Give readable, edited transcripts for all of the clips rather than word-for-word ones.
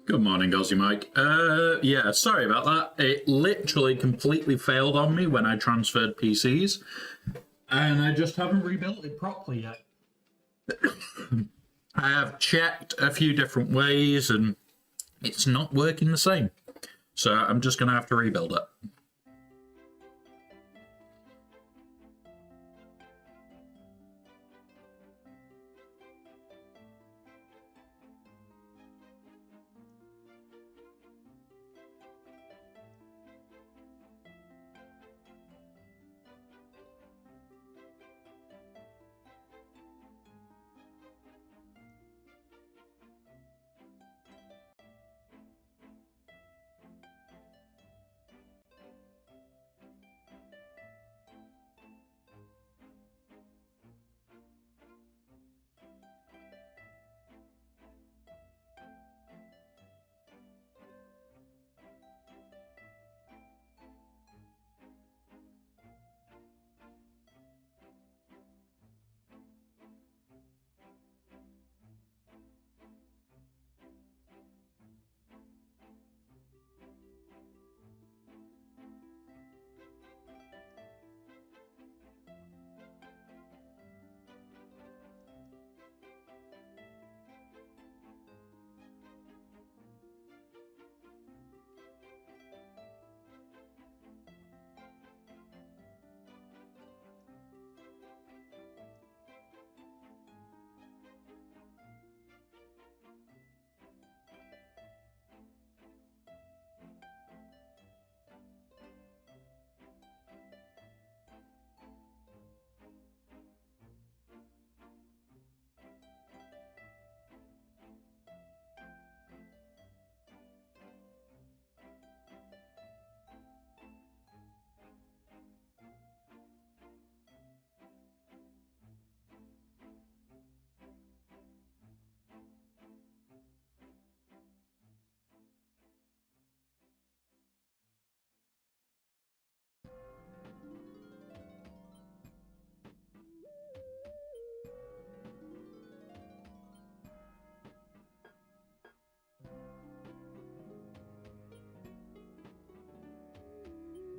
Good morning, Aussie Mike. Yeah, sorry about that. It literally completely failed on me when I transferred PCs, and I just haven't rebuilt it properly yet. I have checked a few different ways, and it's not working the same. So I'm just going to have to rebuild it.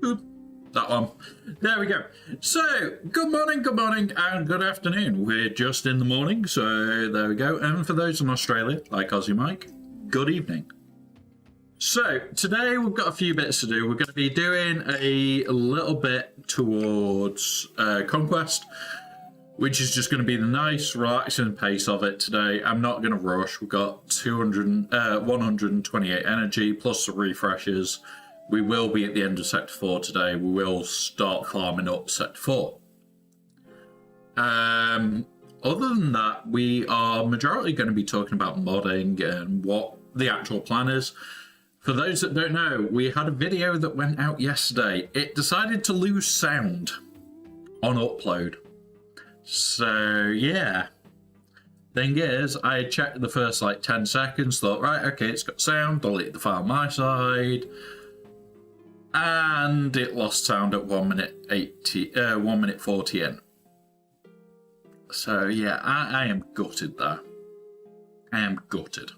Boop. That one. There we go. So, good morning, and good afternoon. We're just in the morning, so there we go. And for those in Australia, like Aussie Mike, good evening. So, today we've got a few bits to do. We're going to be doing a little bit towards conquest, which is just going to be the nice, relaxing pace of it today. I'm not going to rush. We've got 128 energy, plus the refreshes. We will be at the end of Sector 4 today. We will start farming up Sector 4. Other than that, we are majority going to be talking about modding and what the actual plan is. For those that don't know, we had a video that went out yesterday. It decided to lose sound on upload. So, yeah. Thing is, I checked the first like 10 seconds, thought, right, okay, it's got sound, delete the file on my side. And it lost sound at 1 minute 40 in. So yeah, I am gutted there. I am gutted.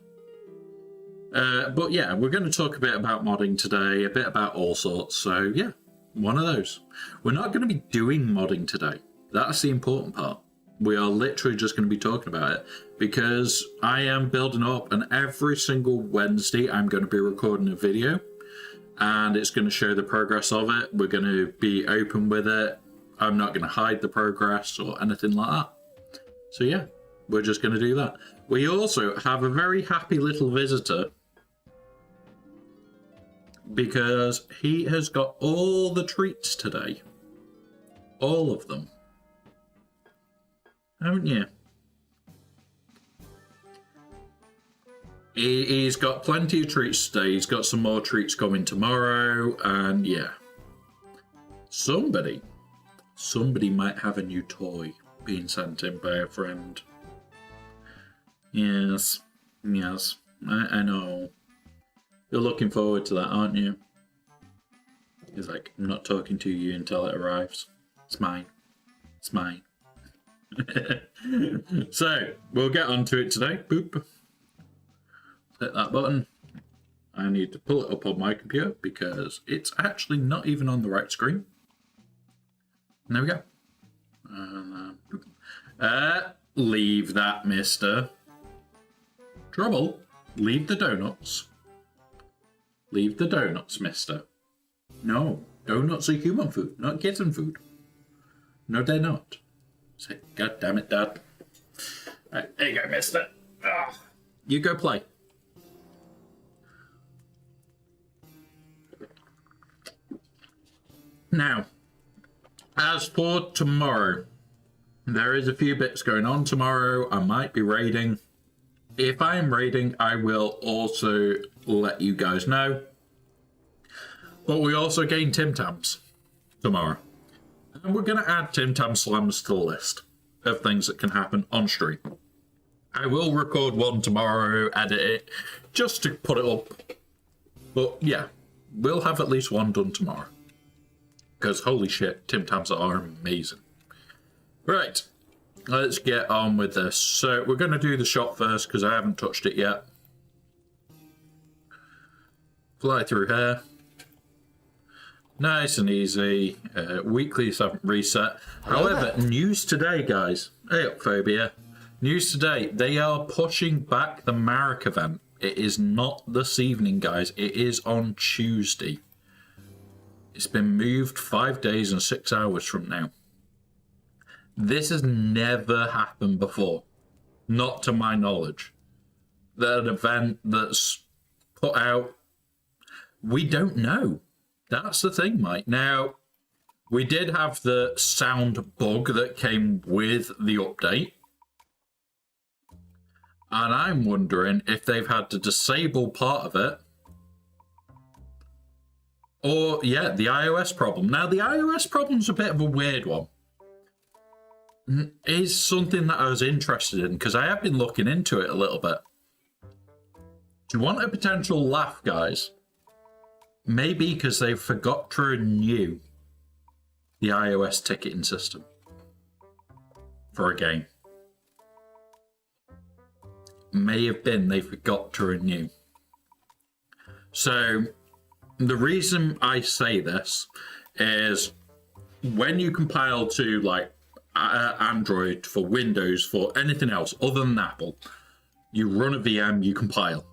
But yeah, we're going to talk a bit about modding today, a bit about all sorts. So yeah, one of those. We're not going to be doing modding today. That's the important part. We are literally just going to be talking about it because I am building up, and every single Wednesday I'm going to be recording a video. And it's going to show the progress of it. We're going to be open with it. I'm not going to hide the progress or anything like that. So yeah, we're just going to do that. We also have a very happy little visitor because he has got all the treats today. All of them. Haven't you? He's got plenty of treats today. He's got some more treats coming tomorrow, and yeah. Somebody might have a new toy being sent in by a friend. Yes, I know. You're looking forward to that, aren't you? He's like, I'm not talking to you until it arrives. It's mine. It's mine. So, we'll get onto it today. Boop. Hit that button. I need to pull it up on my computer because it's actually not even on the right screen. And there we go. Leave that, mister. Trouble. Leave the donuts. Leave the donuts, mister. No, donuts are human food, not kitten food. No, they're not. Say, God damn it, Dad. Right, there you go, mister. Ugh. You go play. Now, as for tomorrow, there is a few bits going on tomorrow. I might be raiding. If I am raiding, I will also let you guys know. But we also gain Tim Tams tomorrow. And we're going to add Tim Tam Slams to the list of things that can happen on stream. I will record one tomorrow, edit it, just to put it up. But yeah, we'll have at least one done tomorrow. Because holy shit, Tim Tams are amazing. Right, let's get on with this. So we're going to do the shop first because I haven't touched it yet. Fly through here. Nice and easy. Weeklies haven't reset. However, news today, guys. Hey up, Phobia. News today. They are pushing back the Marek event. It is not this evening, guys. It is on Tuesday. It's been moved 5 days and 6 hours from now. This has never happened before. Not to my knowledge. That an event that's put out, we don't know. That's the thing, Mike. Now, we did have the sound bug that came with the update. And I'm wondering if they've had to disable part of it. Or, yeah, the iOS problem. Now, the iOS problem's a bit of a weird one. Is something that I was interested in, because I have been looking into it a little bit. Do you want a potential laugh, guys? Maybe because they forgot to renew the iOS ticketing system for a game. May have been they forgot to renew. So, the reason I say this is when you compile to like Android, for Windows, for anything else other than Apple, you run a VM, you compile.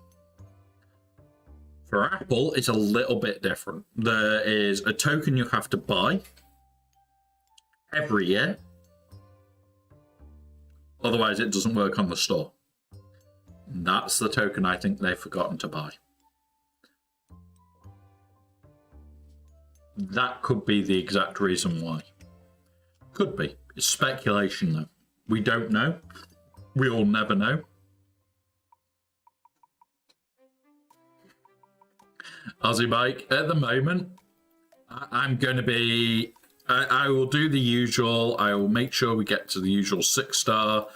For Apple, it's a little bit different. There is a token you have to buy every year. Otherwise, it doesn't work on the store. That's the token I think they've forgotten to buy. That could be the exact reason why. Could be. It's speculation, though. We don't know. We'll never know. Aussie Mike, at the moment, I'm going to be... I will do the usual. I will make sure we get to the usual 6-star.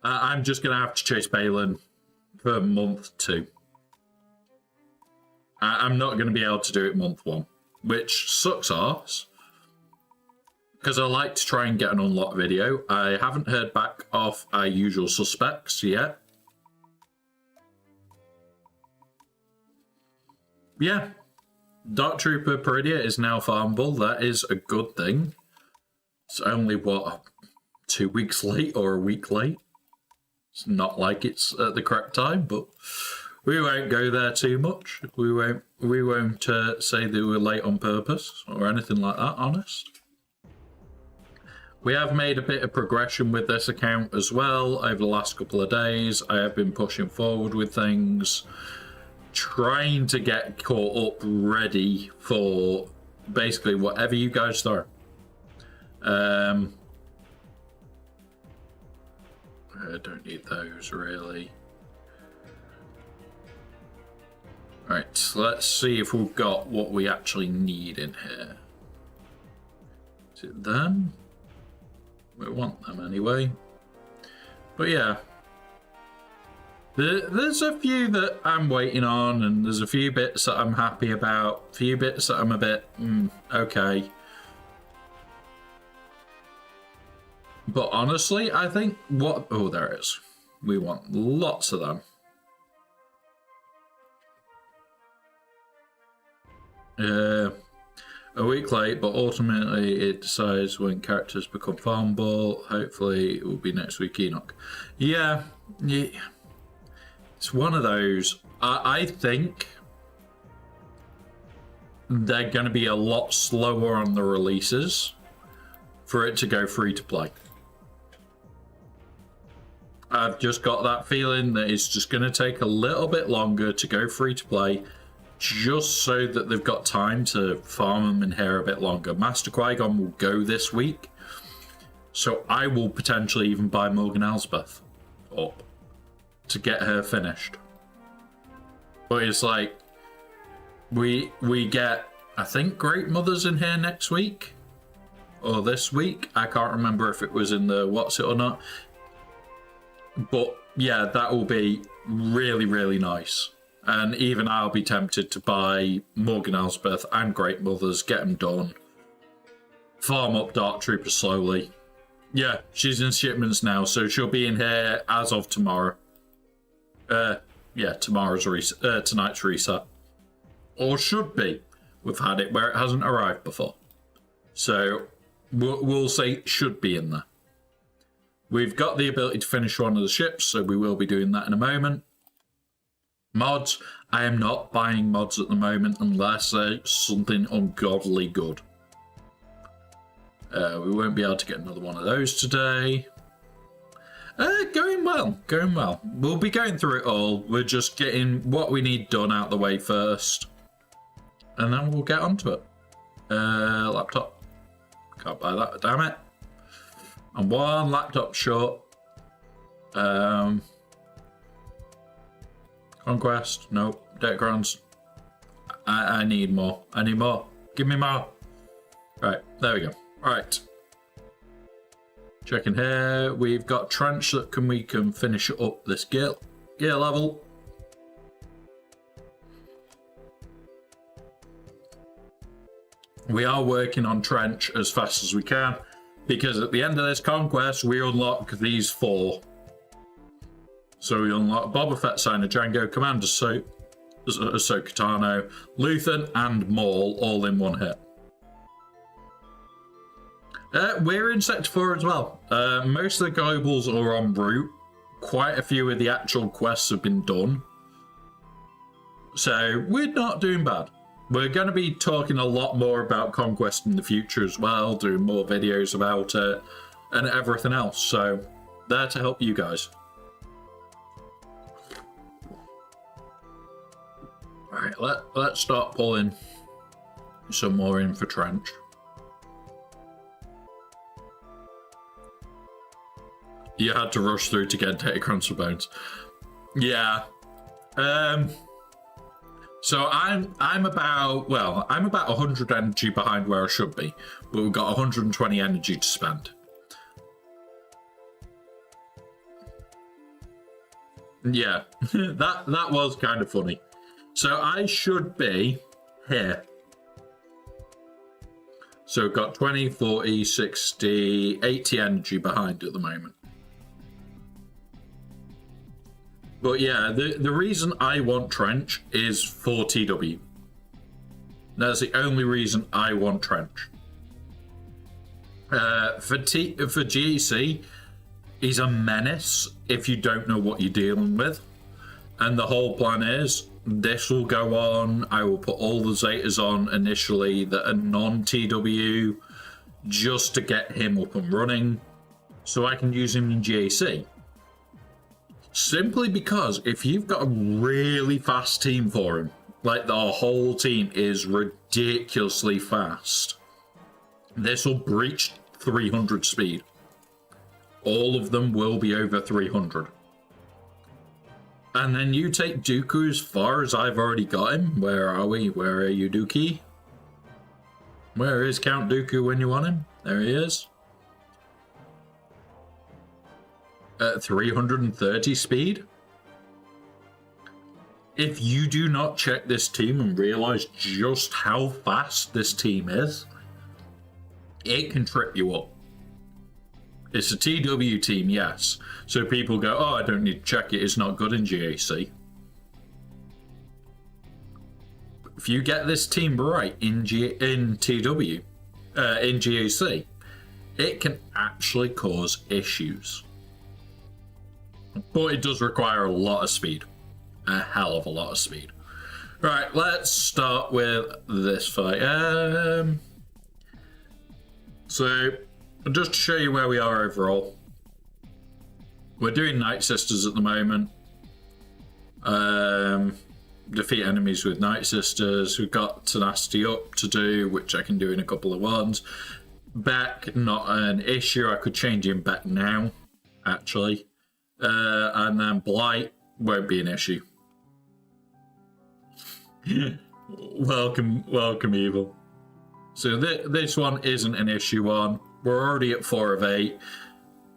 I'm just going to have to chase Balin for month 2. I'm not going to be able to do it month 1, which sucks arse. Because I like to try and get an unlock video. I haven't heard back off our usual suspects yet. Yeah. Dark Trooper Peridia is now farmable. That is a good thing. It's only, what, 2 weeks late or a week late? It's not like it's at the correct time, but we won't go there too much. We won't say they were late on purpose or anything like that, honest. We have made a bit of progression with this account as well over the last couple of days. I have been pushing forward with things, trying to get caught up ready for basically whatever you guys throw. I don't need those really. Right, let's see if we've got what we actually need in here. Is it them? We want them anyway. But yeah. There's a few that I'm waiting on, and there's a few bits that I'm happy about, a few bits that I'm a bit, okay. But honestly, I think oh, there it is. We want lots of them. A week late, but ultimately it decides when characters become farmable. Hopefully it will be next week, Enoch. Yeah. It's one of those. I think they're going to be a lot slower on the releases for it to go free to play. I've just got that feeling that it's just going to take a little bit longer to go free to play, just so that they've got time to farm them in here a bit longer. Master Qui-Gon will go this week, so I will potentially even buy Morgan Elsbeth up to get her finished. But it's like, we get, I think, Great Mothers in here next week, or this week. I can't remember if it was in the What's It or not. But yeah, that will be really, really nice. And even I'll be tempted to buy Morgan Elsbeth and Great Mothers, get them done. Farm up Dark Trooper slowly. Yeah, she's in shipments now, so she'll be in here as of tomorrow. Yeah, tonight's reset. Or should be. We've had it where it hasn't arrived before. So we'll say should be in there. We've got the ability to finish one of the ships, so we will be doing that in a moment. Mods, I am not buying mods at the moment unless there's something ungodly good. We won't be able to get another one of those today. Going well, going well. We'll be going through it all. We're just getting what we need done out the way first. And then we'll get onto it. Laptop. Can't buy that, damn it. I'm one laptop short. Conquest, nope. Datacrons. I need more. I need more. Give me more. Right, there we go. Alright. Checking here. We've got trench that we can finish up this gear level. We are working on trench as fast as we can, because at the end of this conquest, we unlock these 4. So we unlock Boba Fett, Signer Django, Commander Ahsoka Tano, Luthen, and Maul all in one hit. We're in Sector 4 as well. Most of the globals are en route. Quite a few of the actual quests have been done. So we're not doing bad. We're going to be talking a lot more about Conquest in the future as well, doing more videos about it and everything else. So there to help you guys. Alright, let's start pulling some more in for trench. You had to rush through to get Datacrons for bones. Yeah. So I'm about 100 energy behind where I should be, but we've got 120 energy to spend. Yeah, that was kind of funny. So I should be here. So we've got 20, 40, 60, 80 energy behind at the moment. But yeah, the reason I want trench is for TW. That's the only reason I want trench. For GEC, he's a menace if you don't know what you're dealing with. And the whole plan is, this will go on, I will put all the Zetas on initially that are non-TW, just to get him up and running, so I can use him in GAC. Simply because if you've got a really fast team for him, like the whole team is ridiculously fast, this will breach 300 speed. All of them will be over 300. And then you take Dooku as far as I've already got him. Where are we? Where are you, Dookie? Where is Count Dooku when you want him? There he is. At 330 speed. If you do not check this team and realize just how fast this team is, it can trip you up. It's a TW team, yes. So people go, oh, I don't need to check it, it's not good in GAC. if you get this team right in TW, in GAC, it can actually cause issues. But it does require a lot of speed. A hell of a lot of speed. Right, let's start with this fight. So, just to show you where we are overall. We're doing Night Sisters at the moment. Defeat enemies with Night Sisters. We've got Tenacity up to do, which I can do in a couple of ones. Beck, not an issue. I could change him back now, actually. And then Blight won't be an issue. welcome, Evil. So this one isn't an issue one. We're already at 4 of 8.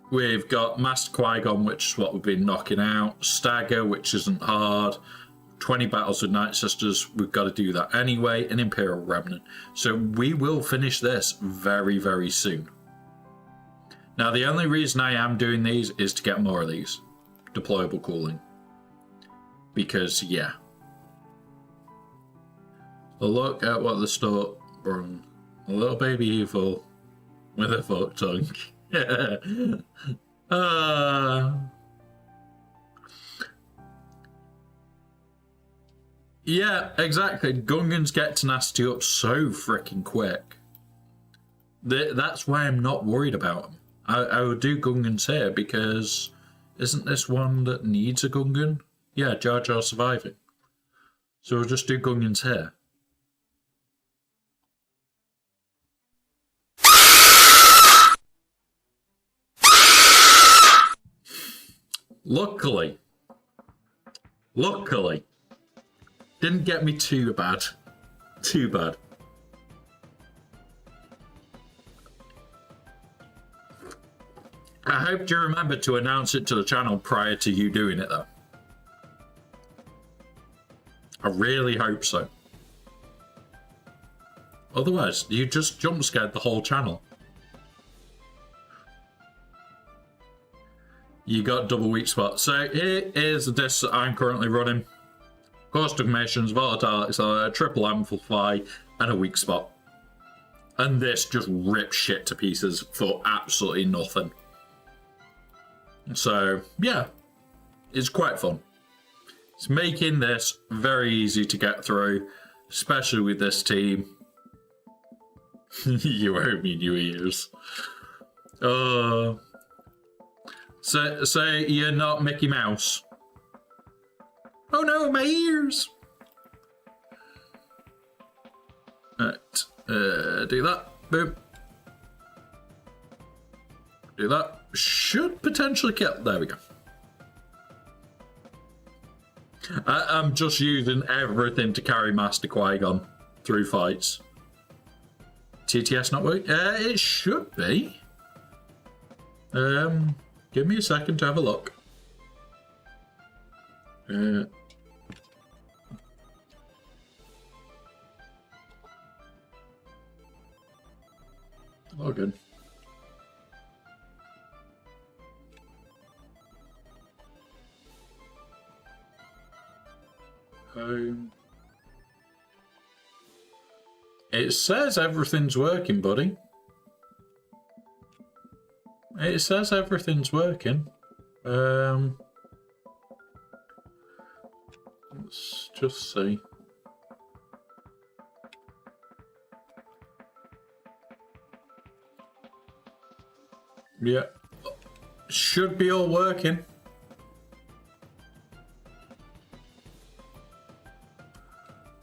We've got Master Qui-Gon, which is what we've been knocking out. Stagger, which isn't hard. 20 battles with Night Sisters, we've got to do that anyway. And Imperial Remnant. So we will finish this very, very soon. Now, the only reason I am doing these is to get more of these. Deployable cooling. Because, yeah. Look at what the store brought. A little baby evil with a forked tongue. Yeah, exactly. Gungans get tenacity up so freaking quick. That's why I'm not worried about them. I would do Gungans here because isn't this one that needs a Gungan? Yeah, Jar Jar surviving. So we'll just do Gungans here. Luckily, didn't get me too bad. I hope you remember to announce it to the channel prior to you doing it, though. I really hope so. Otherwise, you just jump scared the whole channel. You got double weak spot. So here is the disc that I'm currently running. Caustic missions, volatile accelerator, triple amplify, and a weak spot. And this just rips shit to pieces for absolutely nothing. So yeah, it's quite fun. It's making this very easy to get through, especially with this team. You owe me new ears. So you're not Mickey Mouse. Oh no, my ears! Right, do that. Boom. Do that. Should potentially kill. There we go. I'm just using everything to carry Master Qui-Gon through fights. TTS not working? It should be. Give me a second to have a look. Oh, good. It says everything's working, buddy. It says everything's working. Let's just see. Yeah. Should be all working.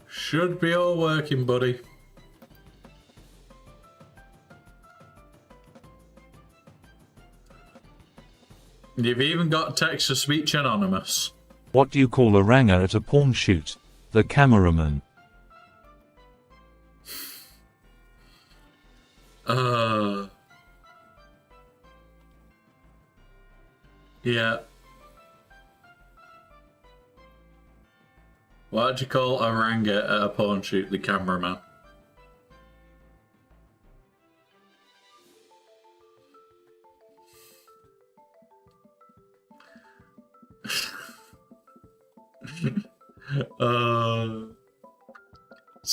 Should be all working, buddy. You've even got text-to-speech anonymous. What do you call a ranger at a porn shoot? The cameraman. Yeah. What do you call a ranger at a porn shoot? The cameraman.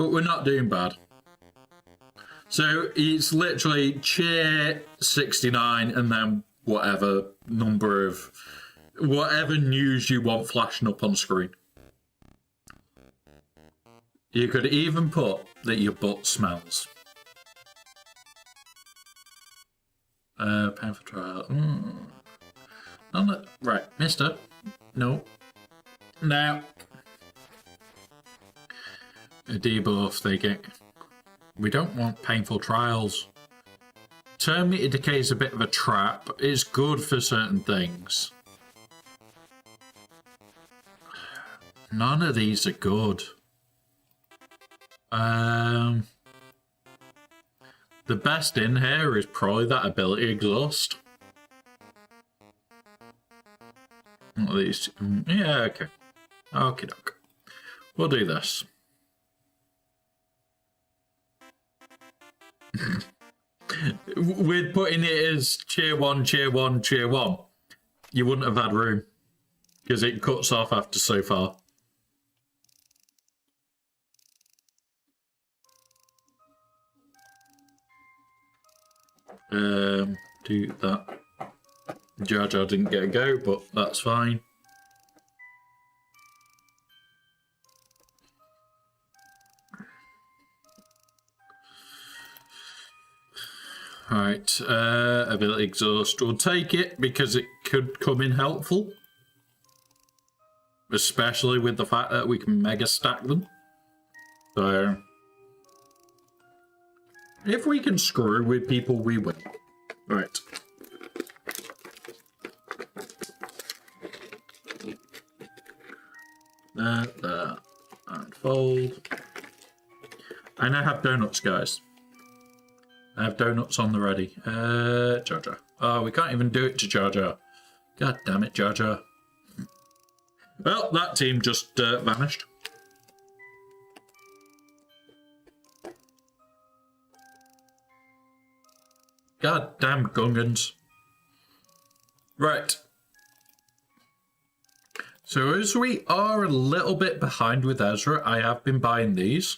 but we're not doing bad. So it's literally cheer 69 and then whatever number of whatever news you want flashing up on screen. You could even put that your butt smells. Painful trial. Right, mister. No. Now. A debuff they get. We don't want painful trials. Turn meter decay is a bit of a trap. It's good for certain things. None of these are good. The best in here is probably that ability exhaust. At least, yeah, okay. Okie doke. We'll do this. With putting it as cheer 1, cheer 1, cheer 1, you wouldn't have had room. Because it cuts off after so far. Do that. Jar Jar didn't get a go, but that's fine. Right, ability exhaust. We'll take it because it could come in helpful. Especially with the fact that we can mega stack them. So, if we can screw with people, we will. Right. There, and fold. I now have donuts, guys. I have donuts on the ready. Jar Jar. Oh, we can't even do it to Jar Jar. God damn it, Jar Jar. Well, that team just vanished. God damn Gungans. Right. So as we are a little bit behind with Ezra, I have been buying these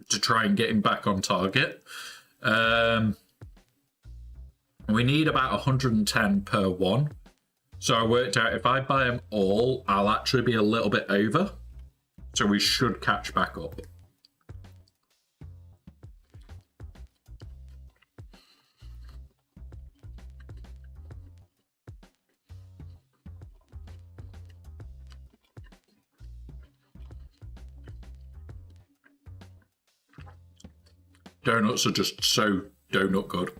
to try and get him back on target. We need about 110 per one. So I worked out if I buy them all, I'll actually be a little bit over. So we should catch back up. Donuts are just so donut good.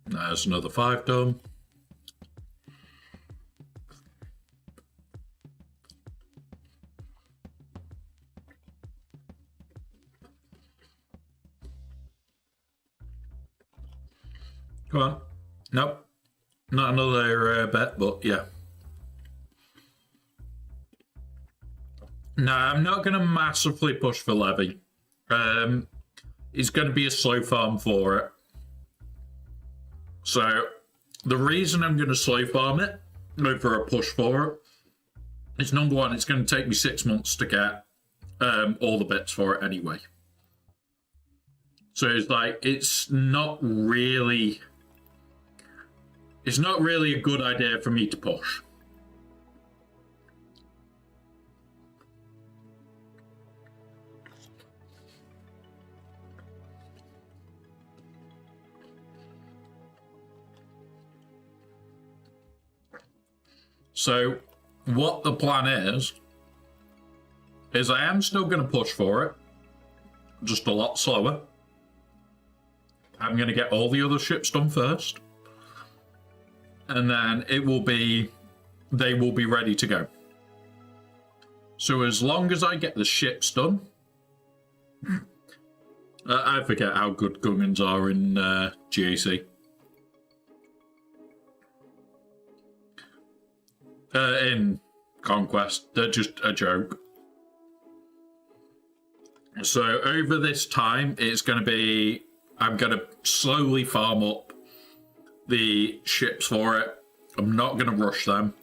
There's another 5 done. Come on. Nope. Not another bet, but yeah. No, I'm not going to massively push for Levy. It's going to be a slow farm for it. So, the reason I'm going to slow farm it, over a push for it, is number one, it's going to take me 6 months to get all the bits for it anyway. So it's like, it's not really a good idea for me to push. So what the plan is I am still going to push for it, just a lot slower. I'm going to get all the other ships done first. And then they will be ready to go. So as long as I get the ships done, I forget how good Gungans are in GAC. In Conquest, they're just a joke. So over this time, it's going to be, I'm going to slowly farm up the ships for it. I'm not going to rush them.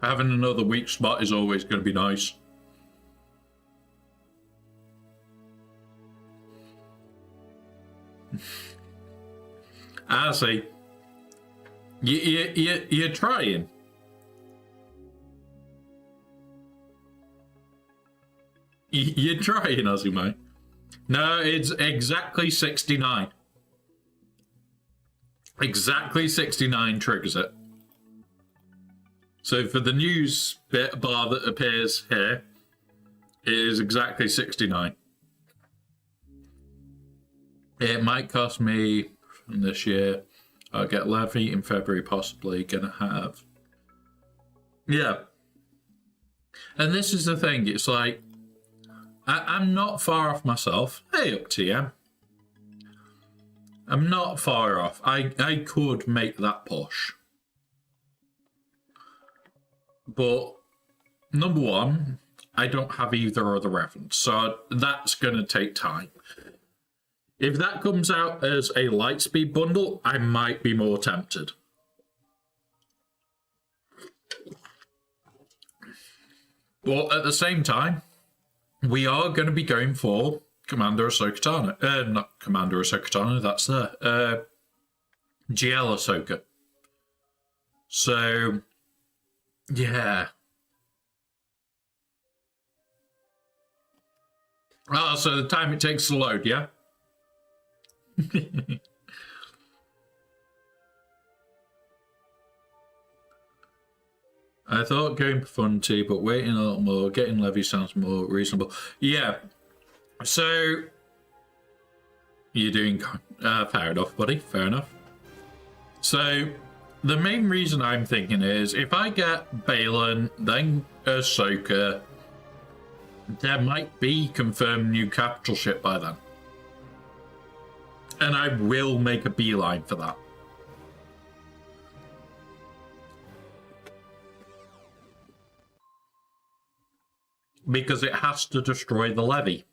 Having another weak spot is always going to be nice. I see. You're trying. You're trying, Azumai. No, it's exactly 69. Exactly 69 triggers it. So for the news bit bar that appears here, it is exactly 69. It might cost me this year. I'll get levy in February, possibly gonna have. Yeah. And this is the thing, it's like, I'm not far off myself. Hey, up TM. I'm not far off. I could make that push. But, number one, I don't have either of the reference, so that's going to take time. If that comes out as a Lightspeed bundle, I might be more tempted. But at the same time, we are going to be going for Commander Ahsoka Tano. Not Commander Ahsoka Tano, that's there. GL Ahsoka. So, yeah. Oh, so the time it takes to load, yeah? I thought going for fun too, but waiting a lot more, getting levy sounds more reasonable. Yeah. So, you're doing fair enough, buddy. Fair enough. So, the main reason I'm thinking is if I get Balin, then Ahsoka, there might be confirmed new capital ship by then. And I will make a beeline for that. Because it has to destroy the levy.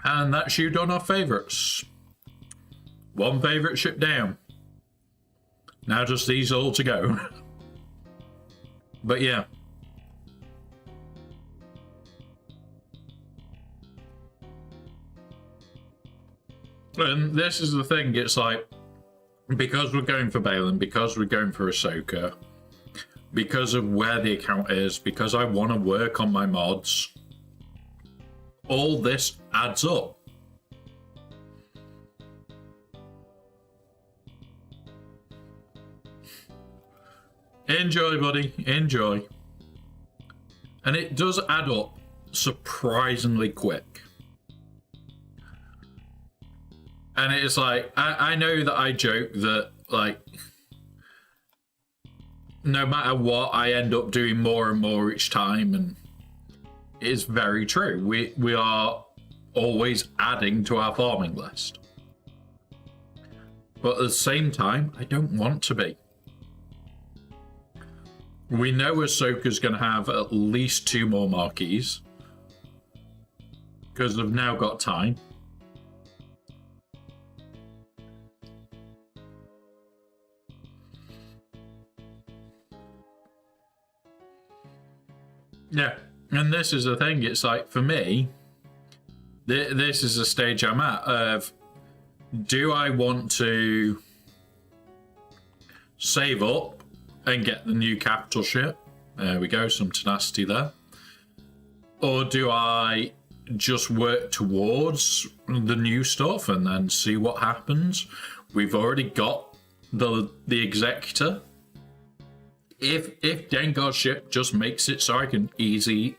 And that's you done our favourites. One favourite ship down. Now just these all to go. But yeah. And this is the thing, it's like, because we're going for Balin, because we're going for Ahsoka, because of where the account is, because I want to work on my mods, all this adds up. Enjoy, buddy, enjoy. And it does add up surprisingly quick. And it's like, I know that I joke that, like, no matter what, I end up doing more and more each time, and it's very true. We are always adding to our farming list. But at the same time, I don't want to be. We know Ahsoka's going to have at least 2 more marquees, because they've now got time. Yeah, and this is the thing, it's like, for me, this is the stage I'm at of, do I want to save up and get the new capital ship? There we go, some tenacity there. Or do I just work towards the new stuff and then see what happens? We've already got the executor. If Dengar's ship just makes it so I can easily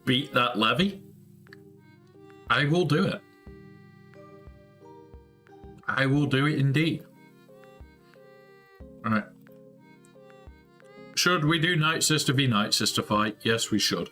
beat that levy, I will do it. I will do it indeed. Alright. Should we do Night Sister v Night Sister fight? Yes, we should.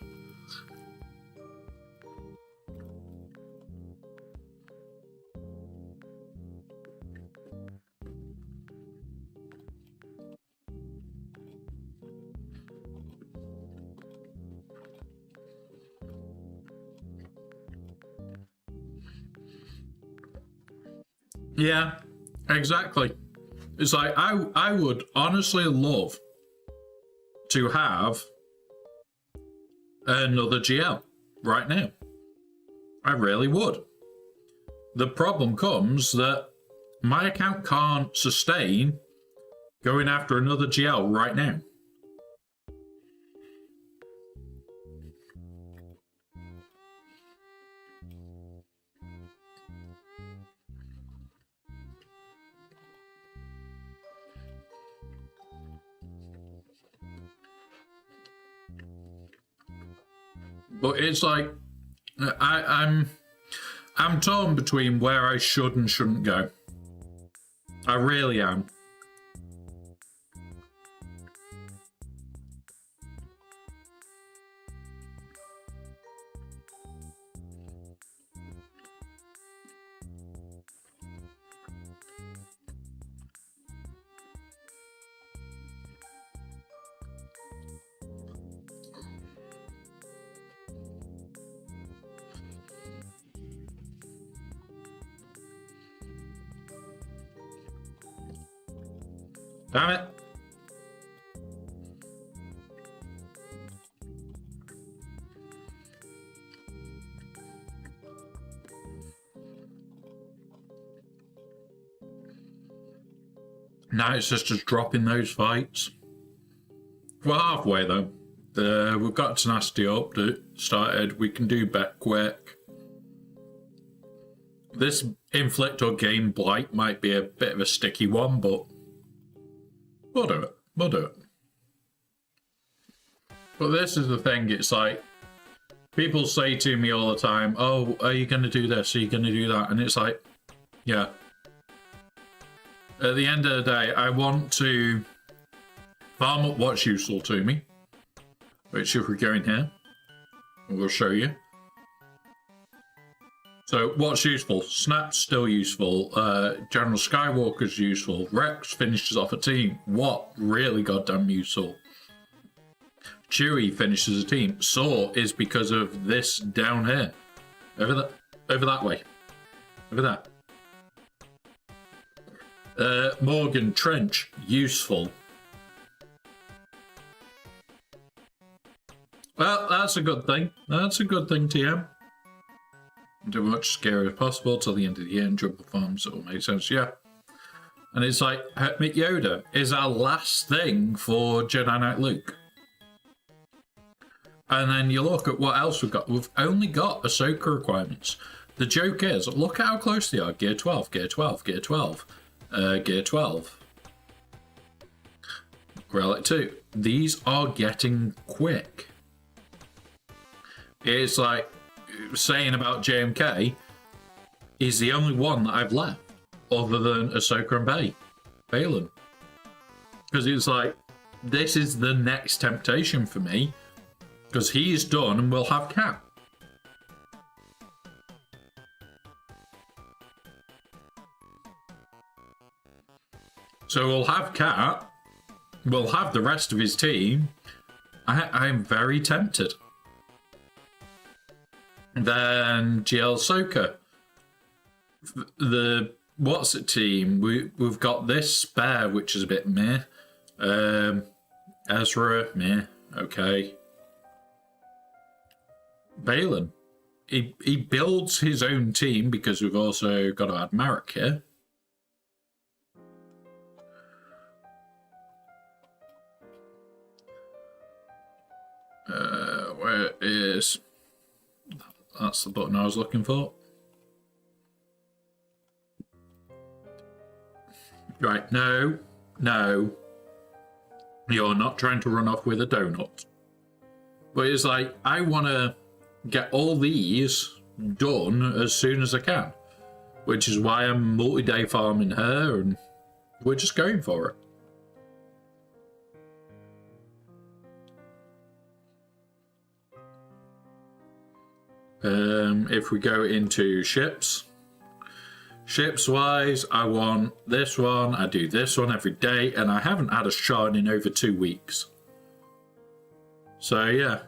Yeah, exactly. It's like I would honestly love to have another GL right now. I really would. The problem comes that my account can't sustain going after another GL right now. But it's like I'm torn between where I should and shouldn't go. I really am. Damn it. Now it's just dropping those fights. We're halfway though. We've got tenacity up that started. We can do bet quick. This inflict or gain blight might be a bit of a sticky one, but we'll do it. We'll do it. But this is the thing, it's like, people say to me all the time, oh, are you going to do this? Are you going to do that? And it's like, yeah. At the end of the day, I want to farm up what's useful to me. Which if we go in here, we'll show you. So what's useful? Snap's still useful. General Skywalker's useful. Rex finishes off a team. What really goddamn useful? Chewie finishes a team. Saw is because of this down here. Over that way. Over that. Morgan Trench, useful. Well, that's a good thing. That's a good thing, TM. Do much scary as possible till the end of the year and jump the farms. It will make sense, yeah. And it's like, Hermit Yoda is our last thing for Jedi Knight Luke. And then you look at what else we've got. We've only got Ahsoka requirements. The joke is, look at how close they are. Gear 12, Gear 12, Gear 12, Gear 12. Relic 2. These are getting quick. It's like saying about JMK, he's the only one that I've left other than Ahsoka and Balin. Because it's like, this is the next temptation for me. Because he's done and we'll have Cap. So we'll have Cap. We'll have the rest of his team. I'm very tempted. Then GL Ahsoka. The what's it team? We've got this spare, which is a bit meh. Ezra, meh. Okay. Balin. He builds his own team because we've also got to add Marek here. Where is... That's the button I was looking for. Right, no. You're not trying to run off with a donut. But it's like, I want to get all these done as soon as I can. Which is why I'm multi-day farming her, and we're just going for it. If we go into ships wise, I want this one. I do this one every day, and I haven't had a shard in over 2 weeks. So yeah.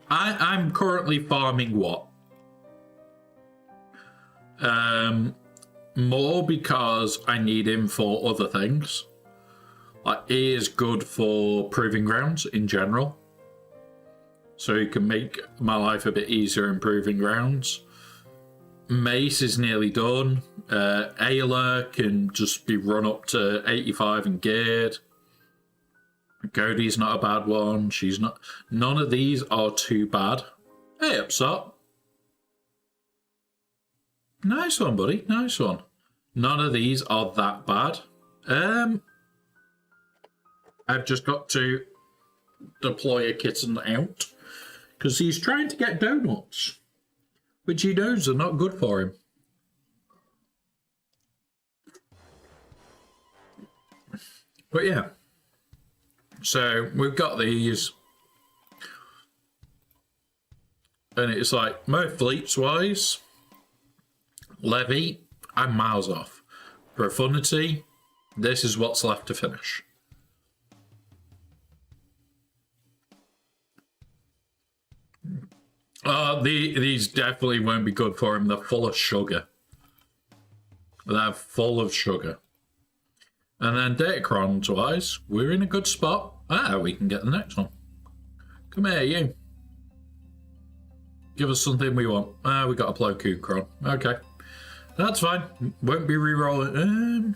I'm currently farming what? More because I need him for other things. Like, he is good for proving grounds in general. So he can make my life a bit easier in proving grounds. Mace is nearly done. Ayla can just be run up to 85 and geared. Cody's not a bad one. She's not. None of these are too bad. Hey, Upsop. Nice one, buddy. Nice one. None of these are that bad. I've just got to deploy a kitten out because he's trying to get donuts, which he knows are not good for him. But yeah. So we've got these. And it's like, most fleets wise, Levy, I'm miles off. Profundity, this is what's left to finish. These definitely won't be good for him. They're full of sugar. They're full of sugar. And then Datacrons wise, we're in a good spot. We can get the next one. Come here, you. Give us something we want. We got a Plo Koon. Okay. That's fine. Won't be re-rolling.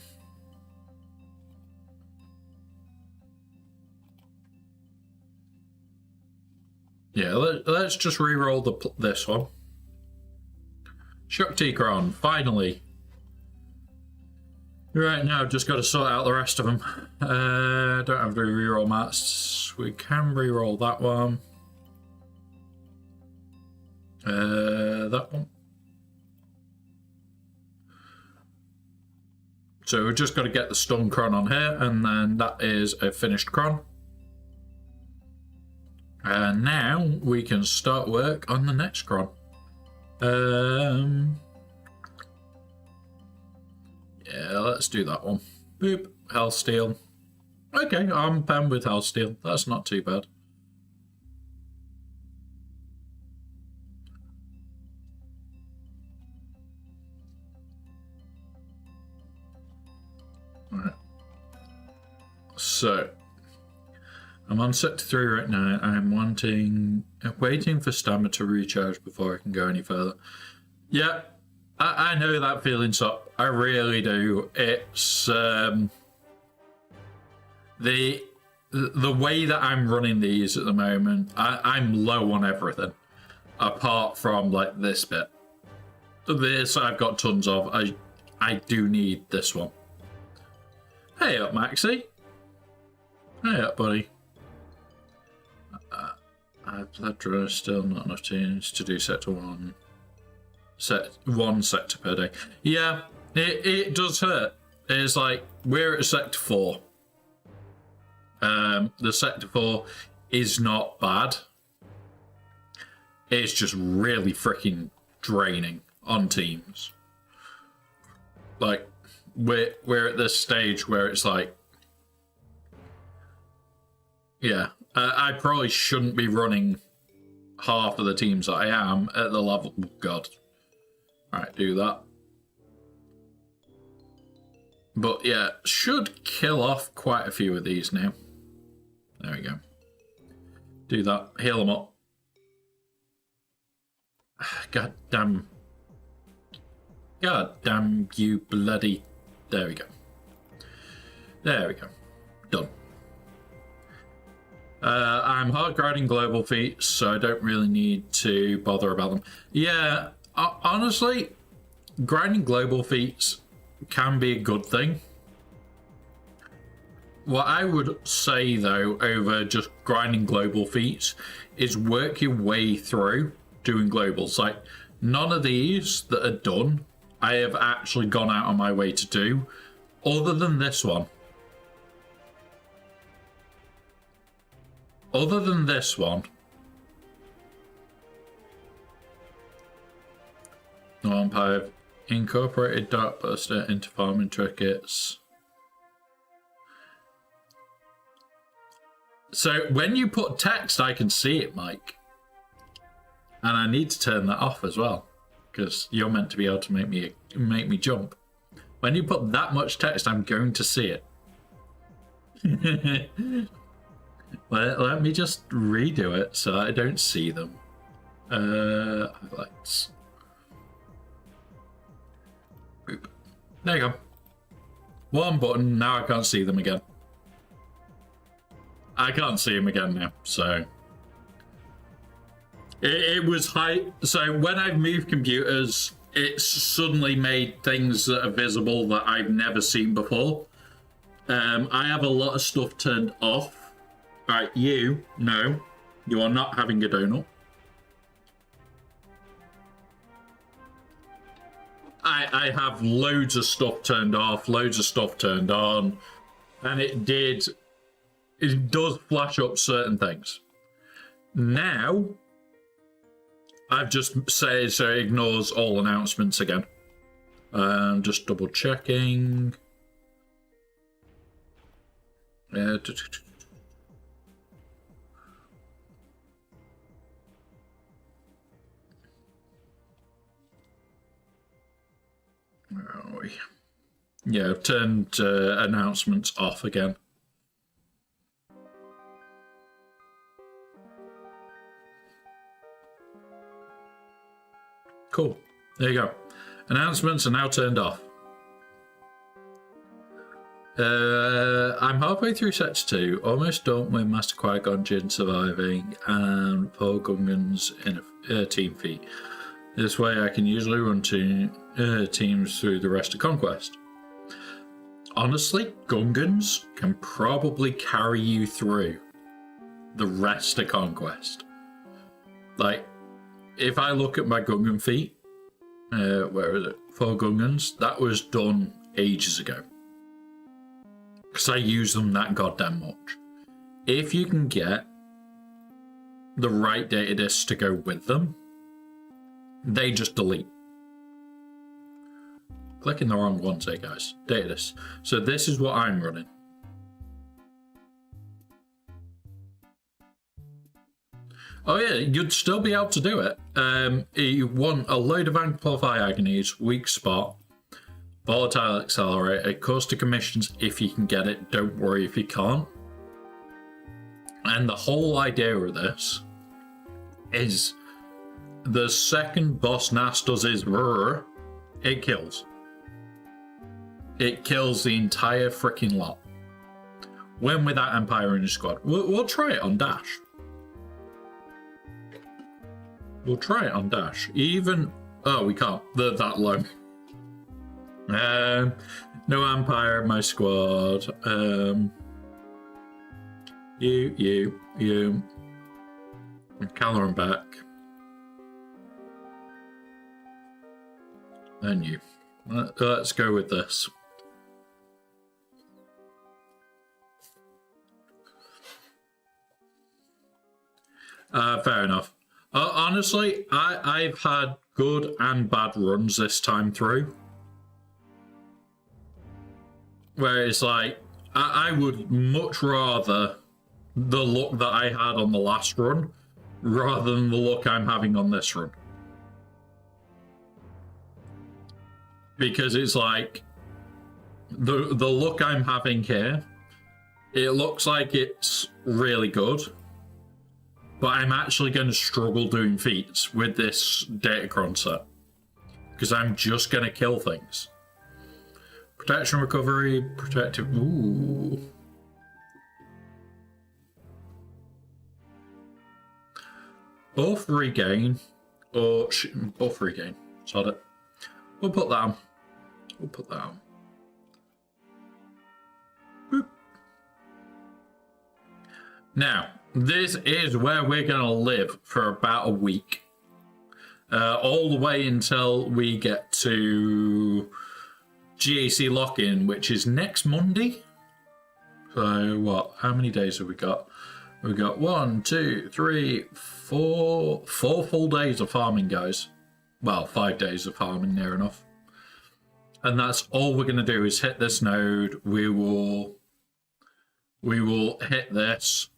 Yeah, let's just re-roll this one. Shakti Kron, finally. Right now, just got to sort out the rest of them. Don't have to re-roll mats. We can re-roll that one. That one. So we've just got to get the stun cron on here, and then that is a finished cron. And now we can start work on the next cron. Yeah, let's do that one. Boop, Hellsteel. Okay, I'm pen with Hellsteel. That's not too bad. Alright. So, I'm on sector 3 right now. I'm waiting for stamina to recharge before I can go any further. Yeah. I know that feeling, so I really do. It's the way that I'm running these at the moment. I'm low on everything, apart from like this bit. This I've got tons of. I do need this one. Hey up, Maxie. Hey up, buddy. I've played still not enough teams to do sector 1. One sector per day. Yeah, it does hurt. It's like, we're at sector 4. The sector 4 is not bad. It's just really freaking draining on teams. Like, we're at this stage where it's like, yeah, I probably shouldn't be running half of the teams that I am at the level. Oh God. Alright, do that. But yeah, should kill off quite a few of these now. There we go. Do that. Heal them up. God damn. God damn you bloody. There we go. There we go. Done. I'm hard grinding global feats, so I don't really need to bother about them. Yeah. Honestly, grinding global feats can be a good thing. What I would say, though, over just grinding global feats is work your way through doing globals. Like, none of these that are done, I have actually gone out on my way to do, other than this one. Other than this one, I've incorporated Darkbuster into farming trinkets. So when you put text, I can see it, Mike. And I need to turn that off as well, because you're meant to be able to make me jump. When you put that much text, I'm going to see it. Let me just redo it so I don't see them. Highlights. Boop. There you go. One button, now I can't see them again. I can't see them again now, so... It was high. So when I've moved computers, it's suddenly made things that are visible that I've never seen before. I have a lot of stuff turned off. Right, no, you are not having a donut. I have loads of stuff turned off, loads of stuff turned on, and it does flash up certain things. Now, I've just said so it ignores all announcements again. Just double checking. Where are we? Yeah, I've turned announcements off again. Cool. There you go. Announcements are now turned off. I'm halfway through Sector 2, almost done with Master Qui-Gon Jinn surviving and 4 Gungans in a team feat. This way I can usually run teams through the rest of Conquest. Honestly, Gungans can probably carry you through the rest of Conquest. Like, if I look at my Gungan feat, where is it? 4 Gungans, that was done ages ago. Because I use them that goddamn much. If you can get the right data discs to go with them, they just delete. Clicking the wrong ones here, guys. Data discs. So this is what I'm running. Oh yeah, you'd still be able to do it. You want a load of Amplify Agonies, Weak Spot, Volatile Accelerator, Course to Commissions if you can get it, don't worry if you can't. And the whole idea of this is the second boss Nas does his brrr, it kills. It kills the entire freaking lot. When without Empire in your squad. We'll try it on Dash. We'll try it on Dash. Even... Oh, we can't. They're that low. No Empire in my squad. You. And Caloran back. And you. Let's go with this. Fair enough. Honestly, I've had good and bad runs this time through. Where it's like, I would much rather the luck that I had on the last run rather than the luck I'm having on this run. Because it's like, the luck I'm having here, it looks like it's really good. But I'm actually going to struggle doing feats with this Datacron set. Because I'm just going to kill things. Protection recovery, protective... Ooh. Buff regain. Or... buff regain. Sod it. We'll put that on. We'll put that on. Boop. Now... This is where we're going to live for about a week. All the way until we get to GAC lock-in, which is next Monday. So, what? How many days have we got? We've got 1, 2, 3, 4... 4 full days of farming, guys. Well, 5 days of farming, near enough. And that's all we're going to do is hit this node. We will hit this.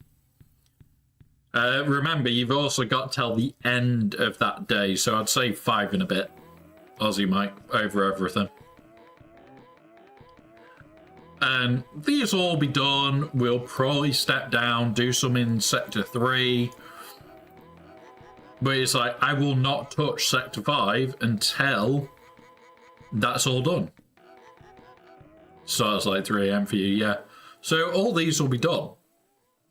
Remember, you've also got till the end of that day, so I'd say 5 and a bit. Aussie Mike, over everything. And these will all be done. We'll probably step down, do some in Sector 3. But it's like, I will not touch Sector 5 until that's all done. So it's like 3 AM for you, yeah. So all these will be done.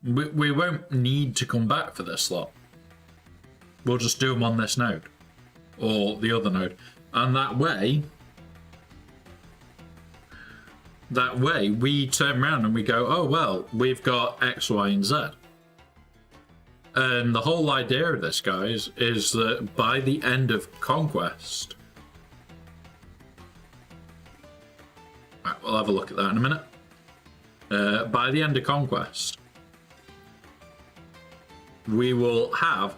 We won't need to come back for this lot. We'll just do them on this node. Or the other node. And that way we turn around and we go, oh well, we've got X, Y, and Z. And the whole idea of this, guys, is that by the end of Conquest... Right, we'll have a look at that in a minute. By the end of Conquest, we will have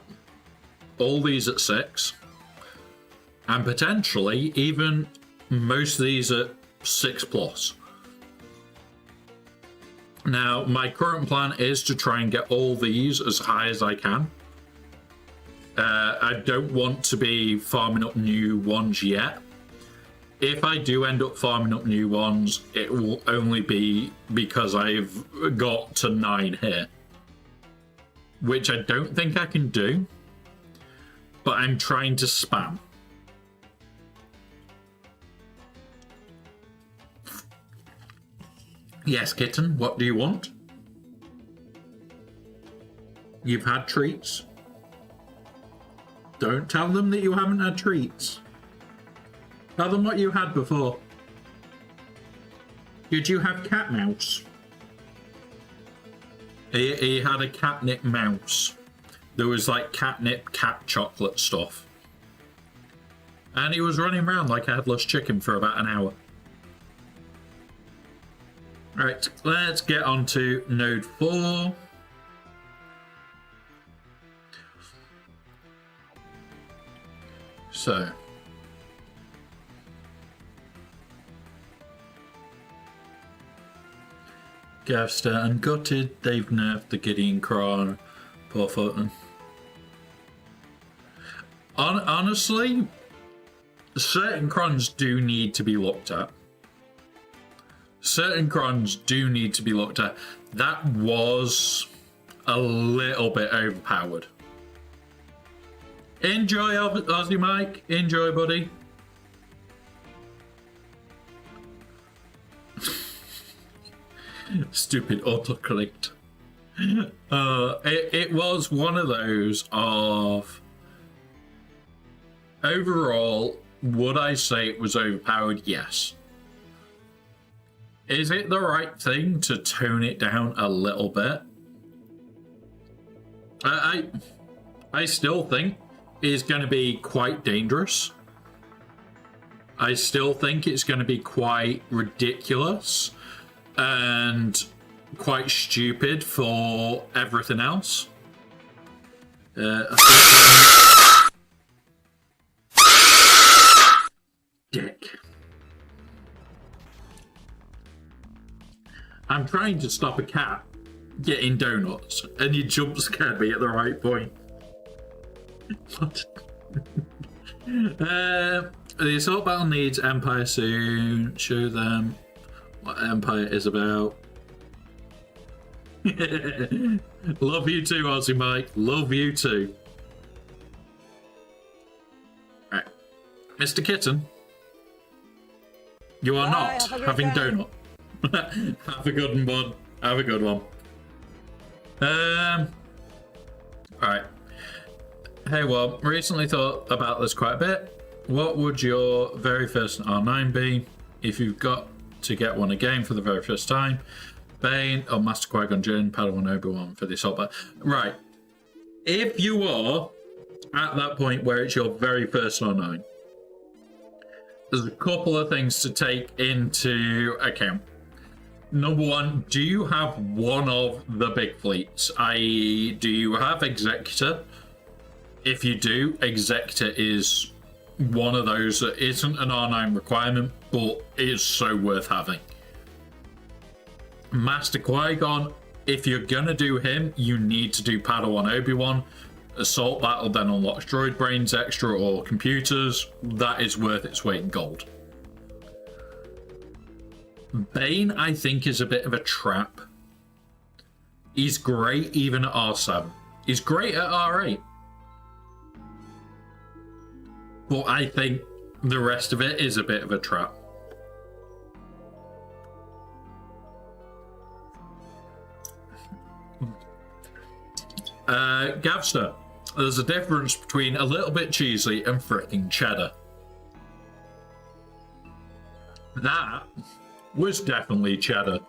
all these at 6, and potentially even most of these at 6+. Now, my current plan is to try and get all these as high as I can. I don't want to be farming up new ones yet. If I do end up farming up new ones, it will only be because I've got to 9 here. Which I don't think I can do, but I'm trying to spam. Yes, kitten, what do you want? You've had treats. Don't tell them that you haven't had treats. Tell them what you had before. Did you have cat mouse? He had a catnip mouse. There was like catnip cat chocolate stuff. And he was running around like a headless chicken for about an hour. Right, let's get on to node 4. So. Gavster and gutted, they've nerfed the Gideon Cron. Poor Fulton. Honestly, certain crons do need to be looked at. Certain crons do need to be looked at. That was a little bit overpowered. Enjoy, Aussie Mike. Enjoy, buddy. Stupid autocorrect. It was one of those of... Overall, would I say it was overpowered? Yes. Is it the right thing to tone it down a little bit? I still think it's going to be quite dangerous. I still think it's going to be quite ridiculous and quite stupid for everything else. Dick. I'm trying to stop a cat getting donuts, and you jump scared me at the right point. What? The assault battle needs Empire soon. Show them what Empire is about. Love you too, Aussie Mike. Love you too. Right. Mr. Kitten, you are not having donut. Have a good one, bud. Have a good one. Alright. Hey, well, recently thought about this quite a bit. What would your very first R9 be if you've got to get one again for the very first time? Bane or Master Qui-Gon Jinn, Padawan Obi-Wan for the assault battle. Right. If you are at that point where it's your very first R9, there's a couple of things to take into account. Number one, do you have one of the big fleets? I.e., do you have Executor? If you do, Executor is one of those that isn't an R9 requirement, but is so worth having. Master Qui-Gon if you're gonna do him, you need to do Padawan Obi-Wan. Assault Battle then unlocks droid brains extra or computers. That is worth its weight in gold. Bane, I think, is a bit of a trap. He's great even at R7. He's great at R8. But I think the rest of it is a bit of a trap. Gavster, there's a difference between a little bit cheesy and fricking cheddar. That was definitely cheddar.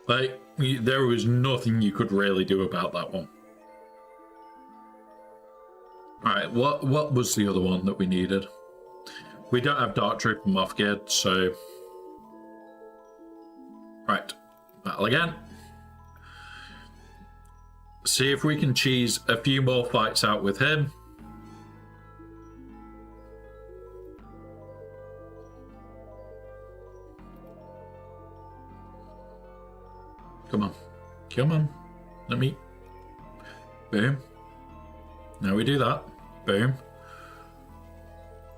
Like, there was nothing you could really do about that one. Alright, what was the other one that we needed? We don't have Dark Troop and Moff Gideon, so... Right, battle again. See if we can cheese a few more fights out with him. Come on. Come on. Let me... Boom. Now we do that. Boom.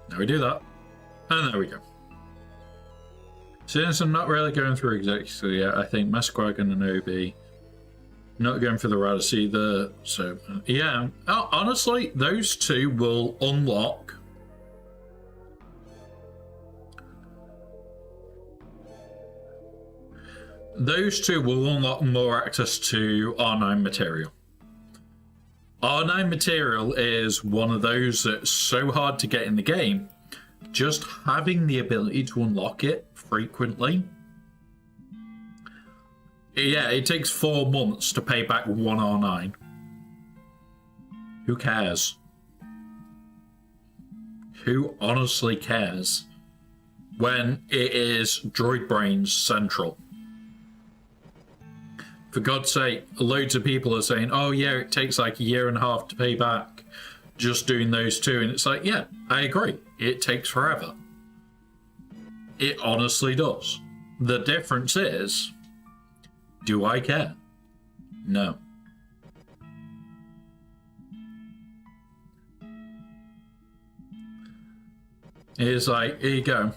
Now we do that. And there we go. Since I'm not really going through executive yet, I think Mesquagan and Obi... Not going for the Radis either. So, yeah. Oh, honestly, those two will unlock... Those two will unlock more access to R9 material. R9 material is one of those that's so hard to get in the game. Just having the ability to unlock it frequently. Yeah, it takes 4 months to pay back 1 R9. Who cares? Who honestly cares when it is Droid Brains Central? For God's sake, loads of people are saying, oh yeah, it takes like a year and a half to pay back just doing those two. And it's like, yeah, I agree. It takes forever. It honestly does. The difference is, do I care? No. It's like, here you go.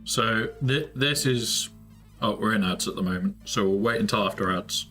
So this is... Oh, we're in ads at the moment, so we'll wait until after ads.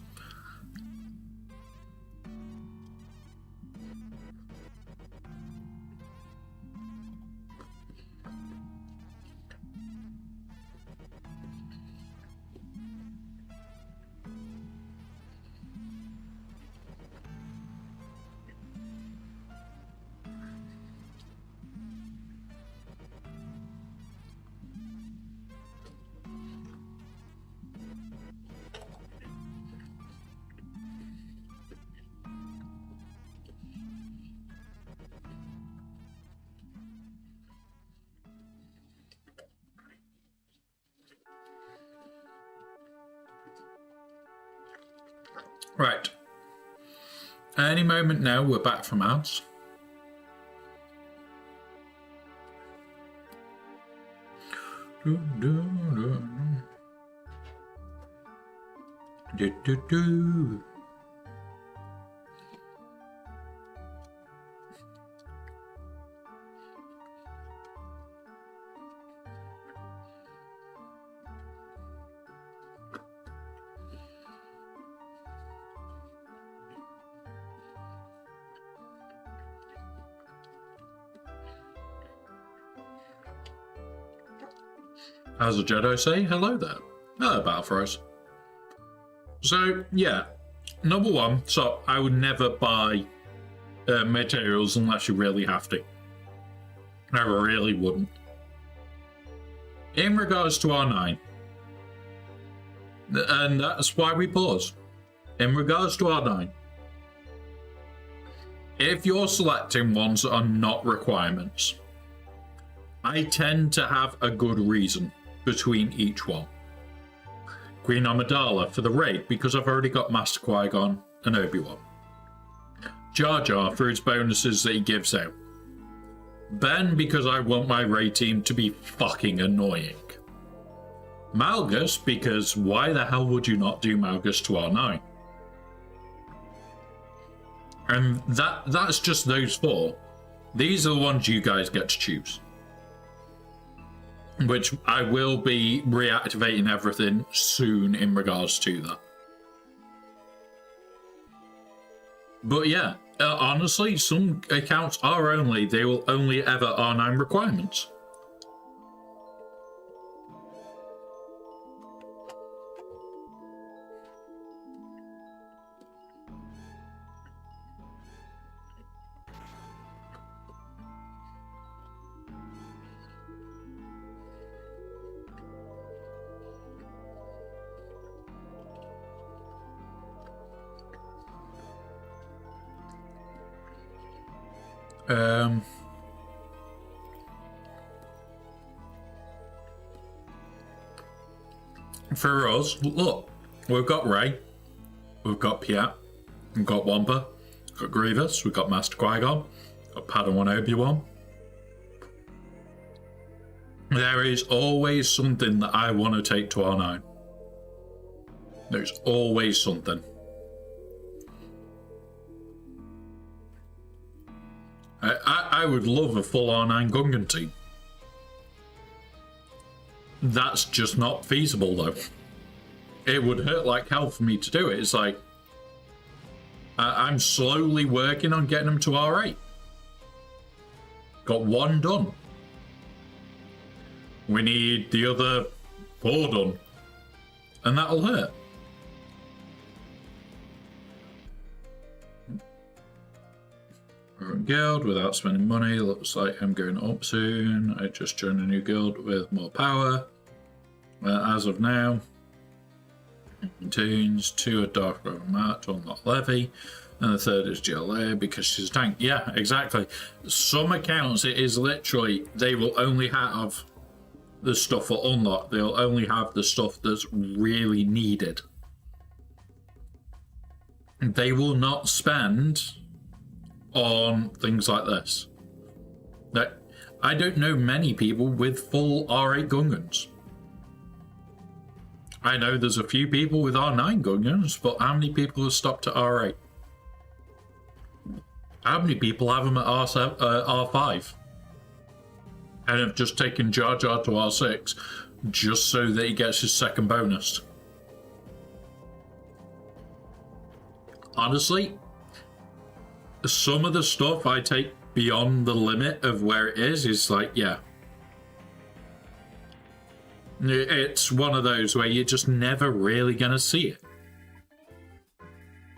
Right. Any moment now, we're back from ads. Do, do, do. Do, do, do. As a Jedi say, hello there. Hello, Battlefries. So, yeah. Number one, so I would never buy materials unless you really have to. I really wouldn't. In regards to R9, and that's why we pause. In regards to R9, if you're selecting ones that are not requirements, I tend to have a good reason between each one. Queen Amidala for the raid, because I've already got Master Qui-Gon and Obi-Wan. Jar Jar for his bonuses that he gives out. Ben, because I want my raid team to be fucking annoying. Malgus, because why the hell would you not do Malgus to R9? And that's just those 4. These are the ones you guys get to choose. Which I will be reactivating everything soon in regards to that. But yeah, honestly, some accounts are only, they will only ever R9 requirements. For us, look, we've got Rey, we've got Piat, we've got Wampa, we've got Grievous, we've got Master Qui-Gon, we've got Padawan Obi-Wan. There is always something that I want to take to R9. There's always something. I would love a full R9 Gungan team. That's just not feasible, though. It would hurt like hell for me to do it. It's like, I'm slowly working on getting them to R8. Got 1 done. We need the other 4 done. And that'll hurt. Guild without spending money. Looks like I'm going up soon. I just joined a new guild with more power. As of now, tunes 2 are Dark Road Match on that levy, and the 3rd is GLA because she's a tank. Yeah, exactly. Some accounts it is literally they will only have the stuff for unlock. They'll only have the stuff that's really needed. They will not spend on things like this. That I don't know many people with full R8 Gungans. I know there's a few people with R9 Gungans, but how many people have stopped at R8? How many people have them at R5? And have just taken Jar Jar to R6 just so that he gets his second bonus? Honestly, some of the stuff I take beyond the limit of where it is like, yeah. It's one of those where you're just never really gonna see it.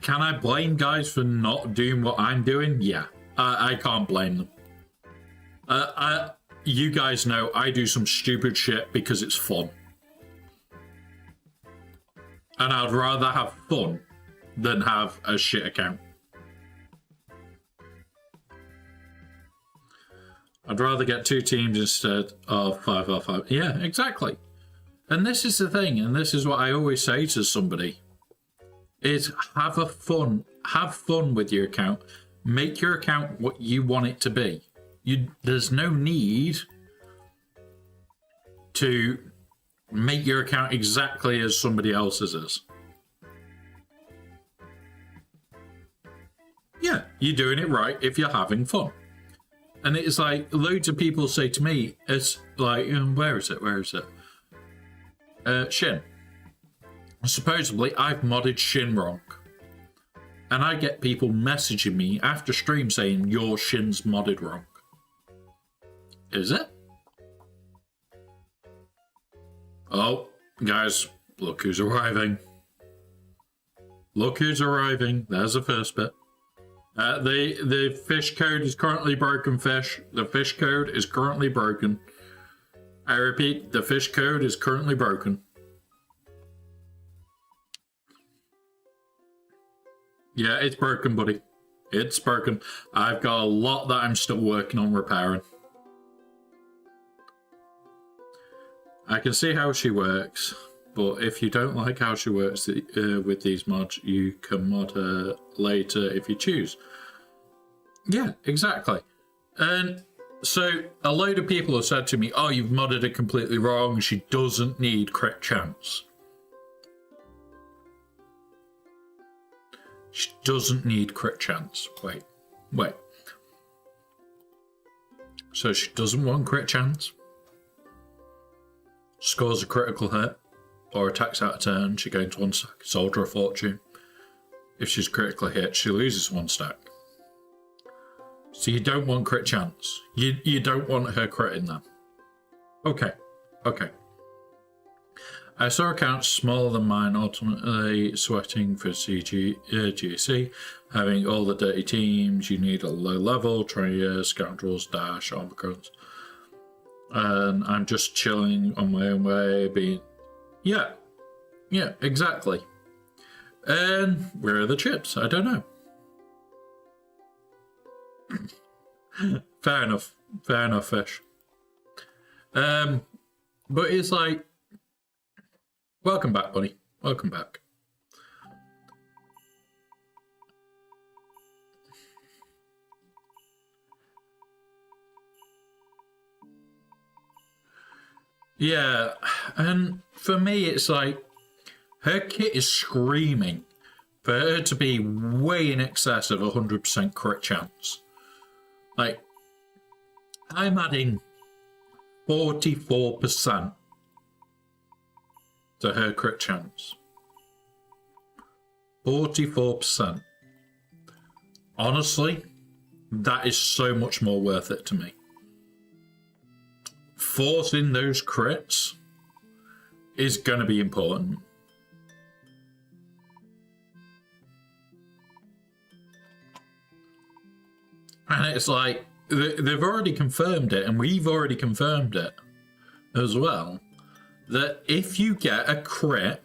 Can I blame guys for not doing what I'm doing? Yeah, I can't blame them. You guys know I do some stupid shit because it's fun. And I'd rather have fun than have a shit account. I'd rather get 2 teams instead of 5v5. Yeah, exactly. And this is the thing, and this is what I always say to somebody, is have fun with your account. Make your account what you want it to be. There's no need to make your account exactly as somebody else's is. Yeah, you're doing it right if you're having fun. And it's like, loads of people say to me, it's like, where is it? Shin. Supposedly, I've modded Shin wrong. And I get people messaging me after stream saying, your Shin's modded wrong. Is it? Oh, guys, look who's arriving. Look who's arriving. There's the first bit. The fish code is currently broken, fish. The fish code is currently broken. I repeat, the fish code is currently broken. Yeah, it's broken, buddy. It's broken. I've got a lot that I'm still working on repairing. I can see how she works, but if you don't like how she works with these mods, you can mod her later if you choose. Yeah, exactly. And So a load of people have said to me, oh, you've modded it completely wrong. She doesn't need crit chance. She doesn't need crit chance. Wait. So she doesn't want crit chance. Scores a critical hit or attacks out of turn. She gains 1 stack. Soldier of Fortune. If she's critically hit, she loses 1 stack. So you don't want crit chance. You don't want her crit in there. Okay. I saw accounts smaller than mine ultimately sweating for GC. Having all the dirty teams, you need a low level, Trayer, Scoundrels, Dash, Omicrons. And I'm just chilling on my own way, being... Yeah, exactly. And where are the chips? I don't know. Fair enough, fish. But it's like, welcome back, buddy. Welcome back. Yeah, and for me, it's like, her kit is screaming for her to be way in excess of 100% crit chance. Like, I'm adding 44% to her crit chance. 44%. Honestly, that is so much more worth it to me. Forcing those crits is going to be important. And it's like, they've already confirmed it, and we've already confirmed it as well, that if you get a crit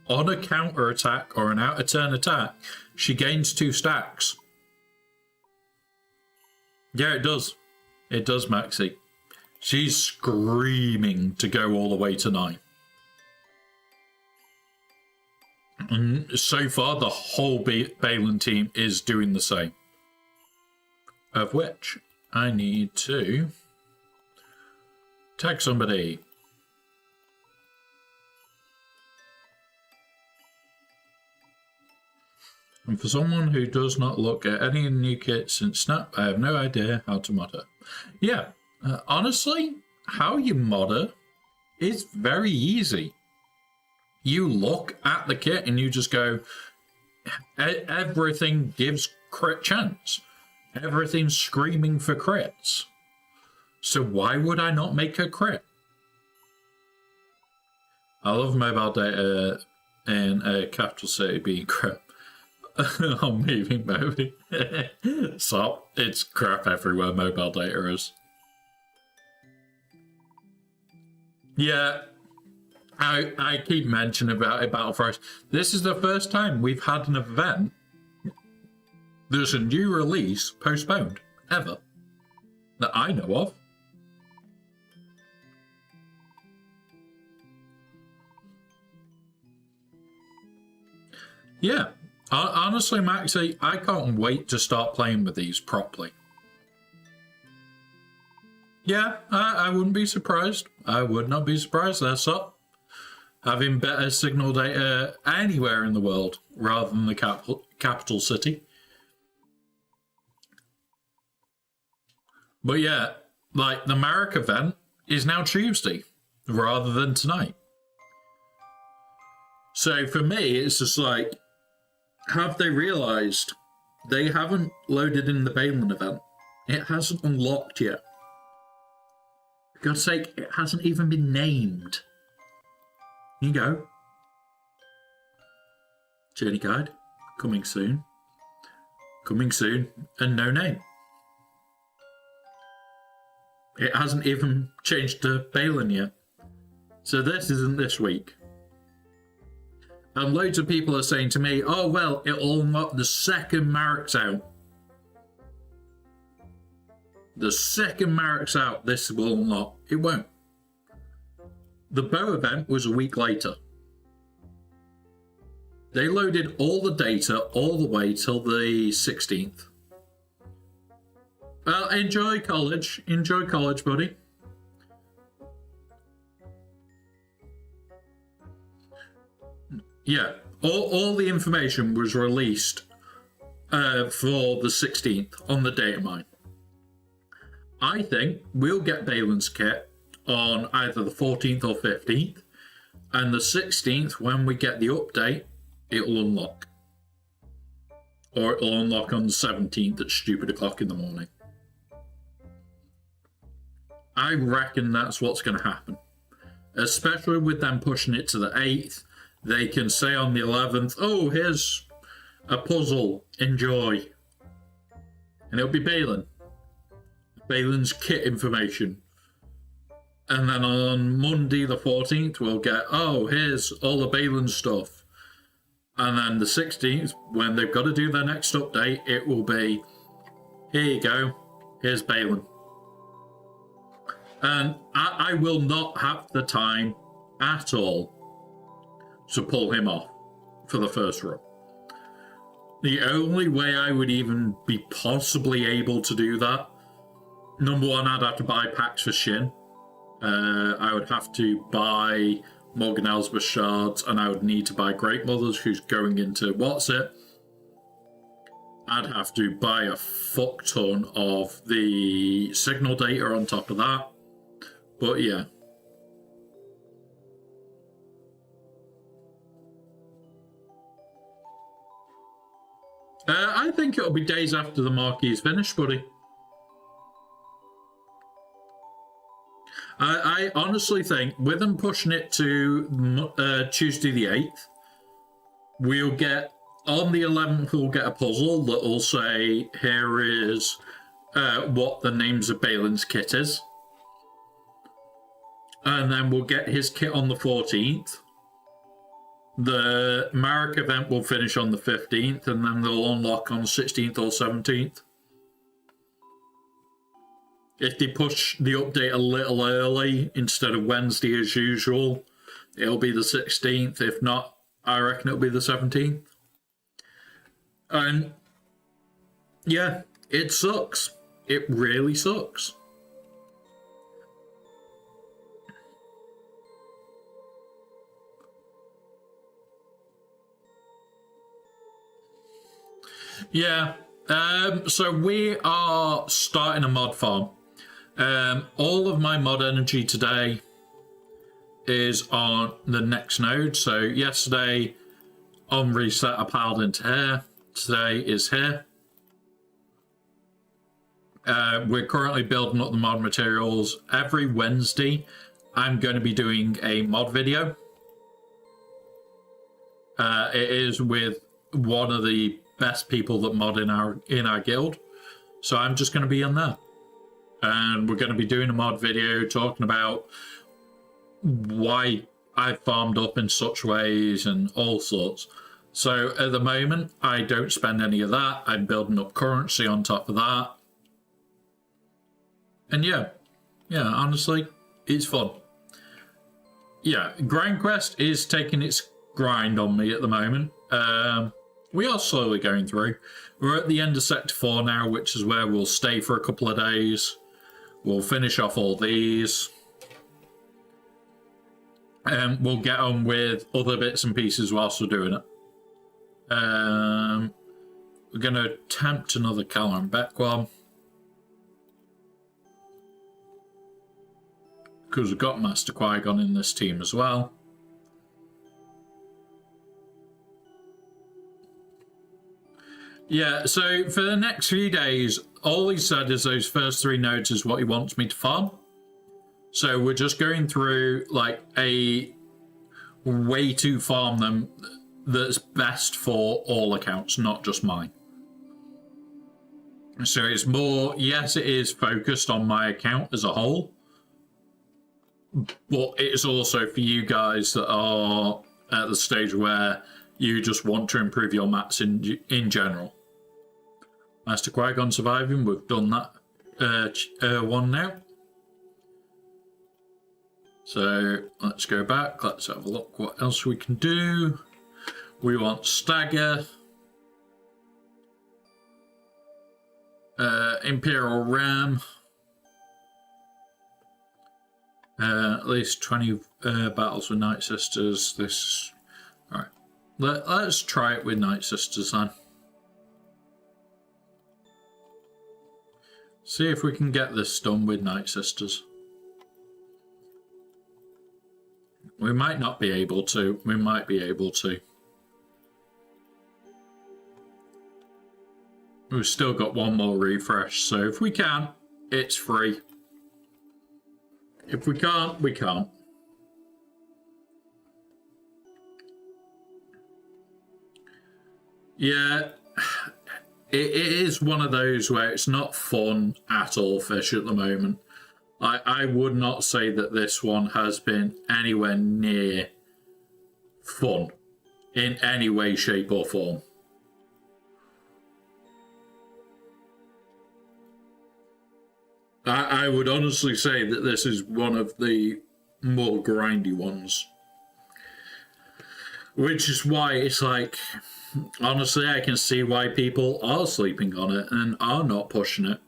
on a counter attack or an out of turn attack, she gains 2 stacks. Yeah, it does. It does, Maxi. She's screaming to go all the way to 9. And so far, the whole Balin team is doing the same. Of which I need to tag somebody. And for someone who does not look at any new kits since Snap, I have no idea how to mod her. Yeah, honestly, how you mod her is very easy. You look at the kit and you just go, everything gives crit chance. Everything's screaming for crits. So why would I not make a crit? I love mobile data in a capital city being crap. I'm moving, baby. So it's crap everywhere mobile data is. Yeah, I keep mentioning about it, Battle Forest. This is the first time we've had an event. There's a new release postponed, ever, that I know of. Yeah, honestly, Maxie, I can't wait to start playing with these properly. Yeah, I wouldn't be surprised. I would not be surprised, that's up. Having better signal data anywhere in the world rather than the capital city. But yeah, like the Marek event is now Tuesday rather than tonight. So for me, it's just like, have they realised they haven't loaded in the Balin event? It hasn't unlocked yet. For God's sake, it hasn't even been named. Here you go. Journey guide, coming soon. Coming soon, and no name. It hasn't even changed to Balin yet. So this isn't this week. And loads of people are saying to me, oh, well, it'll unlock the second Marek's out. The second Marek's out, this will unlock. It won't. The Bow event was a week later. They loaded all the data all the way till the 16th. Well, enjoy college. Enjoy college, buddy. Yeah, all the information was released for the 16th on the data mine. I think we'll get Balin's kit on either the 14th or 15th, and the 16th, when we get the update, it'll unlock. Or it'll unlock on the 17th at stupid o'clock in the morning. I reckon that's what's going to happen. Especially with them pushing it to the 8th, they can say on the 11th, oh, here's a puzzle, enjoy. And it'll be Balin. Balin's kit information. And then on Monday the 14th, we'll get, oh, here's all the Balin stuff. And then the 16th, when they've got to do their next update, it will be, here you go, here's Balin. And I will not have the time at all to pull him off for the first run. The only way I would even be possibly able to do that, number one, I'd have to buy packs for Shin. I would have to buy Morgan Elsbeth shards, and I would need to buy Great Mothers, who's going into what's it. I'd have to buy a fuck ton of the signal data on top of that. But yeah. I think it'll be days after the marquee's finished, buddy. I honestly think, with them pushing it to Tuesday the 8th, we'll get, on the 11th, we'll get a puzzle that will say, here is what the names of Balin's kit is. And then we'll get his kit on the 14th. The Marek event will finish on the 15th, and then they'll unlock on the 16th or 17th. If they push the update a little early instead of Wednesday as usual, it'll be the 16th. If not, I reckon it'll be the 17th. And yeah, it sucks. It really sucks. Yeah, so we are starting a mod farm. All of my mod energy today is on the next node. So yesterday on reset I piled into here. Today is here. We're currently building up the mod materials. Every Wednesday I'm going to be doing a mod video. It is with one of the best people that mod in our guild. So I'm just going to be in there. And we're going to be doing a mod video talking about why I farmed up in such ways and all sorts. So at the moment, I don't spend any of that. I'm building up currency on top of that. And yeah, honestly, it's fun. Yeah, Grind Quest is taking its grind on me at the moment. We are slowly going through. We're at the end of Sector 4 now, which is where we'll stay for a couple of days. We'll finish off all these. And we'll get on with other bits and pieces whilst we're doing it. We're going to attempt another Callum Beck one. Because we've got Master Qui-Gon in this team as well. Yeah, so for the next few days, all he said is those first 3 nodes is what he wants me to farm. So we're just going through like a way to farm them that's best for all accounts, not just mine. So it's more, yes, it is focused on my account as a whole, but it's also for you guys that are at the stage where you just want to improve your maps in general. Master Qui-Gon surviving, we've done that one now. So let's go back, let's have a look what else we can do. We want Stagger. Imperial Ram. At least 20 battles with Night Sisters. This. Alright. Let's try it with Night Sisters then. See if we can get this done with Night Sisters. We might not be able to. We might be able to. We've still got one more refresh, so if we can, it's free. If we can't, we can't. Yeah, it is one of those where it's not fun at all, Fish, at the moment. I would not say that this one has been anywhere near fun in any way, shape or form. I would honestly say that this is one of the more grindy ones. Which is why it's like, honestly, I can see why people are sleeping on it and are not pushing it.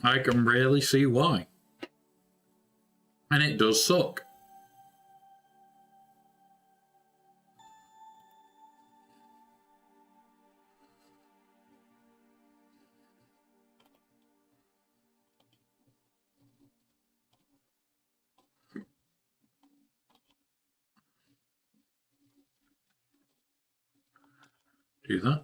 I can really see why. And it does suck. Do that.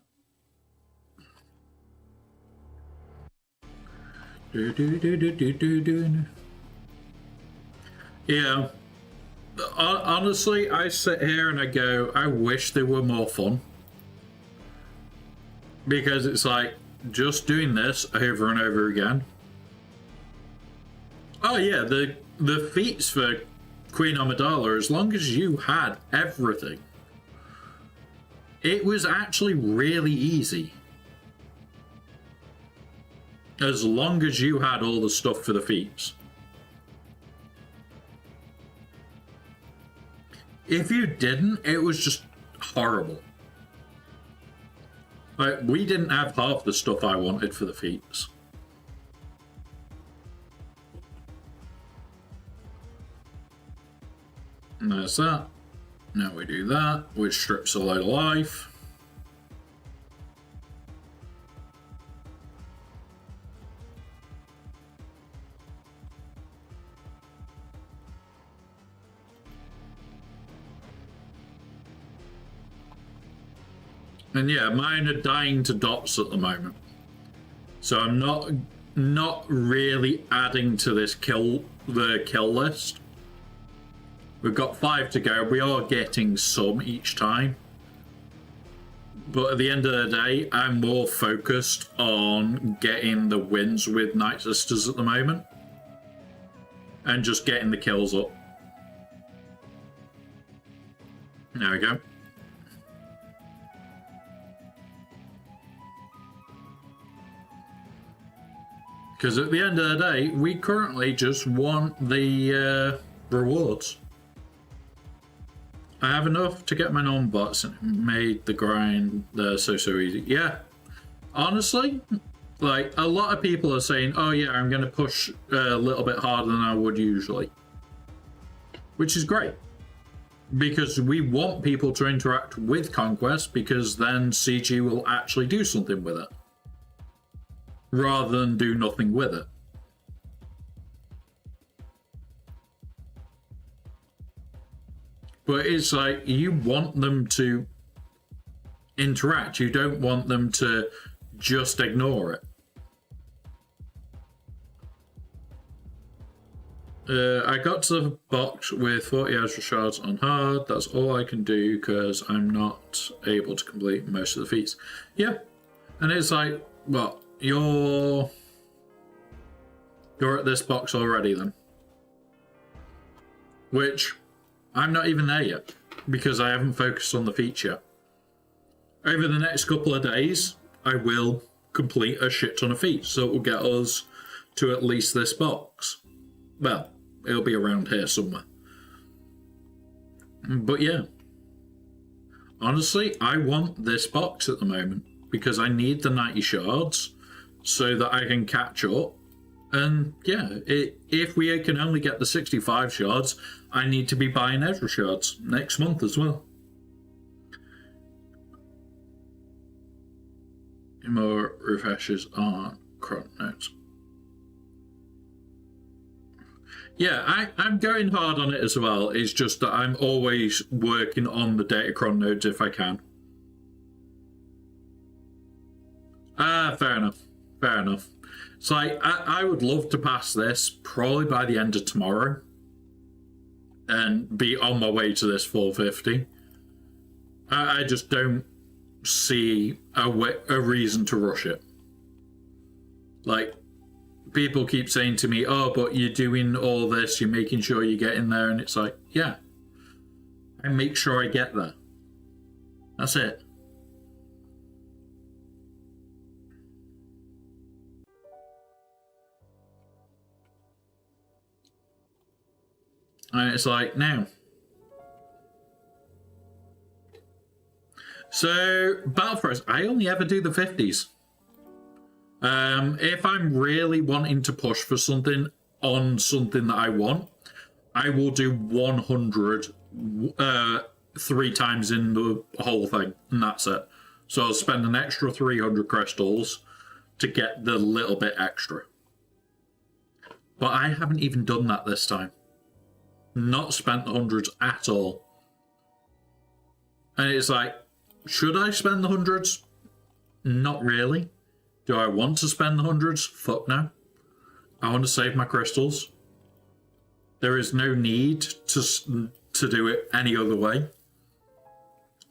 Yeah. Honestly, I sit here and I go, I wish they were more fun. Because it's like, just doing this over and over again. Oh yeah, the feats for Queen Amidala, as long as you had everything, it was actually really easy. As long as you had all the stuff for the feats. If you didn't, it was just horrible. Like, we didn't have half the stuff I wanted for the feats. And there's that. Now we do that, which strips a load of life. And yeah, mine are dying to dots at the moment. So I'm not really adding to this kill list. We've got 5 to go. We are getting some each time. But at the end of the day, I'm more focused on getting the wins with Night Sisters at the moment. And just getting the kills up. There we go. Because at the end of the day, we currently just want the rewards. I have enough to get my non-bots and it made the grind so easy. Yeah, honestly, like a lot of people are saying, oh yeah, I'm going to push a little bit harder than I would usually. Which is great. Because we want people to interact with Conquest, because then CG will actually do something with it. Rather than do nothing with it. But it's like, you want them to interact. You don't want them to just ignore it. I got to the box with 40 Azure shards on hard. That's all I can do because I'm not able to complete most of the feats. Yeah. And it's like, what? You're at this box already then. Which, I'm not even there yet, because I haven't focused on the feature. Over the next couple of days, I will complete a shit ton of feats, so it will get us to at least this box. Well, it'll be around here somewhere. But yeah. Honestly, I want this box at the moment. because I need the 90 shards so that I can catch up. And yeah, if we can only get the 65 shards, I need to be buying Ezra shards next month as well. More refreshes on Cron notes. Yeah, I'm going hard on it as well. It's just that I'm always working on the Datacron nodes if I can. Fair enough. Fair enough. It's like, I would love to pass this probably by the end of tomorrow and be on my way to this 450. I just don't see a reason to rush it. Like, people keep saying to me, oh, but you're doing all this, you're making sure you get in there, and it's like, yeah, I make sure I get there. That's it. And it's like, now. So, Battle Force, I only ever do the 50s. If I'm really wanting to push for something on something that I want, I will do 100 3 times in the whole thing, and that's it. So I'll spend an extra 300 crystals to get the little bit extra. But I haven't even done that this time. Not spent the hundreds at all. And it's like, should I spend the hundreds? Not really. Do I want to spend the hundreds? Fuck no. I want to save my crystals. There is no need to do it any other way.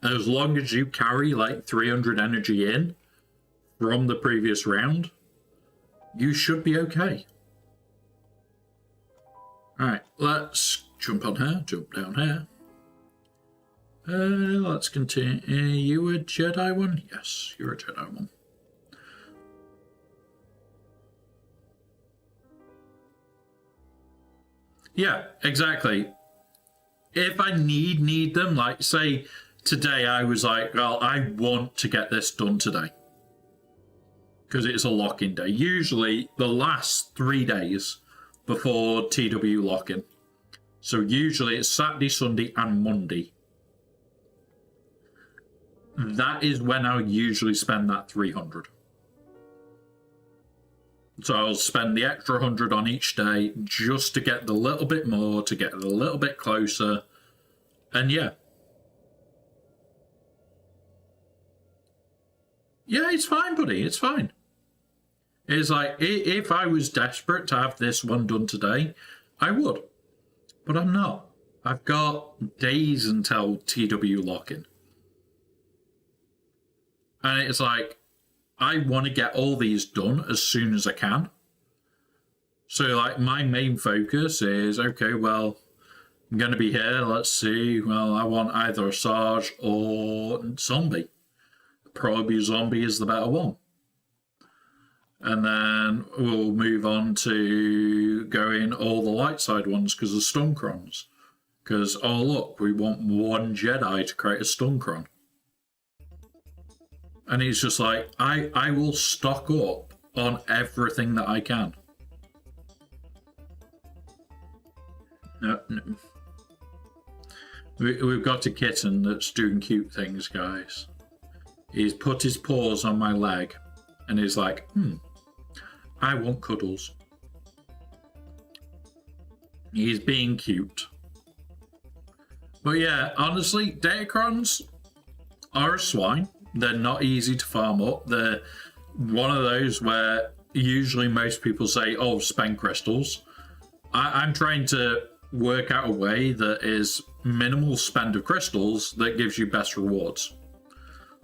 As long as you carry like 300 energy in from the previous round, you should be okay. Alright, let's jump on here, jump down here. Let's continue. You a Jedi one? Yes, you're a Jedi one. Yeah, exactly. If I need them, like say today I was like, well, I want to get this done today. Because it's a lock-in day. Usually the last 3 days before TW lock-in. So usually it's Saturday, Sunday and Monday. That is when I usually spend that 300. So I'll spend the extra 100 on each day just to get the little bit more, to get a little bit closer. And yeah. Yeah, it's fine, buddy. It's fine. It's like, if I was desperate to have this one done today, I would. But I'm not. I've got days until TW lock-in. And it's like, I want to get all these done as soon as I can. So, like, my main focus is, okay, well, I'm going to be here. Let's see. Well, I want either a Sarge or Zombie. Probably Zombie is the better one. And then we'll move on to going all the light side ones because of Stuncrons. Because, oh, look, we want one Jedi to create a Stuncron. And he's just like, I will stock up on everything that I can. No. We've got a kitten that's doing cute things, guys. He's put his paws on my leg and he's like, I want cuddles. He's being cute. But yeah, honestly, Datacrons are a swine. They're not easy to farm up. They're one of those where usually most people say, oh, spend crystals. I'm trying to work out a way that is minimal spend of crystals that gives you best rewards.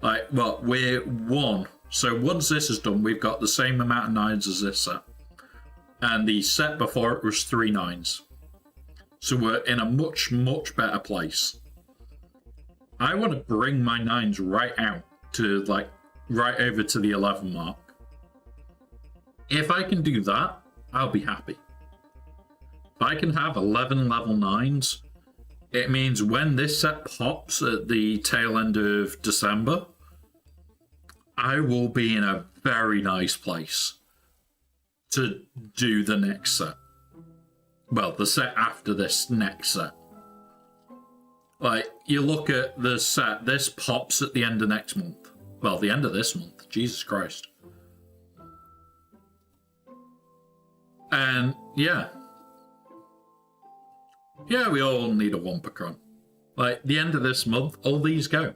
Like, well, we're 1. So once this is done, we've got the same amount of 9s as this set. And the set before it was 3 9s. So we're in a much, much better place. I want to bring my 9s right out to, like, right over to the 11 mark. If I can do that, I'll be happy. If I can have 11 level 9s, it means when this set pops at the tail end of December, I will be in a very nice place to do the next set. Well, the set after this next set. Like, you look at the set, this pops at the end of next month. Well, the end of this month. Jesus Christ. And, yeah. Yeah, we all need a Wampacron. Like, the end of this month, all these go.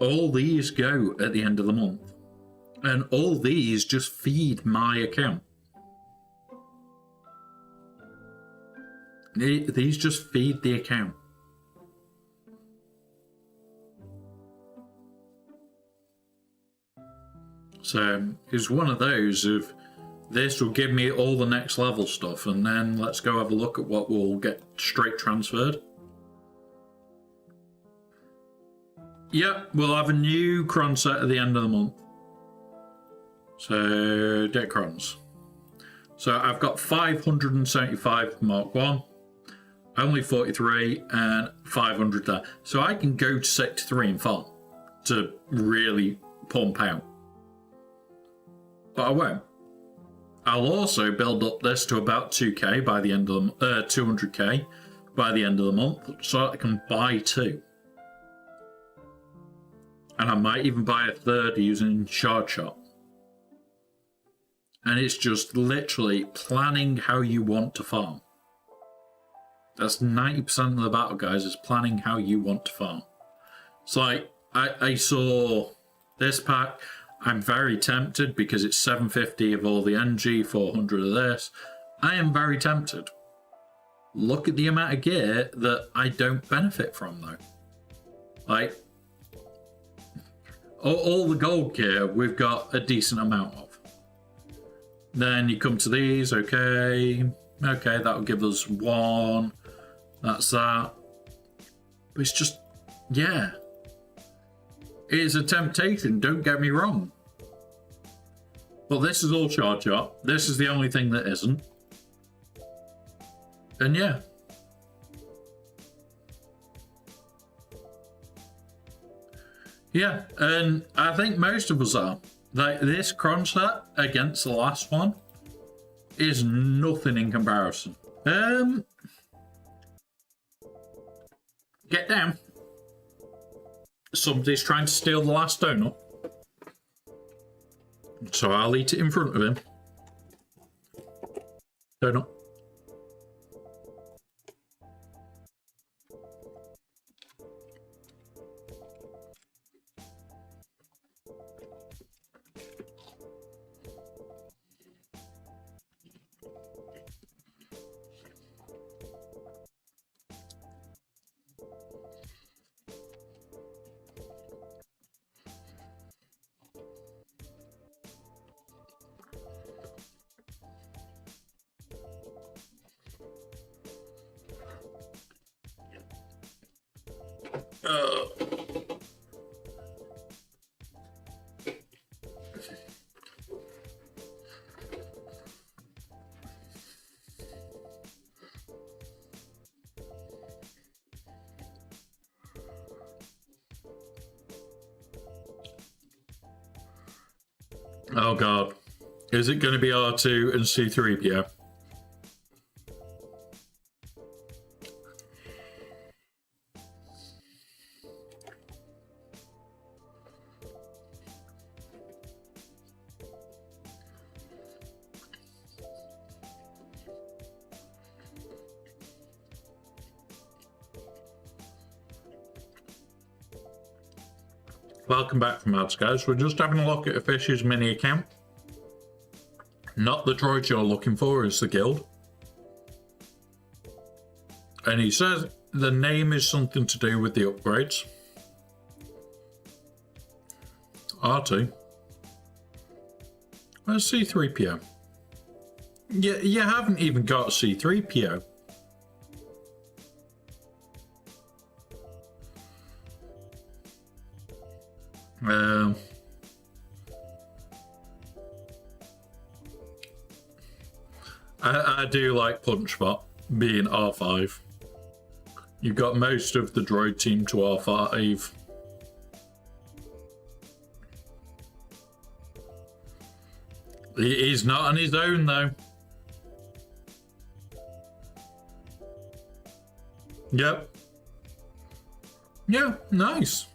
All these go at the end of the month. And all these just feed my account. These just feed the account. So it's one of those of this will give me all the next level stuff, and then let's go have a look at what will get straight transferred. Yep, we'll have a new cron set at the end of the month. So, debt crons. So I've got 575 Mark 1, only 43, and 500 there. So I can go to Sector 3 and farm to really pump out. But I won't. I'll also build up this to about 2k by the end of the 200k by the end of the month, so I can buy 2. And I might even buy a third using Shard Shot. And it's just literally planning how you want to farm. That's 90% of the battle, guys, is planning how you want to farm. It's like, I saw this pack. I'm very tempted because it's 750 of all the NG, 400 of this. I am very tempted. Look at the amount of gear that I don't benefit from, though. Like, all the gold gear we've got a decent amount of. Then you come to these, okay, that'll give us 1. That's that. But it's just, yeah. It is a temptation, don't get me wrong. But this is all Shard Shot. This is the only thing that isn't. And yeah. Yeah, and I think most of us are. Like, this cron set against the last one is nothing in comparison. Get down. Somebody's trying to steal the last donut. So I'll eat it in front of him. Donut. Oh god. Is it going to be R2 and C3PO? Welcome back from ads, guys. We're just having a look at a Fish's mini account. Not the droid you're looking for, is the guild. And he says the name is something to do with the upgrades. R2. Where's C3PO? You haven't even got a C3PO. I do like Punchbot. being R5. You've got most of the droid team to R5. He's not on his own, though. Yep. Yeah, nice.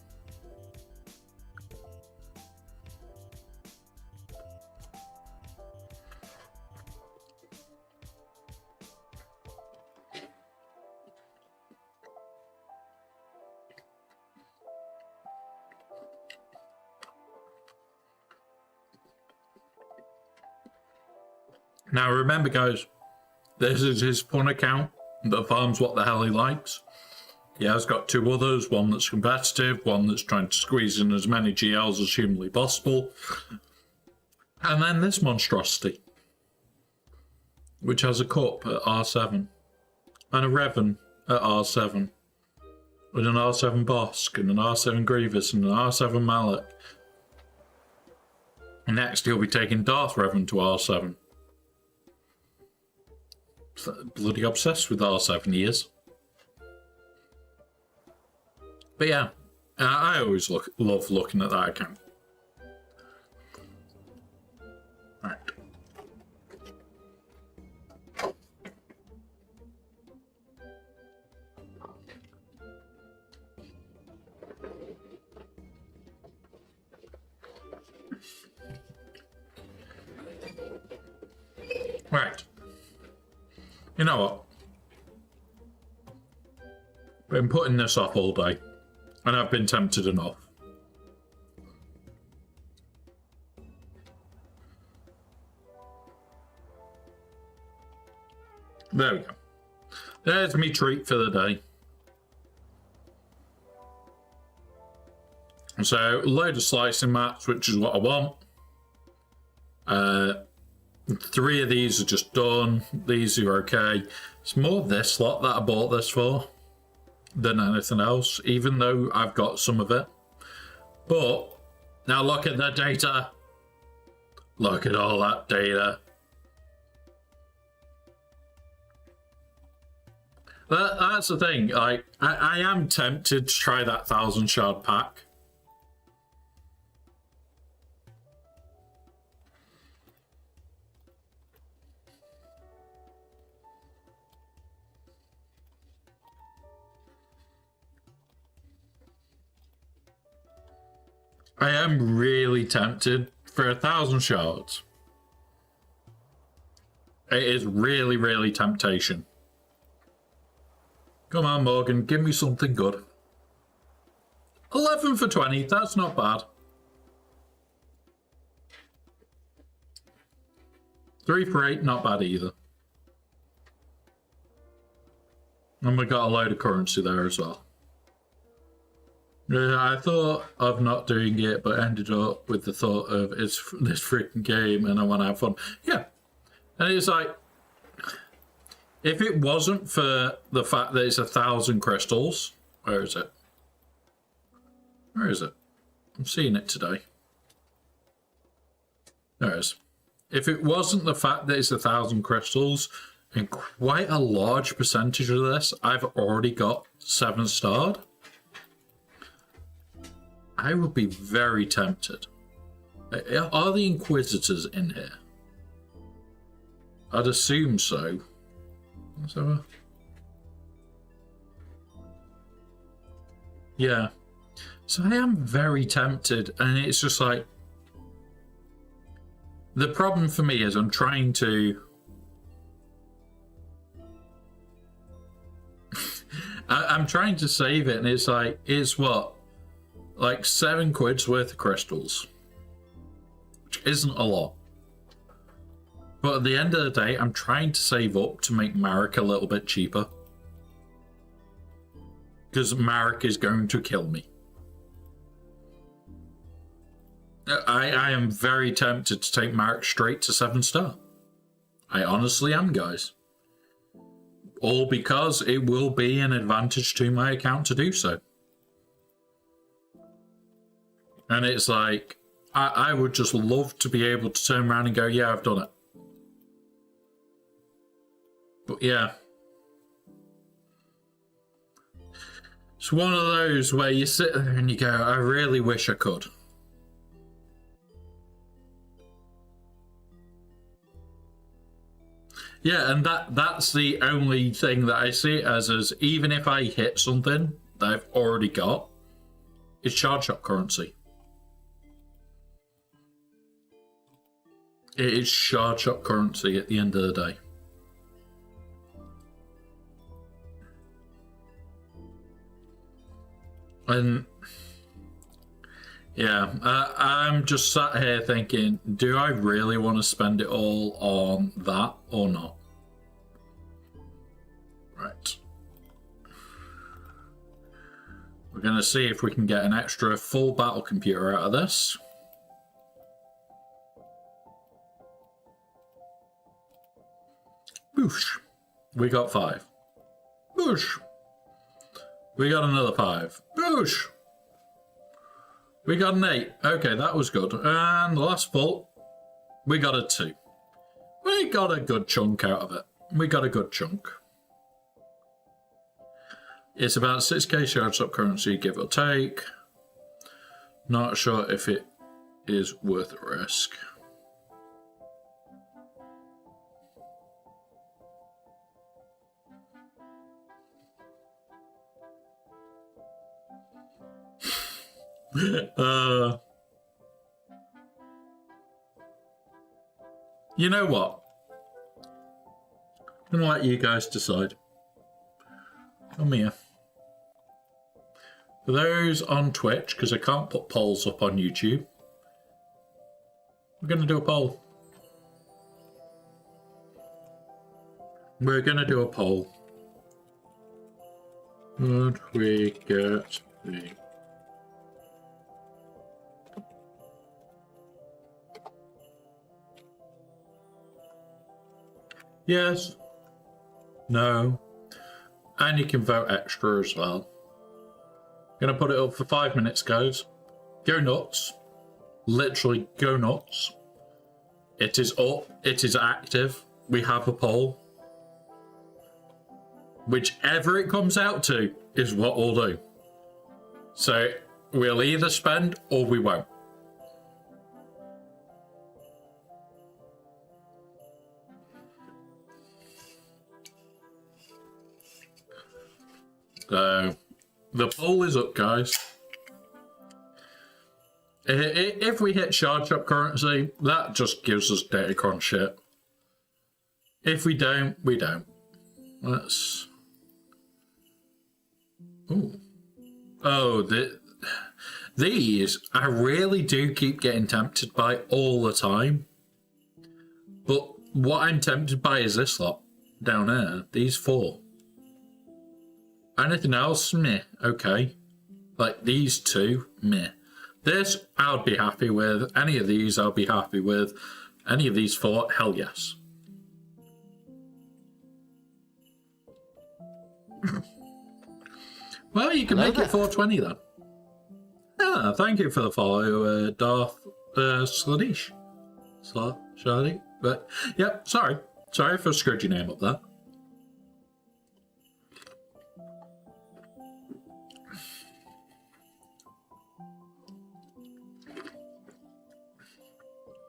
Now remember, guys, this is his fun account that farms what the hell he likes. He has got two others, one that's competitive, one that's trying to squeeze in as many GLs as humanly possible. And then this monstrosity, which has a cup at R7, and a Revan at R7, with an R7 Bosk, and an R7 Grievous, and an R7 Malak. And next he'll be taking Darth Revan to R7. Bloody obsessed with R7 he is. But yeah, I always love looking at that account. Right. Right. You know what? Been putting this off all day, and I've been tempted enough. There we go. There's me treat for the day. So, a load of slicing mats, which is what I want. 3 of these are just done. These are okay. It's more this lot that I bought this for than anything else, even though I've got some of it. But now look at the data. Look at all that data. That's the thing. I am tempted to try that 1,000 shard pack. I am really tempted for 1,000 shards. It is really, really temptation. Come on, Morgan, give me something good. 11 for 20, that's not bad. 3 for 8, not bad either. And we got a load of currency there as well. Yeah, I thought of not doing it, but ended up with the thought of it's this freaking game and I want to have fun. Yeah. And it's like, if it wasn't for the fact that it's 1,000 crystals, where is it? Where is it? I'm seeing it today. There it is. If it wasn't the fact that it's 1,000 crystals, and quite a large percentage of this, I've already got 7-starred. I would be very tempted. Are the Inquisitors in here? I'd assume so. Yeah. So I am very tempted, and it's just like... The problem for me is I'm trying to... I'm trying to save it, and it's like, it's what? Like 7 quid's worth of crystals, which isn't a lot. But at the end of the day, I'm trying to save up to make Marek a little bit cheaper. Because Marek is going to kill me. I am very tempted to take Marek straight to 7-star. I honestly am, guys. All because it will be an advantage to my account to do so. And it's like, I would just love to be able to turn around and go, yeah, I've done it. But yeah, It's one of those where you sit there and you go, I really wish I could. Yeah, and that's the only thing that I see it as is even if I hit something that I've already got, it's charge up currency. It is charge up currency at the end of the day. And yeah, I'm just sat here thinking, do I really want to spend it all on that or not? Right. We're going to see if we can get an extra full battle computer out of this. Boosh. We got 5. Boosh. We got another 5. Boosh. We got an 8. Okay, that was good. And the last full, we got a 2. We got a good chunk out of it. We got a good chunk. It's about 6k charged up currency, give or take. Not sure if it is worth the risk. You know what? I'm gonna let you guys decide. Come here. For those on Twitch, because I can't put polls up on YouTube, we're gonna do a poll. We're gonna do a poll. Would we get the yes, no, and you can vote extra as well. Gonna put it up for 5 minutes, guys. Go nuts. Literally go nuts. It is up, it is active. We have a poll. Whichever it comes out to is what we'll do. So we'll either spend or we won't. So the poll is up, guys. If we hit charge up currency, that just gives us data crunch shit. If we don't, we don't. Let's. Ooh. Oh, these I really do keep getting tempted by all the time. But what I'm tempted by is this lot down there. These 4. Anything else? Meh. Okay. Like these 2? Meh. This, I would be happy with. Any of these, I'll be happy with. Any of these 4? Hell yes. Well, you can make it 420 then. Ah, thank you for the follow, Darth Sladish. Sladi? But, yep, sorry. Sorry for screwed your name up there.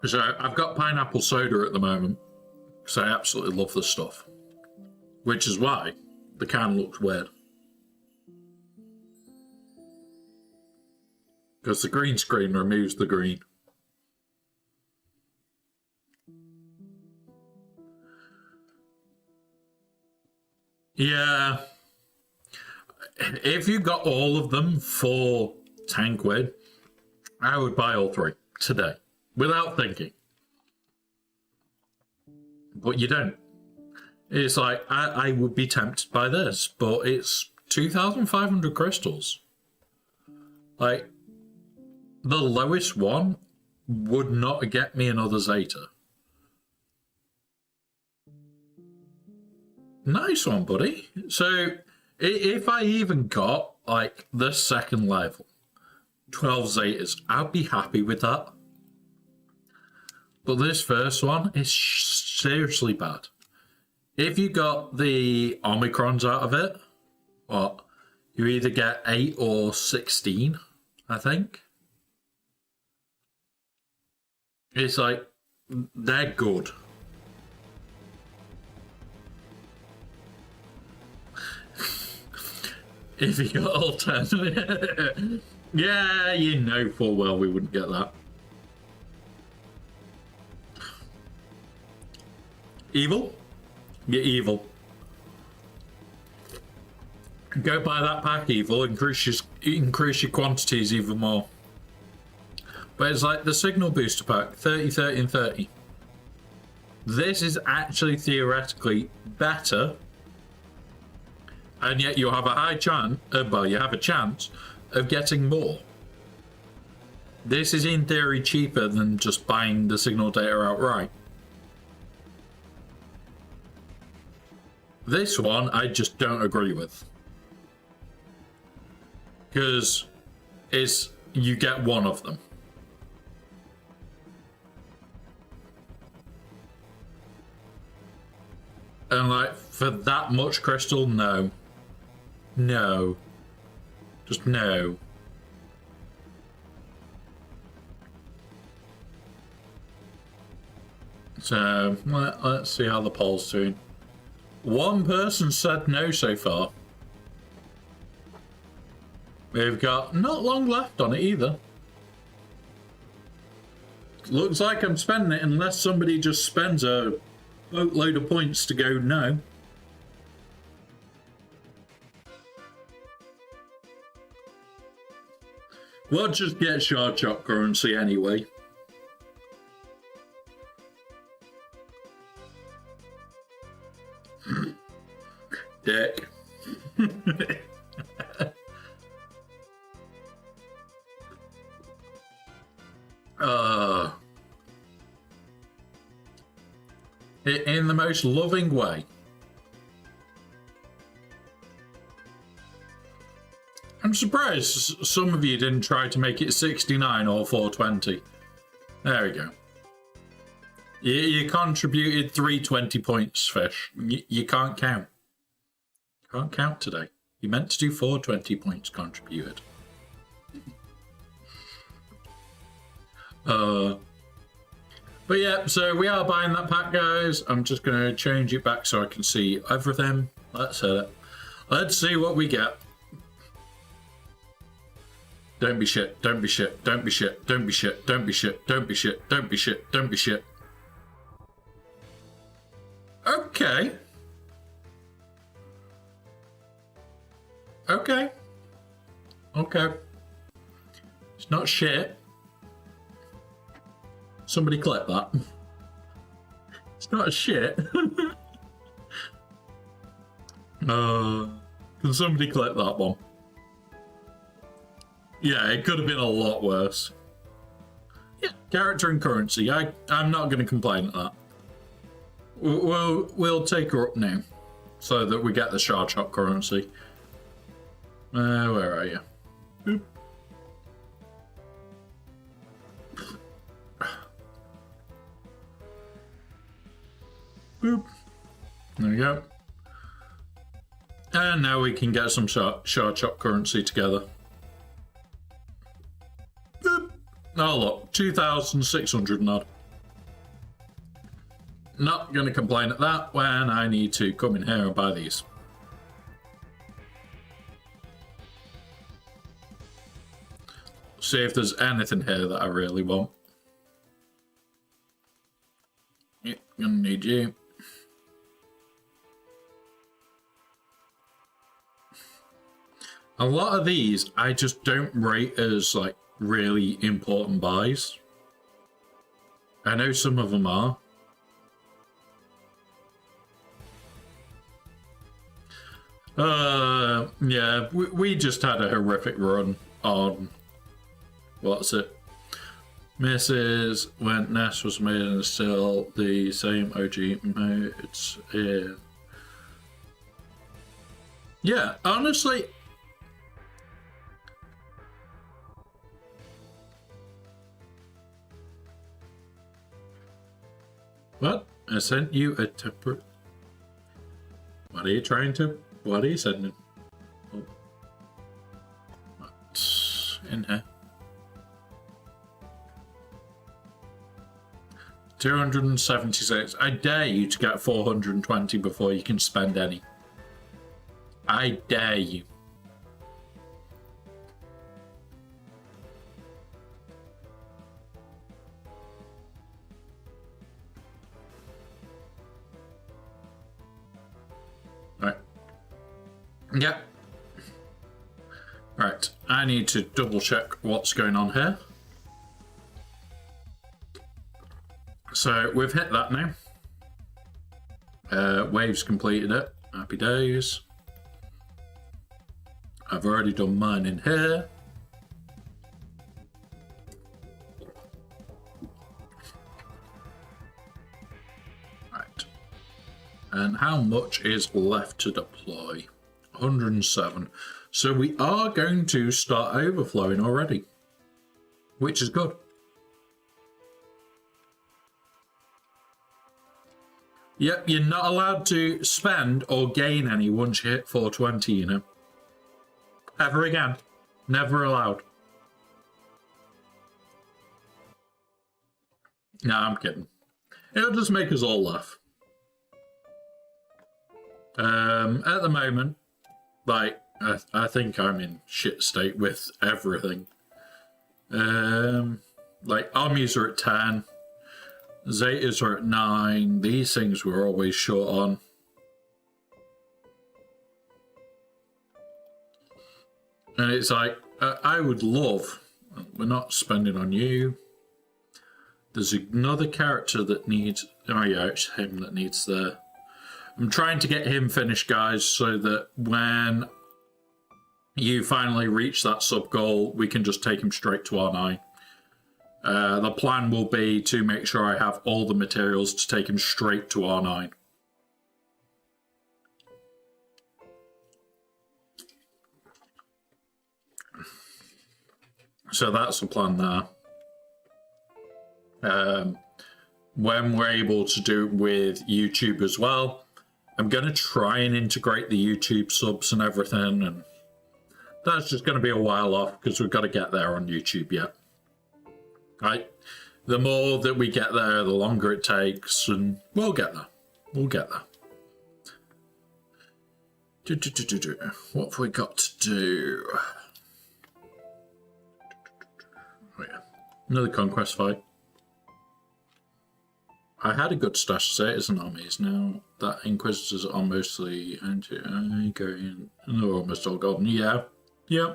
So I've got pineapple soda at the moment because I absolutely love this stuff, which is why the can looks weird. Because the green screen removes the green. Yeah. If you got all of them for £10, I would buy all 3 today. Without thinking. But you don't. It's like, I would be tempted by this, but it's 2,500 crystals. Like, the lowest one would not get me another Zeta. Nice one, buddy. So, if I even got, like, the second level, 12 Zetas, I'd be happy with that. But this first one is seriously bad. If you got the Omicrons out of it, what? You either get 8 or 16, I think. It's like, they're good. If you got all 10. Yeah, you know full well we wouldn't get that. Evil? You're evil. Go buy that pack, evil, increase your quantities even more. But it's like the signal booster pack, 30, 30, and 30. This is actually theoretically better, and yet you have a high chance, you have a chance of getting more. This is in theory cheaper than just buying the signal data outright. This one I just don't agree with. Because you get one of them. And like, for that much crystal, no. No. Just no. So, let's see how the poll's doing. One person said no so far. We've got not long left on it either. Looks like I'm spending it unless somebody just spends a boatload of points to go no. We'll just get shard shop currency anyway. Dick. In the most loving way. I'm surprised some of you didn't try to make it 69 or 420. There we go. You contributed 320 points, Fish. You can't count. Can't count today. You meant to do 420 points contributed. But yeah, so we are buying that pack, guys. I'm just going to change it back so I can see everything. Let's hit it. Let's see what we get. Don't be shit, don't be shit, don't be shit, don't be shit, don't be shit, don't be shit, don't be shit, don't be shit. Okay. Okay. Okay. It's not shit. Somebody clip that. It's not shit. Can somebody clip that one? Yeah, it could have been a lot worse. Yeah, character and currency. I'm not going to complain at that. We'll take her up now, so that we get the shard shop currency. Where are you? Boop. Boop. There we go. And now we can get some shard shop currency together. Boop. Oh look, 2,600 and odd. Not going to complain at that when I need to come in here and buy these. See if there's anything here that I really want. Yep, gonna need you. A lot of these I just don't rate as like really important buys. I know some of them are. Yeah, we just had a horrific run on, what's it? Mrs. when Ness was made and still the same OG modes. Yeah, honestly. What? I sent you a temper. What are you trying to? What are you sending? Oh. 276. I dare you to get 420 before you can spend any. I dare you. Right. Yep. Right. I need to double check what's going on here. So we've hit that now. Waves completed it. Happy days. I've already done mine in here. Right. And how much is left to deploy? 107. So we are going to start overflowing already, which is good. Yep, you're not allowed to spend or gain any once you hit 420, you know. Ever again. Never allowed. Nah, I'm kidding. It'll just make us all laugh. At the moment, like, I think I'm in shit state with everything. Like, armies are at 10. Zetas are at 9. These things we're always short on. And it's like, I would love... We're not spending on you. There's another character that needs... Oh yeah, it's him that needs the... I'm trying to get him finished, guys, so that when you finally reach that sub-goal, we can just take him straight to R9. The plan will be to make sure I have all the materials to take him straight to R9. So that's the plan there. When we're able to do it with YouTube as well, I'm going to try and integrate the YouTube subs and everything, and that's just going to be a while off because we've got to get there on YouTube yet. Right? The more that we get there, the longer it takes, and we'll get there. We'll get there. What have we got to do? Oh yeah, another conquest fight. I had a good stash of Zetas and armies. Now that Inquisitors are mostly going, they're almost all golden. Yeah, yeah.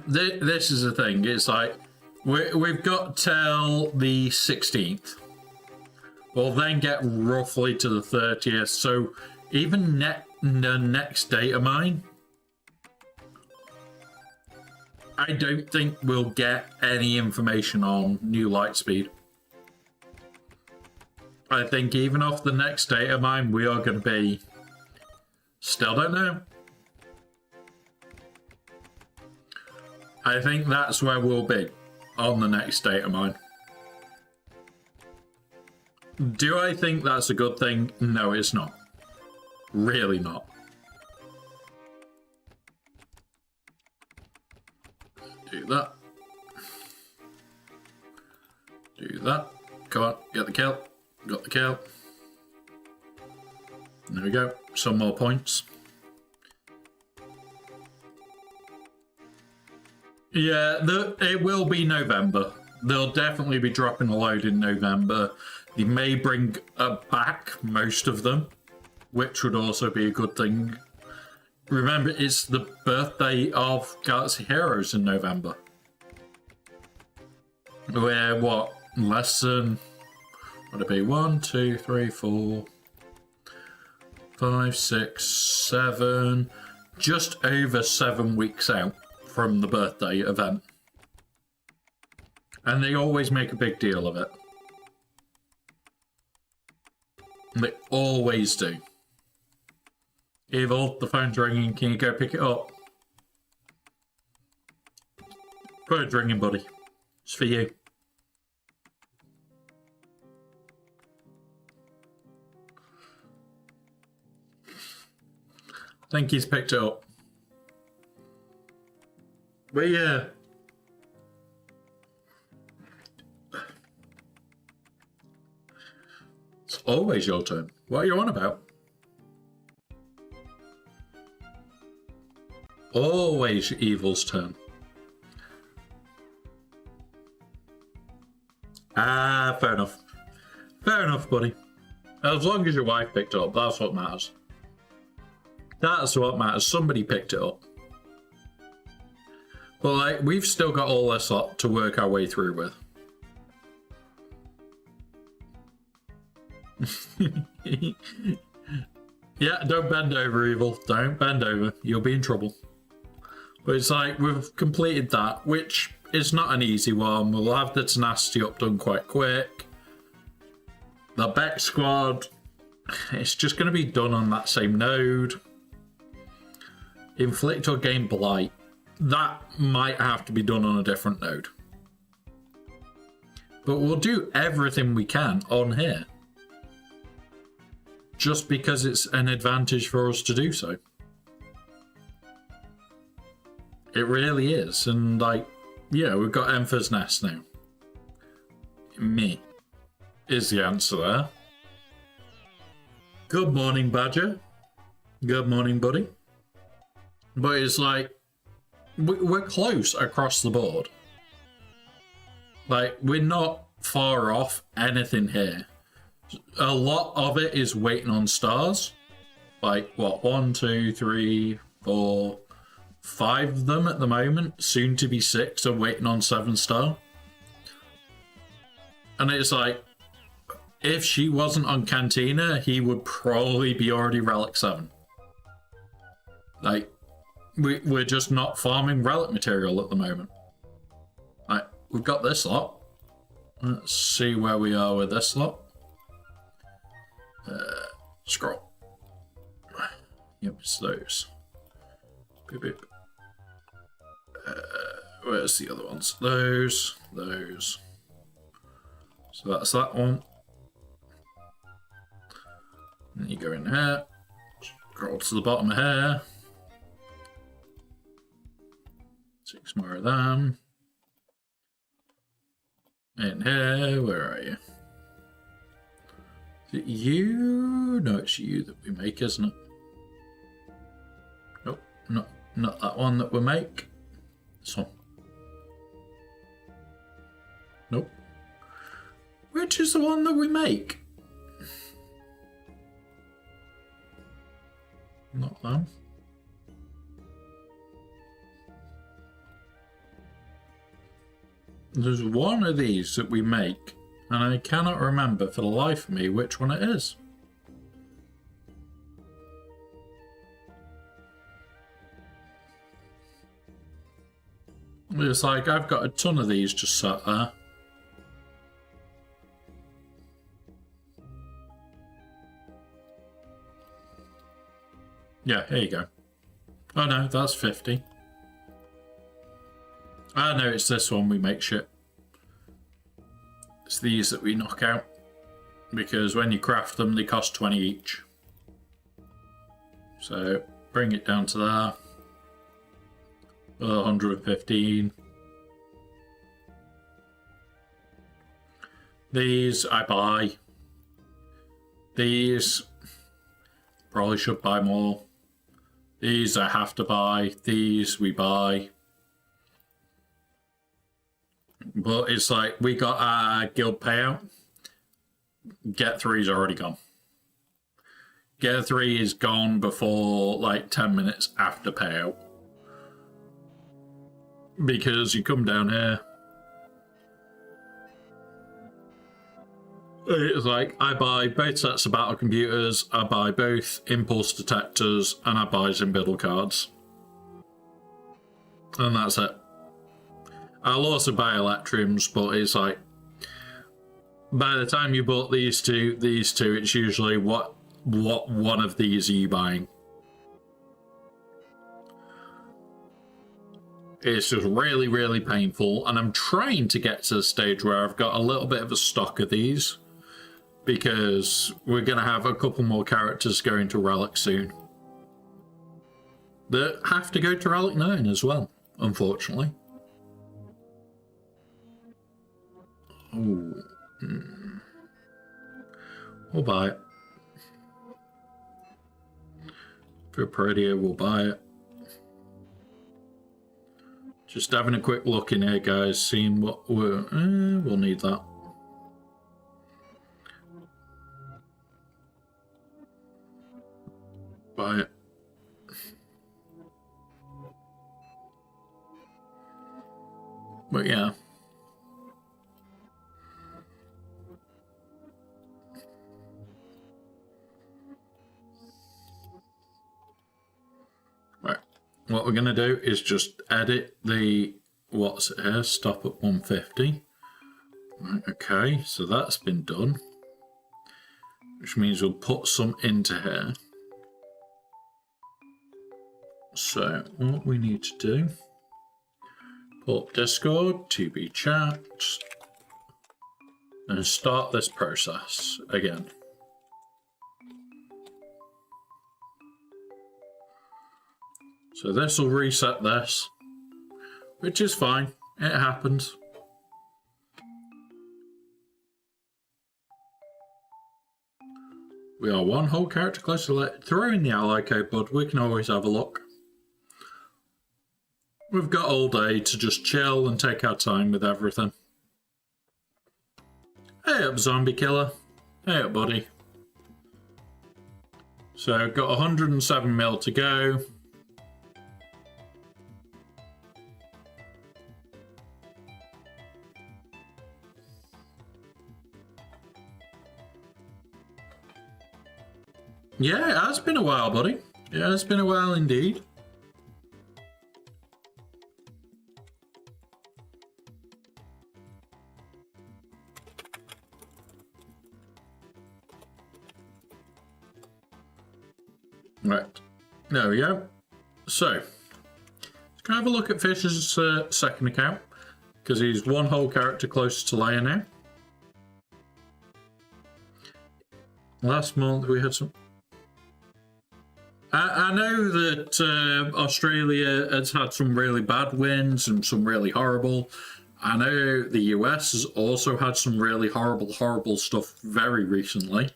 This is the thing. It's like we've got till the 16th. We'll then get roughly to the 30th. So even the next data mine, I don't think we'll get any information on new light speed. I think even off the next data mine, we are going to be... Still don't know. I think that's where we'll be on the next data mine. Do I think that's a good thing? No, it's not. Really not. Do that. Do that. Come on, get the kill. Got the kill. There we go. Some more points. Yeah, it will be November. They'll definitely be dropping a load in November. They may bring back most of them, which would also be a good thing. Remember, it's the birthday of Galaxy Heroes in November. We're, what, less than... Would it be 1, 2, 3, 4, 5, 6, 7... Just over 7 weeks out from the birthday event. And they always make a big deal of it. They always do. Evil, the phone's ringing. Can you go pick it up? Phone's ringing, buddy. It's for you. think he's picked it up. But yeah. It's always your turn. What are you on about? Always Evil's turn. Ah, fair enough. Fair enough, buddy. As long as your wife picked it up, that's what matters. That's what matters. Somebody picked it up. But, like, we've still got all this lot to work our way through with. Yeah, don't bend over, Evil. Don't bend over. You'll be in trouble. But it's like, we've completed that, which is not an easy one. We'll have the tenacity up done quite quick. The Beck squad, it's just going to be done on that same node. Inflict or gain blight. That might have to be done on a different node. But we'll do everything we can on here. Just because it's an advantage for us to do so. It really is. And like, yeah, we've got Emperor's Nest now. Me is the answer there. Good morning, Badger. Good morning, buddy. But it's like, we're close across the board. Like, we're not far off anything here. A lot of it is waiting on stars. Like, what, 1, 2, 3, 4, 5 of them at the moment. Soon to be 6 are waiting on 7-star. And it's like, if she wasn't on Cantina, he would probably be already Relic 7. Like, we're just not farming relic material at the moment. Right, we've got this lot. Let's see where we are with this lot. Scroll. Yep, it's those. Beep, beep. Where's the other ones? Those. So that's that one. And you go in here. Scroll to the bottom of here. 6 more of them. In here, where are you? Is it you? No, it's you that we make, isn't it? Nope, not that one that we make. This one. Nope. Which is the one that we make? Not them. There's one of these that we make, and I cannot remember for the life of me which one it is. It's like I've got a ton of these just sat there. Yeah, here you go. Oh no, that's 50. Ah no, it's this one we make shit. It's these that we knock out. Because when you craft them, they cost 20 each. So, bring it down to there. 115. These I buy. These probably should buy more. These I have to buy. These we buy. But it's like, we got our guild payout. Get 3's already gone. Get 3 is gone before like 10 minutes after payout. Because you come down here. It's like, I buy both sets of battle computers, I buy both impulse detectors, and I buy Zimbiddle cards. And that's it. I'll also buy Electrums, but it's like, by the time you bought these two, it's usually what one of these are you buying? It's just really, really painful, and I'm trying to get to the stage where I've got a little bit of a stock of these, because we're going to have a couple more characters going to Relic soon. that have to go to Relic 9 as well, unfortunately. Oh. We'll buy it. If we're prettier, we'll buy it. Just having a quick look in here, guys, seeing what we'll need that. Buy it. But yeah. Right. What we're going to do is just edit the, what's it here, stop at 150. Right, okay, so that's been done. Which means we'll put some into here. So what we need to do, put Discord to be chat and start this process again. So this will reset this, which is fine, it happens. We are one whole character close to throw in the ally code, bud, we can always have a look. We've got all day to just chill and take our time with everything. Hey up, zombie killer. Hey up, buddy. So, got 107 mil to go. Yeah, it has been a while, buddy. Yeah, it's been a while indeed. Right, there we go. So, let's go have a look at Fish's second account, because he's one whole character closer to Leia now. Last month we had some... I know that Australia has had some really bad wins and some really horrible. I know the US has also had some really horrible stuff very recently.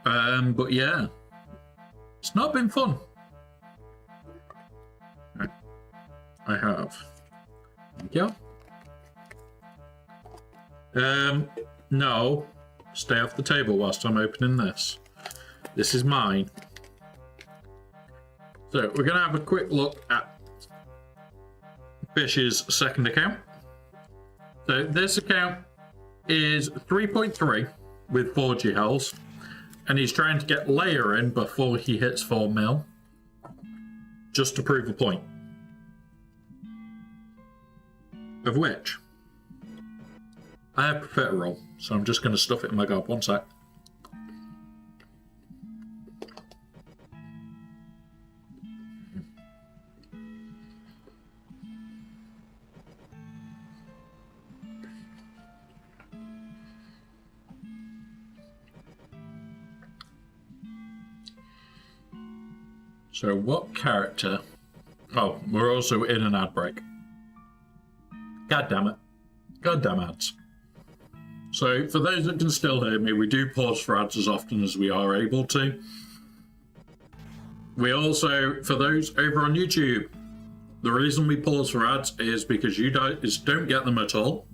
But yeah, it's not been fun. I have. Yeah. No. Stay off the table whilst I'm opening this. This is mine. So we're going to have a quick look at Fish's second account. So this account is 3.3 with 4G hulls, and he's trying to get Leia in before he hits 4 mil, just to prove a point. Of which, I have profiterole, so I'm just going to stuff it in my gob. One sec. So what character... Oh, we're also in an ad break. God damn it. God damn ads. So for those that can still hear me, we do pause for ads as often as we are able to. We also, for those over on YouTube, the reason we pause for ads is because you guys don't get them at all.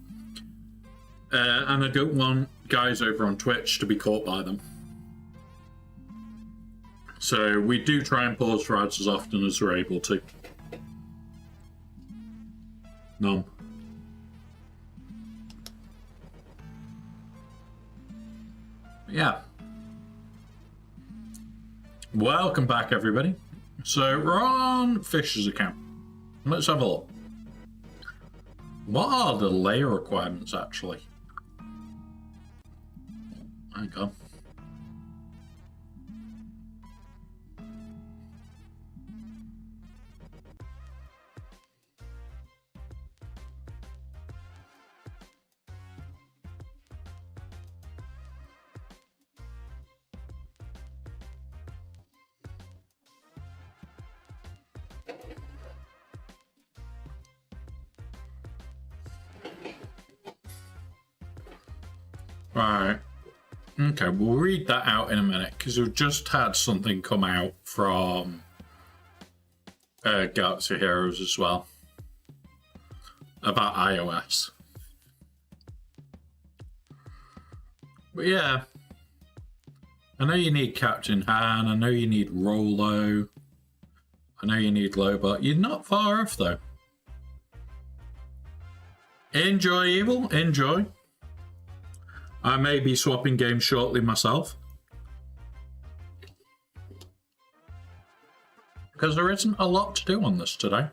And I don't want guys over on Twitch to be caught by them. So we do try and pause for ads as often as we're able to. None. Yeah. Welcome back, everybody. So we're on Fish's account. Let's have a look. What are the layer requirements, actually? Hang on. Right. Okay, we'll read that out in a minute because we've just had something come out from Galaxy Heroes as well about iOS. But yeah, I know you need Captain Han, I know you need Rolo, I know you need Lobot. You're not far off though. Enjoy, Evil, enjoy. I may be swapping games shortly myself. Because there isn't a lot to do on this today.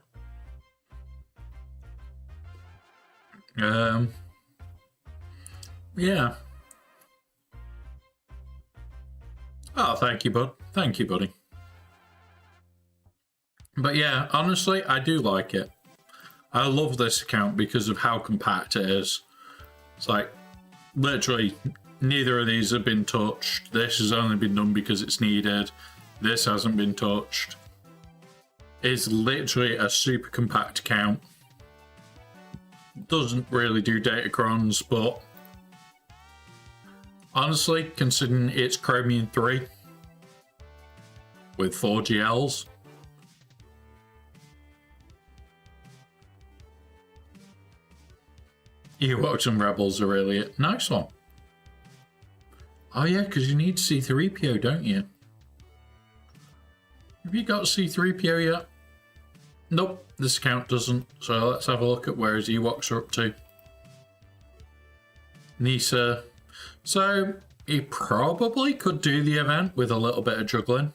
Yeah. Oh, thank you, bud. Thank you, buddy. But yeah, honestly, I do like it. I love this account because of how compact it is. It's like, literally, neither of these have been touched. This has only been done because it's needed. This hasn't been touched. It's literally a super compact account. Doesn't really do datacrons, but honestly, considering it's Chromium 3 with 4 GLs, Ewoks and Rebels are really a nice one. Oh yeah, because you need C-3PO, don't you? Have you got C-3PO yet? Nope, this account doesn't. So let's have a look at where his Ewoks are up to. Nisa. So he probably could do the event with a little bit of juggling.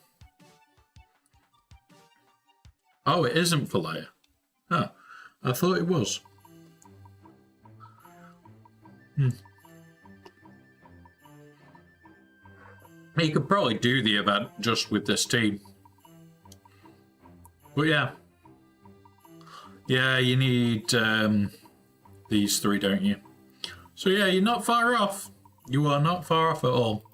Oh, it isn't for Leia. Huh, I thought it was. He could probably do the event just with this team. But yeah. Yeah, you need these 3, don't you? So yeah, you're not far off. You are not far off at all.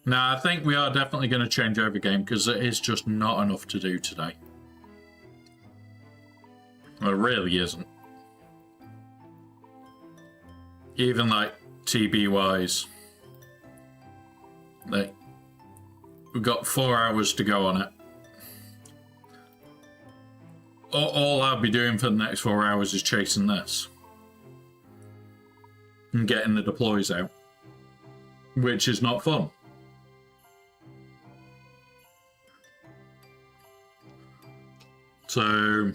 Now, I think we are definitely going to change over game because it is just not enough to do today. Well, it really isn't. Even like TB wise. Like, we've got 4 hours to go on it. All I'll be doing for the next 4 hours is chasing this. And getting the deploys out. Which is not fun. So...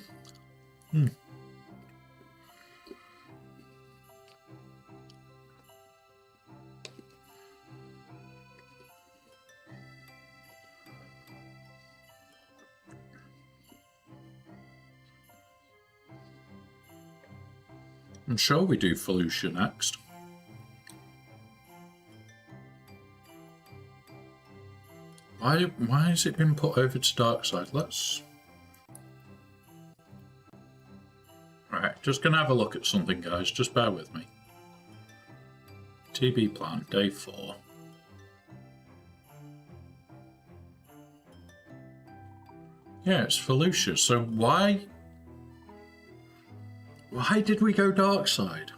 I'm sure we do Felucia next. Why has it been put over to Darkside? Let's... Right, just gonna have a look at something, guys. Just bear with me. TB plan, day 4. Yeah, it's Felucia. So why did we go Darkside?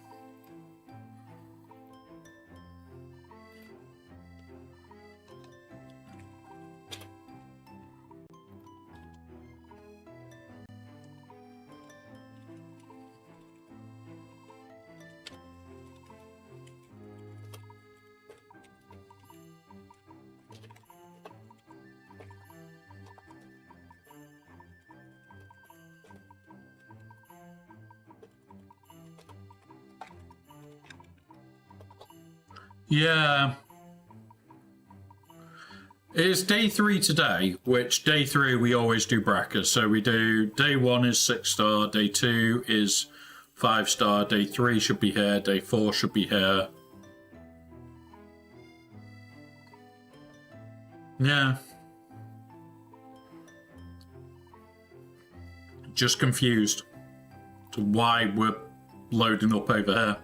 Yeah. It's day 3 today, which day 3 we always do brackets. So we do day 1 is 6-star, day 2 is 5-star, day 3 should be here, day 4 should be here. Yeah. Just confused to why we're loading up over here.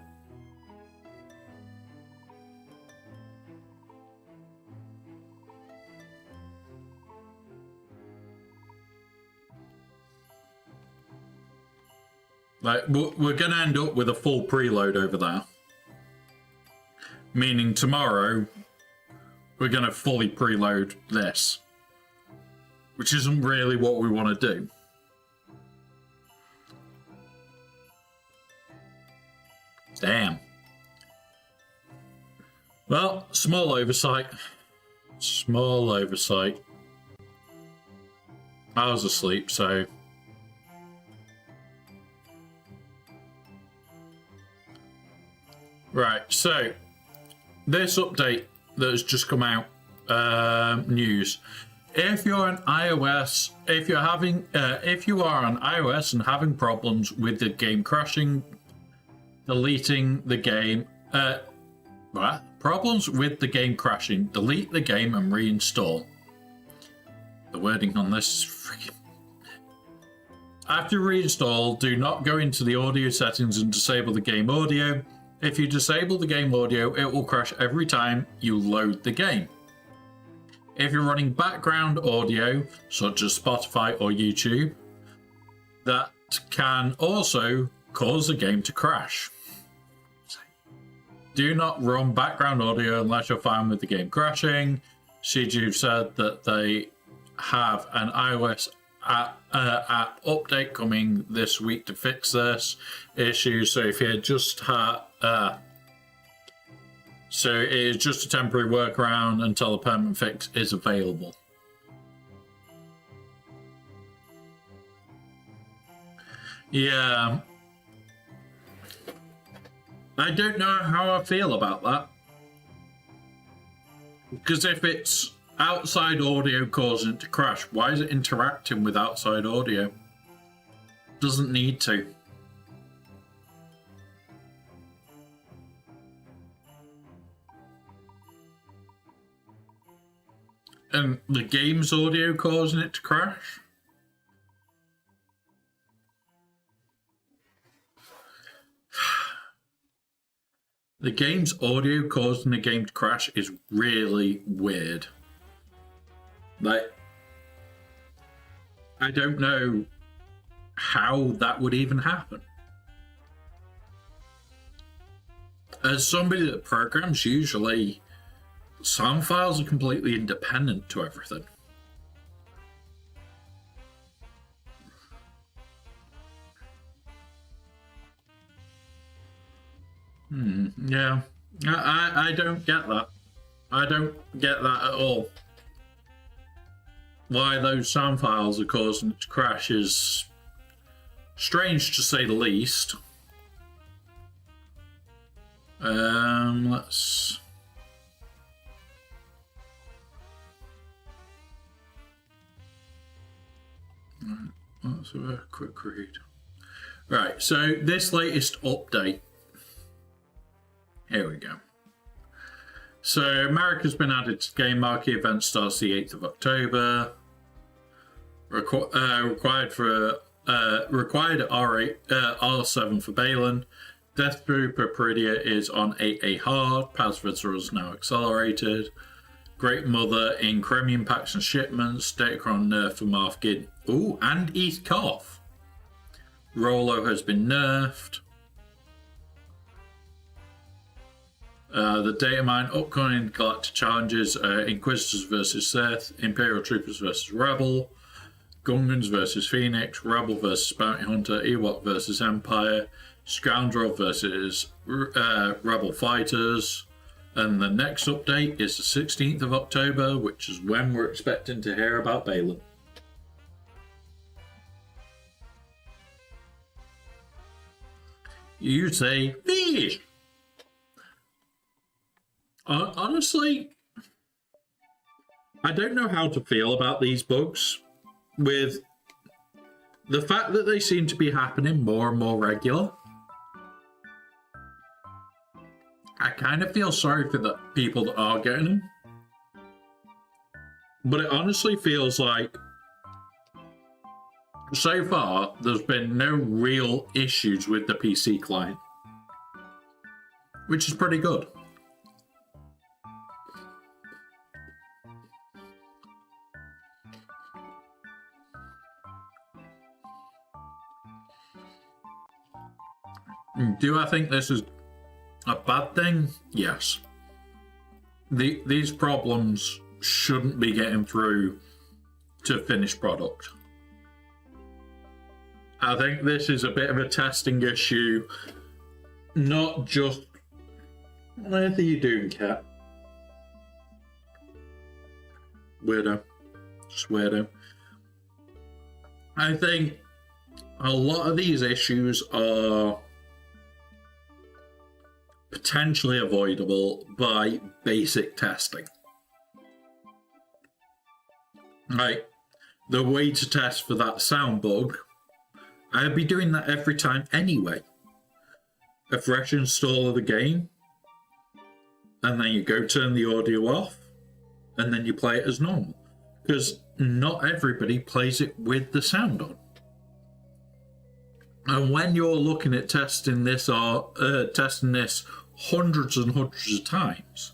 Like, we're going to end up with a full preload over there. Meaning tomorrow, we're going to fully preload this. Which isn't really what we want to do. Damn. Well, small oversight. Small oversight. I was asleep, so... Right, so... This update that has just come out, news. If you're on iOS, if you are on iOS and having problems with the game crashing, deleting the game, problems with the game crashing, delete the game and reinstall. The wording on this is freaking... After reinstall, do not go into the audio settings and disable the game audio. If you disable the game audio, it will crash every time you load the game. If you're running background audio, such as Spotify or YouTube, that can also cause the game to crash. Do not run background audio unless you're fine with the game crashing. CG said that they have an iOS app update coming this week to fix this issue. So if you just have... so it is just a temporary workaround until a permanent fix is available. Yeah. I don't know how I feel about that. Because if it's outside audio causing it to crash, why is it interacting with outside audio? Doesn't need to. And the game's audio causing it to crash? The game's audio causing the game to crash is really weird. Like, I don't know how that would even happen. As somebody that programs, usually sound files are completely independent to everything. Yeah. I don't get that. I don't get that at all. Why those sound files are causing it to crash is strange to say the least. Let's... Let's have a quick read. Right, so this latest update. Here we go. So America's been added to the game. Marquee event starts the 8th of October. Required R8, R7 for Balin. Death through Papridia is on 8A hard. Pazvizor is now accelerated. Great Mother in Chromium packs and shipments. Datacron nerf for Marth Gid. Ooh, and East Koth. Rolo has been nerfed. The data mine, upcoming galactic challenges, Inquisitors versus Sith, Imperial Troopers versus Rebel, Gungans versus Phoenix, Rebel versus Bounty Hunter, Ewok versus Empire, Scoundrel versus Rebel Fighters. And the next update is the 16th of October, which is when we're expecting to hear about Balin. You say fish! Honestly, I don't know how to feel about these bugs, with the fact that they seem to be happening more and more regular. I kind of feel sorry for the people that are getting them. But it honestly feels like, so far, there's been no real issues with the PC client. Which is pretty good. Do I think this is a bad thing? Yes. These problems shouldn't be getting through to finished product. I think this is a bit of a testing issue, not just... What are you doing, cat? Weirdo. Just weirdo. I think a lot of these issues are potentially avoidable by basic testing. Like, the way to test for that sound bug, I'd be doing that every time anyway. A fresh install of the game, and then you go turn the audio off, and then you play it as normal. Because not everybody plays it with the sound on. And when you're looking at testing this hundreds and hundreds of times,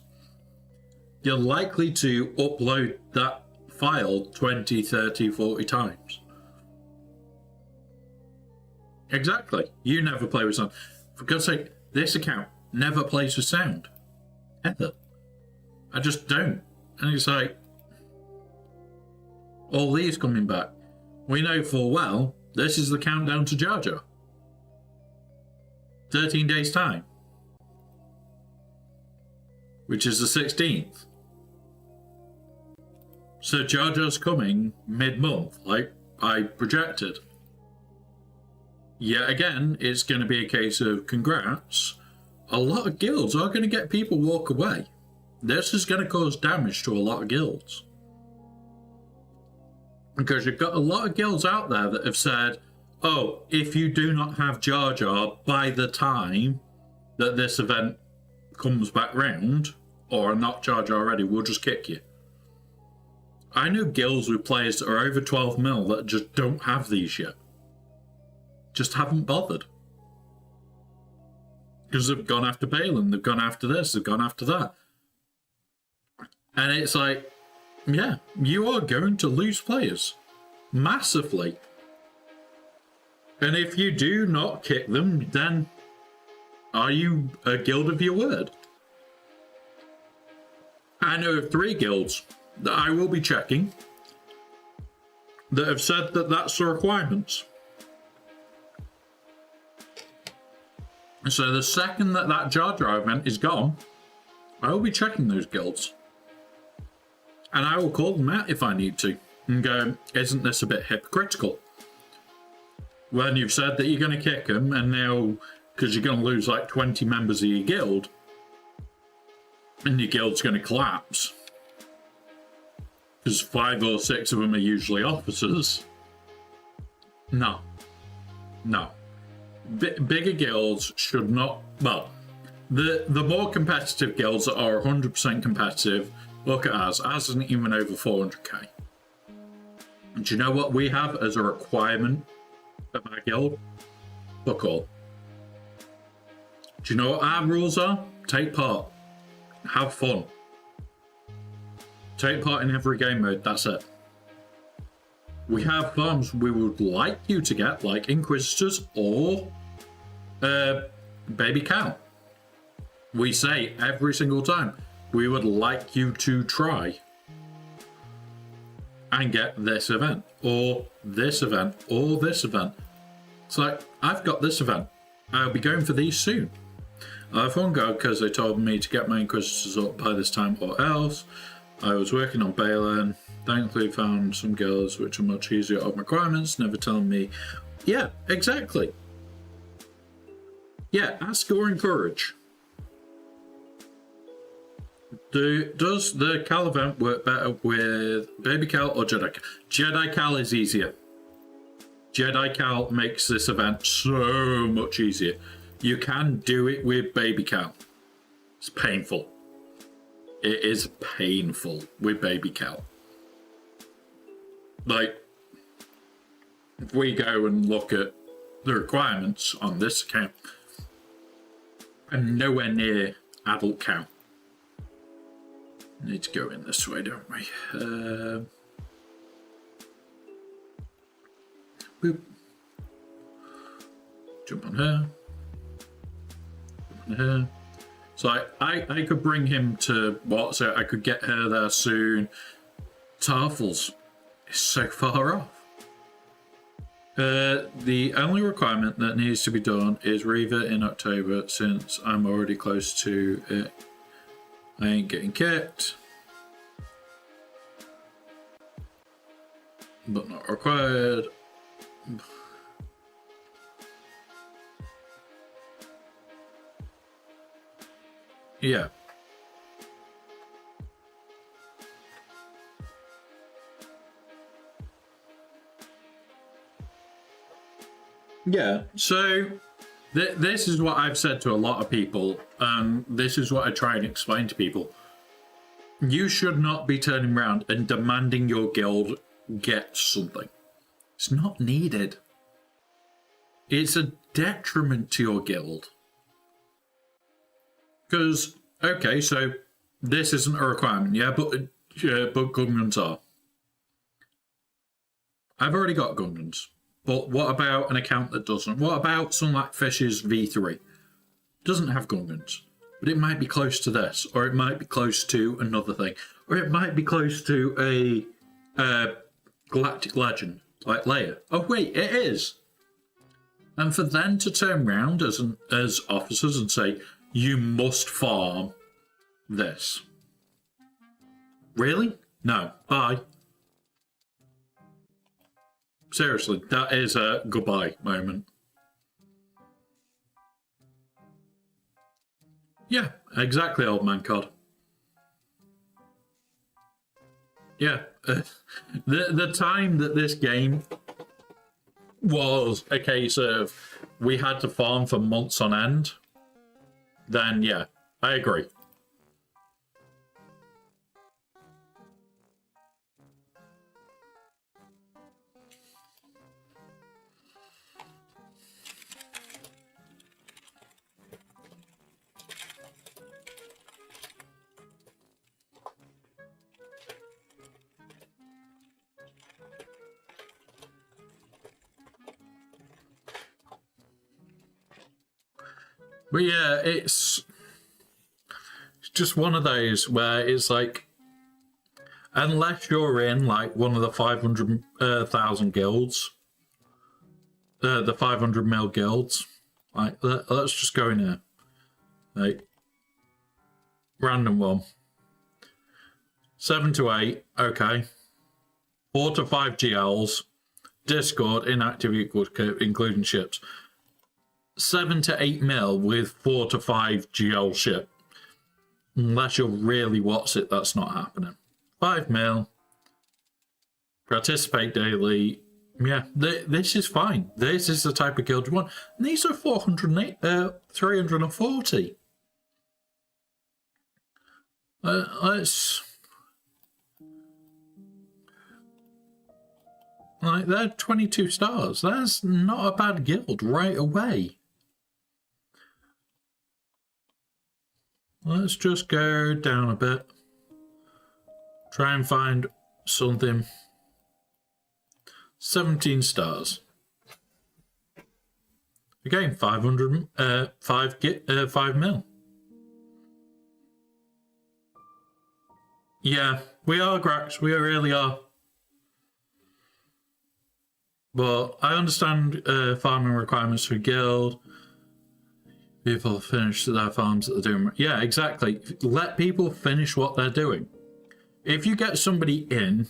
you're likely to upload that file 20, 30, 40 times. Exactly. You never play with sound. For God's sake, this account never plays with sound. Ever. I just don't. And it's like, all these coming back. We know full well this is the countdown to Jar Jar. 13 days' time. Which is the 16th. So Jar Jar's coming mid-month, like I projected. Yet again, it's going to be a case of congrats. A lot of guilds are going to get people walk away. This is going to cause damage to a lot of guilds. Because you've got a lot of guilds out there that have said, oh, if you do not have Jar Jar by the time that this event comes back round, or are not Jar Jar ready, we'll just kick you. I know guilds with players that are over 12 mil that just don't have these yet. Just haven't bothered. Because they've gone after Balin, they've gone after this, they've gone after that. And it's like, yeah, you are going to lose players. Massively. And if you do not kick them, then are you a guild of your word? I know of 3 guilds that I will be checking that have said that that's the requirements. So the second that that Jar Jar event is gone, I will be checking those guilds. And I will call them out if I need to and go, isn't this a bit hypocritical? When you've said that you're going to kick them, and now, because you're going to lose like 20 members of your guild, and your guild's going to collapse, because 5 or 6 of them are usually officers. No. Bigger guilds should not, well, the more competitive guilds that are 100% competitive, look at ours isn't even over 400k. And do you know what we have as a requirement of our guild? Fuck all. Do you know what our rules are? Take part. Have fun. Take part in every game mode, that's it. We have farms we would like you to get, like Inquisitors or Baby Cow. We say every single time, we would like you to try and get this event, or this event, or this event. It's like, I've got this event. I'll be going for these soon. I've one go because they told me to get my Inquisitors up by this time or else. I was working on Balin. Thankfully found some girls which are much easier on requirements, never telling me. Yeah, exactly. Yeah, ask or encourage. Does the Cal event work better with Baby Cal or Jedi Cal? Jedi Cal is easier. Jedi Cal makes this event so much easier. You can do it with Baby Cal. It's painful. It is painful with Baby Cal. Like, if we go and look at the requirements on this account, I'm nowhere near adult Cal. Need to go in this way, don't we? Boop. Jump on her. So I could bring him to what? So I could get her there soon. Tarfels is so far off. The only requirement that needs to be done is Reaver in October, since I'm already close to it. I ain't getting kicked. But not required. Yeah. Yeah, so this is what I've said to a lot of people. This is what I try and explain to people. You should not be turning around and demanding your guild get something. It's not needed. It's a detriment to your guild. Because, okay, so this isn't a requirement, yeah, but gun guns are. I've already got gun guns. But what about an account that doesn't? What about something like Fish's V3? Doesn't have gun guns, but it might be close to this, or it might be close to another thing, or it might be close to a Galactic Legend, like Leia. Oh wait, it is. And for them to turn around as officers and say, you must farm this. Really? No. Bye. Seriously, that is a goodbye moment. Yeah, exactly, old man cod. Yeah, the time that this game was a case of we had to farm for months on end, then yeah, I agree. But yeah, it's just one of those where it's like, unless you're in like one of the 500,000 guilds, the 500 mil guilds, like let's just go in here, like random one, 7 to 8, okay, 4 to 5 GLs, Discord inactive equals including ships. 7 to 8 mil with 4 to 5 GL ship. Unless you're really what's it, that's not happening. 5 mil. Participate daily. Yeah, this is fine. This is the type of guild you want. And these are 340. Let's... Like, they're 22 stars. That's not a bad guild right away. Let's just go down a bit. Try and find something. 17 stars. Again, 5 mil. Yeah, we are Grax. We really are. But I understand farming requirements for guild. People finish their farms that they're doing. Yeah, exactly. Let people finish what they're doing. If you get somebody in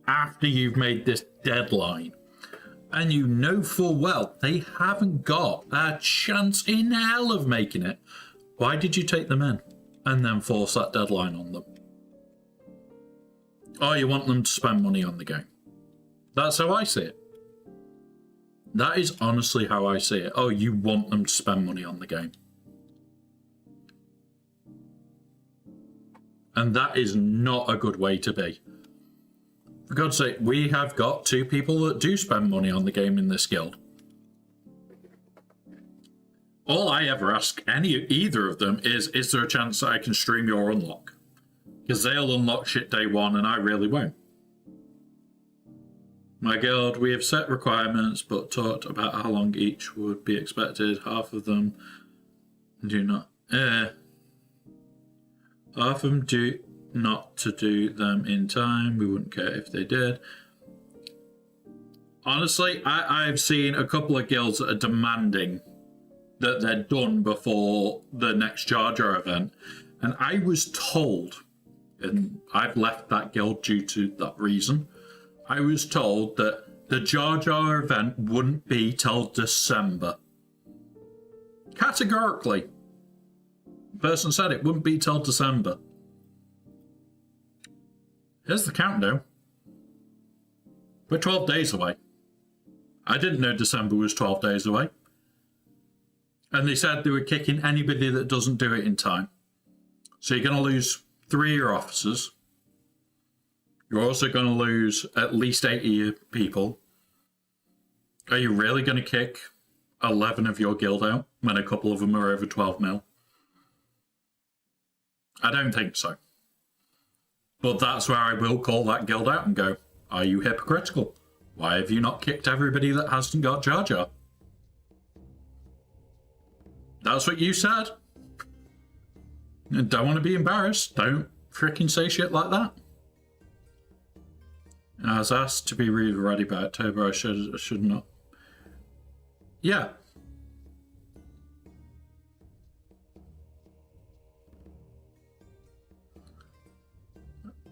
after you've made this deadline, and you know full well they haven't got a chance in hell of making it, why did you take them in and then force that deadline on them? Oh, you want them to spend money on the game. That's how I see it. That is honestly how I see it. Oh, you want them to spend money on the game. And that is not a good way to be. For God's sake, we have got 2 people that do spend money on the game in this guild. All I ever ask either of them is there a chance that I can stream your unlock? Because they'll unlock shit day one and I really won't. My guild, we have set requirements, but talked about how long each would be expected. Half of them Do not. Half of them do not to do them in time. We wouldn't care if they did. Honestly, I've seen a couple of guilds that are demanding that they're done before the next Jar Jar event. And I was told, and I've left that guild due to that reason, I was told that the Jar Jar event wouldn't be till December. Categorically. The person said it wouldn't be till December. Here's the countdown. We're 12 days away. I didn't know December was 12 days away. And they said they were kicking anybody that doesn't do it in time. So you're going to lose 3 of your officers. You're also going to lose at least 8 of your people. Are you really going to kick 11 of your guild out when a couple of them are over 12 mil? I don't think so. But that's where I will call that guild out and go, are you hypocritical? Why have you not kicked everybody that hasn't got Jar Jar? That's what you said. Don't want to be embarrassed. Don't freaking say shit like that. I was asked to be ready by October. I should not. Yeah.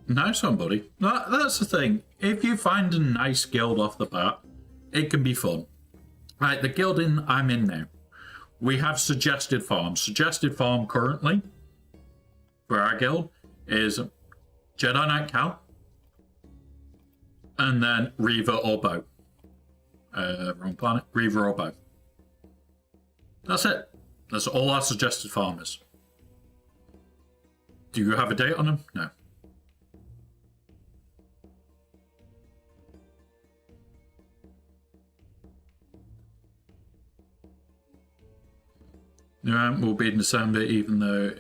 Know somebody. That's the thing. If you find a nice guild off the bat, it can be fun. Right, the guild I'm in now. We have suggested farms. Suggested farm currently for our guild is Jedi Knight Cal, and then Reaver or Bow. Wrong planet. Reaver or Bow. That's it. That's all our suggested farm is. Do you have a date on them? No. New amp will be in December, even though...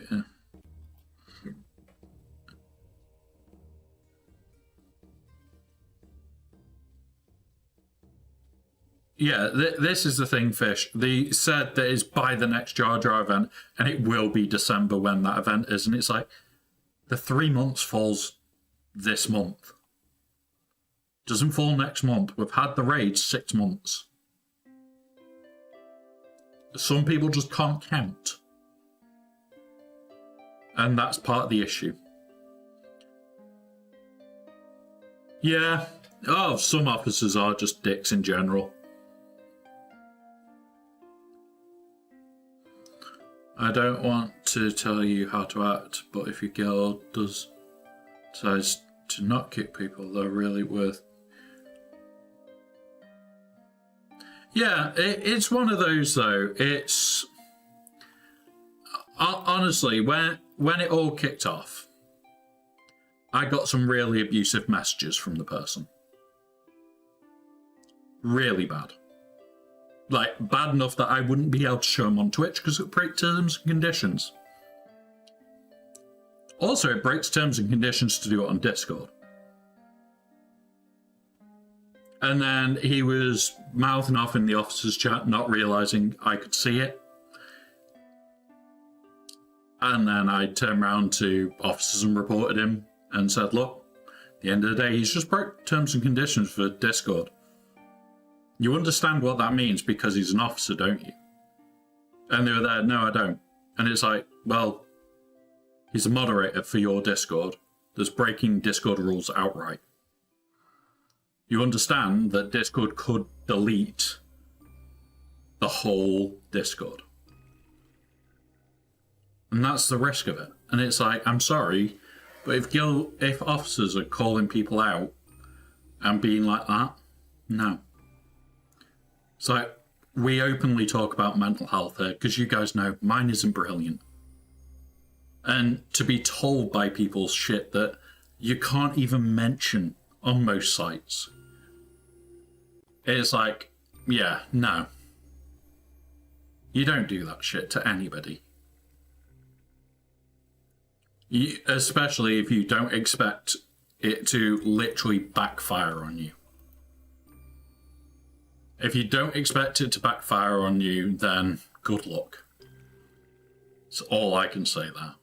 Yeah, this is the thing, Fish. They said that it's by the next Jar Jar event, and it will be December when that event is. And it's like, the 3 months falls this month. Doesn't fall next month. We've had the raid 6 months. Some people just can't count. And that's part of the issue. Yeah. Oh, some officers are just dicks in general. I don't want to tell you how to act, but if your guild decides to not kick people, they're really worth... Yeah, it's one of those though. It's honestly when it all kicked off, I got some really abusive messages from the person. Really bad. Like bad enough that I wouldn't be able to show them on Twitch because it breaks terms and conditions. Also, it breaks terms and conditions to do it on Discord. And then he was mouthing off in the officers' chat, not realising I could see it. And then I turned around to officers and reported him and said, look, at the end of the day, he's just broke terms and conditions for Discord. You understand what that means because he's an officer, don't you? And they were there, no, I don't. And it's like, well, he's a moderator for your Discord that's breaking Discord rules outright. You understand that Discord could delete the whole Discord. And that's the risk of it. And it's like, I'm sorry, but if officers are calling people out and being like that, no. It's like, we openly talk about mental health here, because you guys know mine isn't brilliant. And to be told by people shit that you can't even mention on most sites, it's like, yeah, no. You don't do that shit to anybody. Especially if you don't expect it to literally backfire on you. If you don't expect it to backfire on you, then good luck. That's all I can say there.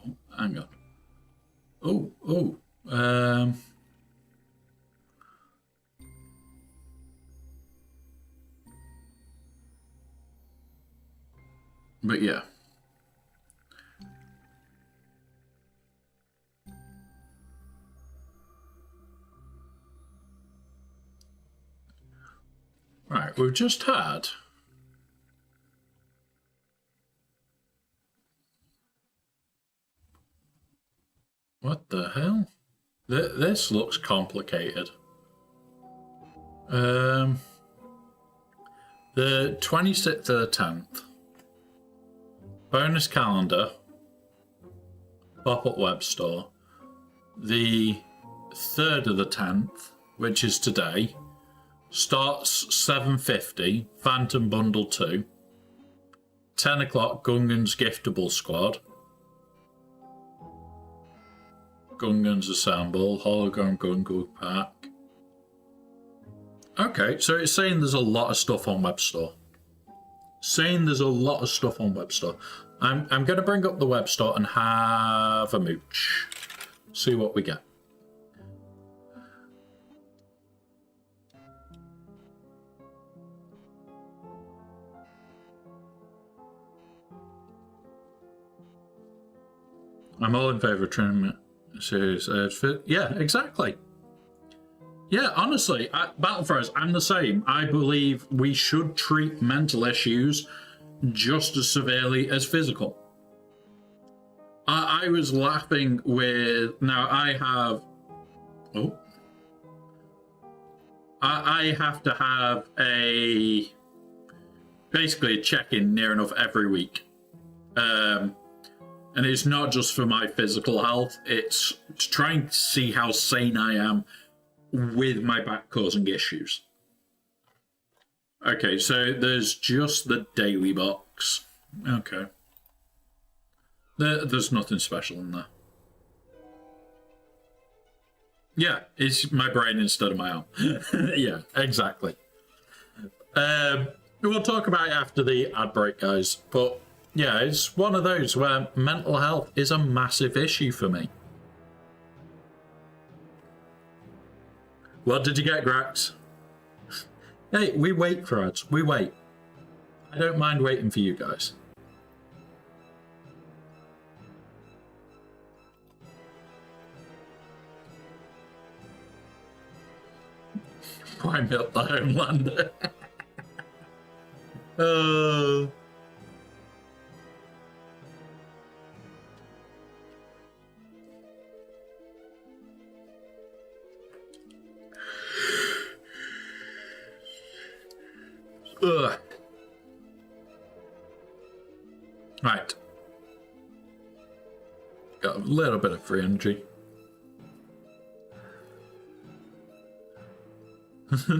Oh, hang on. But yeah. Right, we've just had what the hell? This looks complicated. The 26th of the 10th. Bonus calendar. Pop-up web store. The 3rd of the 10th, which is today. Starts 7:50, Phantom Bundle 2. 10 o'clock, Gungan's Giftable Squad. Gungans Assemble, Hologram Gungan Pack. Okay, so it's saying there's a lot of stuff on Web Store. I'm going to bring up the Web Store and have a mooch. See what we get. I'm all in favour of trim series. Yeah, exactly. Yeah, honestly, Battle Throws, I'm the same. I believe we should treat mental issues just as severely as physical. I was laughing with... Now, I have... Oh. I have to have a... Basically a check-in near enough every week. And it's not just for my physical health, it's trying to see how sane I am with my back causing issues. Okay, so there's just the daily box. Okay. There's nothing special in there. Yeah, it's my brain instead of my arm. Yeah, exactly. We'll talk about it after the ad break, guys, but... Yeah, it's one of those where mental health is a massive issue for me. What did you get, Grax? Hey, we wait for ads. We wait. I don't mind waiting for you guys. Why milk the Homelander? Ugh. Right. Got a little bit of free energy.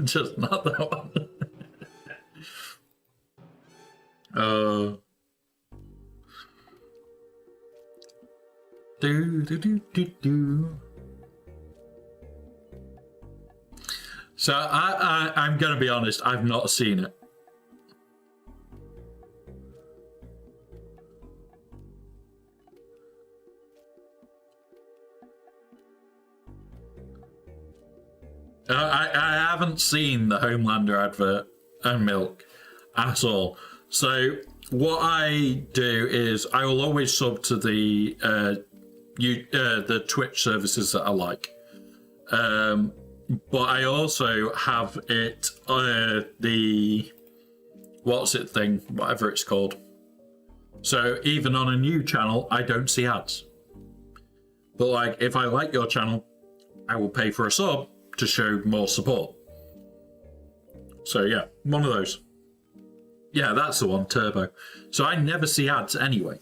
Just not that one. Do. So I'm gonna be honest, I've not seen it. I haven't seen the Homelander advert and milk at all. So what I do is I will always sub to the Twitch services that I like. But I also have it the what's it thing, whatever it's called. So even on a new channel, I don't see ads. But like if I like your channel, I will pay for a sub to show more support. So yeah, one of those. Yeah, that's the one, Turbo. So I never see ads anyway.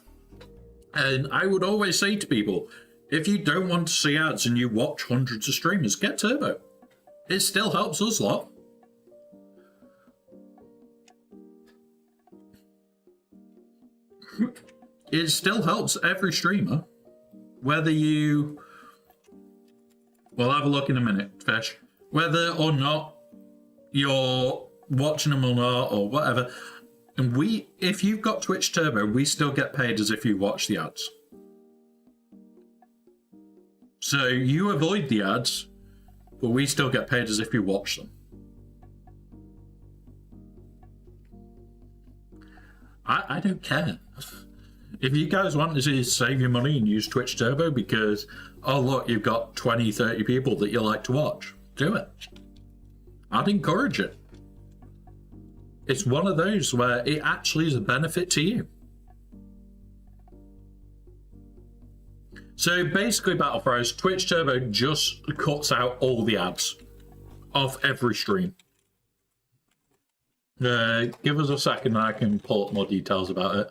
And I would always say to people, if you don't want to see ads and you watch hundreds of streamers, get Turbo. It still helps us lot. It still helps every streamer. Whether you... We'll have a look in a minute, Fish. Whether or not you're watching them or not, or whatever. And if you've got Twitch Turbo, we still get paid as if you watch the ads. So you avoid the ads, but we still get paid as if you watch them. I don't care. If you guys want to save your money and use Twitch Turbo because, oh look, you've got 20, 30 people that you like to watch, do it. I'd encourage it. It's one of those where it actually is a benefit to you. So basically, Battle Throws, Twitch Turbo just cuts out all the ads of every stream. Give us a second and I can pull up more details about it.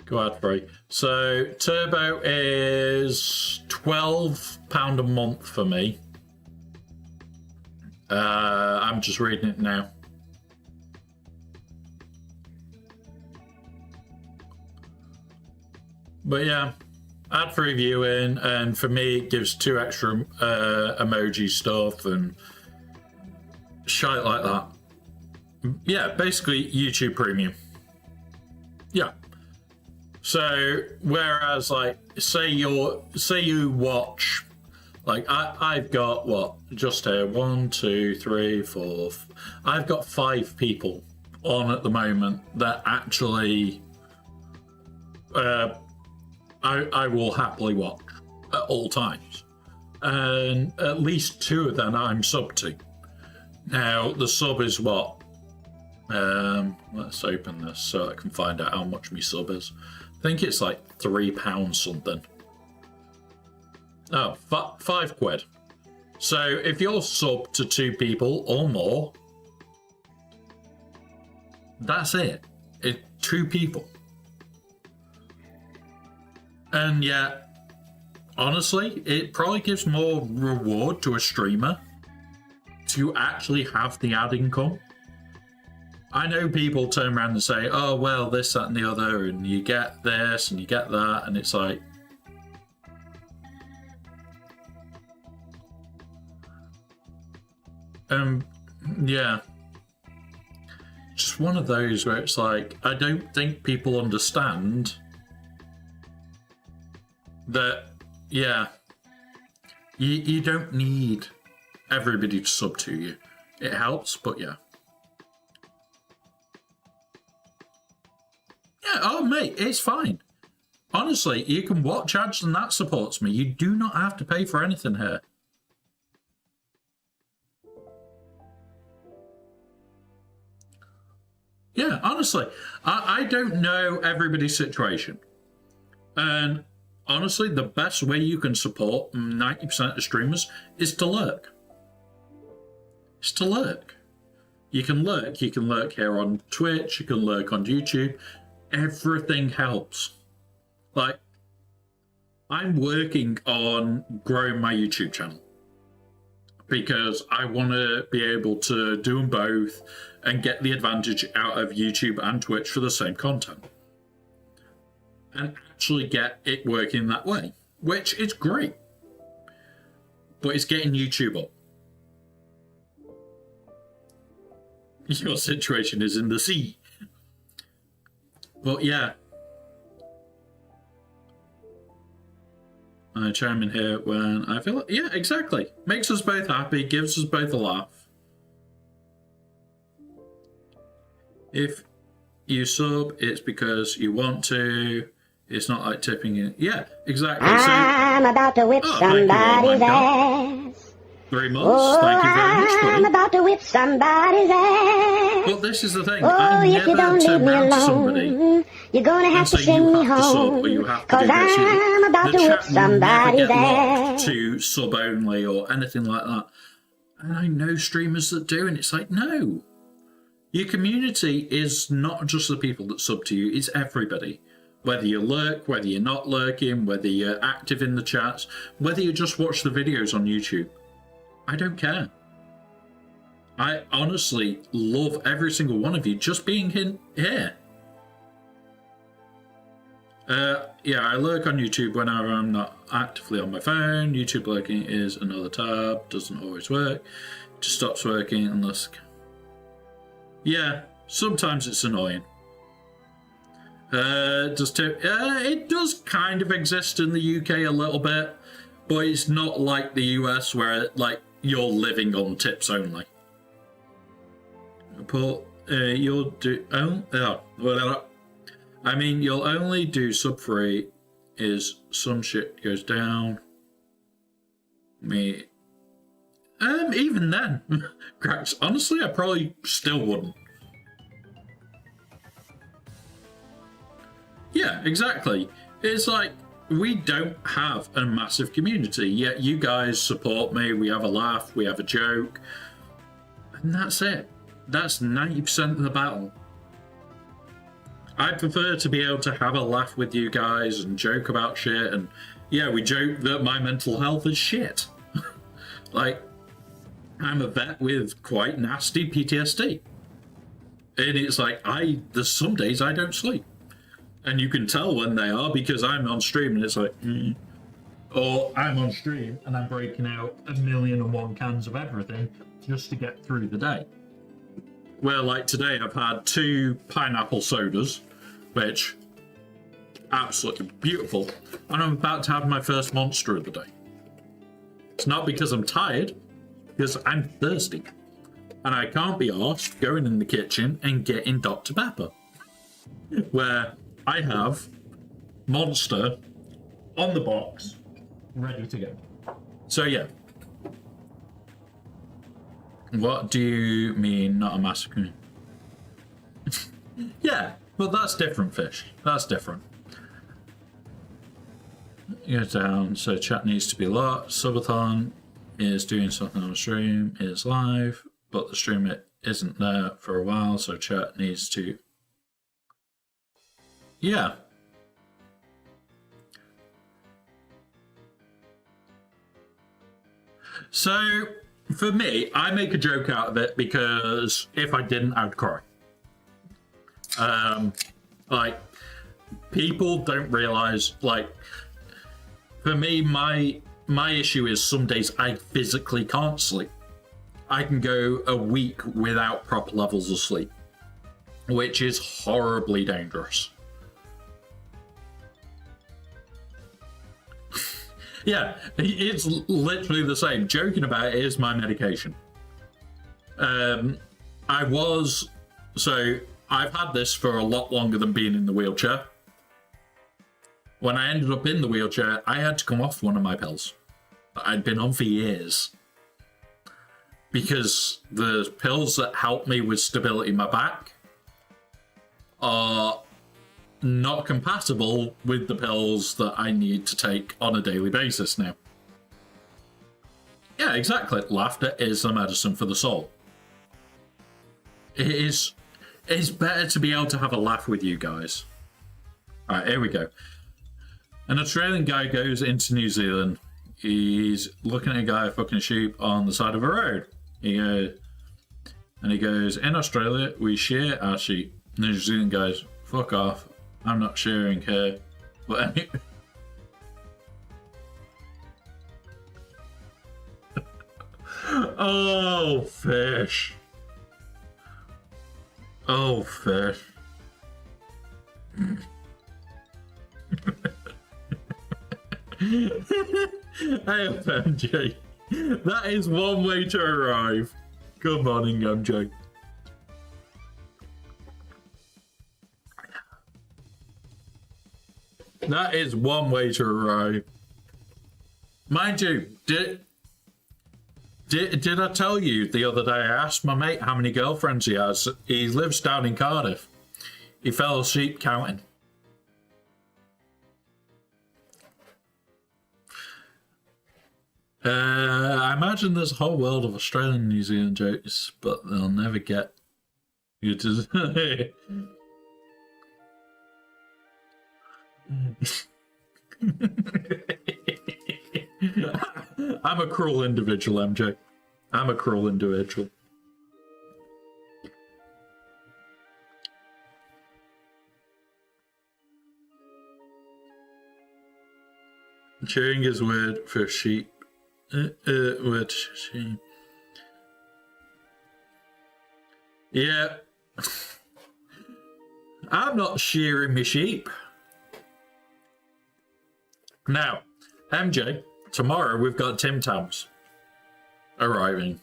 Go ad free. So Turbo is £12 a month for me. I'm just reading it now. But yeah, ad-free viewing, and for me it gives 2 extra emoji stuff and shit like that. Yeah, basically YouTube Premium. Yeah. So whereas like say you watch, like I've got what, just here, 1, 2, 3, 4. I've got 5 people on at the moment that actually I will happily watch at all times, and at least 2 of them I'm sub to. Now the sub is what? Let's open this so I can find out how much my sub is. I think it's like £3 something. Oh, £5. So if you're sub to 2 people or more, that's it. It's 2 people. And yeah, honestly, it probably gives more reward to a streamer to actually have the ad income. I know people turn around and say, oh, well, this, that, and the other, and you get this, and you get that, and it's like... yeah. Just one of those where it's like, I don't think people understand that, yeah, you don't need everybody to sub to you. It helps, but yeah. Yeah, oh mate, it's fine. Honestly, you can watch ads and that supports me. You do not have to pay for anything here. Yeah, honestly, I don't know everybody's situation. And honestly, the best way you can support 90% of streamers is to lurk. It's to lurk. You can lurk here on Twitch, you can lurk on YouTube. Everything helps. Like, I'm working on growing my YouTube channel because I want to be able to do them both and get the advantage out of YouTube and Twitch for the same content. And actually get it working that way, which is great. But it's getting YouTube up. Your situation is in the sea. But yeah. I chime in here when I feel like, yeah, exactly. Makes us both happy, gives us both a laugh. If you sub, it's because you want to. It's not like tipping in. Yeah, exactly. I'm about to whip somebody's ass. 3 months. Thank you very much, buddy. I'm about to whip somebody's ass. But this is the thing. Oh, I if you never don't leave turn me around to somebody alone, you're gonna have to send me home. Cause I'm about to whip somebody's ass. To sub only or anything like that. And I know streamers that do, and it's like, no. Your community is not just the people that sub to you, it's everybody. Whether you lurk, whether you're not lurking, whether you're active in the chats, whether you just watch the videos on YouTube. I don't care. I honestly love every single one of you just being here. Yeah, I lurk on YouTube whenever I'm not actively on my phone. YouTube lurking is another tab. Doesn't always work. Just stops working unless... Yeah, sometimes it's annoying. It does kind of exist in the UK a little bit, but it's not like the US where like you're living on tips only. But you'll do I mean, you'll only do sub 3 is some shit goes down. Even then, cracks. Honestly, I probably still wouldn't. Yeah, exactly. It's like, we don't have a massive community, yet you guys support me, we have a laugh, we have a joke, and that's it. That's 90% of the battle. I prefer to be able to have a laugh with you guys and joke about shit, and yeah, we joke that my mental health is shit. Like, I'm a vet with quite nasty PTSD. And it's like, there's some days I don't sleep. And you can tell when they are because I'm on stream and it's like, or I'm on stream and I'm breaking out 1,000,001 cans of everything just to get through the day. Where like today I've had 2 pineapple sodas, which absolutely beautiful, and I'm about to have my first monster of the day. It's not because I'm tired, because I'm thirsty. And I can't be arsed going in the kitchen and getting Dr. Pepper. Where I have Monster on the box, ready to go. So yeah. What do you mean, not a massacre? Yeah, but that's different, Fish. That's different. Go down, so chat needs to be locked. Subathon is doing something on the stream, is live, but the stream isn't there for a while, so chat needs to... Yeah. So, for me, I make a joke out of it because if I didn't, I'd cry. Like, people don't realize, like, for me, my issue is some days I physically can't sleep. I can go a week without proper levels of sleep, which is horribly dangerous. Yeah, it's literally the same. Joking about it is my medication. I've had this for a lot longer than being in the wheelchair. When I ended up in the wheelchair, I had to come off one of my pills that I'd been on for years. Because the pills that help me with stability in my back are not compatible with the pills that I need to take on a daily basis now. Yeah, exactly. Laughter is the medicine for the soul. It's better to be able to have a laugh with you guys. Alright, here we go. An Australian guy goes into New Zealand. He's looking at a guy fucking sheep on the side of a road. He goes, in Australia, we share our sheep. And the New Zealand goes, fuck off. I'm not sharing her. But anyway. Oh, Fish. Oh, Fish. Hey, MJ. That is one way to arrive. Good morning, MJ. That is one way to arrive. Mind you, did I tell you the other day, I asked my mate how many girlfriends he has. He lives down in Cardiff. He fell asleep counting. I imagine there's a whole world of Australian and New Zealand jokes, but they'll never get you to... I'm a cruel individual, MJ. I'm a cruel individual. Chewing is word for sheep. Word sheep. Yeah. I'm not shearing my sheep. Now, MJ, tomorrow we've got Tim Tams arriving.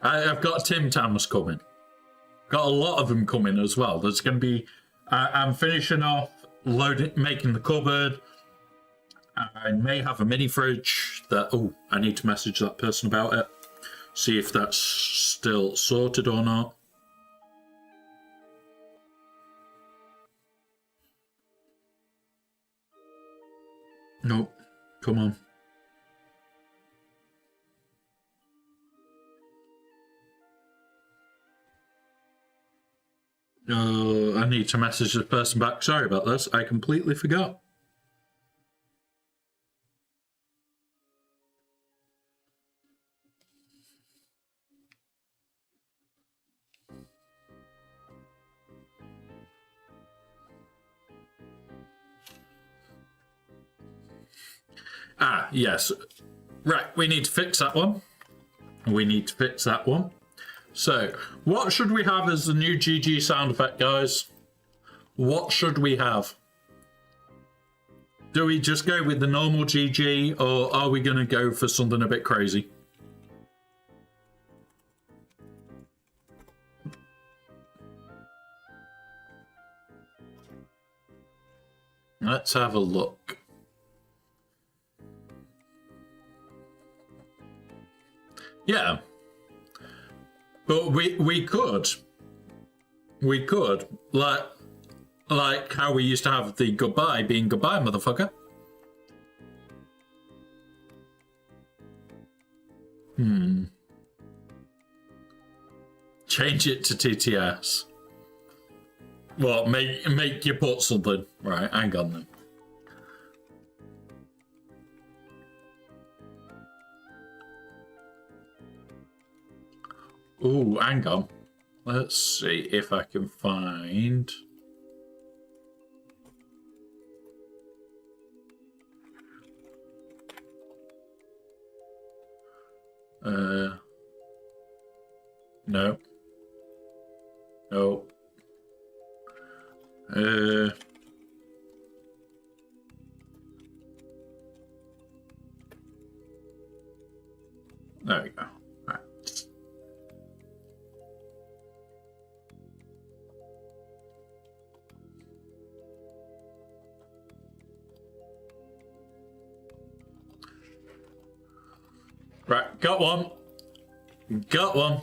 I've got Tim Tams coming. Got a lot of them coming as well. There's going to be... I'm finishing off making the cupboard. I may have a mini fridge that... Oh, I need to message that person about it. See if that's still sorted or not. Nope. Come on. Oh, I need to message this person back. Sorry about this. I completely forgot. Ah, yes. Right, we need to fix that one. We need to fix that one. So, what should we have as the new GG sound effect, guys? What should we have? Do we just go with the normal GG, or are we going to go for something a bit crazy? Let's have a look. Yeah. But we could, like how we used to have the goodbye being goodbye, motherfucker. Change it to TTS. Well, make you put something. Right, hang on then. Ooh, hang on. Let's see if I can find... No. No. There we go. Right, got one. Got one.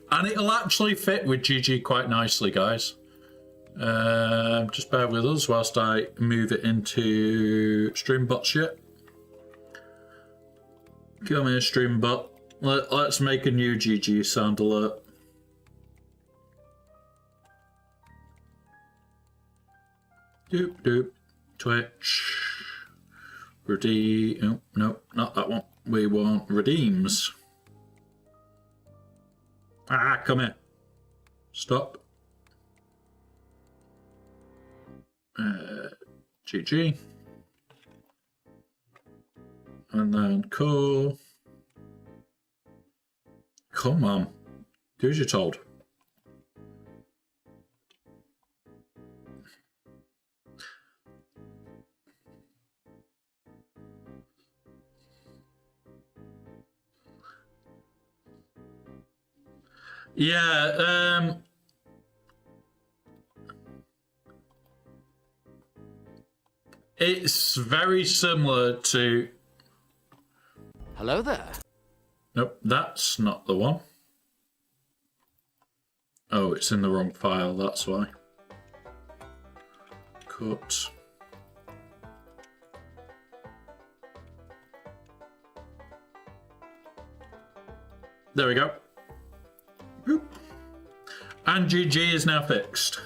And it'll actually fit with GG quite nicely, guys. Just bear with us whilst I move it into Streambot shit. Come here, Streambot. Let's make a new GG sound alert. Doop doop. Twitch. Redeem. Oh, no, not that one. We want redeems. Ah, come here. Stop. GG. And then call. Come on. Do as you're told. Yeah, it's very similar to... Hello there. Nope, that's not the one. Oh, it's in the wrong file, that's why. Cut. There we go. Boop. And GG is now fixed.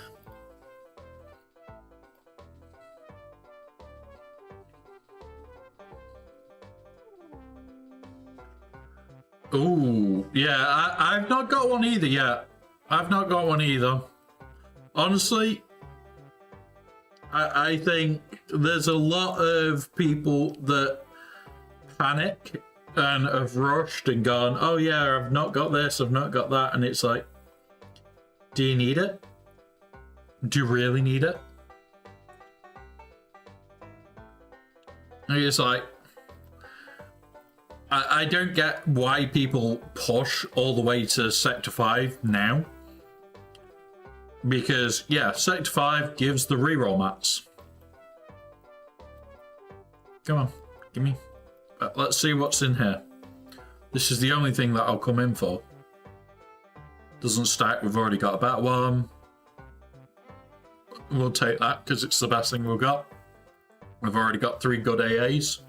Ooh, yeah, I've not got one either yet. I've not got one either. Honestly, I think there's a lot of people that panic and have rushed and gone, oh yeah, I've not got this, I've not got that. And it's like, do you need it? Do you really need it? And it's like, I don't get why people push all the way to Sector 5 now. Because, yeah, Sector 5 gives the reroll mats. Come on, give me. Let's see what's in here. This is the only thing that I'll come in for. Doesn't stack, we've already got a better one. We'll take that because it's the best thing we've got. We've already got 3 good AAs.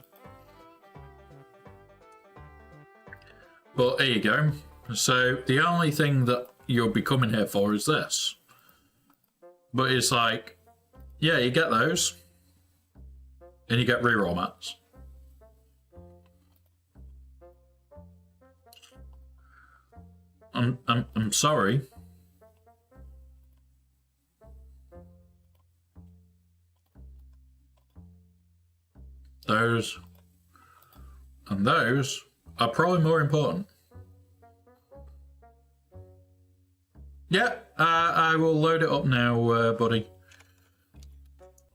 But there you go. So the only thing that you'll be coming here for is this. But it's like, yeah, you get those. And you get reroll mats. I'm sorry. Those and those are probably more important. Yeah, I will load it up now, buddy.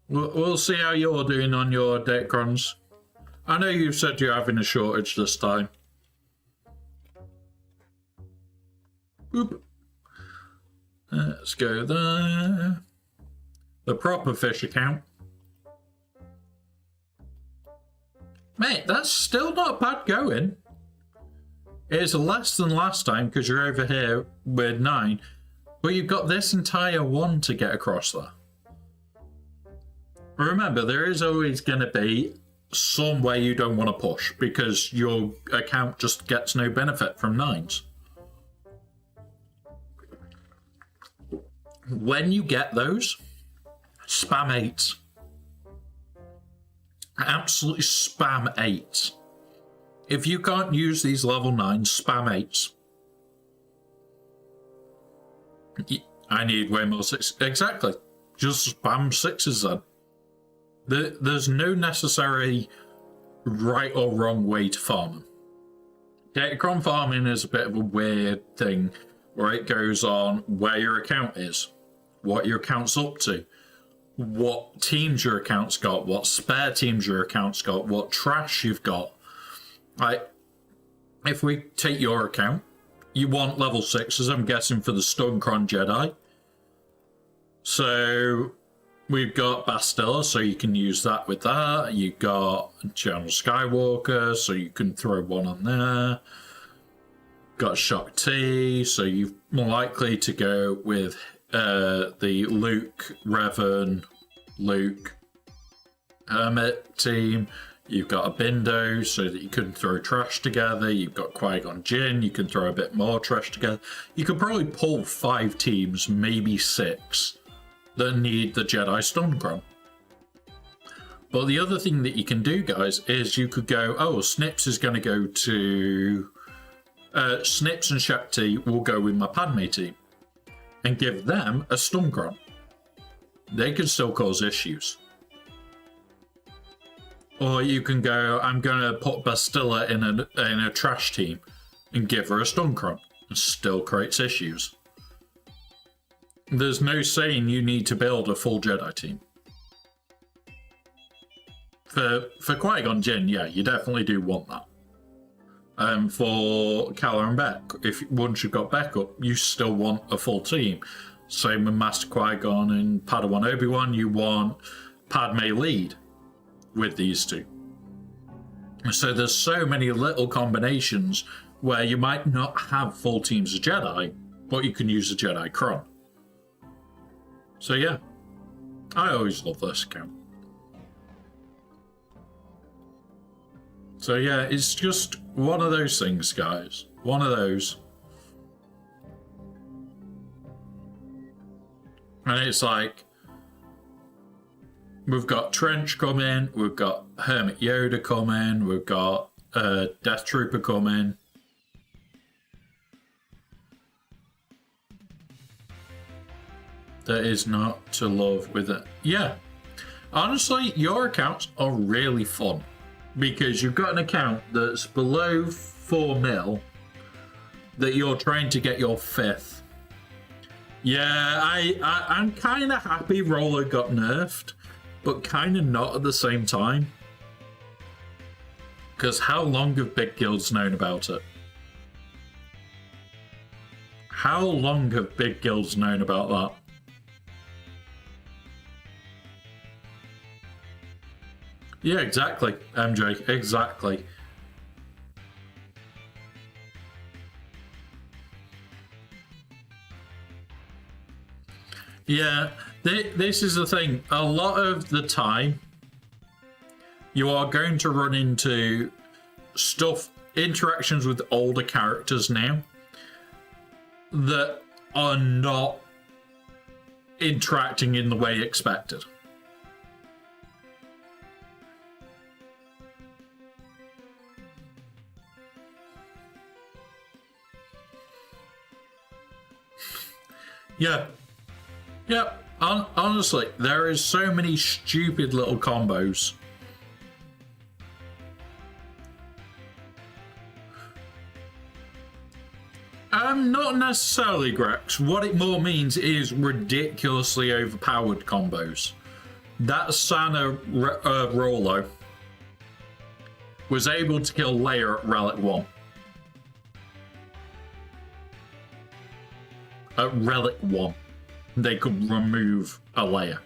We'll see how you're doing on your Datacrons. I know you said you're having a shortage this time. Boop. Let's go there. The proper fish account. Mate, that's still not bad going. It's less than last time because you're over here with 9. But you've got this entire 1 to get across there. Remember, there is always going to be some way you don't want to push because your account just gets no benefit from 9s. When you get those, spam 8s. Absolutely spam 8s. If you can't use these level 9s, spam 8s. I need way more 6. Exactly. Just spam 6s then. There's no necessary right or wrong way to farm them. Datacron farming is a bit of a weird thing where it goes on where your account is, what your account's up to, what teams your account's got, what spare teams your account's got, what trash you've got. Like, if we take your account, you want level 6s, I'm guessing, for the Stuncron Jedi. So we've got Bastilla, so you can use that with that. You've got General Skywalker, so you can throw one on there. Got Shock T, so you're more likely to go with the Luke, Revan, Luke, Hermit team. You've got a Bindo, so that you can throw trash together. You've got Qui-Gon Jinn, you can throw a bit more trash together. You could probably pull 5 teams, maybe 6, that need the Jedi Stuncron. But the other thing that you can do, guys, is you could go, oh, Snips is going to go to... Snips and Shakti will go with my Padme team and give them a Stuncron. They can still cause issues. Or you can go, I'm going to put Bastilla in a trash team and give her a Stuncron. It still creates issues. There's no saying you need to build a full Jedi team. For Qui-Gon Jinn, yeah, you definitely do want that. For Calla and Beck, once you've got Beck up, you still want a full team. Same with Master Qui-Gon and Padawan Obi-Wan, you want Padme lead with these two. So there's so many little combinations where you might not have full teams of Jedi, but you can use a Jedi Cron. So yeah, I always love this account. So yeah, it's just one of those things, guys. One of those. And it's like, we've got Trench coming, we've got Hermit Yoda coming, we've got Death Trooper coming. There is not to love with it. Yeah. Honestly, your accounts are really fun. Because you've got an account that's below 4 mil that you're trying to get your 5th. Yeah, I'm kind of happy Roller got nerfed, but kind of not at the same time. Because how long have big guilds known about it? How long have big guilds known about that? Yeah, exactly, MJ, exactly. Yeah, this is the thing. A lot of the time, you are going to run into interactions with older characters now that are not interacting in the way expected. Yeah. Yeah, honestly, there is so many stupid little combos. Not necessarily, Grex. What it more means is ridiculously overpowered combos. That Sana Rolo was able to kill Leia at Relic 1. At Relic 1. They could remove a Leia.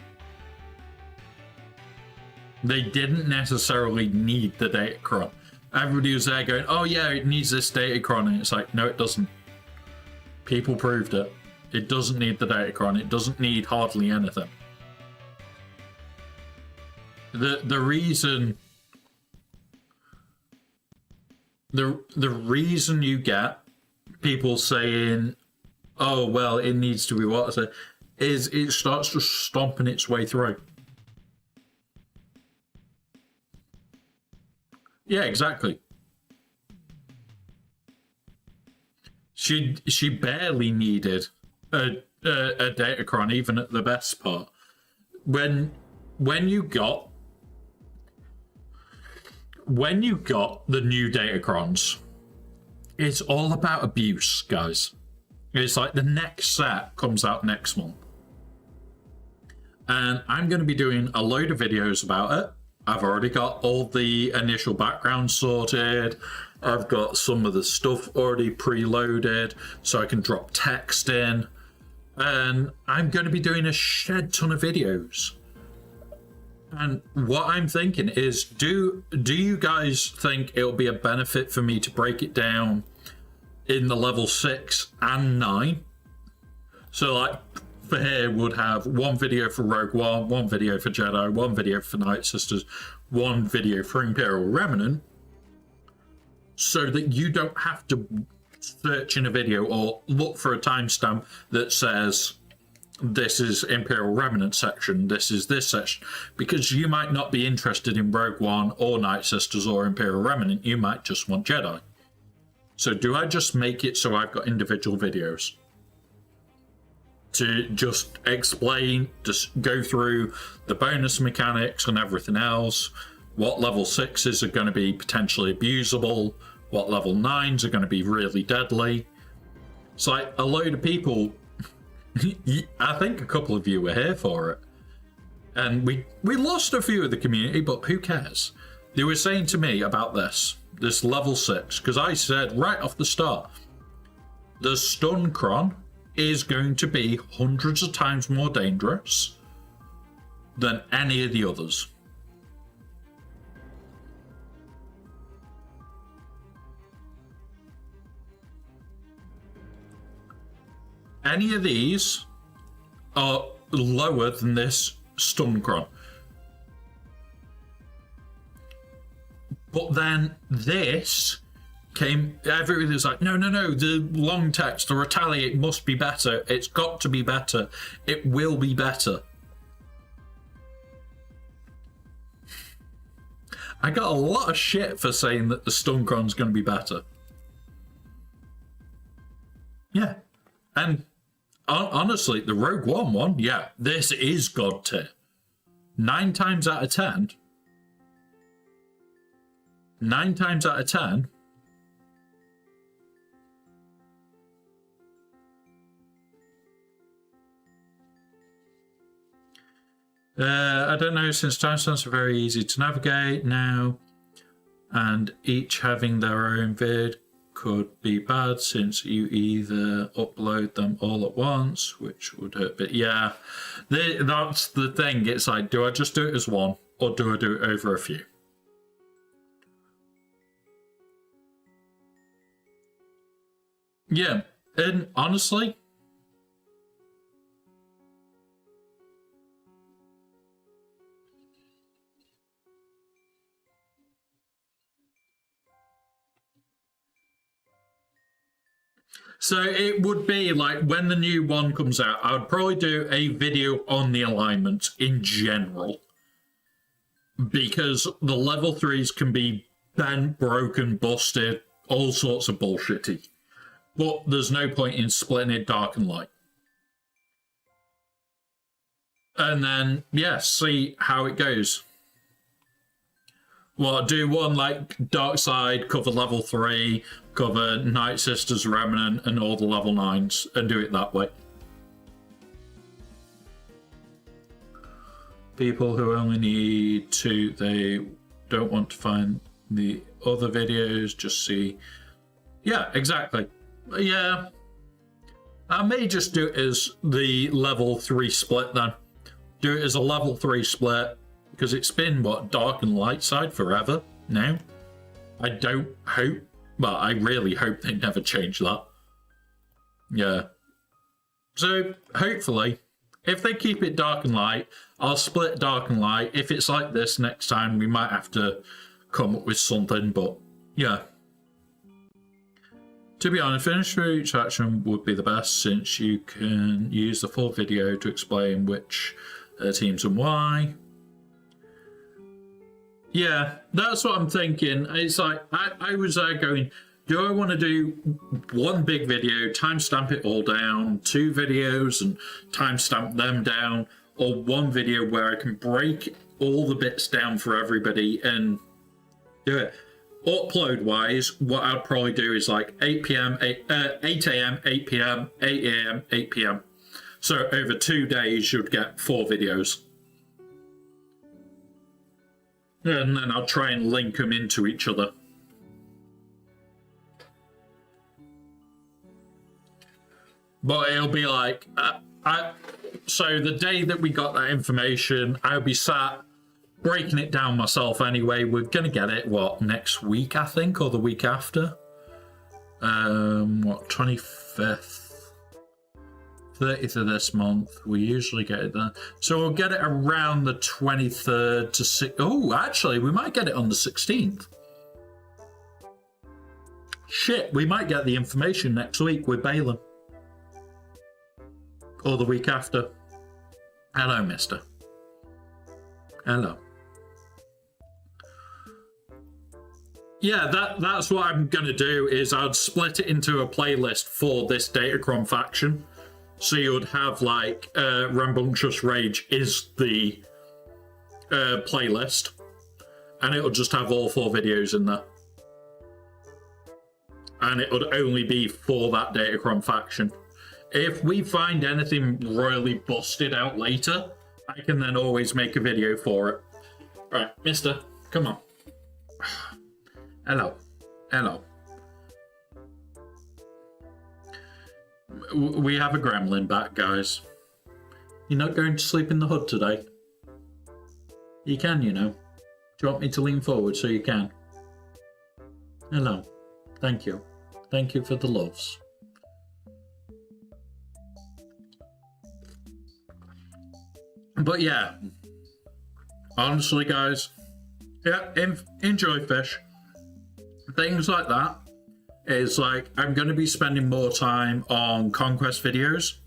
They didn't necessarily need the Datacron. Everybody was there going, oh yeah, it needs this Datacron, and it's like, no, it doesn't. People proved it. It doesn't need the Datacron. It doesn't need hardly anything. The reason you get people saying, oh well, it needs to be what is it starts just stomping its way through. Yeah, exactly. She barely needed a Datacron, even at the best part. When you got the new Datacrons, it's all about abuse, guys. It's like the next set comes out next month. And I'm going to be doing a load of videos about it. I've already got all the initial background sorted. I've got some of the stuff already preloaded so I can drop text in. And I'm going to be doing a shed ton of videos. And what I'm thinking is, do you guys think it'll be a benefit for me to break it down in the level 6 and 9? So like for here would have one video for Rogue One, one video for Jedi, one video for Night Sisters, one video for Imperial Remnant, so that you don't have to search in a video or look for a timestamp that says this is Imperial Remnant section, this is this section, because you might not be interested in Rogue One or Night Sisters or Imperial Remnant, you might just want Jedi. So do I just make it so I've got individual videos to just explain, just go through the bonus mechanics and everything else, what level 6s are going to be potentially abusable, what level 9s are going to be really deadly. It's like a load of people, I think a couple of you were here for it, and we lost a few of the community, but who cares? They were saying to me about this level 6, because I said right off the start, the stun cron is going to be hundreds of times more dangerous than any of the others. Any of these are lower than this stun cron. But then this came, everybody was like, no, the long text, the retaliate must be better. It's got to be better. It will be better. I got a lot of shit for saying that the stun cron's going to be better. Yeah. And honestly, the Rogue One, yeah, this is God tier. 9 times out of 10. 9 times out of 10. I don't know, since timestamps are very easy to navigate now, and each having their own vid could be bad since you either upload them all at once, which would hurt. But yeah, that's the thing. It's like, do I just do it as one, or do I do it over a few? Yeah, and honestly, so it would be like when the new one comes out, I would probably do a video on the alignment in general. Because the level 3s can be bent, broken, busted, all sorts of bullshitty. But there's no point in splitting it dark and light. And then, yeah, see how it goes. Well, do one like Dark Side, cover level 3, cover Night Sisters, Remnant, and all the level 9s, and do it that way. People who only need 2, they don't want to find the other videos, just see. Yeah, exactly. Yeah. I may just do it as the level 3 split then. Do it as a level 3 split. Because it's been, what, dark and light side forever now? I don't hope, well, I really hope they never change that. Yeah. So, hopefully, if they keep it dark and light, I'll split dark and light. If it's like this next time, we might have to come up with something, but yeah. To be honest, finish for each action would be the best, since you can use the full video to explain which teams and why. Yeah, that's what I'm thinking. It's like, I was going, do I want to do one big video, timestamp it all down, 2 videos and timestamp them down, or one video where I can break all the bits down for everybody and do it? Upload wise, what I'd probably do is like 8 p.m., 8 a.m., 8 p.m., 8 a.m., 8 p.m. So over 2 days, you'd get 4 videos. And then I'll try and link them into each other. But it'll be like, so the day that we got that information, I'll be sat breaking it down myself anyway. We're going to get it, what, next week, I think, or the week after? What, 25th? 30th of this month. We usually get it then. So we'll get it around the 23rd to 6th. Oh, actually, we might get it on the 16th. Shit, we might get the information next week with Balin. Or the week after. Hello, mister. Hello. Yeah, that's what I'm going to do, is I'd split it into a playlist for this Datacron faction. So you would have, like, Rambunctious Rage is the playlist. And it would just have all 4 videos in there. And it would only be for that Datacron faction. If we find anything royally busted out later, I can then always make a video for it. Right, mister, come on. Hello. Hello. We have a gremlin back, guys. You're not going to sleep in the hood today? You can, you know. Do you want me to lean forward so you can? Hello. Thank you. Thank you for the loves. But yeah. Honestly, guys. Yeah, enjoy fish. Things like that. Is like, I'm going to be spending more time on conquest videos.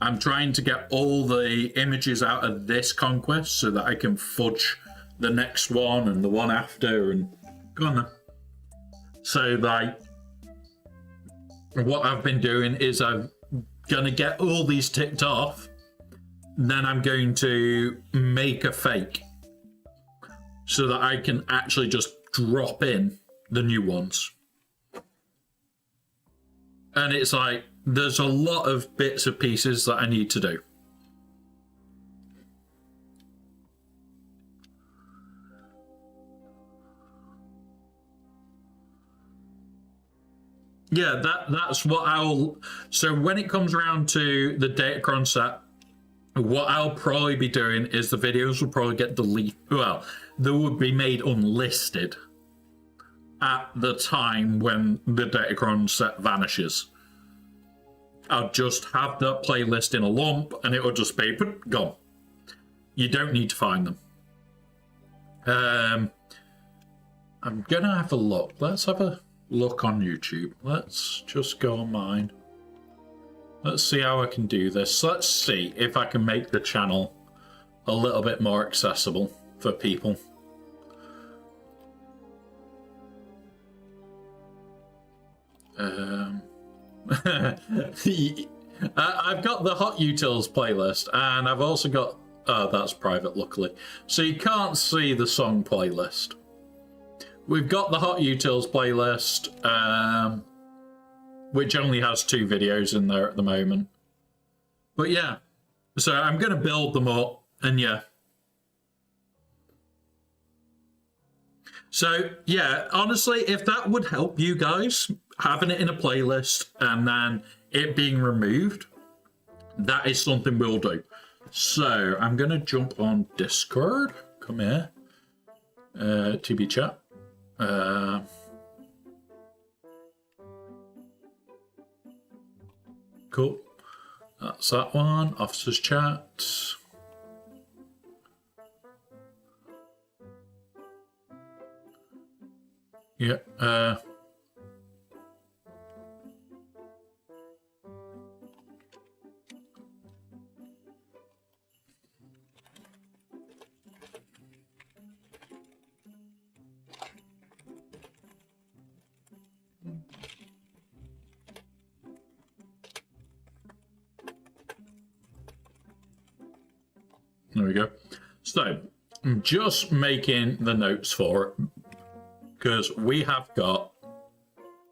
I'm trying to get all the images out of this conquest so that I can fudge the next one and the one after, and go on then. So like, what I've been doing is I've gonna get all these ticked off, then I'm going to make a fake so that I can actually just drop in the new ones. And it's like, there's a lot of bits and pieces that I need to do. Yeah, that's what I'll... So when it comes around to the Datacron set, what I'll probably be doing is the videos will probably get deleted. Well, they would be made unlisted at the time when the Datacron set vanishes. I'll just have the playlist in a lump and it will just be gone. You don't need to find them. I'm gonna have a look. Let's have a look on YouTube. Let's just go on mine. Let's see how I can do this. Let's see if I can make the channel a little bit more accessible for people. I've got the Hot Utils playlist, and I've also got... Oh, that's private, luckily. So you can't see the song playlist. We've got the Hot Utils playlist, which only has 2 videos in there at the moment. But yeah, so I'm going to build them up, and yeah. So yeah, honestly, if that would help you guys, having it in a playlist and then it being removed, that is something we'll do. So I'm going to jump on Discord. Come here. TB chat. Cool. That's that one. Officers chat. Yeah. There we go. So, I'm just making the notes for it because we have got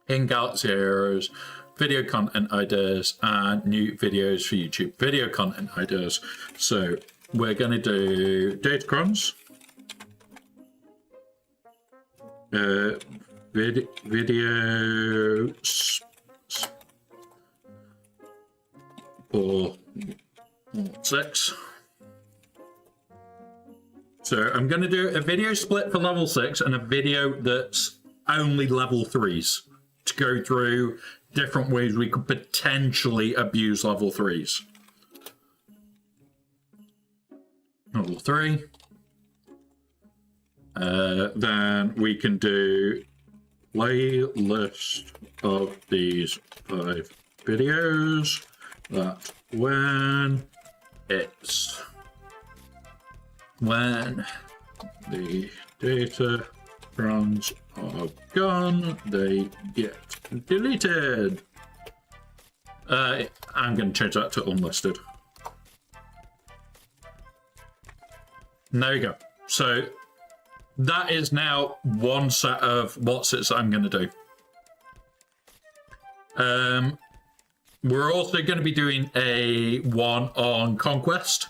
in Galaxy Heroes video content ideas and new videos for YouTube. Video content ideas. So, we're going to do Datacrons, videos for 6. So I'm going to do a video split for level 6 and a video that's only level 3s to go through different ways we could potentially abuse level 3s. Level 3. Then we can do playlist of these 5 videos that when the data runs are gone, they get deleted. I'm going to change that to unlisted. And there you go. So that is now one set of what's it I'm going to do. We're also going to be doing a one on Conquest.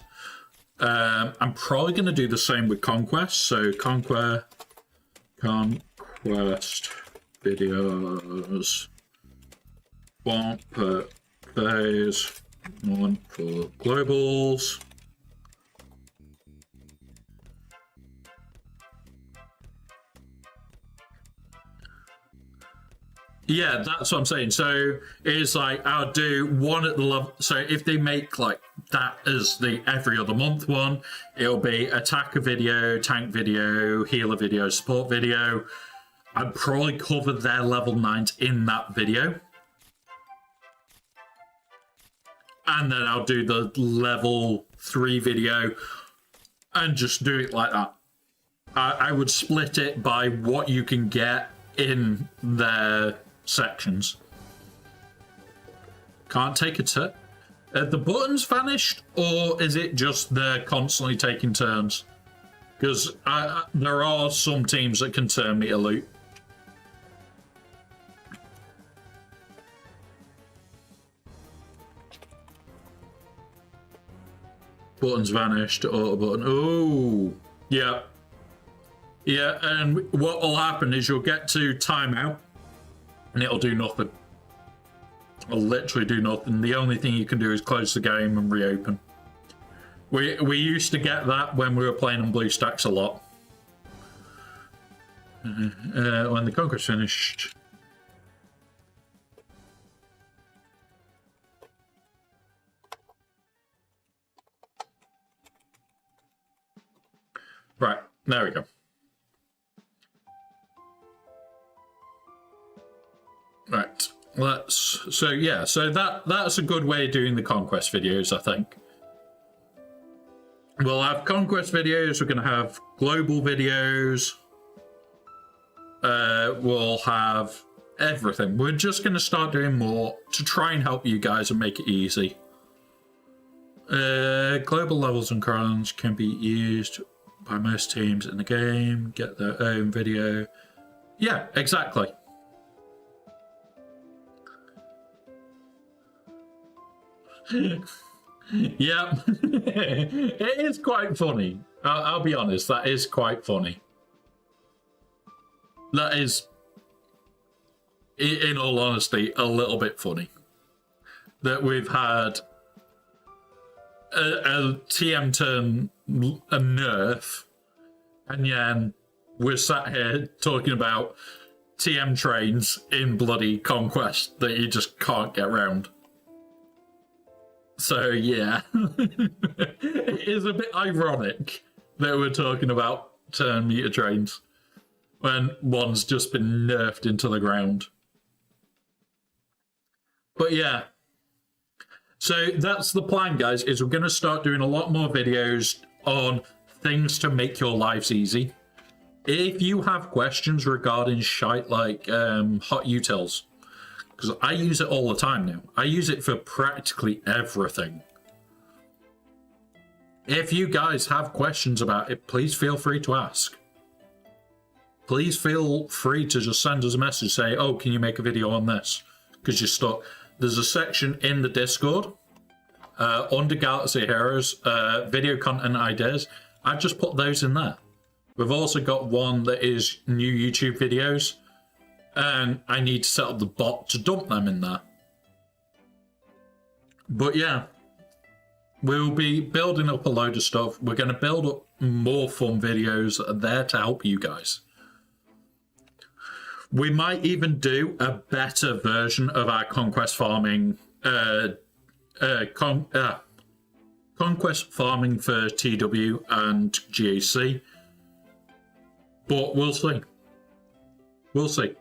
I'm probably going to do the same with Conquest. So Conquest videos, 1 per phase, 1 for globals. Yeah, that's what I'm saying. So it's like I'll do one at the level. So if they make like that as the every other month one, it'll be attacker video, tank video, healer video, support video. I'd probably cover their level 9s in that video. And then I'll do the level 3 video and just do it like that. I would split it by what you can get in their sections. Can't take a tip. Are the buttons vanished, or is it just they're constantly taking turns? Because there are some teams that can turn me to loot. Buttons vanished, auto button. Oh, yeah. Yeah, and what will happen is you'll get to timeout, and it'll do nothing. It'll literally do nothing. The only thing you can do is close the game and reopen. We used to get that when we were playing on BlueStacks a lot. When the conquest finished. Right, there we go. Right, so that's a good way of doing the conquest videos, I think. We'll have conquest videos, we're going to have global videos, we'll have everything. We're just going to start doing more to try and help you guys and make it easy. Global levels and crowns can be used by most teams in the game, get their own video. Yeah, exactly. Yeah, it is quite funny. I'll be honest, that is quite funny. That is, in all honesty, a little bit funny. That we've had a TM turn a nerf, and then we're sat here talking about TM trains in bloody Conquest that you just can't get round. So yeah, it is a bit ironic that we're talking about turn meter trains when one's just been nerfed into the ground. But yeah, so that's the plan, guys, is we're going to start doing a lot more videos on things to make your lives easy. If you have questions regarding shite like hot utils, because I use it all the time now. I use it for practically everything. If you guys have questions about it, please feel free to ask. Please feel free to just send us a message, say, oh, can you make a video on this? Because you're stuck. There's a section in the Discord, under Galaxy Heroes, video content ideas. I've just put those in there. We've also got one that is new YouTube videos. And I need to set up the bot to dump them in there. But yeah, we'll be building up a load of stuff. We're going to build up more fun videos that are there to help you guys. We might even do a better version of our conquest farming, conquest farming for TW and GAC. But we'll see. We'll see.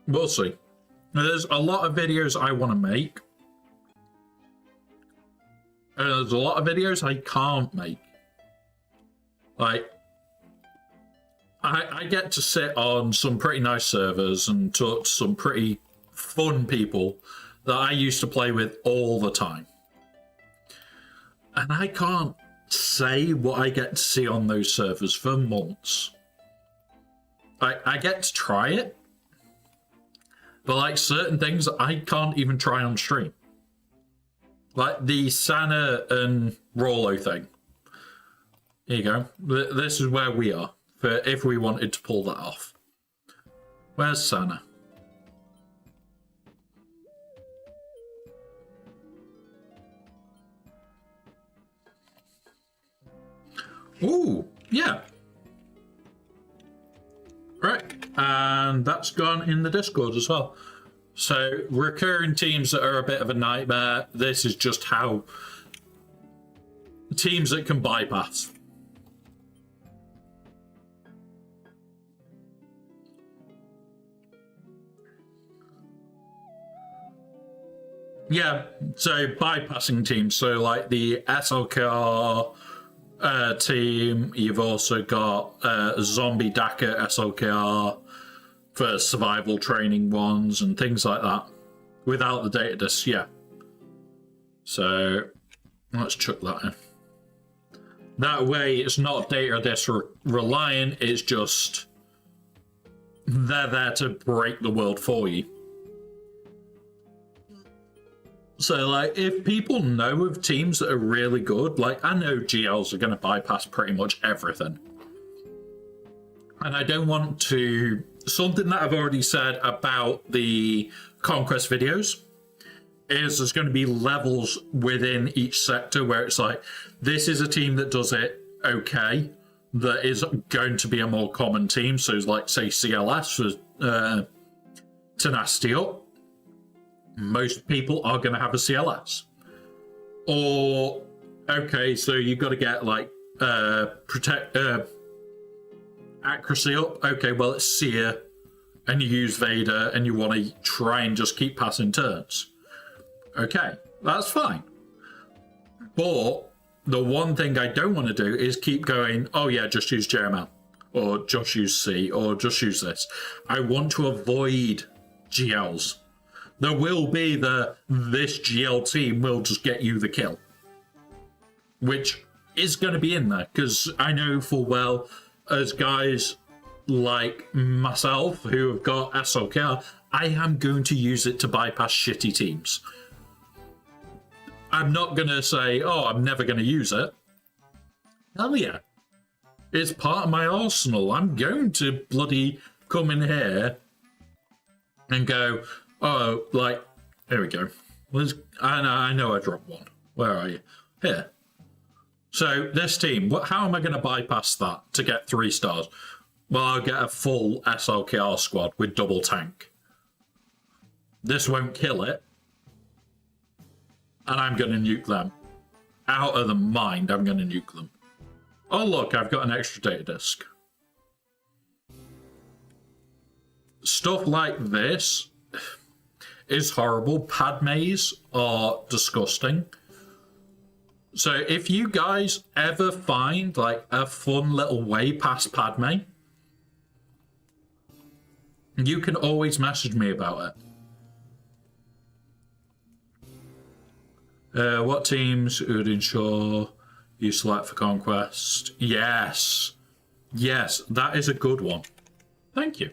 We'll see. There's a lot of videos I want to make. And there's a lot of videos I can't make. Like, I get to sit on some pretty nice servers and talk to some pretty fun people that I used to play with all the time. And I can't say what I get to see on those servers for months. I get to try it. But like certain things I can't even try on stream. Like the Sana and Rollo thing. Here you go. This is where we are for if we wanted to pull that off. Where's Sana? Ooh, yeah. Right, and that's gone in the Discord as well. So recurring teams that are a bit of a nightmare. This is just how teams that can bypass. Yeah, so bypassing teams. So like the SLKR, team. You've also got Zombie Daka SLKR for survival training ones and things like that. Without the data disc, yeah. So let's chuck that in. That way it's not data disc reliant, it's just they're there to break the world for you. So, like, if people know of teams that are really good, like, I know GLs are going to bypass pretty much everything. And I don't want to... Something that I've already said about the conquest videos is there's going to be levels within each sector where it's like, this is a team that does it okay, that is going to be a more common team. So, it's like, say, CLS for Tenacity Up. Most people are going to have a CLS. Or, okay, so you've got to get, like, accuracy up. Okay, well, it's Seer, and you use Vader, and you want to try and just keep passing turns. Okay, that's fine. But the one thing I don't want to do is keep going, oh yeah, just use JML, or just use C, or just use this. I want to avoid GLs. There will be this GL team will just get you the kill. Which is going to be in there, because I know full well, as guys like myself who have got SLKR, I am going to use it to bypass shitty teams. I'm not going to say, oh, I'm never going to use it. Hell yeah. It's part of my arsenal. I'm going to bloody come in here and go... Oh, like, here we go. I know I dropped one. Where are you? Here. So, this team, how am I going to bypass that to get 3 stars? Well, I'll get a full SLKR squad with double tank. This won't kill it. And I'm going to nuke them. Out of the mind, I'm going to nuke them. Oh, look, I've got an extra data disk. Stuff like this is horrible. Padmes are disgusting. So if you guys ever find like a fun little way past Padme, you can always message me about it. What teams would ensure you select for conquest? Yes. Yes, that is a good one. Thank you.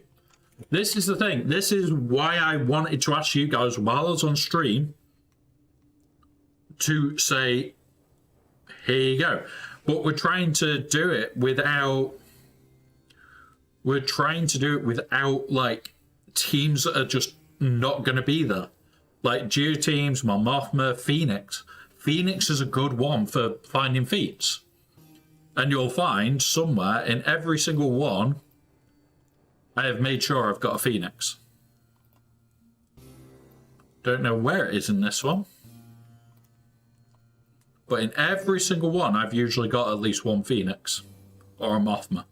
This is the thing. This is why I wanted to ask you guys while I was on stream to say, here you go. But we're trying to do it without... We're trying to do it without, like, teams that are just not going to be there. Like, Geo teams, Mon Mothma, Phoenix. Phoenix is a good one for finding feats. And you'll find somewhere in every single one... I have made sure I've got a Phoenix. Don't know where it is in this one. But in every single one, I've usually got at least one Phoenix. Or a Mothma.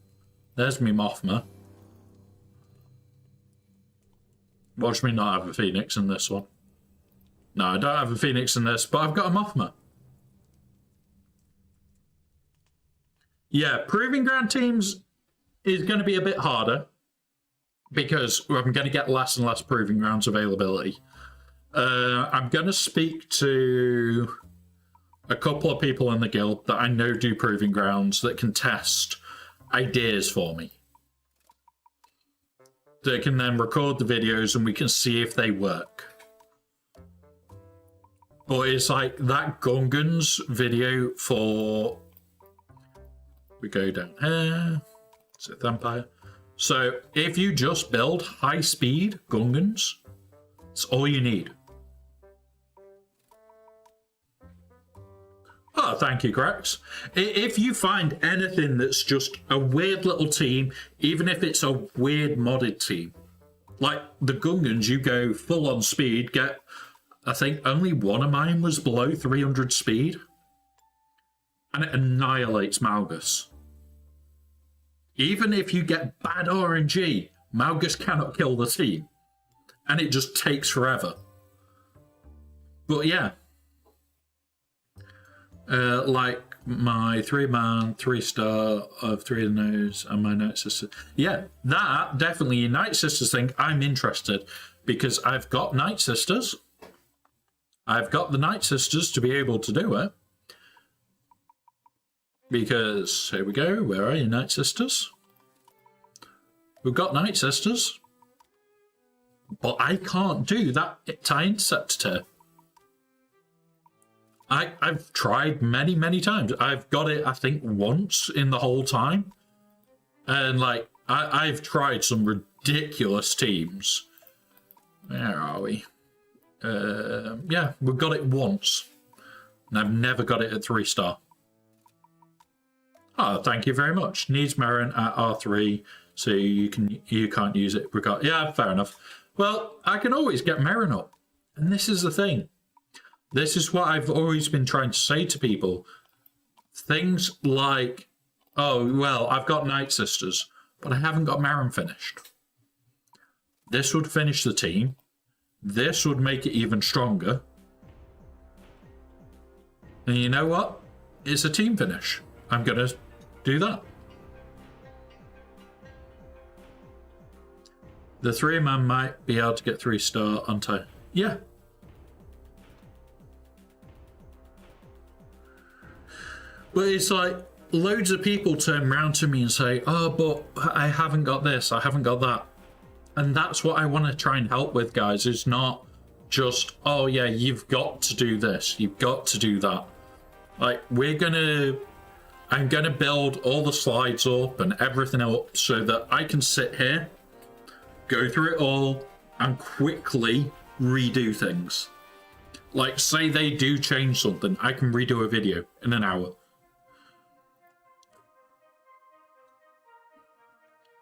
There's me Mothma. Watch me not have a Phoenix in this one. No, I don't have a Phoenix in this, but I've got a Mothma. Yeah, Proving Ground teams is going to be a bit harder. Because I'm going to get less and less Proving Grounds availability. I'm going to speak to a couple of people in the guild that I know do Proving Grounds that can test ideas for me. They can then record the videos and we can see if they work. But it's like that Gungans video for... We go down here. Sith Empire. So, if you just build high-speed Gungans, it's all you need. Oh, thank you, Grex. If you find anything that's just a weird little team, even if it's a weird modded team, like the Gungans, you go full-on speed, get... I think only one of mine was below 300 speed, and it annihilates Malgus. Even if you get bad RNG, Malgus cannot kill the team. And it just takes forever. But yeah. Like, my 3-man, 3-star of 3 of those, and my Night Sisters. Yeah, that definitely your Night Sisters thing. I'm interested because I've got Night Sisters. I've got the Night Sisters to be able to do it. Because, here we go, where are your Night Sisters? We've got Night Sisters. But I can't do that tie intercept tier. I've tried many, many times. I've got it, I think, once in the whole time. And, like, I've tried some ridiculous teams. Where are we? Yeah, we've got it once. And I've never got it at 3-star. Oh, thank you very much. Needs Marin at R3, so you can't use it. Yeah, fair enough. Well, I can always get Marin up. And this is the thing. This is what I've always been trying to say to people. Things like, oh, well, I've got Night Sisters, but I haven't got Marin finished. This would finish the team. This would make it even stronger. And you know what? It's a team finish. I'm going to do that. The 3-man might be able to get 3-star on time. Yeah. But it's like loads of people turn around to me and say, oh, but I haven't got this, I haven't got that. And that's what I want to try and help with, guys. It's not just, oh, yeah, you've got to do this, you've got to do that. Like, I'm going to build all the slides up and everything up so that I can sit here, go through it all, and quickly redo things. Like, say they do change something, I can redo a video in an hour.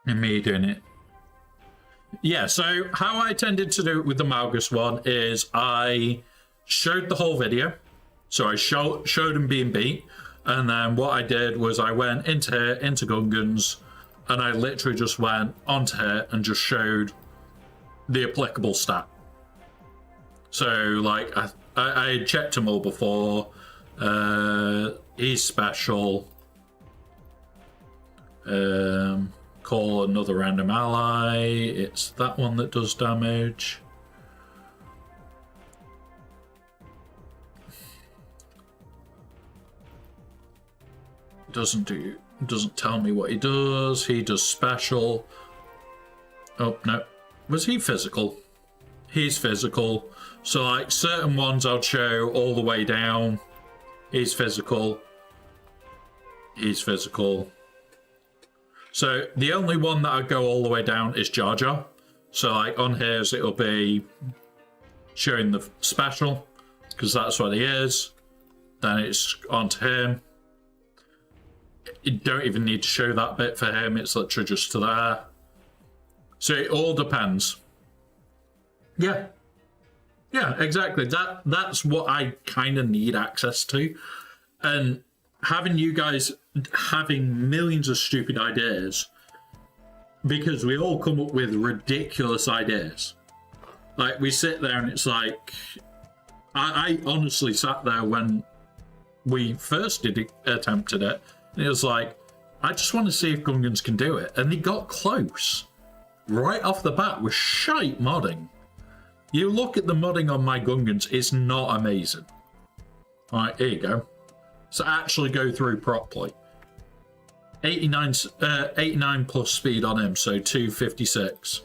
And me doing it. Yeah, so how I tended to do it with the Malgus one is I showed the whole video. So I showed him being beat. And then what I did was I went into here, into Gungans, and I literally just went onto here and just showed the applicable stat. So, like, I had checked them all before. He's special. Call another random ally. It's that one that does damage. Doesn't tell me what he does. He does special. Oh no, was he physical? He's physical. So like certain ones I'll show all the way down. He's physical. He's physical. So the only one that I go all the way down is Jar Jar. So like on his it'll be showing the special because that's what he is. Then it's onto him. You don't even need to show that bit for him. It's literally just to there. So it all depends. Yeah. Yeah, exactly. That's what I kind of need access to. And having you guys having millions of stupid ideas, because we all come up with ridiculous ideas. Like, we sit there and it's like... I honestly sat there when we first attempted it, and it was like, I just want to see if Gungans can do it. And they got close. Right off the bat with shite modding. You look at the modding on my Gungans, it's not amazing. Alright, here you go. So actually go through properly. 89 plus speed on him, so 256.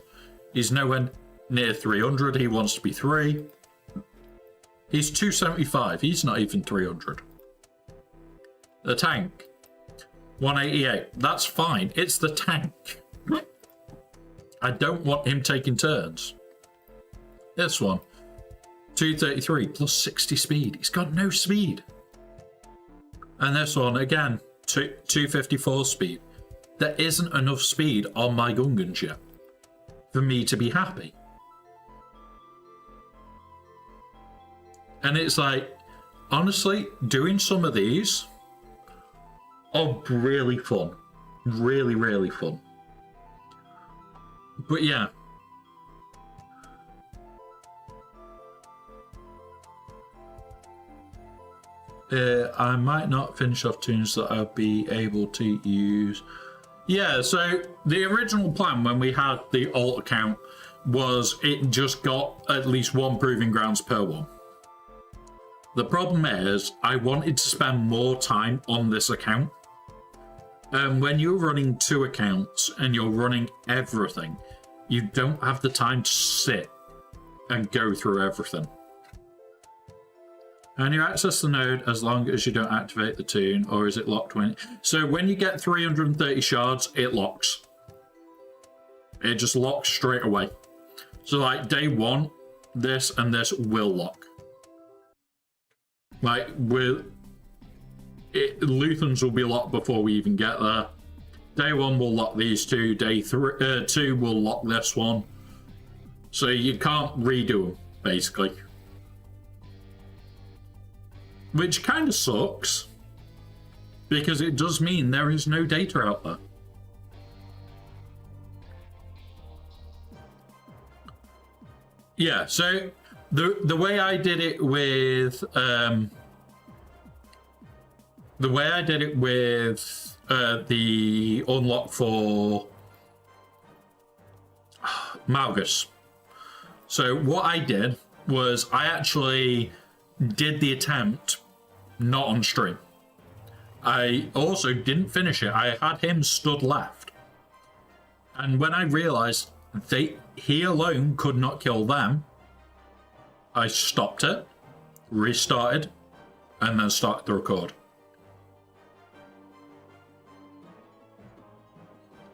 He's nowhere near 300, he wants to be 3. He's 275, he's not even 300. The tank, 188, that's fine, it's the tank. I don't want him taking turns. This one, 233 plus 60 speed, he's got no speed. And this one, again, 254 speed. There isn't enough speed on my Gungans yet for me to be happy. And it's like, honestly, doing some of these are really fun. Really, really fun. But yeah. I might not finish off tunes that I'll be able to use. Yeah, so the original plan when we had the alt account was it just got at least 1 proving grounds per one. The problem is I wanted to spend more time on this account. And when you're running 2 accounts and you're running everything, you don't have the time to sit and go through everything. And you access the node as long as you don't activate the tune, or is it locked when... So when you get 330 shards, it locks. It just locks straight away. So like day 1, this and this will lock. Like Luthans will be locked before we even get there. Day 1 will lock these 2, day 2 will lock this one. So you can't redo them, basically. Which kind of sucks, because it does mean there is no data out there. Yeah, so the way I did it with the unlock for Malgus. So what I did was I actually did the attempt not on stream. I also didn't finish it. I had him stood left. And when I realized he alone could not kill them, I stopped it, restarted, and then started the record.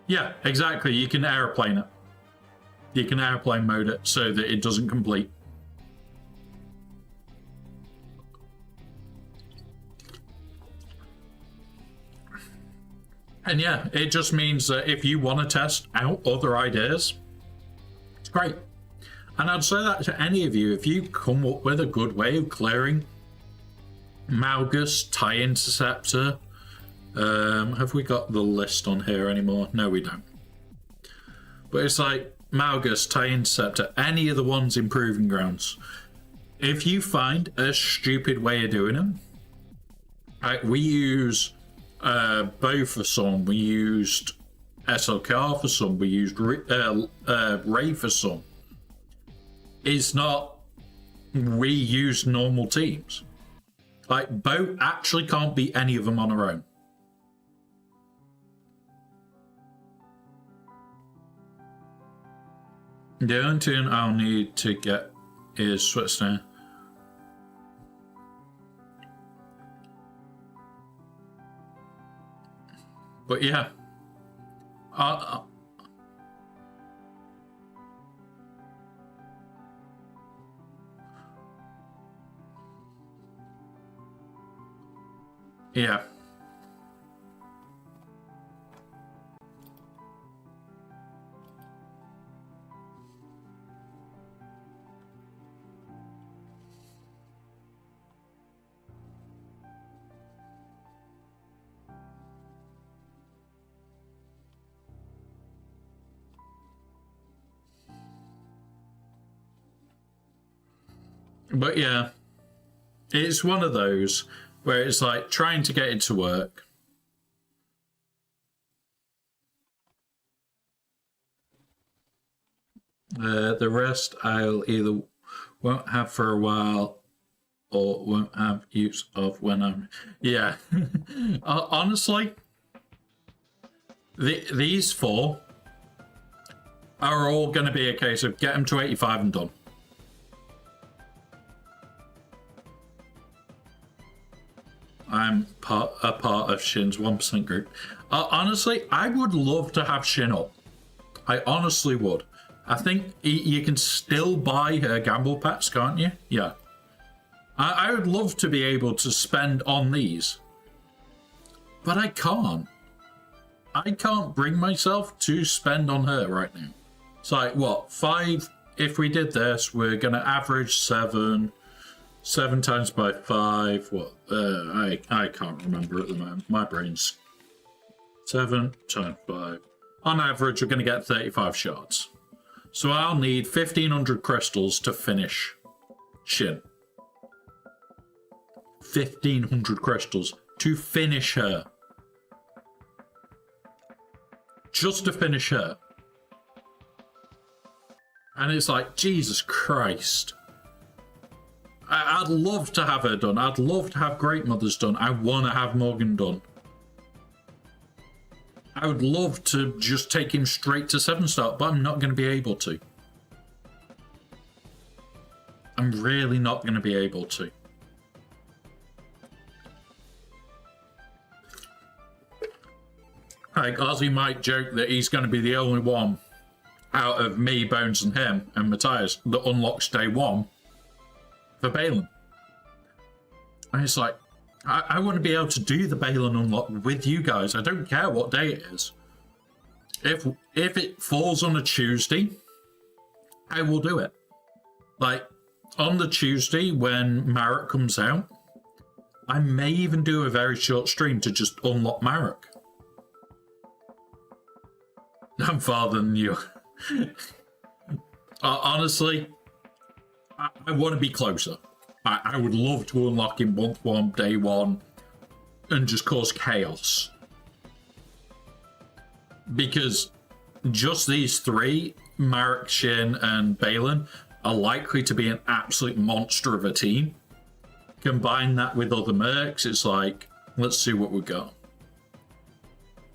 Yeah, exactly. You can airplane it. You can airplane mode it so that it doesn't complete. And yeah, it just means that if you want to test out other ideas, it's great. And I'd say that to any of you, if you come up with a good way of clearing Malgus, TIE Interceptor, have we got the list on here anymore? No, we don't. But it's like Malgus, TIE Interceptor, any of the ones in Proving Grounds. If you find a stupid way of doing them, we use Bo for some, we used SLKR for some, we used Ray for some. It's not we use normal teams. Like, Bo actually can't beat any of them on her own. The only tune I'll need to get is Switzerland. But yeah. Yeah. But yeah, it's one of those where it's like trying to get it to work. The rest I'll either won't have for a while or won't have use of when I'm... Yeah. Honestly, these 4 are all going to be a case of get them to 85 and done. I'm a part of Shin's 1% group. Honestly, I would love to have Shin up. I honestly would. I think you can still buy her gamble packs, can't you? Yeah. I would love to be able to spend on these. But I can't. I can't bring myself to spend on her right now. It's like, what, 5? If we did this, we're going to average 7. 7 times by 5, what? I can't remember at the moment. My brain's 7 times 5. On average, we're going to get 35 shards. So I'll need 1,500 crystals to finish Shin. 1,500 crystals to finish her. Just to finish her. And it's like, Jesus Christ. I'd love to have her done. I'd love to have Great Mothers done. I want to have Morgan done. I would love to just take him straight to 7-star, but I'm not going to be able to. I'm really not going to be able to. Like, Ozzy might joke that he's going to be the only one out of me, Bones, and him, and Matthias, that unlocks day 1 for Balin. And it's like, I want to be able to do the Balin unlock with you guys. I don't care what day it is. If it falls on a Tuesday, I will do it. Like, on the Tuesday when Marek comes out, I may even do a very short stream to just unlock Marek. I'm farther than you. Honestly, I want to be closer. I would love to unlock him month 1, day 1, and just cause chaos. Because just these 3, Marek, Shin, and Balin, are likely to be an absolute monster of a team. Combine that with other mercs, it's like, let's see what we got.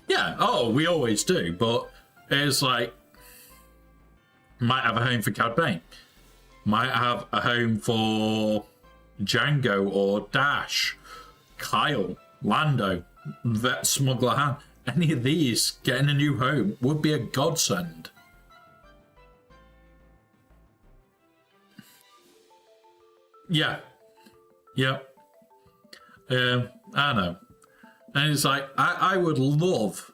Yeah, oh, we always do, but it's like, might have a home for Cad Bane. Might have a home for Django or Dash, Kyle, Lando, Vet Smuggler Han. Any of these getting a new home would be a godsend. Yeah. Yep. I know. And it's like, I would love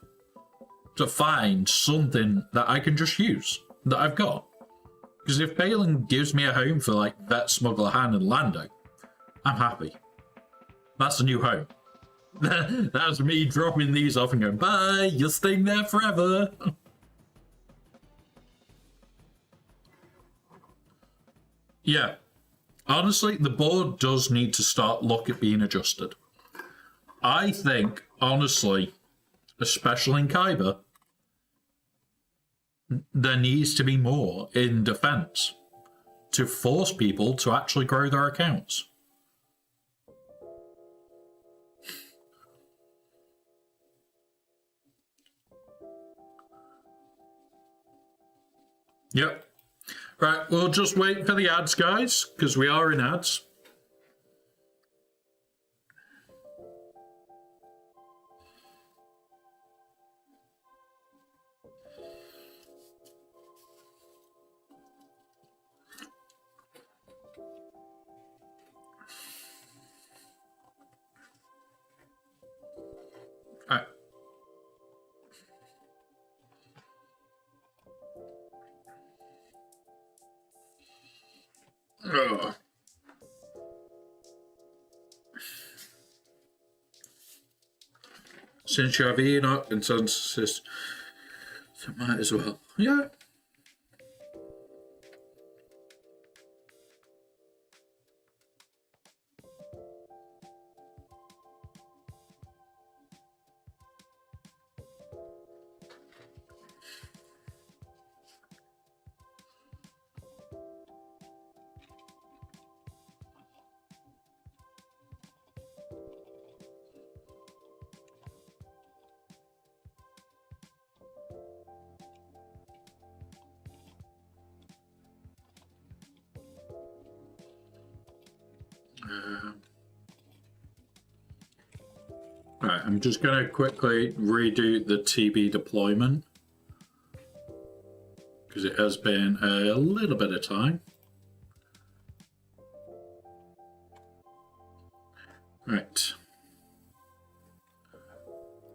to find something that I can just use, that I've got. Because if Balin gives me a home for like Vet Smuggler Han and Lando, I'm happy. That's a new home. That's me dropping these off and going, bye, you're staying there forever. Yeah. Honestly, the board does need to start look at being adjusted. I think, honestly, especially in Kyber, there needs to be more in defense to force people to actually grow their accounts. Yep. Right, we'll just wait for the ads, guys, because we are in ads. All right. Ugh. Since you have Enoch and Sunsis, so might as well. Yeah. Right, I'm just going to quickly redo the TB deployment because it has been a little bit of time. Right.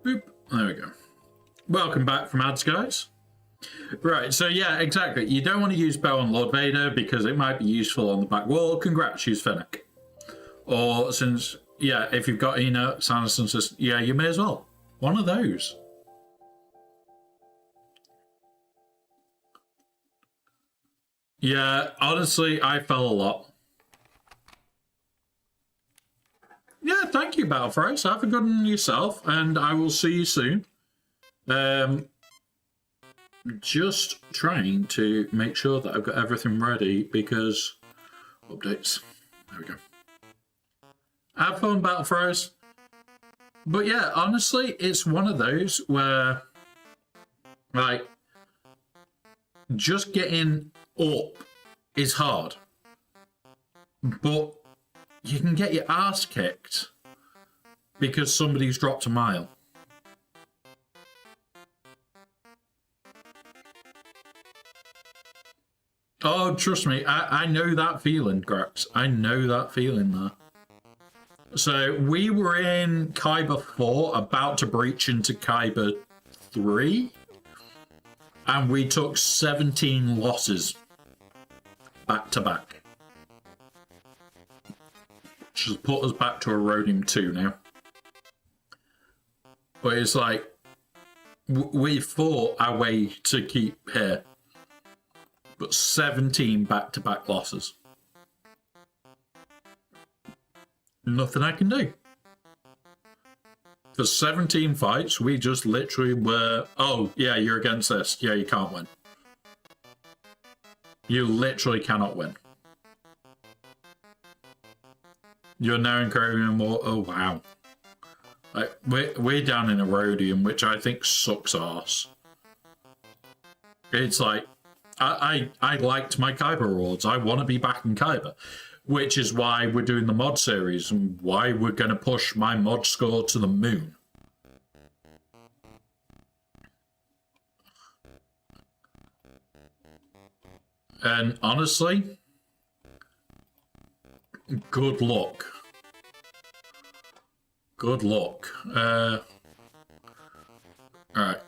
Boop. There we go. Welcome back from ads, guys. Right, so yeah, exactly. You don't want to use Bow on Lord Vader because it might be useful on the back wall. Congrats, use Fennec. Or since, yeah, if you've got Enoch, Sanderson says, yeah, you may as well. One of those. Yeah, honestly, I fell a lot. thank you, Battlefrost. Have a good one yourself, and I will see you soon. Just trying to make sure that I've got everything ready because updates. There we go. Have fun, Battlefrost. But yeah, honestly, it's one of those where, like, just getting up is hard. But you can get your ass kicked because somebody's dropped a mile. Oh, trust me, I know that feeling, Grax. I know that feeling there. So we were in Kyber 4, about to breach into Kyber 3, and we took 17 losses back to back. Which has put us back to Erodium 2 now. But it's like, we fought our way to keep here. But 17 back-to-back losses. Nothing I can do. For 17 fights, we just literally were, oh, yeah, you're against this. Yeah, you can't win. You literally cannot win. You're now encouraging more, oh, wow. Like, we're down in Erodium, which I think sucks arse. It's like, I liked my Kyber rewards. I want to be back in Kyber, which is why we're doing the mod series and why we're going to push my mod score to the moon. And honestly, good luck. Good luck. All right.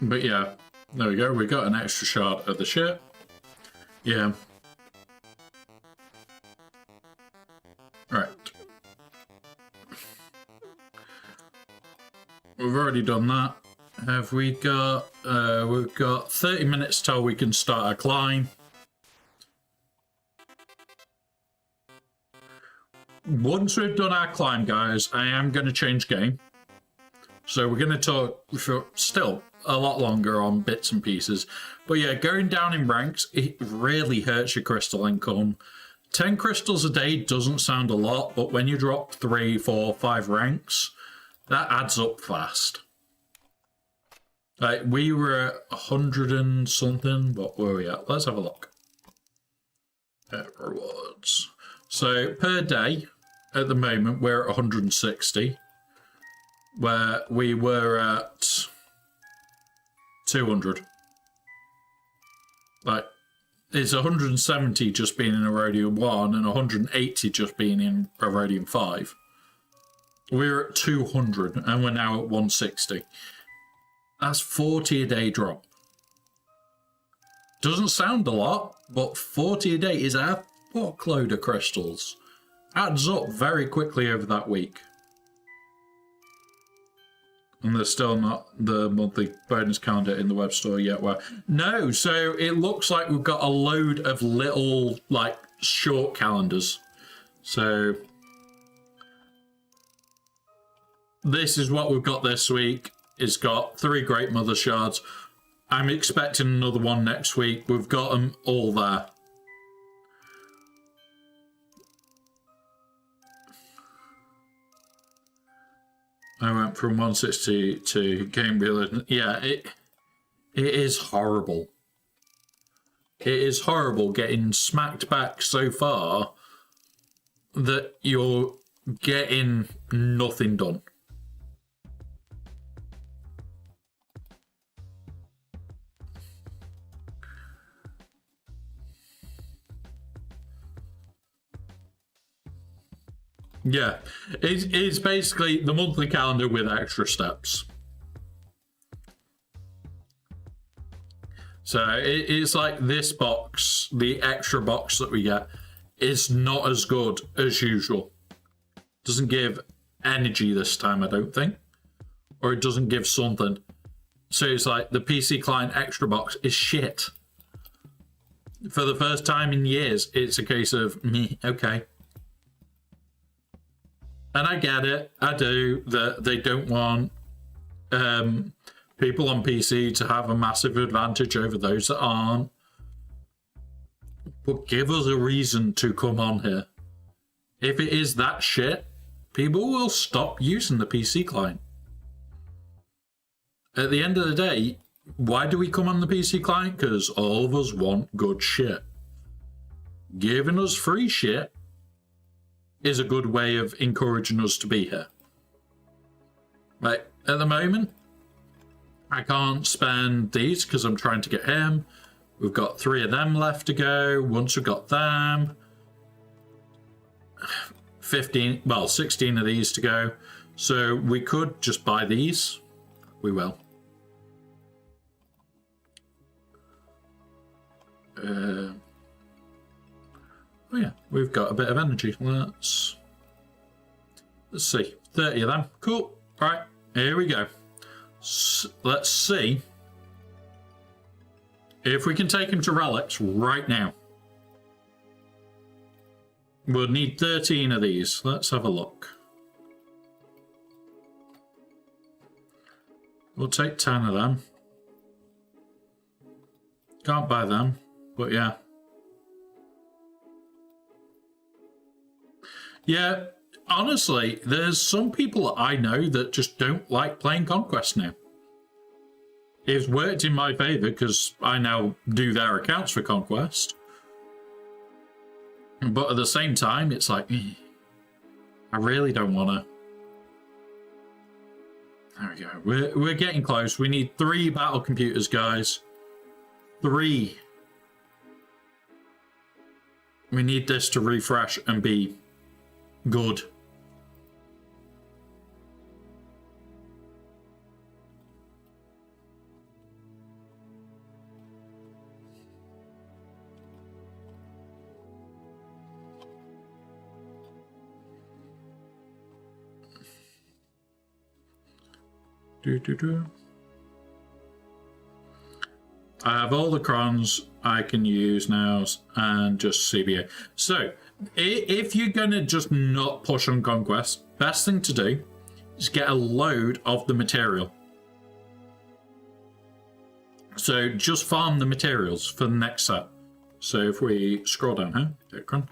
But yeah, there we go. We got an extra shard of the ship. Yeah. Right. We've already done that. Have we got... we've got 30 minutes till we can start a climb. Once we've done our climb, guys, I am going to change game. So we're going to talk for still a lot longer on bits and pieces. But yeah, going down in ranks, it really hurts your crystal income. 10 crystals a day doesn't sound a lot, but when you drop 3, 4, 5 ranks, that adds up fast. Like, we were at 100 and something. What were we at? Let's have a look. Rewards. So per day, at the moment, we're at 160. Where we were at 200. Like, it's 170 just being in Erodium 1 and 180 just being in Erodium 5. We're at 200 and we're now at 160. That's 40 a day drop. Doesn't sound a lot, but 40 a day is a fuckload of crystals. Adds up very quickly over that week. And there's still not the monthly bonus calendar in the web store yet. Where no, so it looks like we've got a load of little, like, short calendars. So this is what we've got this week. It's got 3 Great Mother Shards. I'm expecting another one next week. We've got them all there. I went from 160 to game realism. Yeah, it is horrible. It is horrible getting smacked back so far that you're getting nothing done. Yeah, it's basically the monthly calendar with extra steps. So it's like this box, the extra box that we get, is not as good as usual. Doesn't give energy this time, I don't think. Or it doesn't give something. So it's like the PC Client extra box is shit. For the first time in years, it's a case of me, okay. And I get it, I do, that they don't want people on PC to have a massive advantage over those that aren't. But give us a reason to come on here. If it is that shit, people will stop using the PC client. At the end of the day, why do we come on the PC client? Because all of us want good shit. Giving us free shit is a good way of encouraging us to be here. Like, at the moment, I can't spend these because I'm trying to get him. We've got 3 of them left to go. Once we've got them, 16 of these to go. So we could just buy these. We will. Oh yeah, we've got a bit of energy. Let's see. 30 of them. Cool. Right, here we go. Let's see if we can take him to relics right now. We'll need 13 of these. Let's have a look. We'll take 10 of them. Can't buy them, but yeah. Yeah, honestly, there's some people that I know that just don't like playing Conquest now. It's worked in my favour because I now do their accounts for Conquest. But at the same time, it's like, I really don't want to. There we go. We're getting close. We need 3 battle computers, guys. 3. We need this to refresh and be good. I have all the crons I can use now and just CBA. So, if you're going to just not push on Conquest, best thing to do is get a load of the material. So, just farm the materials for the next set. So, if we scroll down here, take cron,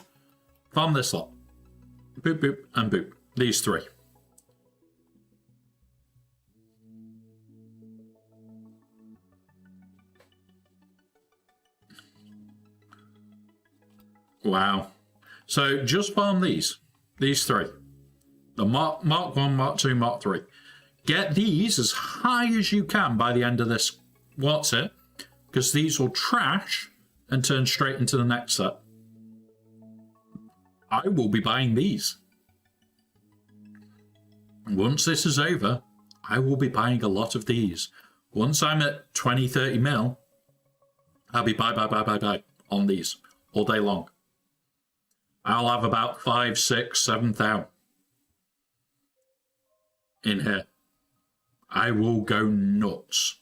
farm this lot. Boop, boop, and boop. These 3. Wow. So just farm these 3. The Mark 1, Mark 2, Mark 3. Get these as high as you can by the end of this. What's it? Because these will trash and turn straight into the next set. I will be buying these. Once this is over, I will be buying a lot of these. Once I'm at 20, 30 mil, I'll be buy on these all day long. I'll have about 5, 6, 7,000 in here. I will go nuts.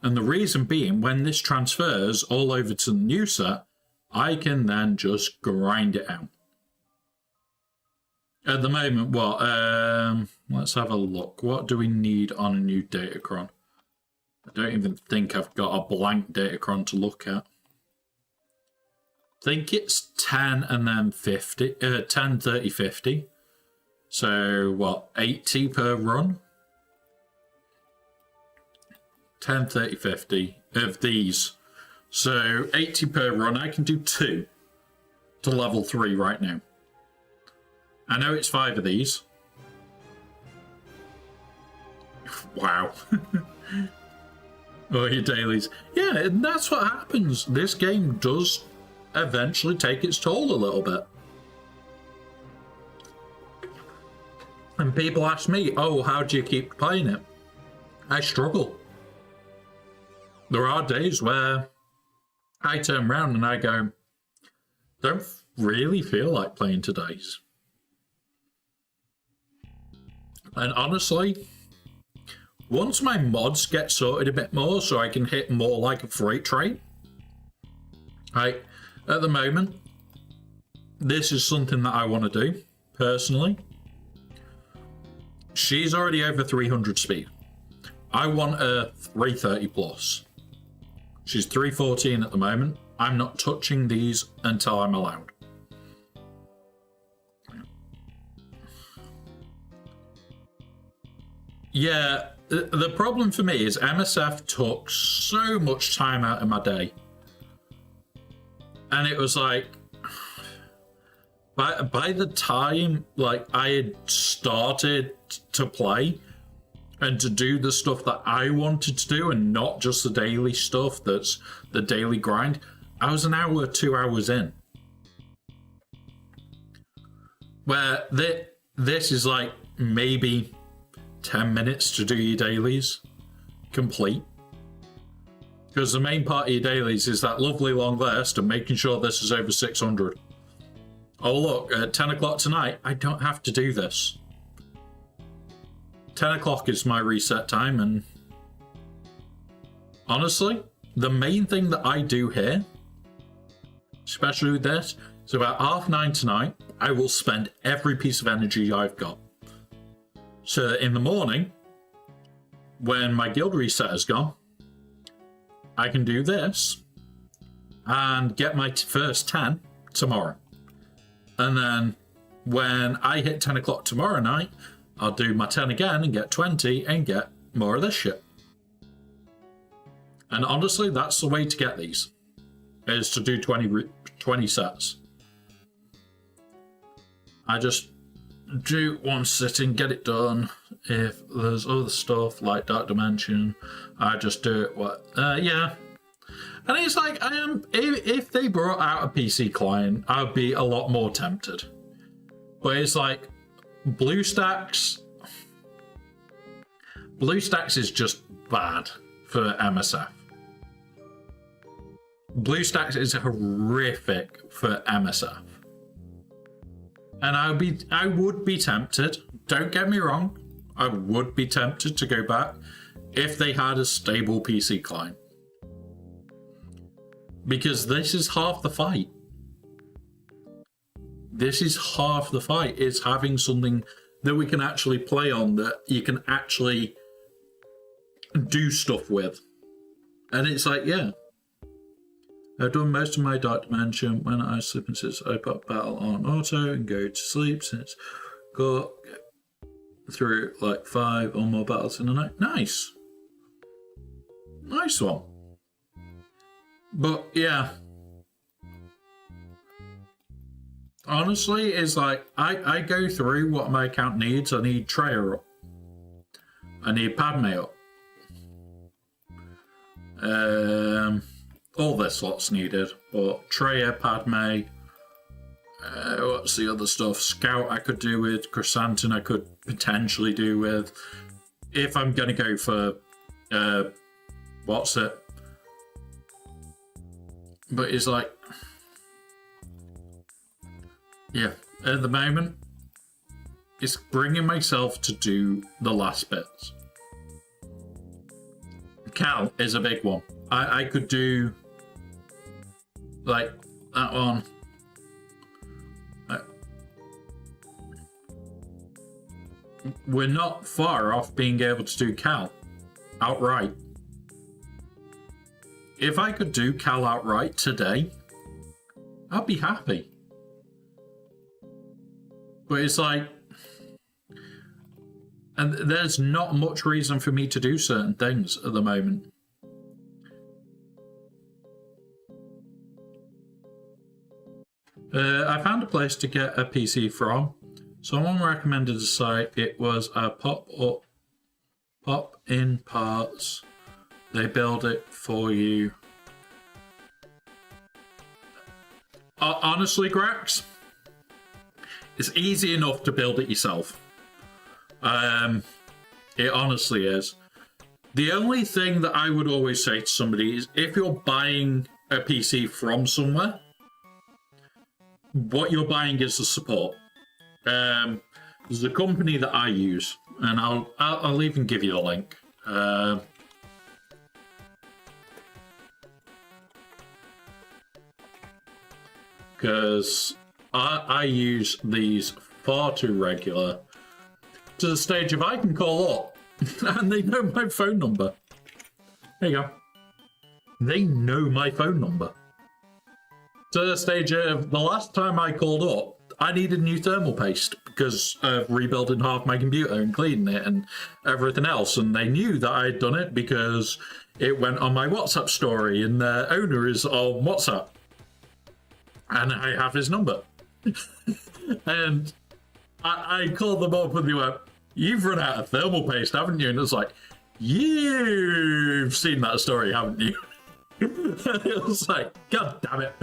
And the reason being, when this transfers all over to the new set, I can then just grind it out. At the moment, what? Let's have a look. What do we need on a new Datacron? I don't even think I've got a blank Datacron to look at. I think it's 10 and then 50, 10, 30, 50. So, what, 80 per run? 10, 30, 50 of these. So, 80 per run. I can do 2 to level 3 right now. I know it's 5 of these. Wow. Oh, your dailies. Yeah, and that's what happens. This game does eventually take its toll a little bit. And people ask me, oh, how do you keep playing it? I struggle. there are days where I turn around and I go, don't really feel like playing today's. And honestly, once my mods get sorted a bit more so I can hit more like a freight train, at the moment, this is something that I want to do, personally. She's already over 300 speed. I want a 330 plus. She's 314 at the moment. I'm not touching these until I'm allowed. Yeah, the problem for me is MSF took so much time out of my day. And it was like, by the time like I had started to play and to do the stuff that I wanted to do and not just the daily stuff that's the daily grind, I was an hour, 2 hours in. Where this is like maybe 10 minutes to do your dailies complete. Because the main part of your dailies is that lovely long list and making sure this is over 600. Oh look, at 10 o'clock tonight, I don't have to do this. 10 o'clock is my reset time, and honestly, the main thing that I do here, especially with this, is about 9:30 tonight, I will spend every piece of energy I've got. So that in the morning, when my guild reset is gone, I can do this and get my first 10 tomorrow. And then when I hit 10 o'clock tomorrow night, I'll do my 10 again and get 20 and get more of this shit. And honestly, that's the way to get these, is to do 20 sets. I just do one sitting, get it done. If there's other stuff like Dark Dimension, I just do it. Yeah. And it's like, if they brought out a PC client, I'd be a lot more tempted. But it's like, BlueStacks is just bad for MSF. BlueStacks is horrific for MSF. And I would be tempted, don't get me wrong, I would be tempted to go back if they had a stable PC client. Because this is half the fight. This is half the fight, is having something that we can actually play on, that you can actually do stuff with. And it's like, yeah. I've done most of my Dark Dimension. When I sleep and since I put battle on auto and go to sleep, since got through like 5 or more battles in a night. Nice. Nice one. But yeah. Honestly, it's like I go through what my account needs. I need Treya up. I need Padme up. All this slot's needed, but Treya, Padme, what's the other stuff? Scout I could do with, Chrysanthemum I could potentially do with. If I'm gonna go for, what's it? But it's like, yeah, at the moment, it's bringing myself to do the last bits. Cal is a big one. I could do like that one. We're not far off being able to do Cal outright. If I could do Cal outright today, I'd be happy. But it's like, and there's not much reason for me to do certain things at the moment. I found a place to get a PC from. Someone recommended a site. It was a pop-in parts. They build it for you. Honestly, Grax, it's easy enough to build it yourself. It honestly is. The only thing that I would always say to somebody is if you're buying a PC from somewhere, what you're buying is the support. There's a company that I use, and I'll even give you the link. Because I use these far too regular to the stage of I can call up and they know my phone number. There you go. They know my phone number. To the stage of the last time I called up, I needed new thermal paste because of rebuilding half my computer and cleaning it and everything else. And they knew that I had done it because it went on my WhatsApp story and the owner is on WhatsApp. And I have his number. And I called them up and they went, "You've run out of thermal paste, haven't you?" And it's like, "You've seen that story, haven't you?" It was like, God damn it.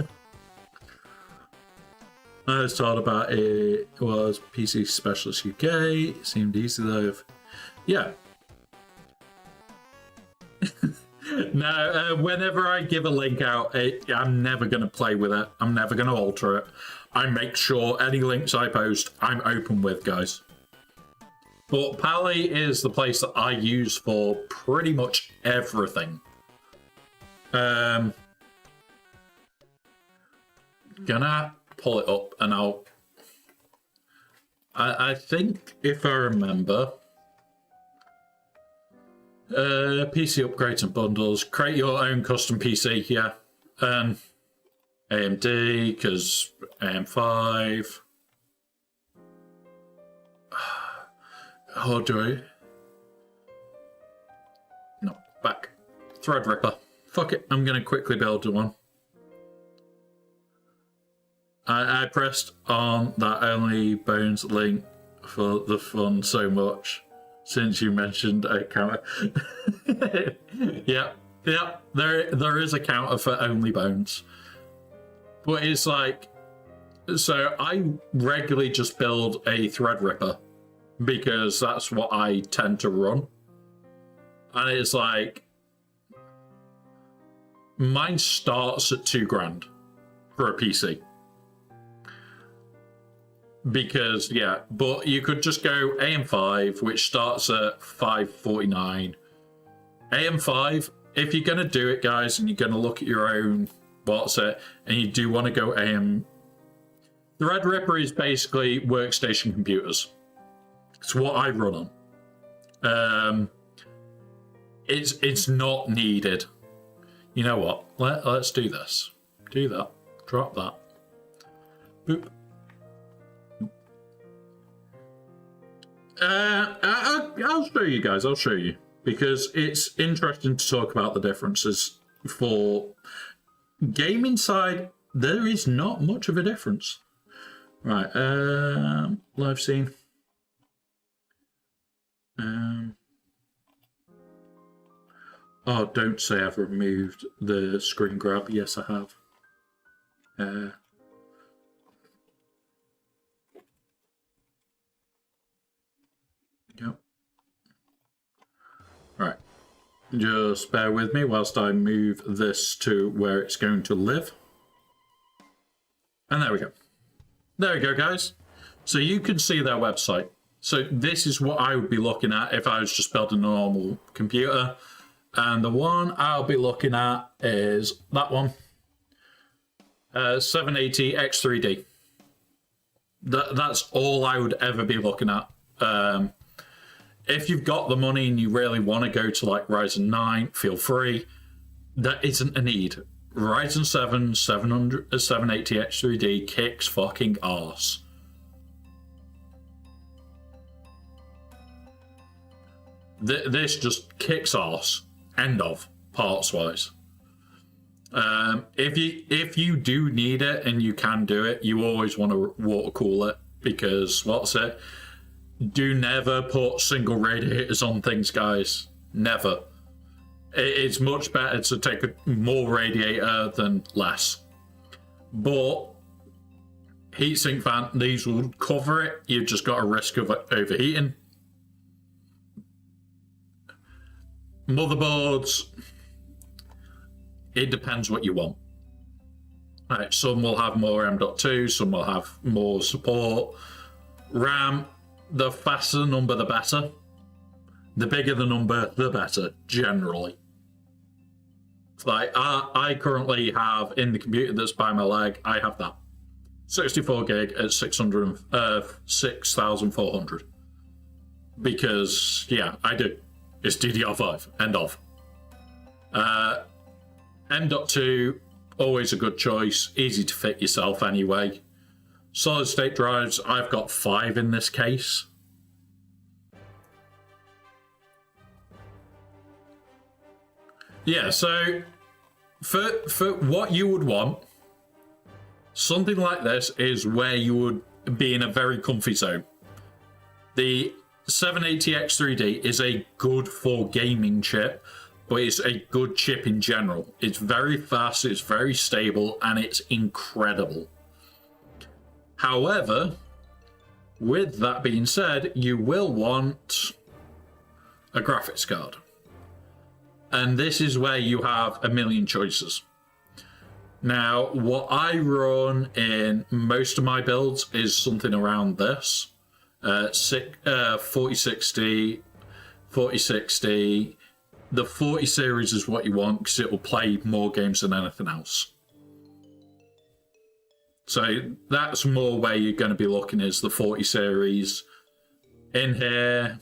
I was told about it was PC Specialist UK. It seemed easy though. Yeah. No, whenever I give a link out, I'm never going to play with it. I'm never going to alter it. I make sure any links I post, I'm open with, guys. But Pally is the place that I use for pretty much everything. Gonna pull it up and I think if I remember, PC upgrades and bundles, create your own custom PC, yeah. AMD, because AM5. Oh, do I? No, back. Threadripper. Fuck it, I'm gonna quickly build one. I pressed on that only bones link for the fun so much since you mentioned a counter. Yeah, there is a counter for only bones. But it's like, so I regularly just build a Threadripper because that's what I tend to run. And it's like, mine starts at $2,000 for a PC. Because, yeah, but you could just go AM5, which starts at $549. AM5, if you're going to do it, guys, and you're going to look at your own, and you do want to go AM... Threadripper is basically workstation computers. It's what I run on. It's not needed. You know what? Let's do this. Do that. Drop that. Boop. I'll show you guys. I'll show you because it's interesting to talk about the differences. For gaming side, there is not much of a difference. Right, live scene. Oh, don't say I've removed the screen grab. Yes, I have. Yep. Right. Just bear with me whilst I move this to where it's going to live. And there we go. There we go, guys. So you can see their website. So this is what I would be looking at if I was just building a normal computer. And the one I'll be looking at is that one. 780 X3D. That's all I would ever be looking at. If you've got the money and you really want to go to like Ryzen 9, feel free. That isn't a need. Ryzen 7 780 X3D kicks fucking arse. This just kicks arse. End of, parts wise. If you do need it and you can do it, you always want to water cool it because do never put single radiators on things, guys. Never. It's much better to take more radiator than less. But heatsink fan, these will cover it. You've just got a risk of overheating. Motherboards, it depends what you want. Right, some will have more M.2, some will have more support. RAM, the faster the number, the better. The bigger the number, the better, generally. Like, I currently have, in the computer that's by my leg, I have that. 64 gig at 6,400. Because, yeah, I do. It's DDR5, end of. M.2, always a good choice, easy to fit yourself anyway. Solid state drives, I've got 5 in this case. Yeah, so for what you would want, something like this is where you would be in a very comfy zone. The 780X3D is a good for gaming chip, but it's a good chip in general. It's very fast, it's very stable, and it's incredible. However, with that being said, you will want a graphics card. And this is where you have a million choices. Now, what I run in most of my builds is something around this. 4060, 4060. The 40 series is what you want because it will play more games than anything else. So that's more where you're going to be looking, is the 40 series. In here,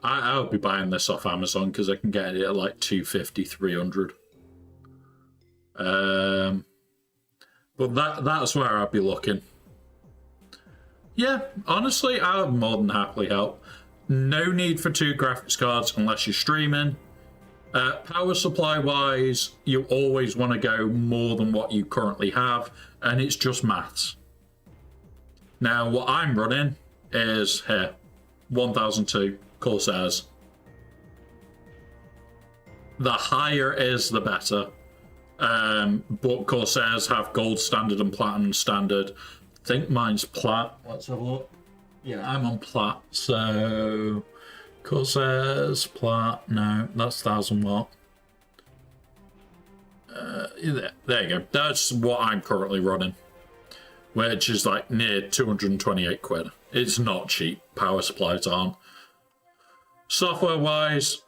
I'll be buying this off Amazon because I can get it at like 250, 300. But that's where I'll be looking. Yeah, honestly, I would more than happily help. No need for 2 graphics cards unless you're streaming. Power supply wise, you always want to go more than what you currently have, and it's just maths. Now, what I'm running is here, 1002 Corsairs. The higher is the better, but Corsairs have gold standard and platinum standard. I think mine's plat. Let's have a look. Yeah, I'm on plat, so Corsairs, plat, no, that's 1000 watt. There you go. That's what I'm currently running, which is like near 228 quid. It's not cheap. Power supplies aren't. Software-wise,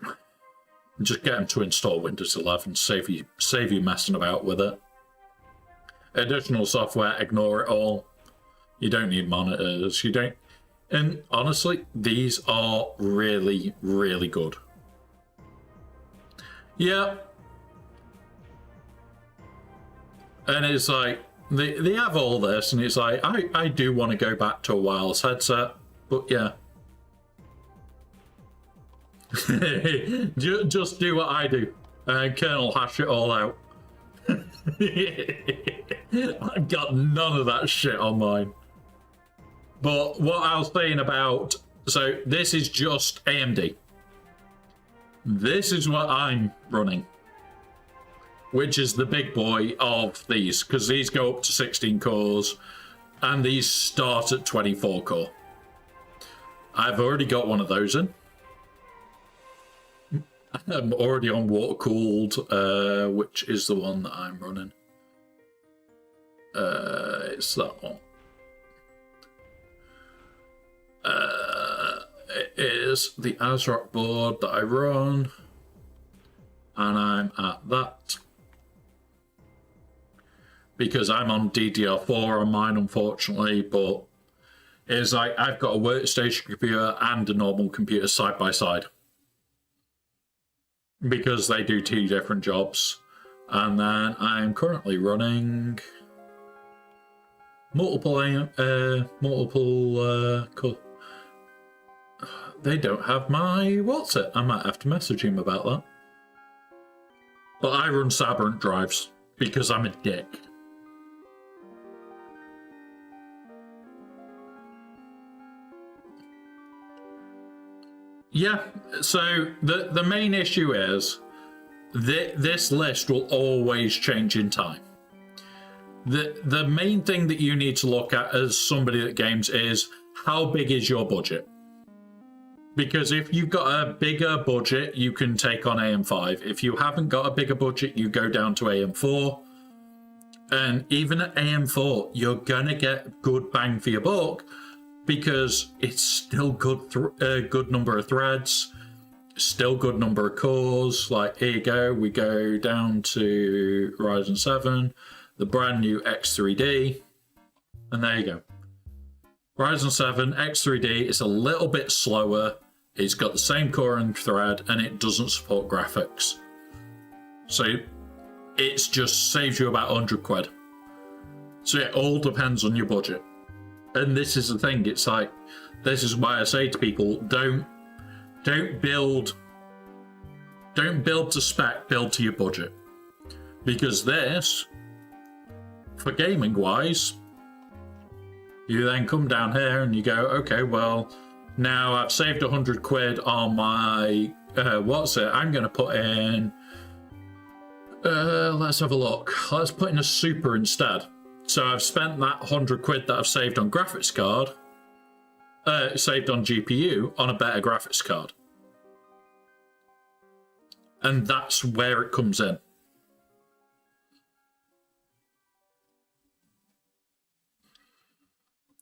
just get them to install Windows 11. Save you messing about with it. Additional software, ignore it all. You don't need monitors. You don't. And honestly, these are really, really good. Yeah. And it's like, they have all this, and it's like, I do want to go back to a wireless headset, but yeah. Just do what I do, and Colonel hash it all out. I've got none of that shit on mine. But what I was saying about, so this is just AMD. This is what I'm running, which is the big boy of these, because these go up to 16 cores, and these start at 24 core. I've already got one of those in. I'm already on water cooled, which is the one that I'm running. It's that one. It is the ASRock board that I run, and I'm at that because I'm on DDR4 on mine, unfortunately. But it's like I've got a workstation computer and a normal computer side by side, because they do 2 different jobs. And then I'm currently running multiple they don't have my what's it. I might have to message him about that. But I run Sabrent drives because I'm a dick. Yeah, so the main issue is this list will always change in time. The main thing that you need to look at as somebody that games is, how big is your budget? Because if you've got a bigger budget, you can take on AM5. If you haven't got a bigger budget, you go down to AM4. And even at AM4, you're going to get good bang for your buck because it's still good number of threads, still good number of cores. Like, here you go, we go down to Ryzen 7, the brand new X3D, and there you go. Ryzen 7 X3D is a little bit slower. It's got the same core and thread, and it doesn't support graphics. So it's just saves you about 100 quid. So it all depends on your budget. And this is the thing, it's like, this is why I say to people, don't build to spec, build to your budget. Because this, for gaming wise, you then come down here and you go, okay, well, now I've saved 100 quid on my, I'm going to put in, let's have a look. Let's put in a super instead. So I've spent that 100 quid that I've saved on graphics card, saved on GPU, on a better graphics card. And that's where it comes in.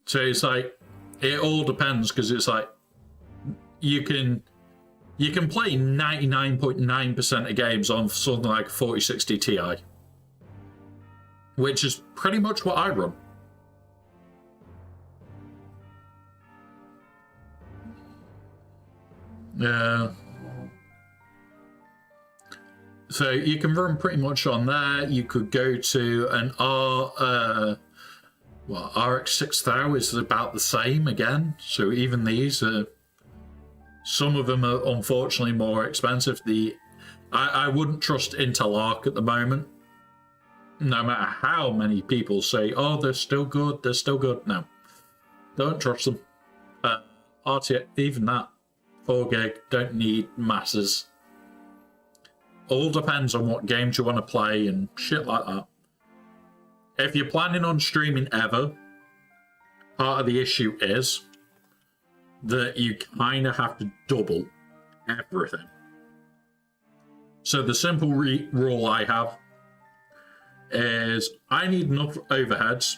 So it's like, it all depends, because it's like, you can play 99.9% of games on something like 4060 Ti, which is pretty much what I run. So you can run pretty much on there. You could go to an RX 6000 is about the same again. So even these are, some of them are unfortunately more expensive. I wouldn't trust Intel Arc at the moment. No matter how many people say, oh, they're still good, no. Don't trust them. RTX, even that, 4 gig, don't need masses. All depends on what games you want to play and shit like that. If you're planning on streaming ever, part of the issue is that you kind of have to double everything. So the simple rule I have is I need enough overheads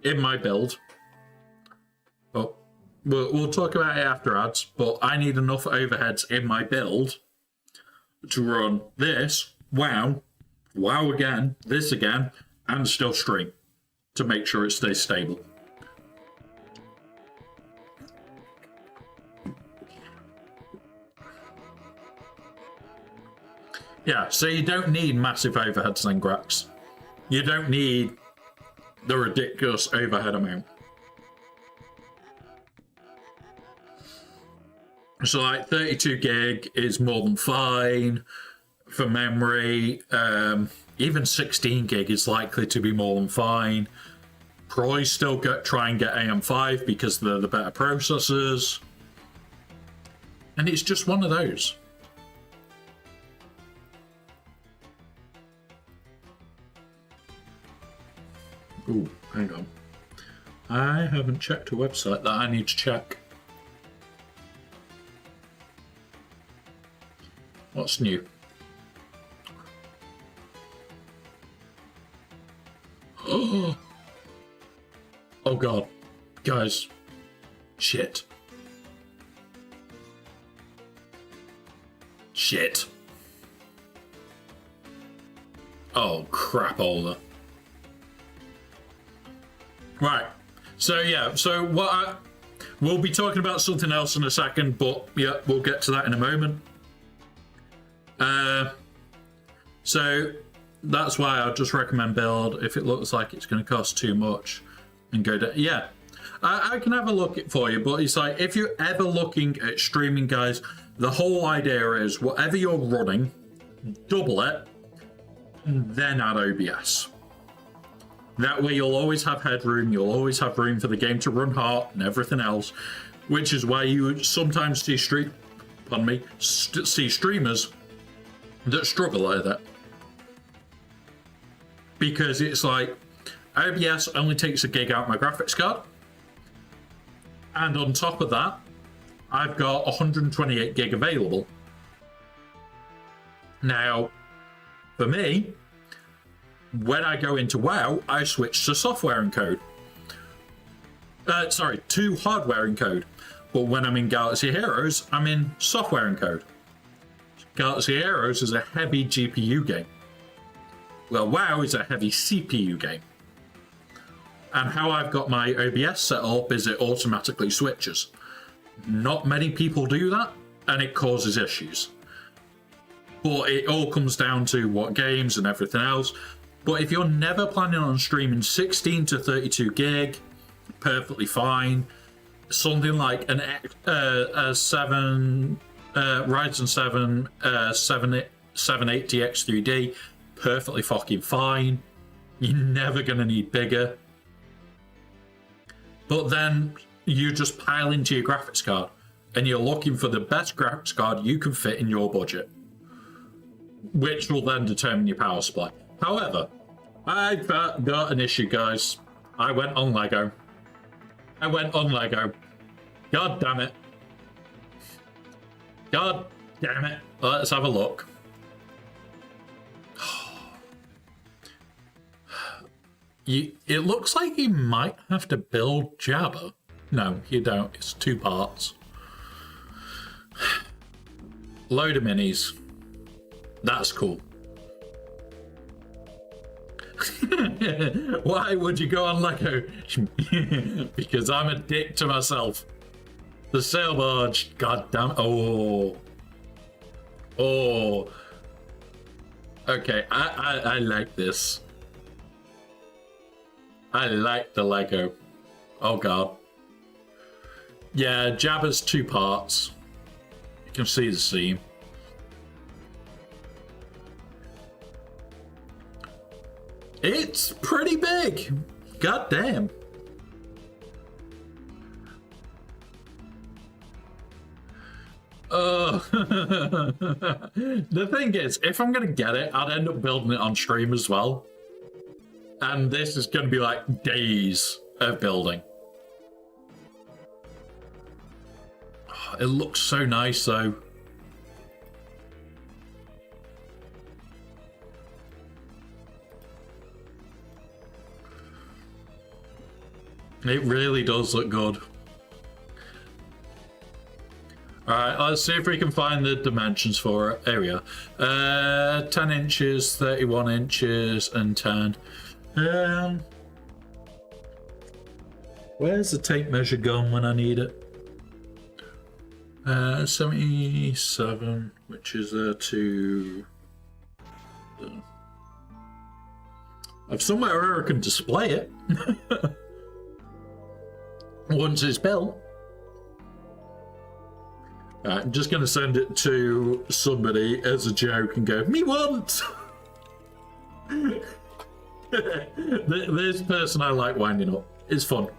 in my build. But we'll talk about it after ads, but I need enough overheads in my build to run this, WoW again, this again, and still stream to make sure it stays stable. Yeah, so you don't need massive overheads then, Grax. You don't need the ridiculous overhead amount. So like 32 gig is more than fine for memory. Even 16 gig is likely to be more than fine. Probably still try and get AM5 because they're the better processors. And it's just one of those. Ooh, hang on. I haven't checked a website that I need to check. What's new? Oh god. Guys. Shit. Oh, crapola. Right. So yeah, we'll be talking about something else in a second, but yeah, we'll get to that in a moment. So that's why I just recommend build if it looks like it's going to cost too much and go down. Yeah, I can have a look at for you, but it's like if you're ever looking at streaming, guys, the whole idea is whatever you're running, double it, and then add OBS. That way you'll always have headroom, you'll always have room for the game to run hot and everything else, which is why you sometimes see streamers that struggle like that. Because it's like, OBS only takes a gig out my graphics card, and on top of that, I've got 128 gig available. Now, for me, when I go into WoW, I switch to software encode. To hardware encode. But when I'm in Galaxy Heroes, I'm in software encode. Galaxy Heroes is a heavy GPU game. Well, WoW is a heavy CPU game. And how I've got my OBS set up is it automatically switches. Not many people do that, and it causes issues. But it all comes down to what games and everything else. But if you're never planning on streaming 16 to 32 gig, perfectly fine. Something like a Ryzen 7 780X3D, perfectly fucking fine. You're never gonna need bigger. But then you just pile into your graphics card, and you're looking for the best graphics card you can fit in your budget, which will then determine your power supply. However, I've got an issue, guys. I went on Lego. God damn it. God damn it. Let's have a look. It looks like you might have to build Jabba. No, you don't. It's 2 parts. Load of minis. That's cool. Why would you go on Lego? Because I'm a dick to myself. The sail barge. God damn. Oh. Okay, I like this. I like the Lego. Oh god. Yeah, Jabba's 2 parts. You can see the seam. It's pretty big. God damn. The thing is, if I'm gonna get it, I'd end up building it on stream as well. And this is gonna be like days of building. Oh, it looks so nice though. It really does look good. Alright, let's see if we can find the dimensions for it. There we are. 10 inches, 31 inches, and 10. Where's the tape measure gone when I need it? 77, which is to... I've somewhere where I can display it. Once it's built. I'm just going to send it to somebody as a joke and go, me once! This person I like winding up. It's fun.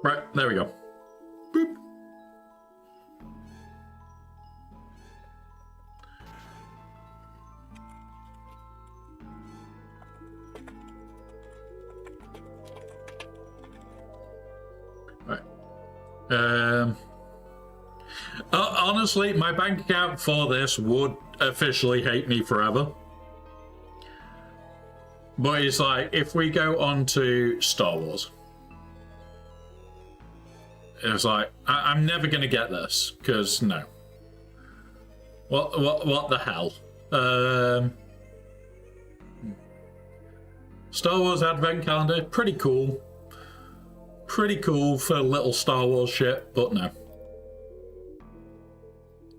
Right, there we go. Boop. Right. Honestly, my bank account for this would officially hate me forever. But it's like, if we go on to Star Wars, it was like, I'm never going to get this, because no. What the hell? Star Wars Advent Calendar, pretty cool. Pretty cool for little Star Wars shit, but no.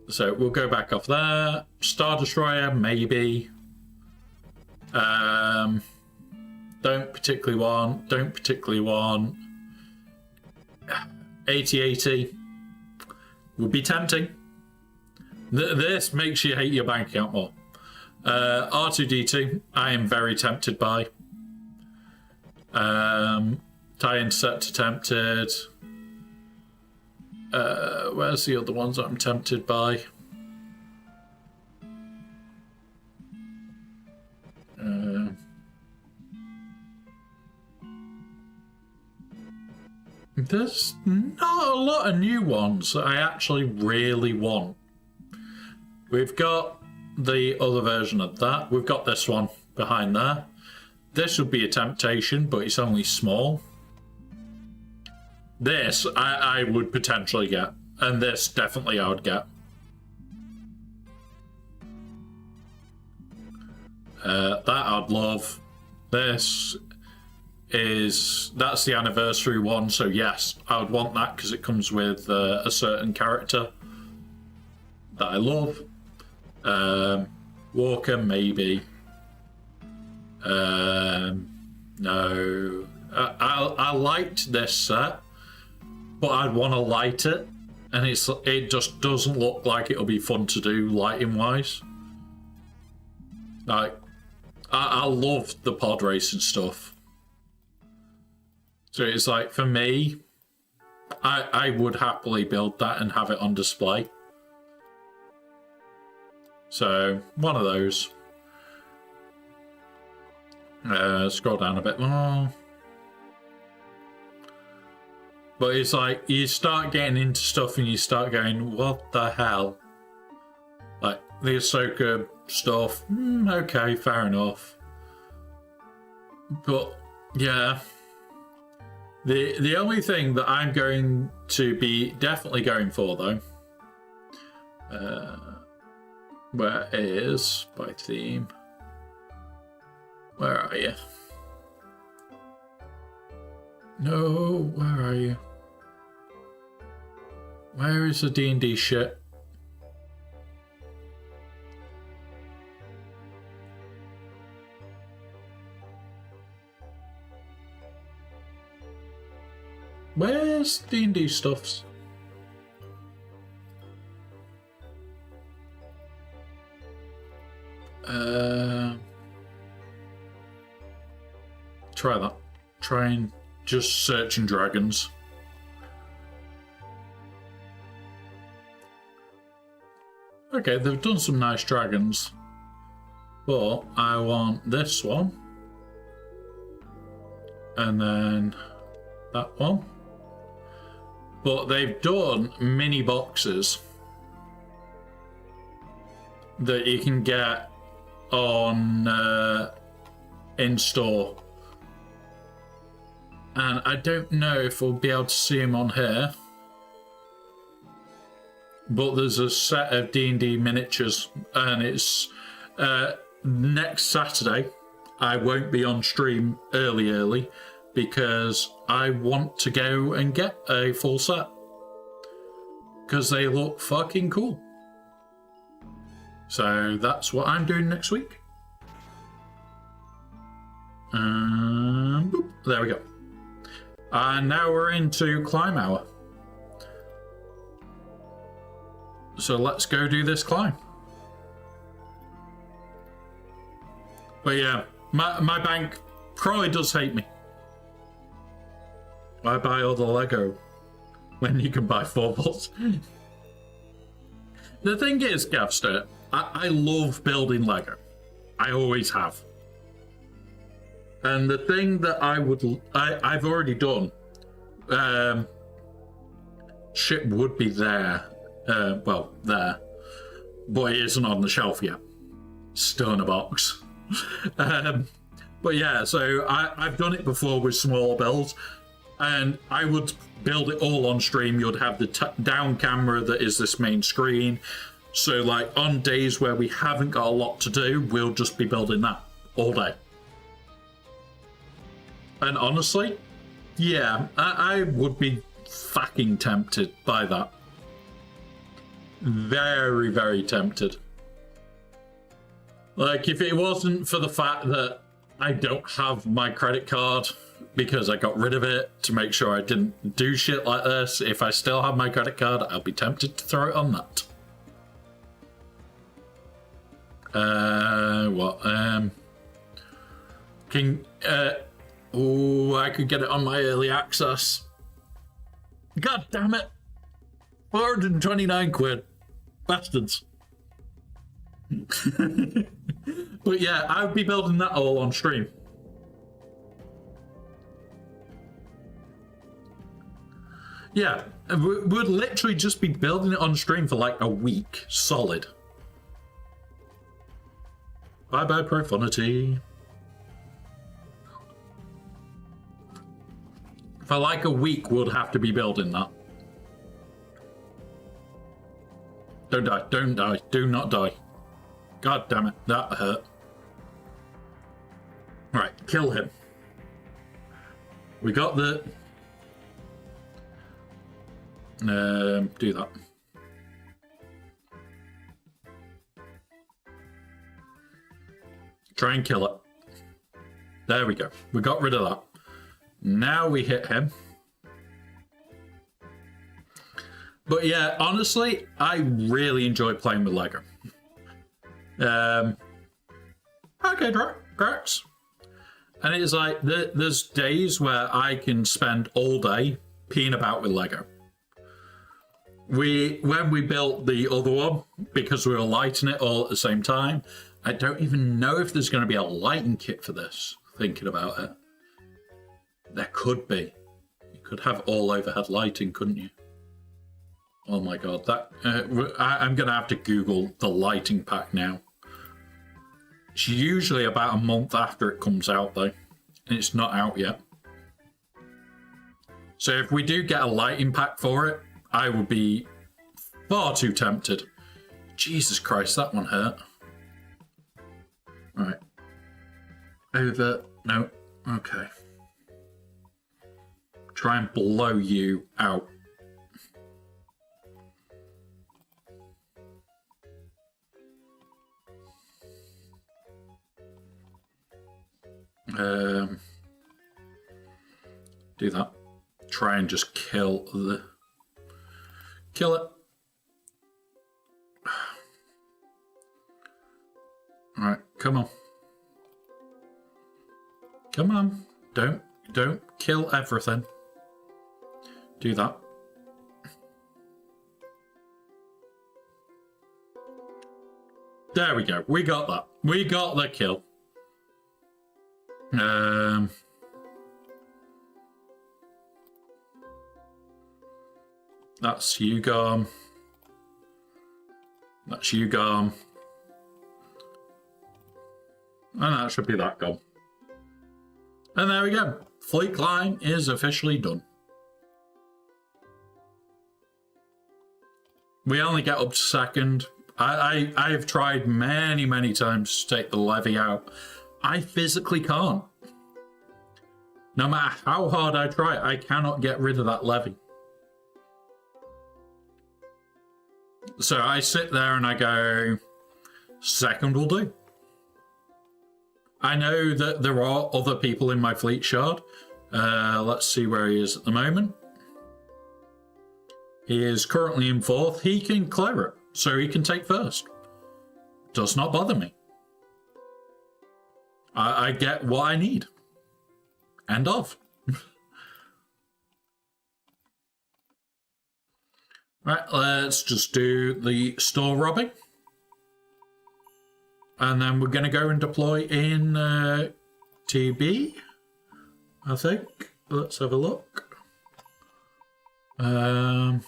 So we'll go back off there. Star Destroyer, maybe. Don't particularly want. 8080 would be tempting. This makes you hate your bank account more. R2D2, I am very tempted by. TIE Interceptor tempted. Where's the other ones that I'm tempted by? There's not a lot of new ones that I actually really want. We've got the other version of that. We've got this one behind there. This would be a temptation, but it's only small. This I would potentially get, and this definitely I would get. That I'd love. That's the anniversary one, so yes, I would want that because it comes with a certain character that I love. Walker, maybe. No. I liked this set, but I'd want to light it, and it just doesn't look like it'll be fun to do lighting wise. Like, I love the pod racing stuff. So it's like, for me, I would happily build that and have it on display. So, one of those. Scroll down a bit more. But it's like, you start getting into stuff and you start going, what the hell? Like, the Ahsoka stuff, okay, fair enough. But, yeah. The only thing that I'm going to be definitely going for, though, where is by theme? Where are you? No, where are you? Where is the D&D shit? Where's D&D stuffs? Try that. Try and just searching dragons. Okay, they've done some nice dragons, but I want this one, and then that one. But they've done mini boxes that you can get on in store, and I don't know if we'll be able to see them on here. But there's a set of D&D miniatures, and it's next Saturday. I won't be on stream early because I want to go and get a full set because they look fucking cool. So that's what I'm doing next week. Boop, there we go. And now we're into climb hour. So let's go do this climb. But yeah, my bank probably does hate me. I buy all the Lego when you can buy 4 balls. The thing is, Gavster, I love building Lego. I always have. And the thing that I've already done, shit would be there. Well, there. But it isn't on the shelf yet. Still in a box. But yeah, so I've done it before with small builds, and I would build it all on stream. You'd have the down camera that is this main screen. So like on days where we haven't got a lot to do, we'll just be building that all day. And honestly, yeah, I would be fucking tempted by that. Very, very tempted. Like, if it wasn't for the fact that I don't have my credit card because I got rid of it to make sure I didn't do shit like this, if I still have my credit card, I'll be tempted to throw it on that. Oh, I could get it on my early access. God damn it. 429 quid. Bastards. But yeah, I would be building that all on stream. Yeah, we'd literally just be building it on stream for like a week solid. Bye bye, Profanity. For like a week, we'd have to be building that. Don't die, don't die, do not die. God damn it, that hurt. Right, kill him. We got the... do that. Try and kill it. There we go. We got rid of that. Now we hit him. But yeah, honestly, I really enjoy playing with Lego. Okay, Drax. And it's like, there's days where I can spend all day peeing about with Lego. When we built the other one, because we were lighting it all at the same time, I don't even know if there's going to be a lighting kit for this, thinking about it. There could be. You could have all overhead lighting, couldn't you? Oh my god, that I'm going to have to Google the lighting pack now. It's usually about a month after it comes out, though, and it's not out yet. So if we do get a lighting pack for it, I would be far too tempted. Jesus Christ, that one hurt. Right. Over. No. Okay. Try and blow you out. Do that. Try and just kill it. Alright, come on. Come on. Don't kill everything. Do that. There we go. We got that. We got the kill. That's you gone. That's you gone. And that should be that gone. And there we go. Fleet line is officially done. We only get up to second. I've tried many times to take the levy out. I physically can't. No matter how hard I try, I cannot get rid of that levy. So I sit there and I go, second will do. I know that there are other people in my fleet shard. Let's see where he is at the moment. He is currently in fourth. He can clear it, so he can take first. Does not bother me. I get what I need. End of. Right, let's just do the store robbing. And then we're going to go and deploy in TB, I think. Let's have a look. All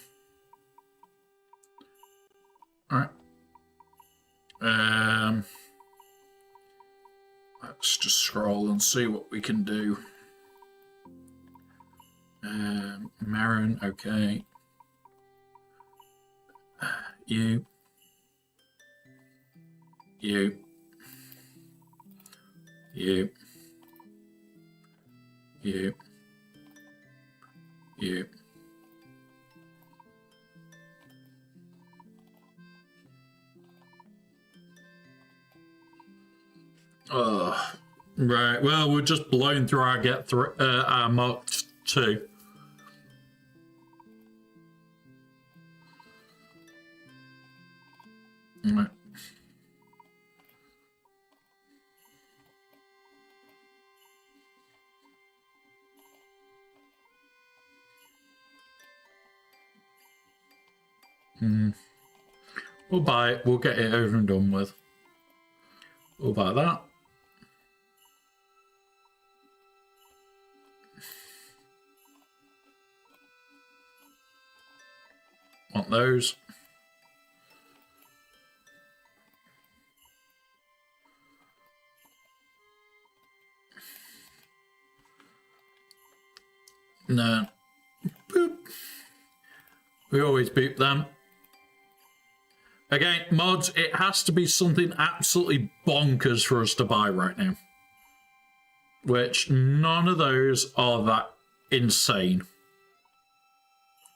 right. Let's just scroll and see what we can do. Marin, okay. You. Right, well, we're just blowing through our our Mark 2. Right. We'll buy it. We'll get it over and done with. We'll buy that. Want those. No. Boop. We always beep them. Again, mods, it has to be something absolutely bonkers for us to buy right now. Which none of those are that insane.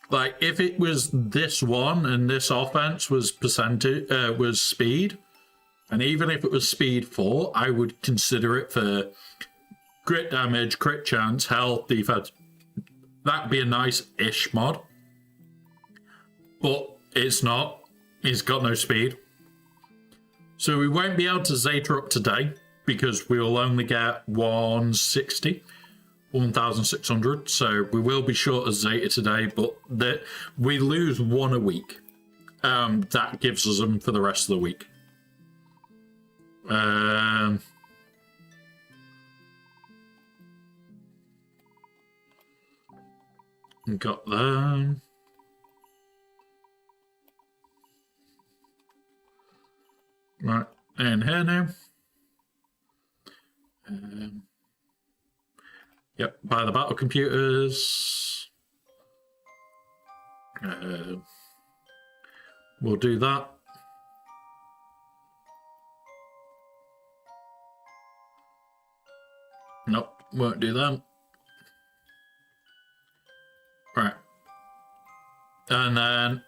Like, if it was this one and this offense was was speed, and even if it was speed 4, I would consider it for crit damage, crit chance, health, defense. That'd be a nice-ish mod. But it's not. It's got no speed. So we won't be able to Zeta up today because we will only get 160. 1,600, so we will be short of Zeta today, but we lose one a week. That gives us them for the rest of the week. Got them. Right, and here now. Yep, buy the battle computers. We'll do that. Nope, won't do them. Right. And then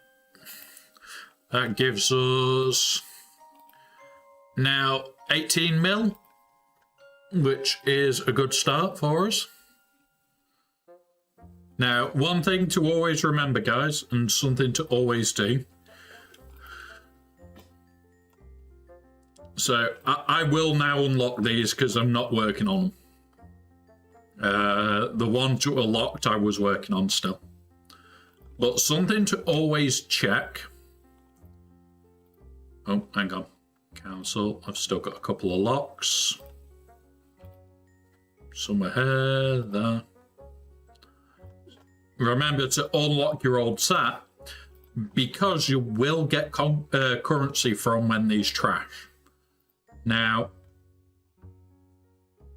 that gives us now 18 mil, which is a good start for us. Now, one thing to always remember, guys, and something to always do. So, I will now unlock these because I'm not working on them. The ones that were locked, I was working on still. But something to always check. Oh, hang on. Cancel. I've still got a couple of locks. Somewhere here, there. Remember to unlock your old set because you will get currency from when these trash. Now,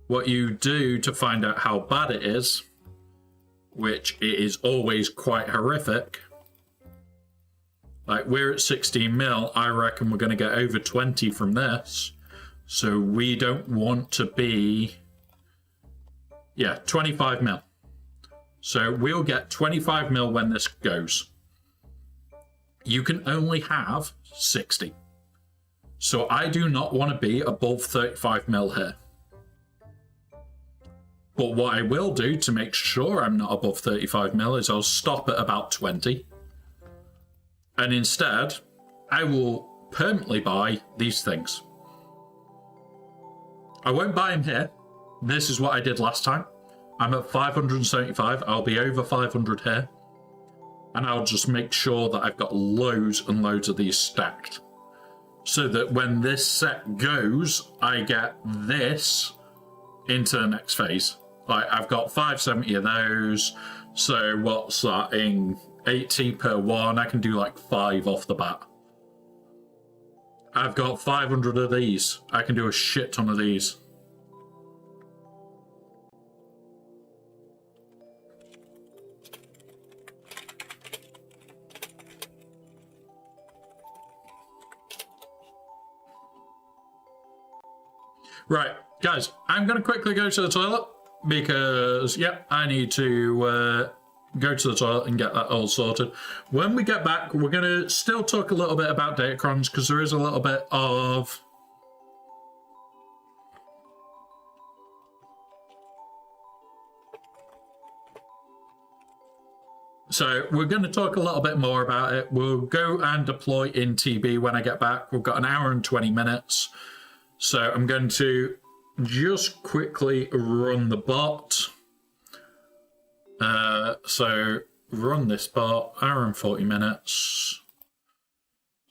what you do to find out how bad it is, which it is always quite horrific, like we're at 16 mil, I reckon we're going to get over 20 from this. So we don't want to be, 25 mil. So we'll get 25 mil when this goes. You can only have 60. So I do not want to be above 35 mil here. But what I will do to make sure I'm not above 35 mil is I'll stop at about 20. And instead, I will permanently buy these things. I won't buy them here. This is what I did last time. I'm at 575. I'll be over 500 here. And I'll just make sure that I've got loads and loads of these stacked. So that when this set goes, I get this into the next phase. Like, I've got 570 of those. So what's that in 80 per one? I can do like 5 off the bat. I've got 500 of these. I can do a shit ton of these. Right, guys, I'm going to quickly go to the toilet because, I need to go to the toilet and get that all sorted. When we get back, we're going to still talk a little bit about Datacrons because there is a little bit of... So we're going to talk a little bit more about it. We'll go and deploy in TB when I get back. We've got an hour and 20 minutes. So I'm going to just quickly run the bot. So run this bot, hour and 40 minutes.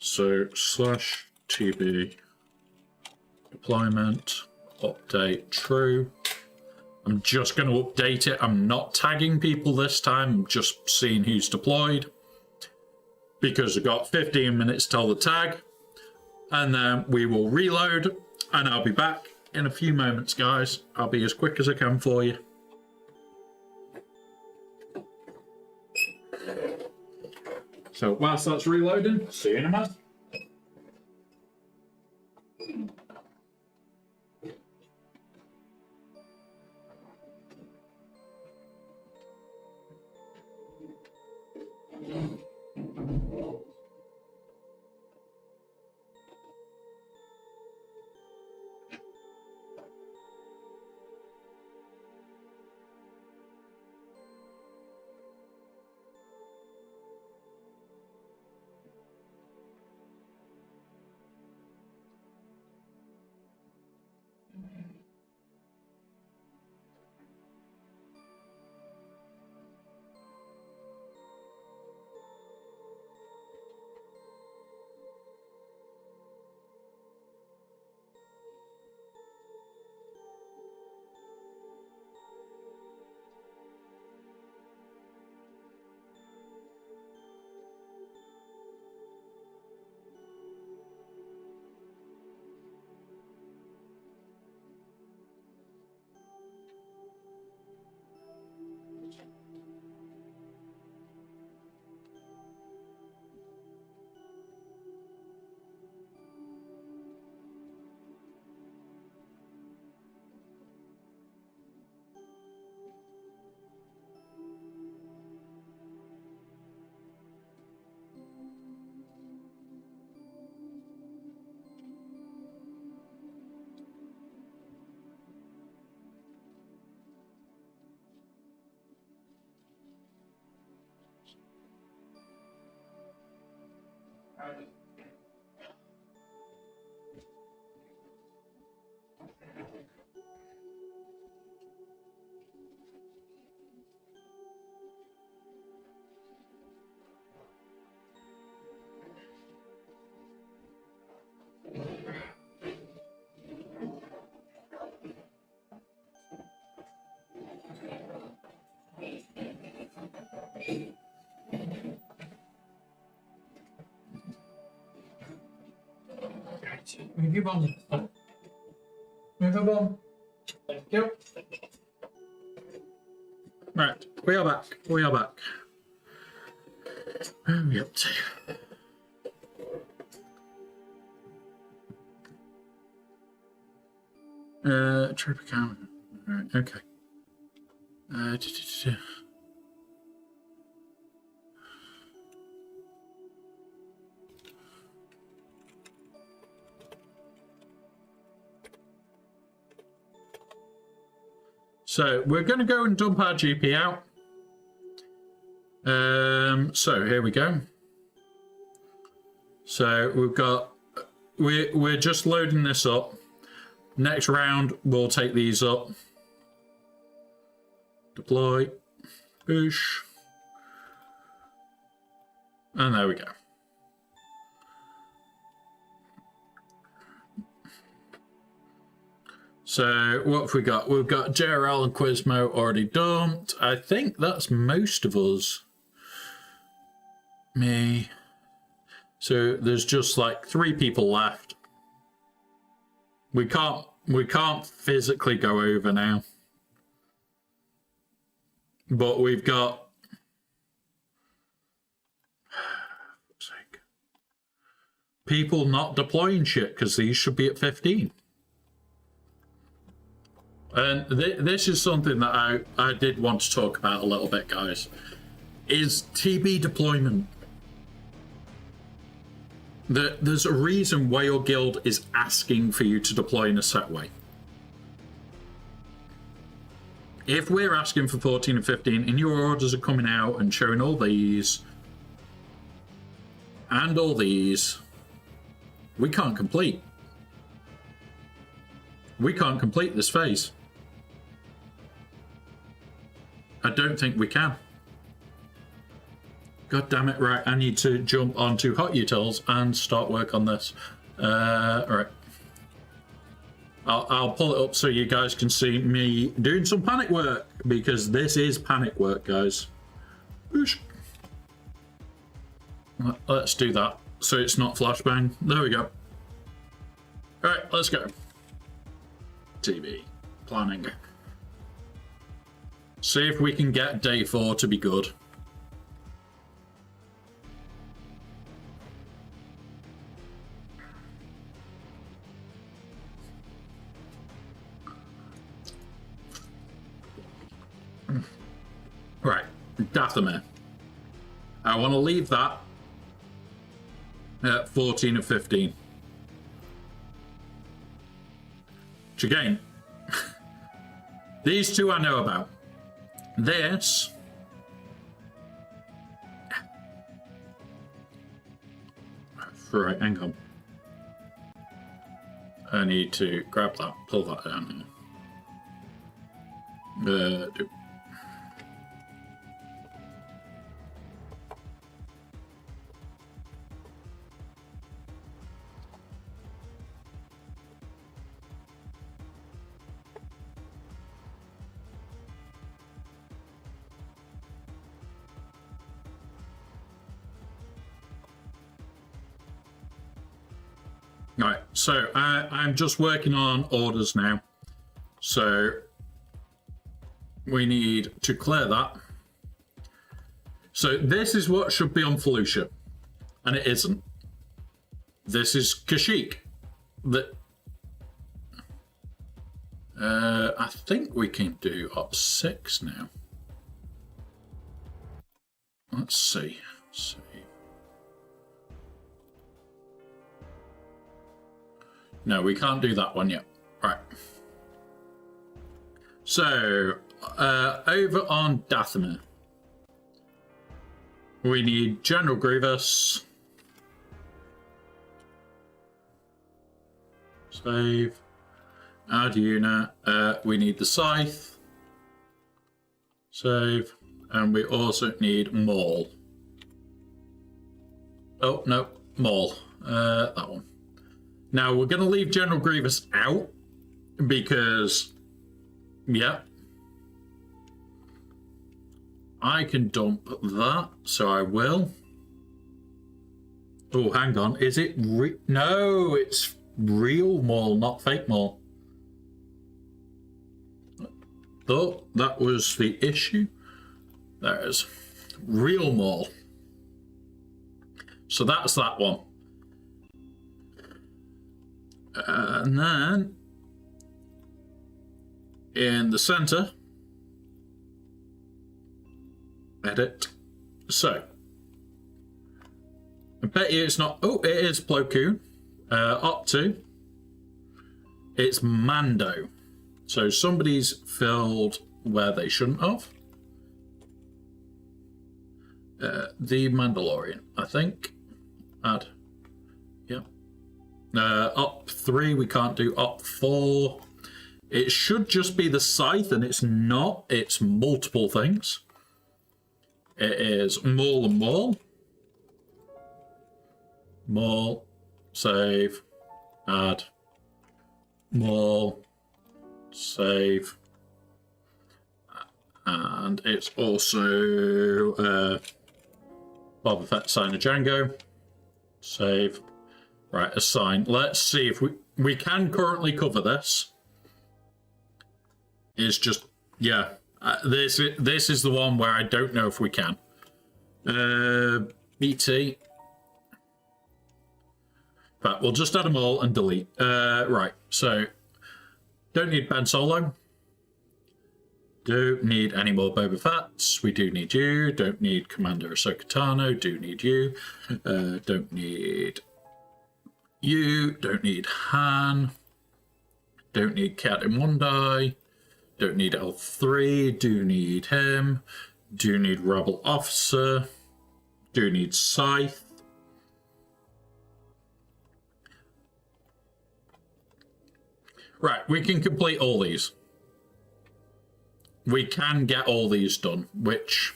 So /TB deployment update true. I'm just going to update it. I'm not tagging people this time. I'm just seeing who's deployed. Because I've got 15 minutes till the tag. And then we will reload. And I'll be back in a few moments, guys. I'll be as quick as I can for you. So whilst that's reloading, see you in a minute. Move your bomb. Move your bomb. Thank you. Right, we are back. We are back. Where are we up to? Trip account. Right, okay. So we're going to go and dump our GP out. So here we go. So we've got, we're just loading this up. Next round, we'll take these up. Deploy, push. And there we go. So what have we got? We've got JRL and Quizmo already dumped. I think that's most of us. Me. So there's just like 3 people left. We can't physically go over now. But we've got people not deploying shit because these should be at 15. And this is something that I did want to talk about a little bit, guys, is TB deployment. There's a reason why your guild is asking for you to deploy in a set way. If we're asking for 14 and 15 and your orders are coming out and showing all these and all these, we can't complete. We can't complete this phase. I don't think we can. God damn it, right, I need to jump onto Hot Utils and start work on this. Alright. I'll pull it up so you guys can see me doing some panic work, because this is panic work, guys. Whoosh. Let's do that so it's not flashbang. There we go. Alright, let's go. TV. Planning. See if we can get day 4 to be good. Right, Dathomir. I want to leave that at 14 of 15. Which again, these two I know about. This... Right, hang on. I need to grab that, pull that down here. Right, so I'm just working on orders now. So we need to clear that. So this is what should be on Felucia, and it isn't. This is Kashyyyk. I think we can do up 6 now. Let's see. No, we can't do that one yet. Right. So, over on Dathomir, we need General Grievous. Save. Add unit. We need the Scythe. Save. And we also need Maul. Oh, no. Maul. That one. Now, we're going to leave General Grievous out because, yeah, I can dump that, so I will. Oh, hang on. Is it no, it's real Maul, not fake Maul. Thought that was the issue. There's real Maul. So that's that one. And then in the center, edit. So I bet you it's not. Oh, it is Plo Koon. Up to it's Mando. So somebody's filled where they shouldn't have. The Mandalorian, I think. Add. Yeah. Up 3, we can't do up 4. It should just be the Scythe, and it's not. It's multiple things. It is Maul and Maul. Maul. Save. Add. Maul. Save. And it's also Boba Fett, Sign of Django. Save. Right, assign. Let's see if we can currently cover this. It's just, yeah. This is the one where I don't know if we can. BT. But we'll just add them all and delete. Right, so don't need Ben Solo. Don't need any more Boba Fett's. We do need you. Don't need Commander Ahsoka Tano. Do need you. Don't need you. Don't need Han. Don't need Captain Wundai. Don't need L3. Do need him. Do need Rebel Officer. Do need Scythe. Right, we can complete all these. We can get all these done, which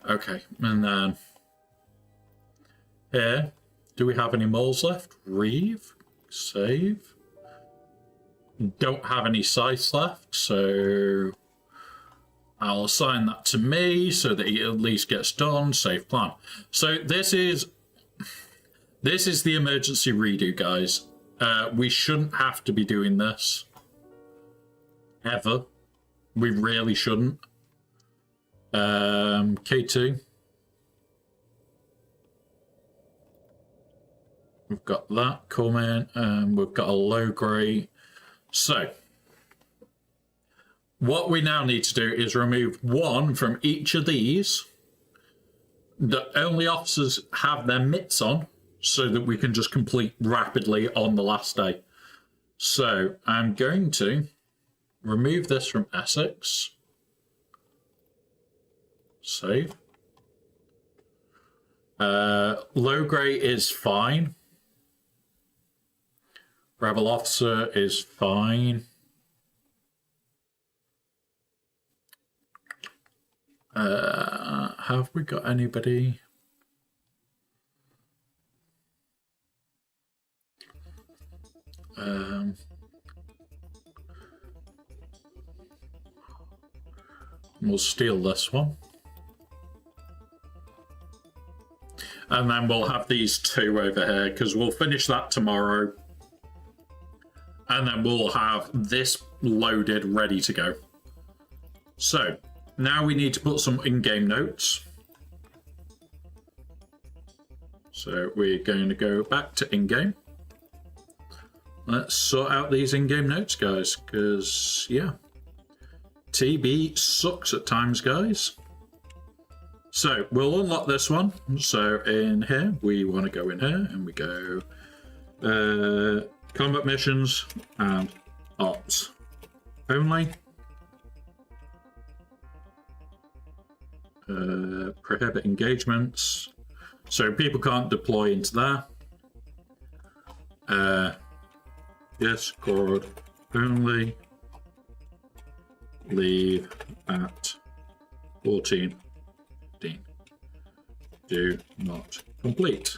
Okay, and then here, do we have any moles left? Reeve, save. Don't have any sites left, so I'll assign that to me so that it at least gets done. Save plan. So this is the emergency redo, guys. We shouldn't have to be doing this ever. We really shouldn't. K2. We've got that coming. We've got a low grade. So, what we now need to do is remove one from each of these. The only officers have their mitts on so that we can just complete rapidly on the last day. So, I'm going to remove this from Essex. Save. Low grade is fine. Rebel officer is fine. Have we got anybody? We'll steal this one. And then we'll have these two over here because we'll finish that tomorrow. And then we'll have this loaded, ready to go. So, now we need to put some in-game notes. So, we're going to go back to in-game. Let's sort out these in-game notes, guys, because, yeah. TB sucks at times, guys. So, we'll unlock this one. So, in here, we want to go in here, and we go... combat missions and ops only. Prohibit engagements. So people can't deploy into there. Discord only. Leave at 14:15. Do not complete.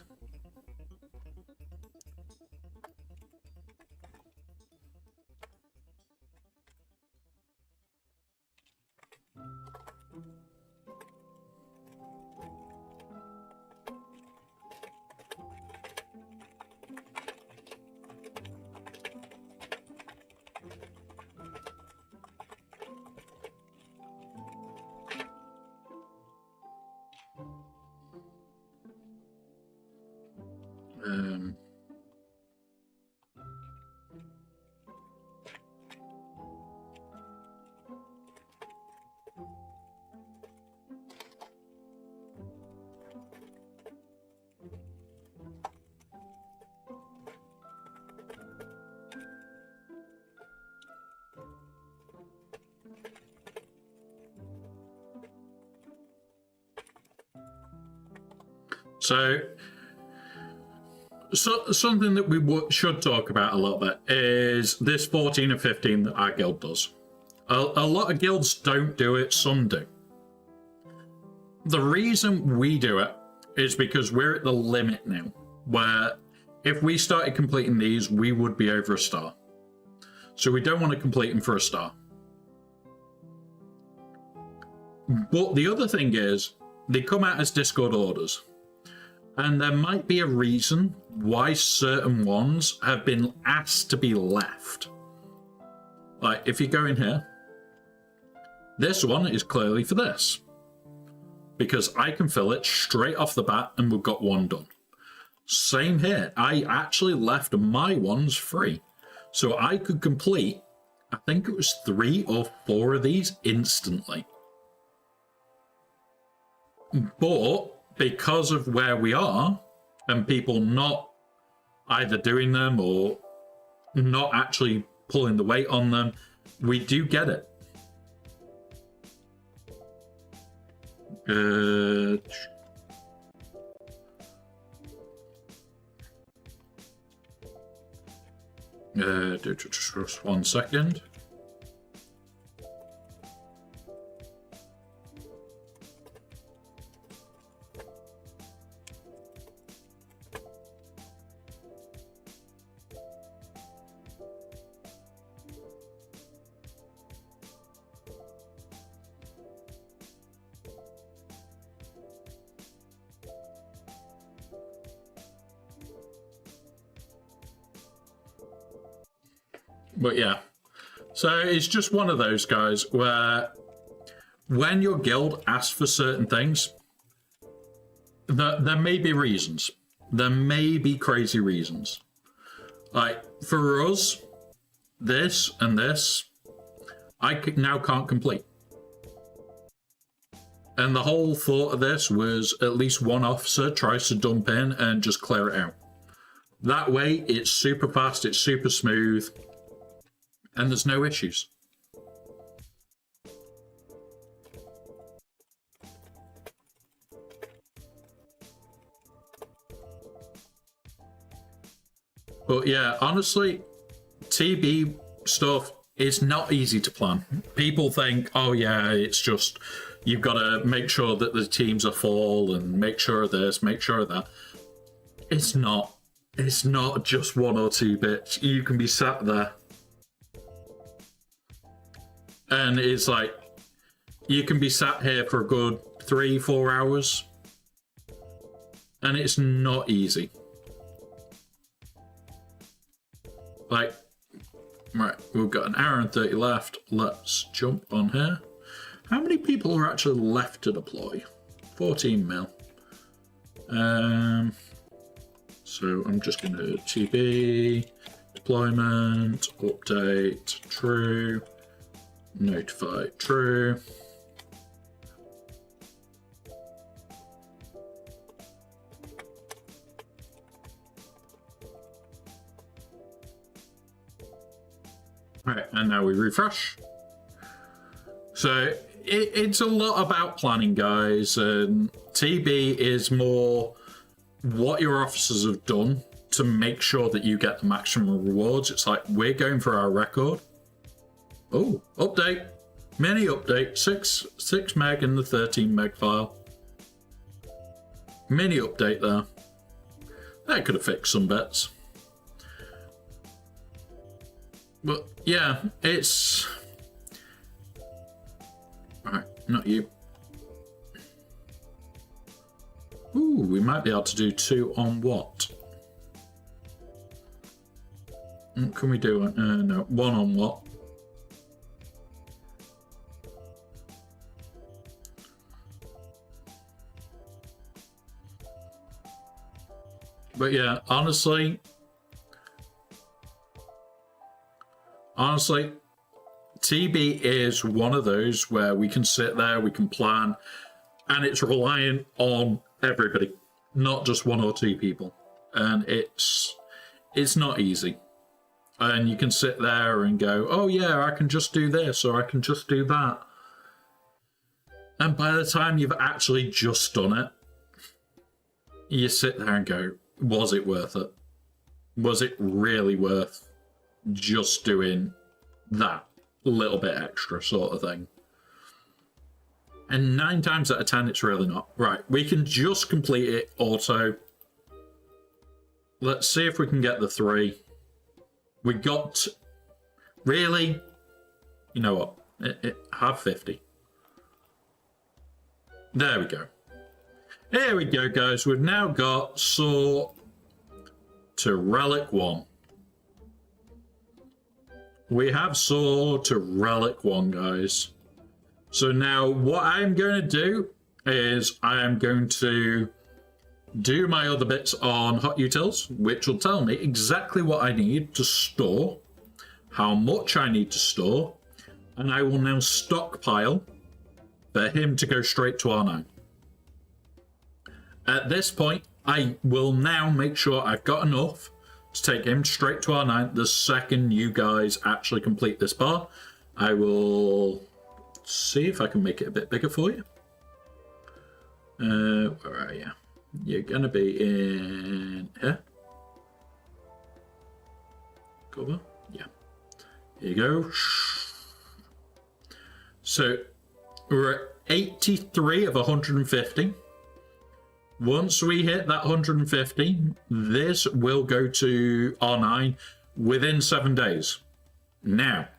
So something that we should talk about a little bit is this 14 and 15 that our guild does. A lot of guilds don't do it, some do. The reason we do it is because we're at the limit now, where if we started completing these, we would be over a star. So we don't want to complete them for a star. But the other thing is, they come out as Discord orders. And there might be a reason why certain ones have been asked to be left. Like, if you go in here, this one is clearly for this. Because I can fill it straight off the bat and we've got one done. Same here. I actually left my ones free. So I could complete, I think it was 3 or 4 of these instantly. But because of where we are, and people not either doing them or not actually pulling the weight on them, we do get it. Just 1 second. But yeah. So it's just one of those guys where when your guild asks for certain things, there may be reasons. There may be crazy reasons. Like, for us, this and this, now can't complete. And the whole thought of this was at least one officer tries to dump in and just clear it out. That way, it's super fast, it's super smooth, and there's no issues. But yeah, honestly, TB stuff is not easy to plan. People think, oh yeah, it's just, you've got to make sure that the teams are full and make sure of this, make sure of that. It's not. It's not just 1 or 2 bits. You can be sat there. And it's like, you can be sat here for a good 3-4 hours. And it's not easy. Like, right, we've got an hour and 30 left. Let's jump on here. How many people are actually left to deploy? 14 mil. So I'm just going to TB, deployment, update, true, notify, true. Right, and now we refresh. So it's a lot about planning, guys, and TB is more what your officers have done to make sure that you get the maximum rewards. It's like, we're going for our record. Oh, update. Mini update. 6 meg in the 13 meg file. Mini update there. That could have fixed some bits. But yeah, it's... Alright, not you. Ooh, we might be able to do 2 on what? Can we do it? No, 1 on what? But yeah, honestly, TB is one of those where we can sit there, we can plan, and it's reliant on everybody, not just 1 or 2 people. And it's not easy. And you can sit there and go, oh yeah, I can just do this, or I can just do that. And by the time you've actually just done it, you sit there and go, was it worth it? Was it really worth just doing that little bit extra sort of thing? And 9 times out of 10, it's really not. Right, we can just complete it auto. Let's see if we can get the 3. We got... Really? You know what? Have 50. There we go. Here we go, guys. We've now got Soar to Relic 1. We have Soar to Relic 1, guys. So now what I'm going to do is I am going to do my other bits on hot utils, which will tell me exactly what I need to store, how much I need to store, and I will now stockpile for him to go straight to R9. At this point, I will now make sure I've got enough to take him straight to R9 the second you guys actually complete this bar. I will see if I can make it a bit bigger for you. Where are you? You're going to be in here. Cover? Yeah. Here you go. So we're at 83 of 150. Once we hit that 150, this will go to R9 within 7 days. Now,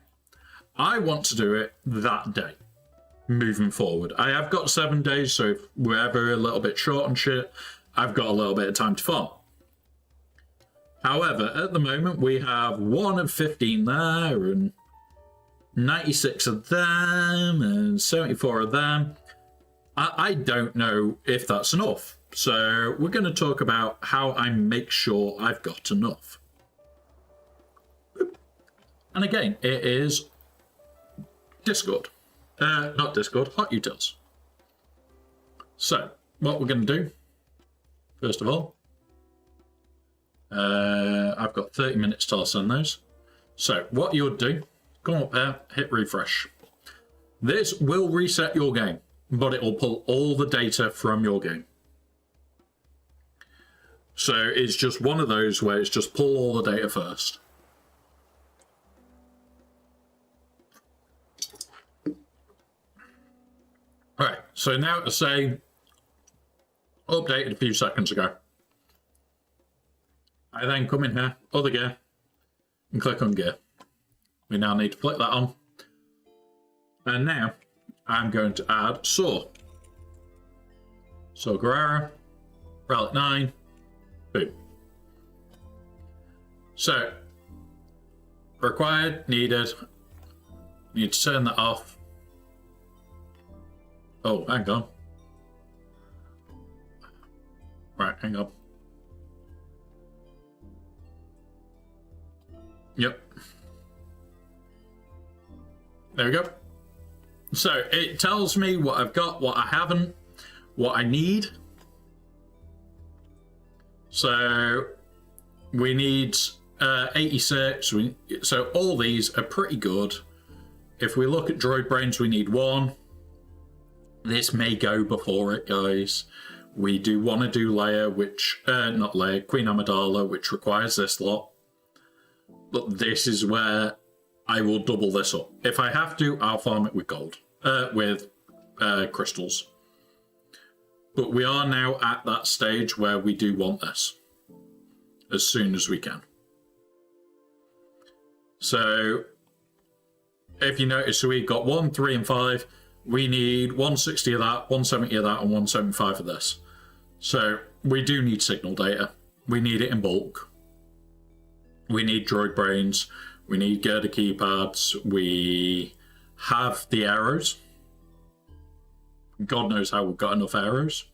I want to do it that day, moving forward. I have got 7 days, so if we're ever a little bit short on shit, I've got a little bit of time to farm. However, at the moment, we have 1 of 15 there, and 96 of them, and 74 of them. I don't know if that's enough. So we're going to talk about how I make sure I've got enough. And again, it is Discord. Not Discord, Hot Utils. So, what we're going to do, first of all, I've got 30 minutes till I send those. So, what you would do, come up here, hit refresh. This will reset your game, but it will pull all the data from your game. So, it's just one of those where it's just pull all the data first. Alright, so now to say, updated a few seconds ago. I then come in here, other gear, and click on gear. We now need to flick that on. And now, I'm going to add saw. So Guerrero, Relic 9, boom. So, required, needed, need to turn that off. Oh, hang on. Right, hang on. Yep. There we go. So it tells me what I've got, what I haven't, what I need. So we need 86. So all these are pretty good. If we look at droid brains, we need 1. This may go before it, guys. We do want to do Leia, which, not Leia, Queen Amidala, which requires this lot. But this is where I will double this up. If I have to, I'll farm it with gold, with crystals. But we are now at that stage where we do want this as soon as we can. So, if you notice, so we've got 1, 3, and 5. We need 160 of that, 170 of that, and 175 of this. So we do need signal data. We need it in bulk. We need droid brains. We need girder keypads. We have the arrows. God knows how we've got enough arrows.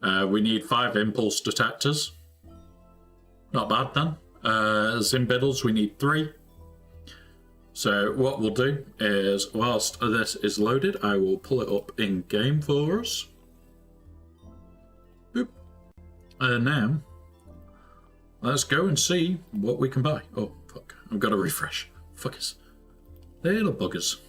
We need 5 impulse detectors. Not bad then. Zimbiddles, we need 3. So what we'll do is, whilst this is loaded, I will pull it up in game for us. Boop. And now, let's go and see what we can buy. Oh, fuck. I've got to refresh. Fuckers. Little buggers.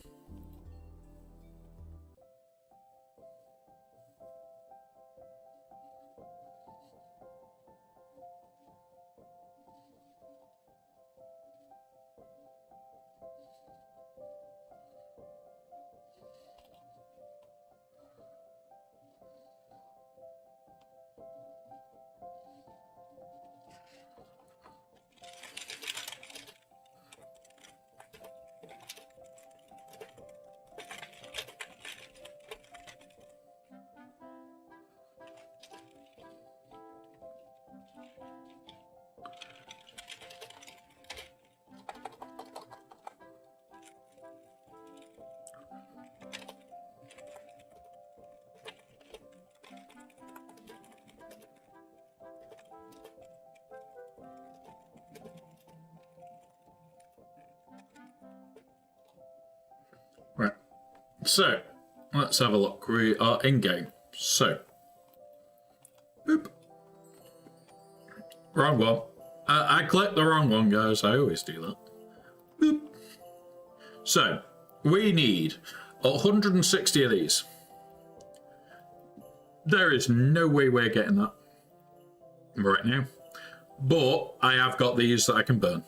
Right. So, let's have a look. We are in game. So, boop. Wrong one. I clicked the wrong one, guys. I always do that. Boop. So, we need 160 of these. There is no way we're getting that right now. But I have got these that I can burn.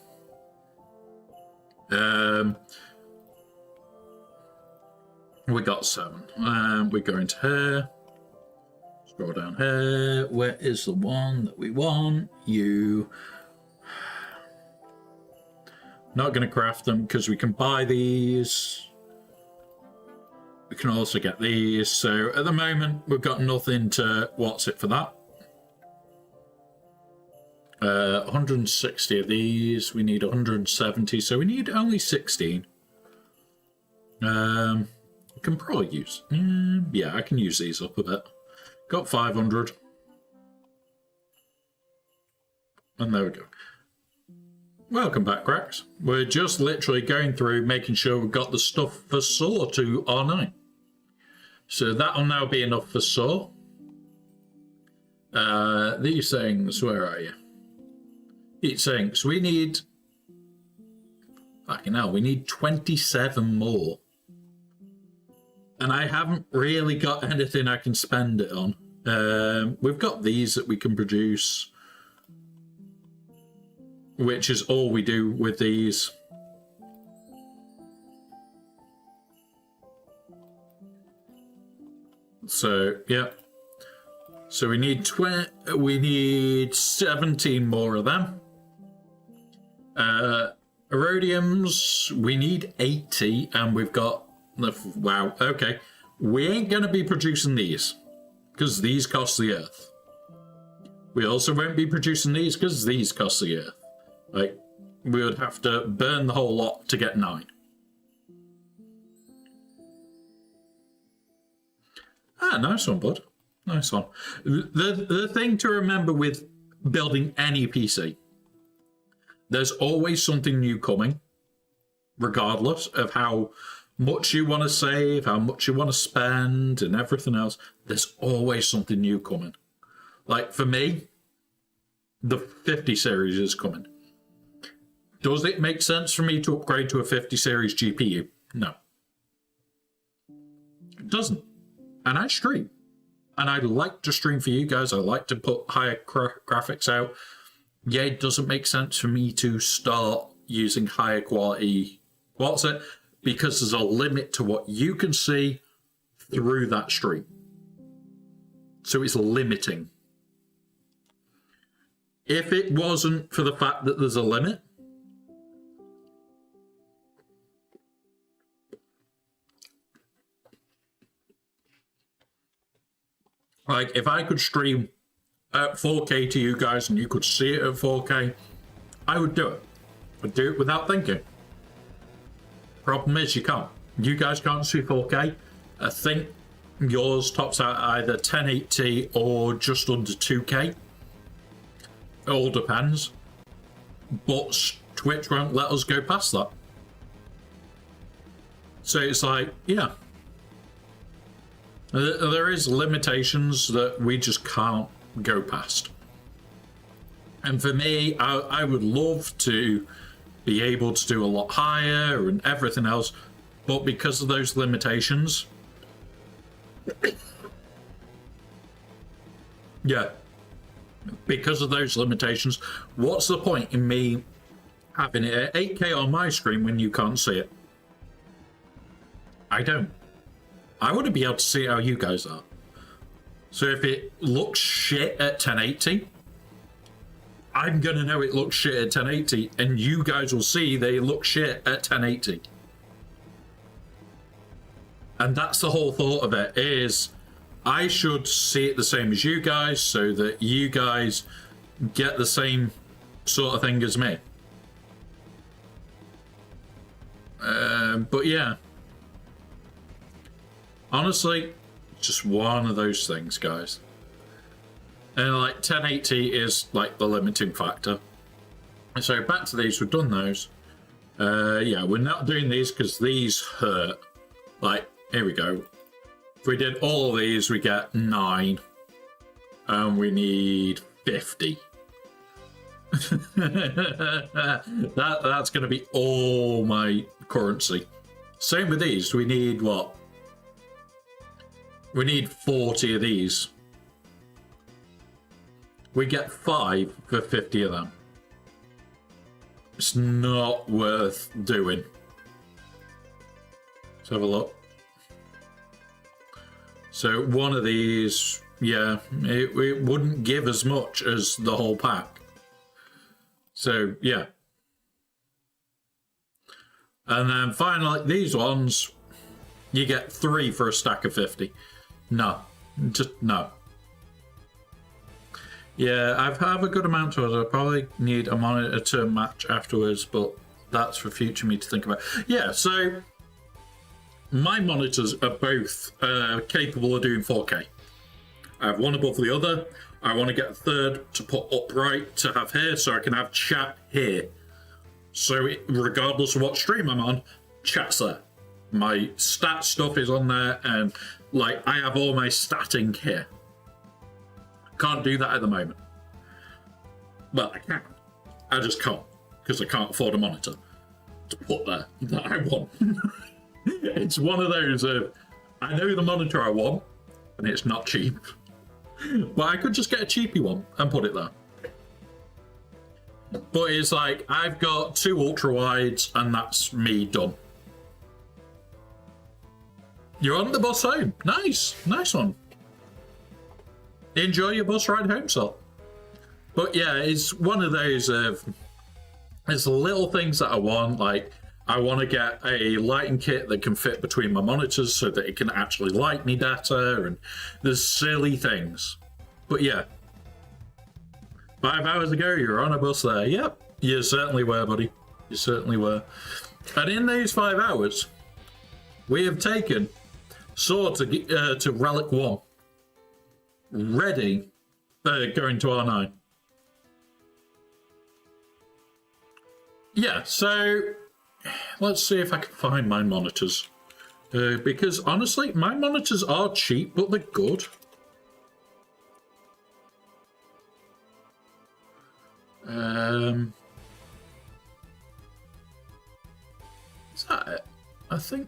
We got 7. We go into here. Scroll down here. Where is the one that we want? You. Not going to craft them because we can buy these. We can also get these. So at the moment, we've got nothing to... What's it for that? 160 of these. We need 170, so we need only 16. I can probably use... yeah, I can use these up a bit. Got 500. And there we go. Welcome back, Cracks. We're just literally going through, making sure we've got the stuff for Saw to R9. So that'll now be enough for Saw. These things, where are you? These things, we need... Fucking hell, we need 27 more. And I haven't really got anything I can spend it on. We've got these that we can produce, which is all we do with these. So, yeah. So we need 17 more of them. Erodiums, we need 80, and we've got... Wow, okay. We ain't going to be producing these, because these cost the Earth. We also won't be producing these, because these cost the Earth. Like, we would have to burn the whole lot to get 9. Ah, nice one, bud. Nice one. The thing to remember with building any PC, there's always something new coming, regardless of how much you want to save, how much you want to spend, and everything else. There's always something new coming. Like, for me, the 50 series is coming. Does it make sense for me to upgrade to a 50 series GPU? No. It doesn't. And I stream. And I like to stream for you guys. I like to put higher graphics out. Yeah, it doesn't make sense for me to start using higher quality quartz because there's a limit to what you can see through that stream. So it's limiting. If it wasn't for the fact that there's a limit, like if I could stream at 4K to you guys and you could see it at 4K, I would do it. I'd do it without thinking. Problem is you can't. You guys can't see 4K. I think yours tops out either 1080 or just under 2K. It all depends. But Twitch won't let us go past that. So it's like, yeah. There is limitations that we just can't go past. And for me, I would love to be able to do a lot higher and everything else, but because of those limitations, yeah, because of those limitations, what's the point in me having it at 8K on my screen when you can't see it? I don't. I want to be able to see how you guys are. So if it looks shit at 1080, I'm going to know it looks shit at 1080, and you guys will see they look shit at 1080. And that's the whole thought of it, is I should see it the same as you guys so that you guys get the same sort of thing as me. But yeah. Honestly, just one of those things, guys. And like 1080 is like the limiting factor. So back to these, we've done those. Yeah, we're not doing these because these hurt. Like, here we go. If we did all of these, we get 9. And we need 50. That's going to be all my currency. Same with these, we need what? We need 40 of these. We get 5 for 50 of them. It's not worth doing. Let's have a look. So one of these, yeah, it wouldn't give as much as the whole pack. So, yeah. And then finally, these ones, you get 3 for a stack of 50. No, just no. Yeah, I have a good amount to it. I probably need a monitor to match afterwards, but that's for future me to think about. Yeah, so my monitors are both capable of doing 4K. I have one above the other. I want to get a third to put upright to have here, so I can have chat here. So regardless of what stream I'm on, chat's there. My stat stuff is on there, and like I have all my statting here. Can't do that at the moment. Well, I can. I just can't, because I can't afford a monitor to put there that I want. It's one of those I know the monitor I want, and it's not cheap. But I could just get a cheapy one and put it there. But it's like, I've got 2 ultra-wides, and that's me done. You're on the bus home. Nice. Nice one. Enjoy your bus ride home, Sal. But yeah, it's one of those it's little things that I want. Like, I want to get a lighting kit that can fit between my monitors so that it can actually light me data, and there's silly things. But yeah, 5 hours ago, you were on a bus there. Yep, you certainly were, buddy. You certainly were. And in those 5 hours, we have taken Sword to Relic 1. Ready, going to R9. Yeah, so let's see if I can find my monitors. Because honestly, my monitors are cheap, but they're good. Is that it? I think...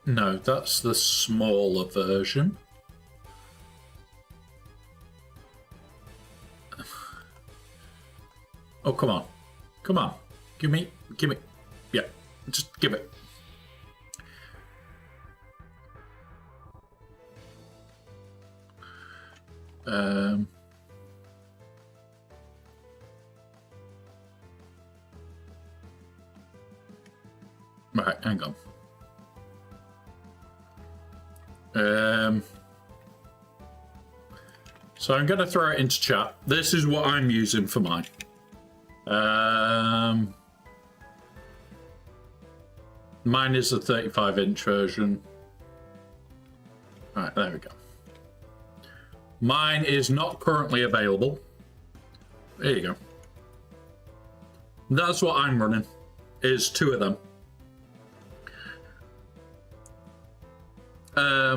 No, that's the smaller version. Oh, come on. Come on. Give me. Yeah, just give it. Right, hang on. So I'm going to throw it into chat. This is what I'm using for mine. Mine is the 35-inch version. Right, there we go. Mine is not currently available. There you go. That's what I'm running, is 2 of them.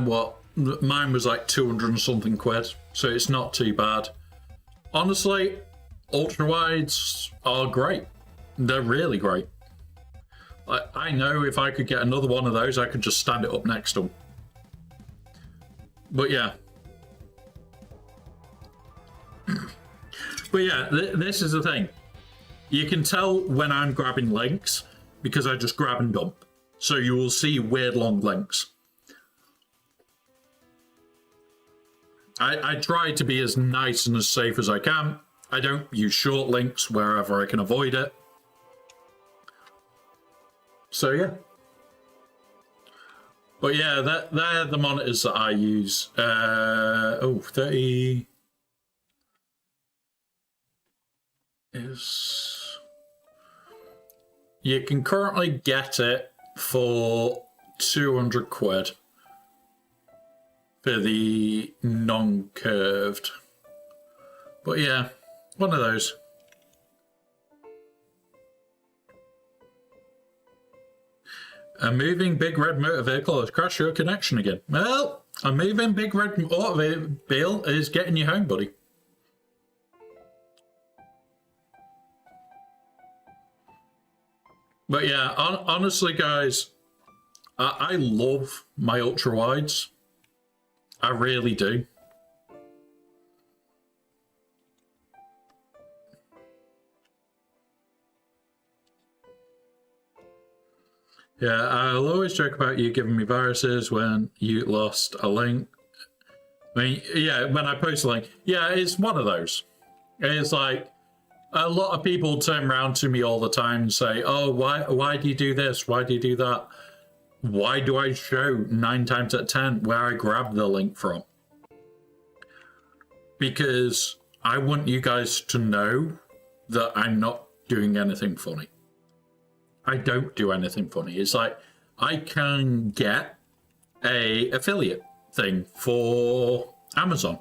What? Mine was like 200 and something quid, so it's not too bad. Honestly, ultra-wides are great. They're really great. I know if I could get another one of those, I could just stand it up next to them. But yeah. But yeah, this is the thing. You can tell when I'm grabbing links because I just grab and dump. So you will see weird long links. I try to be as nice and as safe as I can. I don't use short links wherever I can avoid it. So yeah. But yeah, they're the monitors that I use. 30 is... You can currently get it for 200 quid for the non-curved. But yeah, one of those. A moving big red motor vehicle has crashed your connection again. Well, a moving big red automobile is getting you home, buddy. But yeah, honestly, guys, I love my ultra wides. I really do. Yeah, I'll always joke about you giving me viruses when you lost a link. I mean, yeah, when I post a link. Yeah, it's one of those. It's like, a lot of people turn around to me all the time and say, oh, why do you do this? Why do you do that? Why do I show 9 times out of 10 where I grabbed the link from? Because I want you guys to know that I'm not doing anything funny. I don't do anything funny. It's like I can get a affiliate thing for Amazon.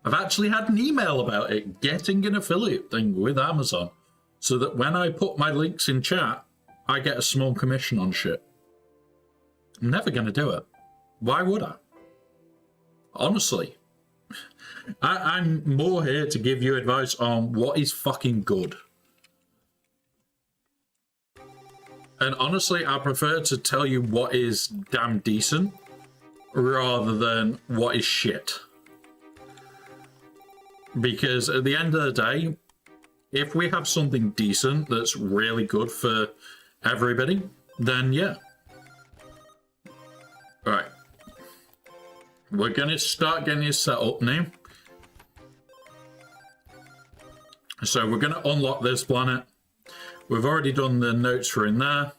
I've actually had an email about it, getting an affiliate thing with Amazon, so that when I put my links in chat, I get a small commission on shit. I'm never going to do it. Why would I? Honestly. I'm more here to give you advice on what is fucking good. And honestly, I prefer to tell you what is damn decent rather than what is shit. Because at the end of the day, if we have something decent that's really good for everybody, then yeah. Right. We're going to start getting this set up now. So we're going to unlock this planet. We've already done the notes for in there.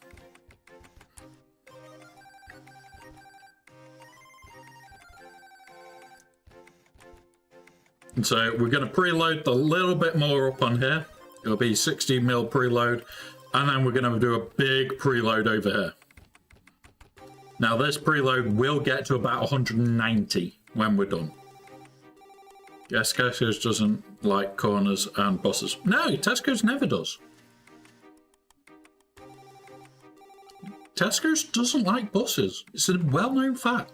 And so we're going to preload a little bit more up on here. It'll be 60 mil preload. And then we're going to do a big preload over here. Now this preload will get to about 190 when we're done. Yes, Tesco's doesn't like corners and buses. No, Tesco's never does. Tesco's doesn't like buses. It's a well-known fact.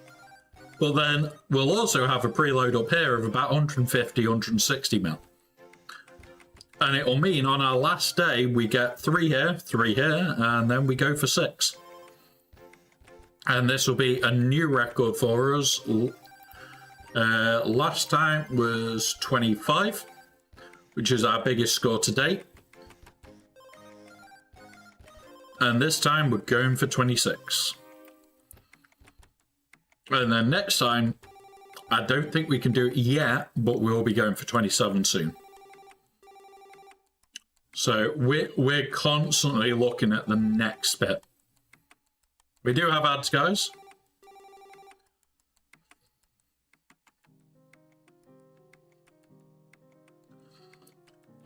But then we'll also have a preload up here of about 150, 160 mil. And it'll mean on our last day, we get 3 here, and then we go for 6. And this will be a new record for us. Last time was 25, which is our biggest score to date. And this time we're going for 26. And then next time, I don't think we can do it yet, but we'll be going for 27 soon. So we're constantly looking at the next bit. We do have ads, guys.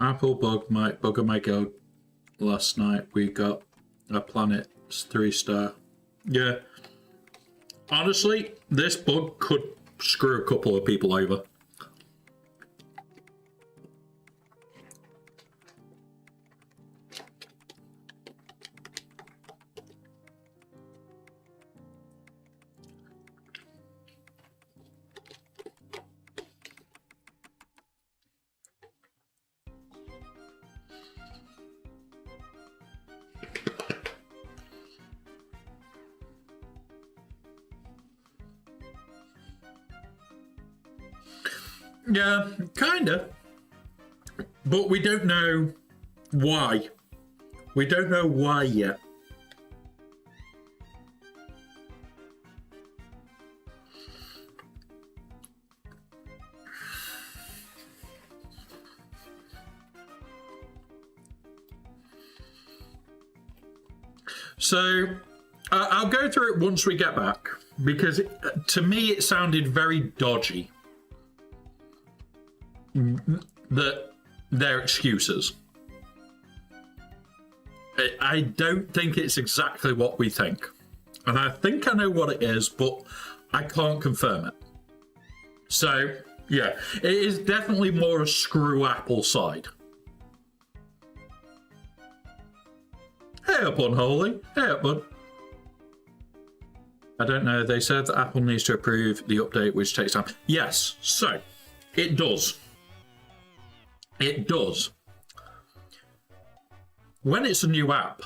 Apple bug might bugger my go. Last night we got a planet 3-star. Yeah. Honestly, this bug could screw a couple of people over. Yeah, kinda. But we don't know why. We don't know why yet. So, I'll go through it once we get back, because to me it sounded very dodgy. That their excuses. I don't think it's exactly what we think. And I think I know what it is, but I can't confirm it. So, yeah, it is definitely more a screw Apple side. Hey up, Unholy. Hey up, bud. I don't know. They said that Apple needs to approve the update, which takes time. Yes, so it does. It does. When it's a new app,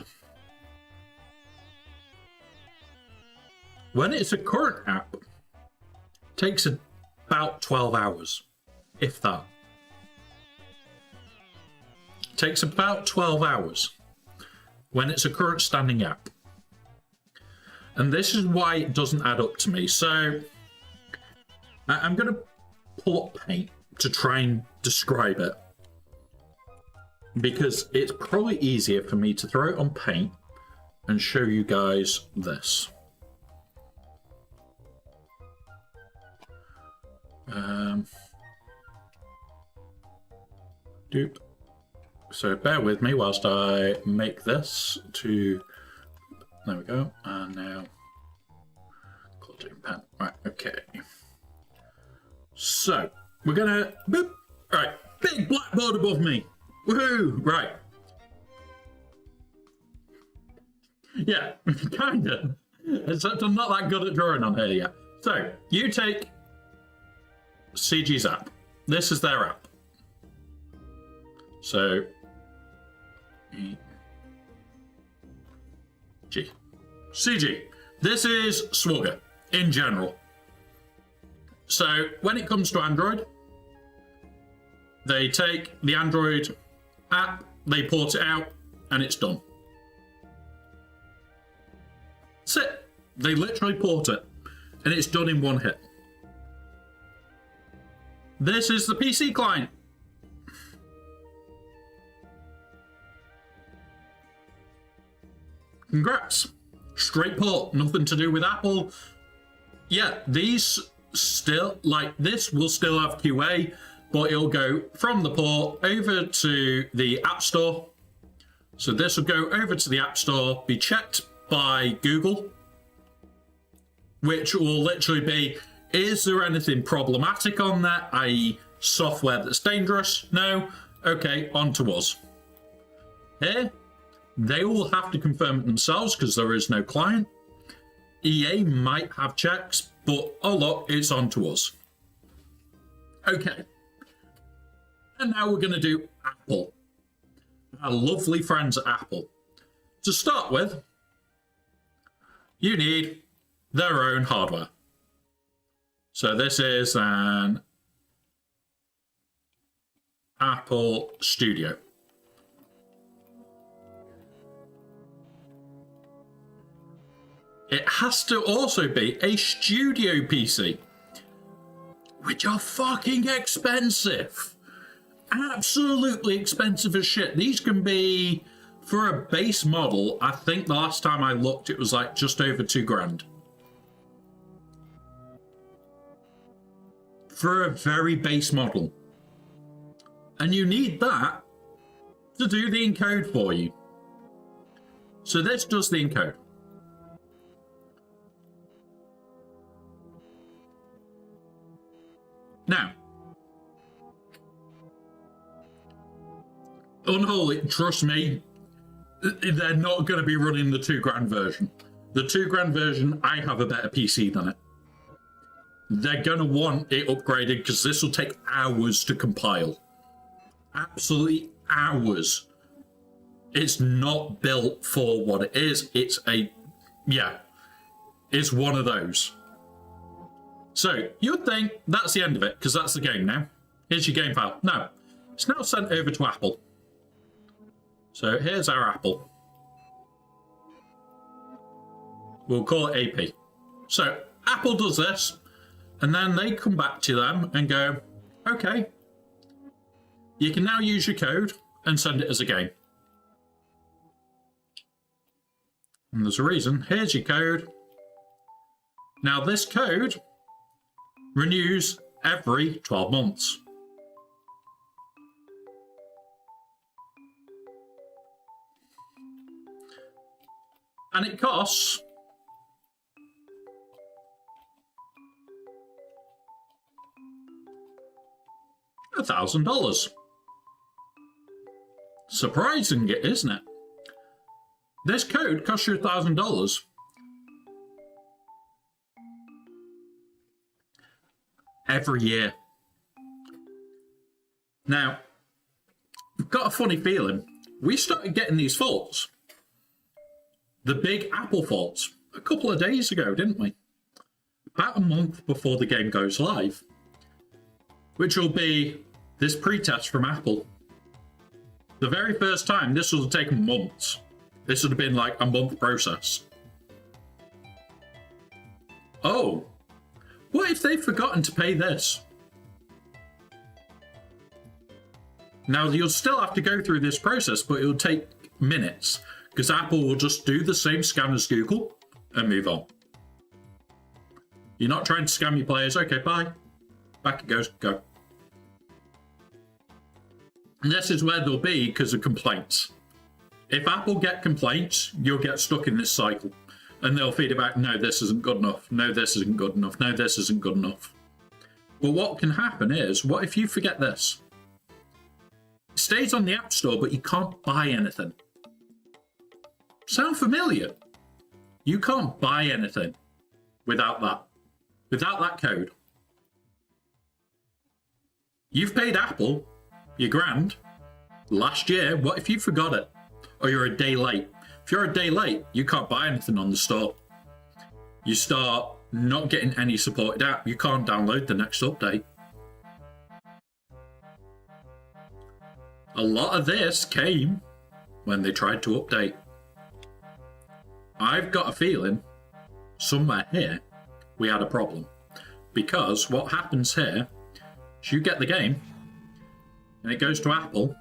when it's a current app, it takes about 12 hours, if that. It takes about 12 hours when it's a current standing app. And this is why it doesn't add up to me. So I'm going to pull up Paint to try and describe it, because it's probably easier for me to throw it on Paint and show you guys this. Doop. So bear with me whilst I make this to... There we go. And now... Clotting pen. Right, okay. So, we're gonna... Boop! Right, big blackboard above me. Woohoo! Right. Yeah, kinda. Except I'm not that good at drawing on here yet. So, you take CG's app. This is their app. So, G. CG. This is SWGOH in general. So, when it comes to Android, they take the Android app, they port it out, and it's done. That's it. They literally port it, and it's done in one hit. This is the PC client. Congrats. Straight port, nothing to do with Apple. Yeah, these still, like this will still have QA, but it'll go from the port over to the App Store. So this will go over to the App Store, be checked by Google, which will literally be, is there anything problematic on that, i.e. software that's dangerous? No? Okay, on to us. Here, they will have to confirm it themselves because there is no client. EA might have checks, but oh look, it's on to us. Okay. And now we're going to do Apple. Our lovely friends at Apple. To start with, you need their own hardware. So this is an Apple Studio. It has to also be a studio PC, which are fucking expensive. Absolutely expensive as shit. These can be, for a base model, I think the last time I looked, it was like just over $2,000. For a very base model. And you need that to do the encode for you. So this does the encode. Now, Unholy, trust me, they're not going to be running the $2,000 version. The $2,000 version, I have a better PC than it. They're going to want it upgraded because this will take hours to compile. Absolutely hours. It's not built for what it is. It's a, yeah, it's one of those. So, you'd think that's the end of it, because that's the game now. Here's your game file. No, it's now sent over to Apple. So, here's our Apple. We'll call it AP. So, Apple does this, and then they come back to them and go, okay, you can now use your code and send it as a game. And there's a reason. Here's your code. Now, this code renews every 12 months. And it costs $1,000. Surprising, isn't it? This code costs you $1,000. Every year. Now, I've got a funny feeling. We started getting these faults. The big Apple faults. A couple of days ago, didn't we? About a month before the game goes live. Which will be this pre-test from Apple. The very first time, this would have taken months. This would have been like a month process. Oh. What if they've forgotten to pay this? Now, you'll still have to go through this process, but it'll take minutes, because Apple will just do the same scan as Google and move on. You're not trying to scam your players. Okay, bye. Back it goes. Go. And this is where they'll be because of complaints. If Apple get complaints, you'll get stuck in this cycle. And they'll feed it back, no, this isn't good enough. No, this isn't good enough. No, this isn't good enough. But what can happen is, what if you forget this? It stays on the App Store, but you can't buy anything. Sound familiar? You can't buy anything without that. Without that code. You've paid Apple your grand last year. What if you forgot it? Or you're a day late? If you're a day late, you can't buy anything on the store. You start not getting any supported app. You can't download the next update. A lot of this came when they tried to update. I've got a feeling somewhere here we had a problem. Because what happens here is you get the game and it goes to Apple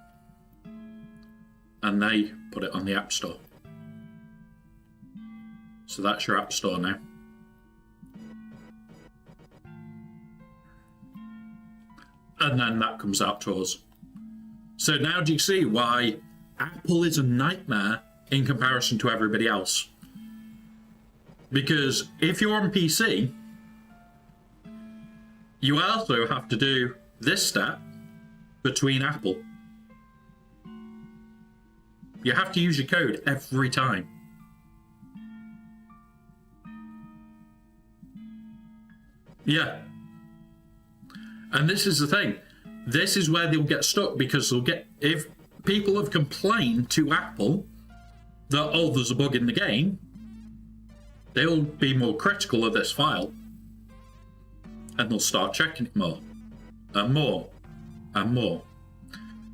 and they put it on the App Store. So that's your App Store now. And then that comes out to us. So now do you see why Apple is a nightmare in comparison to everybody else? Because if you're on PC, you also have to do this step between Apple. You have to use your code every time. Yeah. And this is the thing. This is where they'll get stuck because they'll get, if people have complained to Apple that, oh, there's a bug in the game, they'll be more critical of this file. And they'll start checking it more and more and more.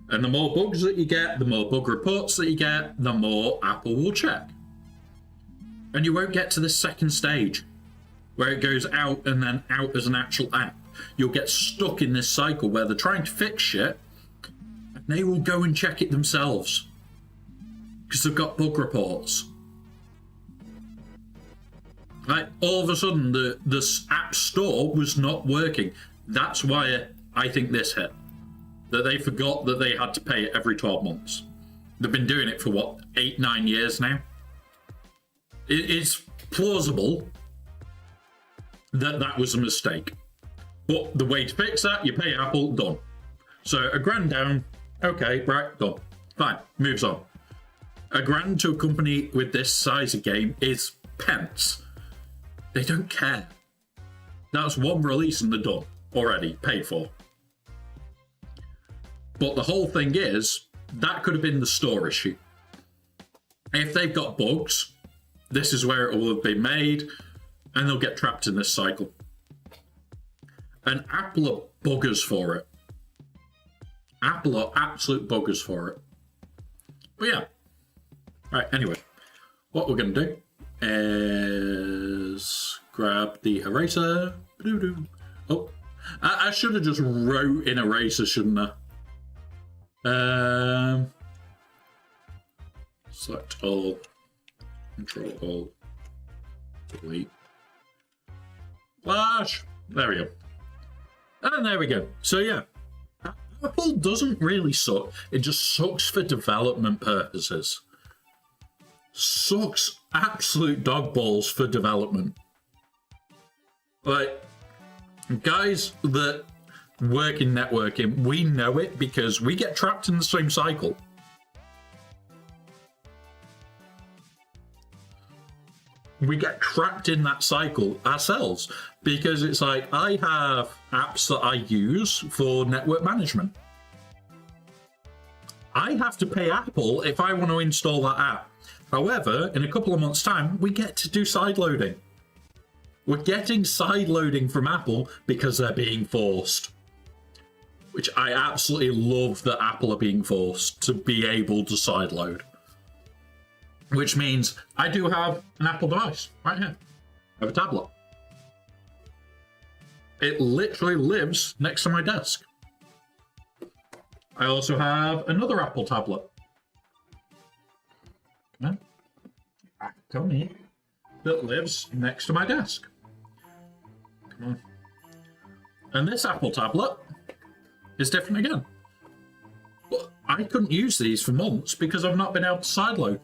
And the more bugs that you get, the more bug reports that you get, the more Apple will check. And you won't get to the second stage where it goes out and then out as an actual app. You'll get stuck in this cycle where they're trying to fix shit and they will go and check it themselves because they've got bug reports. Like, all of a sudden, the App Store was not working. That's why I think this hit. That they forgot that they had to pay it every 12 months. They've been doing it for, what, 8-9 years now? It's plausible that that was a mistake. But the way to fix that, you pay Apple, done. So a grand down, okay, right, done. Fine, moves on. A grand to a company with this size of game is pence. They don't care. That's one release and they're done. Already, paid for. But the whole thing is, that could have been the store issue. If they've got bugs, this is where it will have been made, and they'll get trapped in this cycle. And Apple are buggers for it. Apple are absolute buggers for it. But yeah. Right, anyway. What we're going to do is grab the eraser. Oh, I should have just wrote in eraser, shouldn't I? Select all, Control all, delete, flash. There we go. And there we go. So yeah, Apple doesn't really suck. It just sucks for development purposes. Sucks absolute dog balls for development. Like, guys that work in networking, we know it because we get trapped in the same cycle. We get trapped in that cycle ourselves because it's like, I have apps that I use for network management. I have to pay Apple if I want to install that app. However, in a couple of months' time, we get to do sideloading. We're getting sideloading from Apple because they're being forced. Which I absolutely love that Apple are being forced to be able to sideload. Which means I do have an Apple device right here. I have a tablet. It literally lives next to my desk. I also have another Apple tablet. Come here. That lives next to my desk. Come on. And this Apple tablet is different again. But I couldn't use these for months because I've not been able to sideload.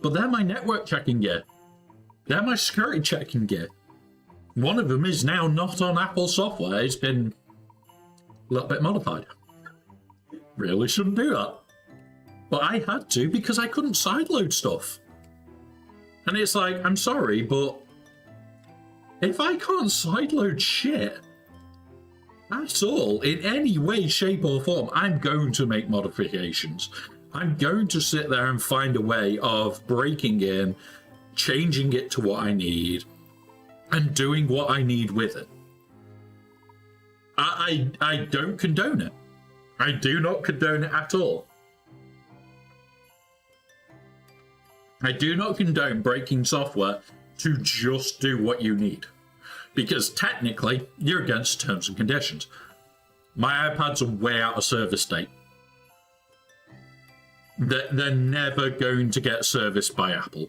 But they're my network checking gear. They're my security checking gear. One of them is now not on Apple software. It's been a little bit modified. Really shouldn't do that. But I had to because I couldn't sideload stuff. And it's like, I'm sorry, but if I can't sideload shit at all, in any way, shape or form, I'm going to make modifications. I'm going to sit there and find a way of breaking in, changing it to what I need, and doing what I need with it. I don't condone it. I do not condone it at all. I do not condone breaking software to just do what you need. Because technically, you're against terms and conditions. My iPads are way out of service date. They're never going to get serviced by Apple.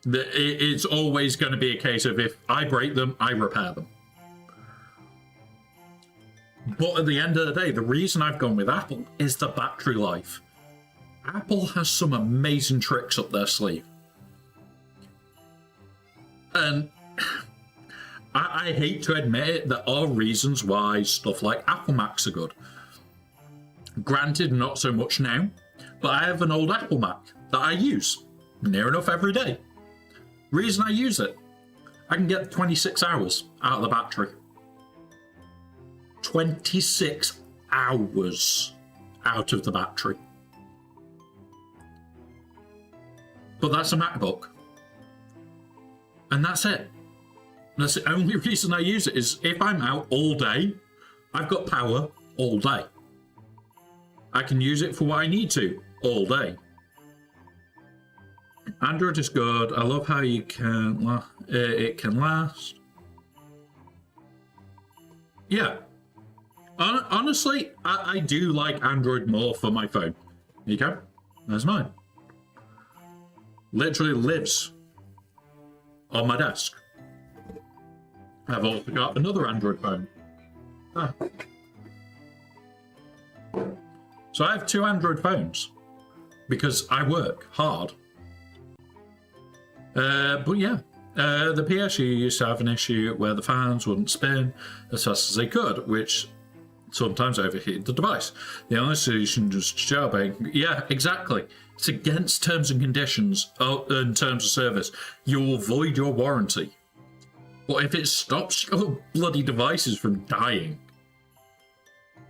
It's always going to be a case of if I break them, I repair them. But at the end of the day, the reason I've gone with Apple is the battery life. Apple has some amazing tricks up their sleeve. And I hate to admit it, there are reasons why stuff like Apple Macs are good. Granted, not so much now, but I have an old Apple Mac that I use near enough every day. Reason I use it, I can get 26 hours out of the battery. 26 hours out of the battery. But that's a MacBook. And that's it. That's the only reason I use it, is if I'm out all day, I've got power all day. I can use it for what I need to all day. Android is good. I love how you can it can last. Yeah. Honestly, I do like Android more for my phone. There you go. There's mine. Literally lives on my desk. I've also got another Android phone. So I have two Android phones because I work hard. But yeah, the PSU used to have an issue where the fans wouldn't spin as fast as they could, which sometimes overheated the device. The only solution was jailbreak. Yeah, exactly. It's against terms and conditions in terms of service. You will void your warranty. But if it stops your bloody devices from dying,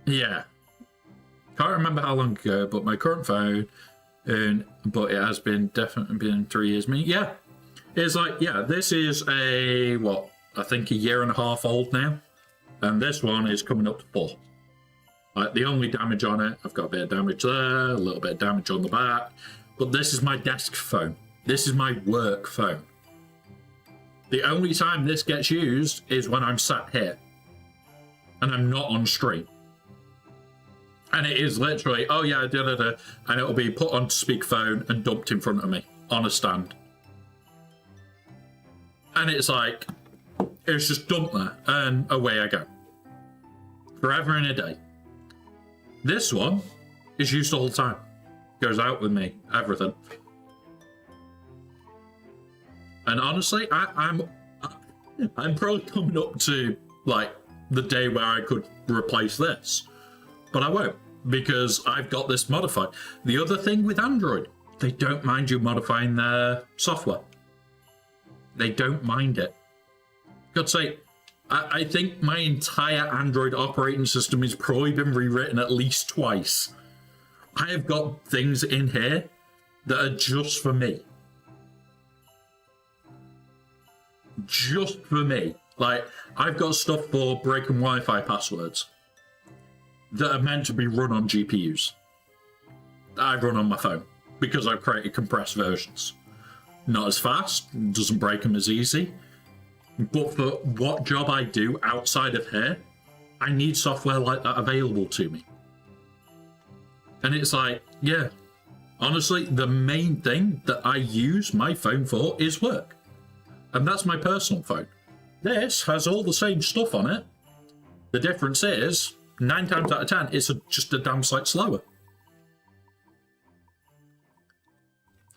yeah. Can't remember how long ago, but my current phone, but it has been definitely been 3 years. Yeah, it's like, yeah, this is I think a year and a half old now, and this one is coming up to 4. Like, the only damage on it, I've got a bit of damage there, a little bit of damage on the back, but this is my desk phone. This is my work phone. The only time this gets used is when I'm sat here, and I'm not on stream. And it is literally, oh yeah, and it'll be put on speakerphone and dumped in front of me on a stand. And it's like, it's just dumped there, and away I go. Forever and a day. This one is used all the time. Goes out with me, everything. And honestly, I'm probably coming up to like the day where I could replace this, but I won't because I've got this modified. The other thing with Android, they don't mind you modifying their software. They don't mind it. God's sake, I think my entire Android operating system has probably been rewritten at least twice. I have got things in here that are just for me. Just for me. Like, I've got stuff for breaking Wi-Fi passwords that are meant to be run on GPUs that I run on my phone because I've created compressed versions. Not as fast, doesn't break them as easy, but for what job I do outside of here, I need software like that available to me. And it's like, yeah, honestly, the main thing that I use my phone for is work. And that's my personal phone. This has all the same stuff on it. The difference is 9 times out of 10, it's just a damn sight slower.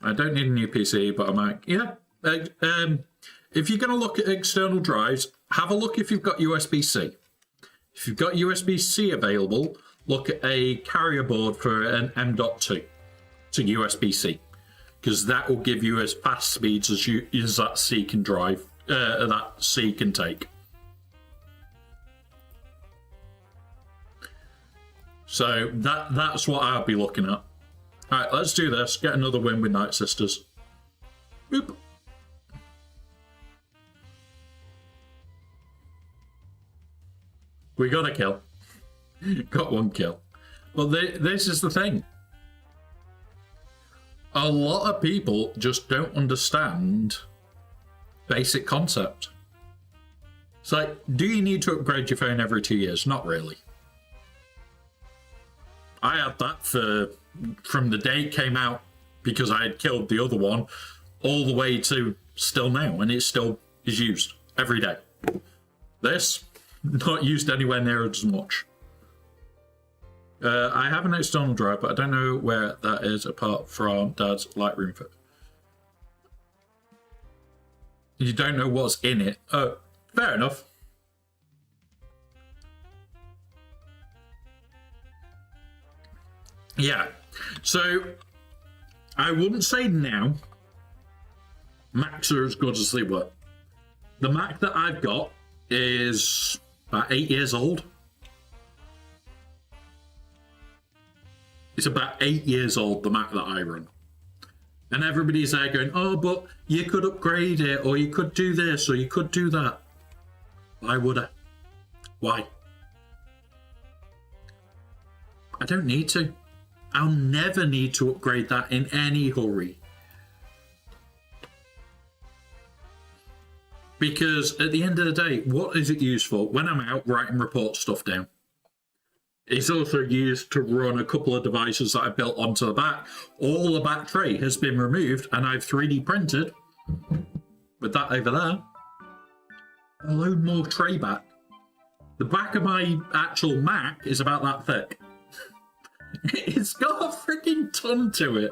I don't need a new PC, but I'm like, yeah. If you're going to look at external drives, have a look if you've got USB-C. If you've got USB-C available, look at a carrier board for an M.2 to USB-C, because that will give you as fast speeds as that C can drive, that C can take. So that's what I'll be looking at. All right, let's do this. Get another win with Night Sisters. Boop. We got a kill. Got one kill. But this is the thing. A lot of people just don't understand basic concept. It's like, do you need to upgrade your phone every 2 years? Not really. I had that from the day it came out, because I had killed the other one, all the way to still now, and it still is used every day. This, not used anywhere near as much. I have an external drive, but I don't know where that is apart from Dad's Lightroom. You don't know what's in it. Oh, fair enough. Yeah, so I wouldn't say now Macs are as good as they were. The Mac that I've got is about 8 years old. It's about 8 years old, the Mac that I run. And everybody's there going, oh, but you could upgrade it, or you could do this, or you could do that. Why would I? Why? I don't need to. I'll never need to upgrade that in any hurry. Because at the end of the day, what is it used for? When I'm out writing report stuff down. It's also used to run a couple of devices that I built onto the back. All the back tray has been removed, and I've 3D printed, with that over there, a load more tray back. The back of my actual Mac is about that thick. It's got a freaking ton to it.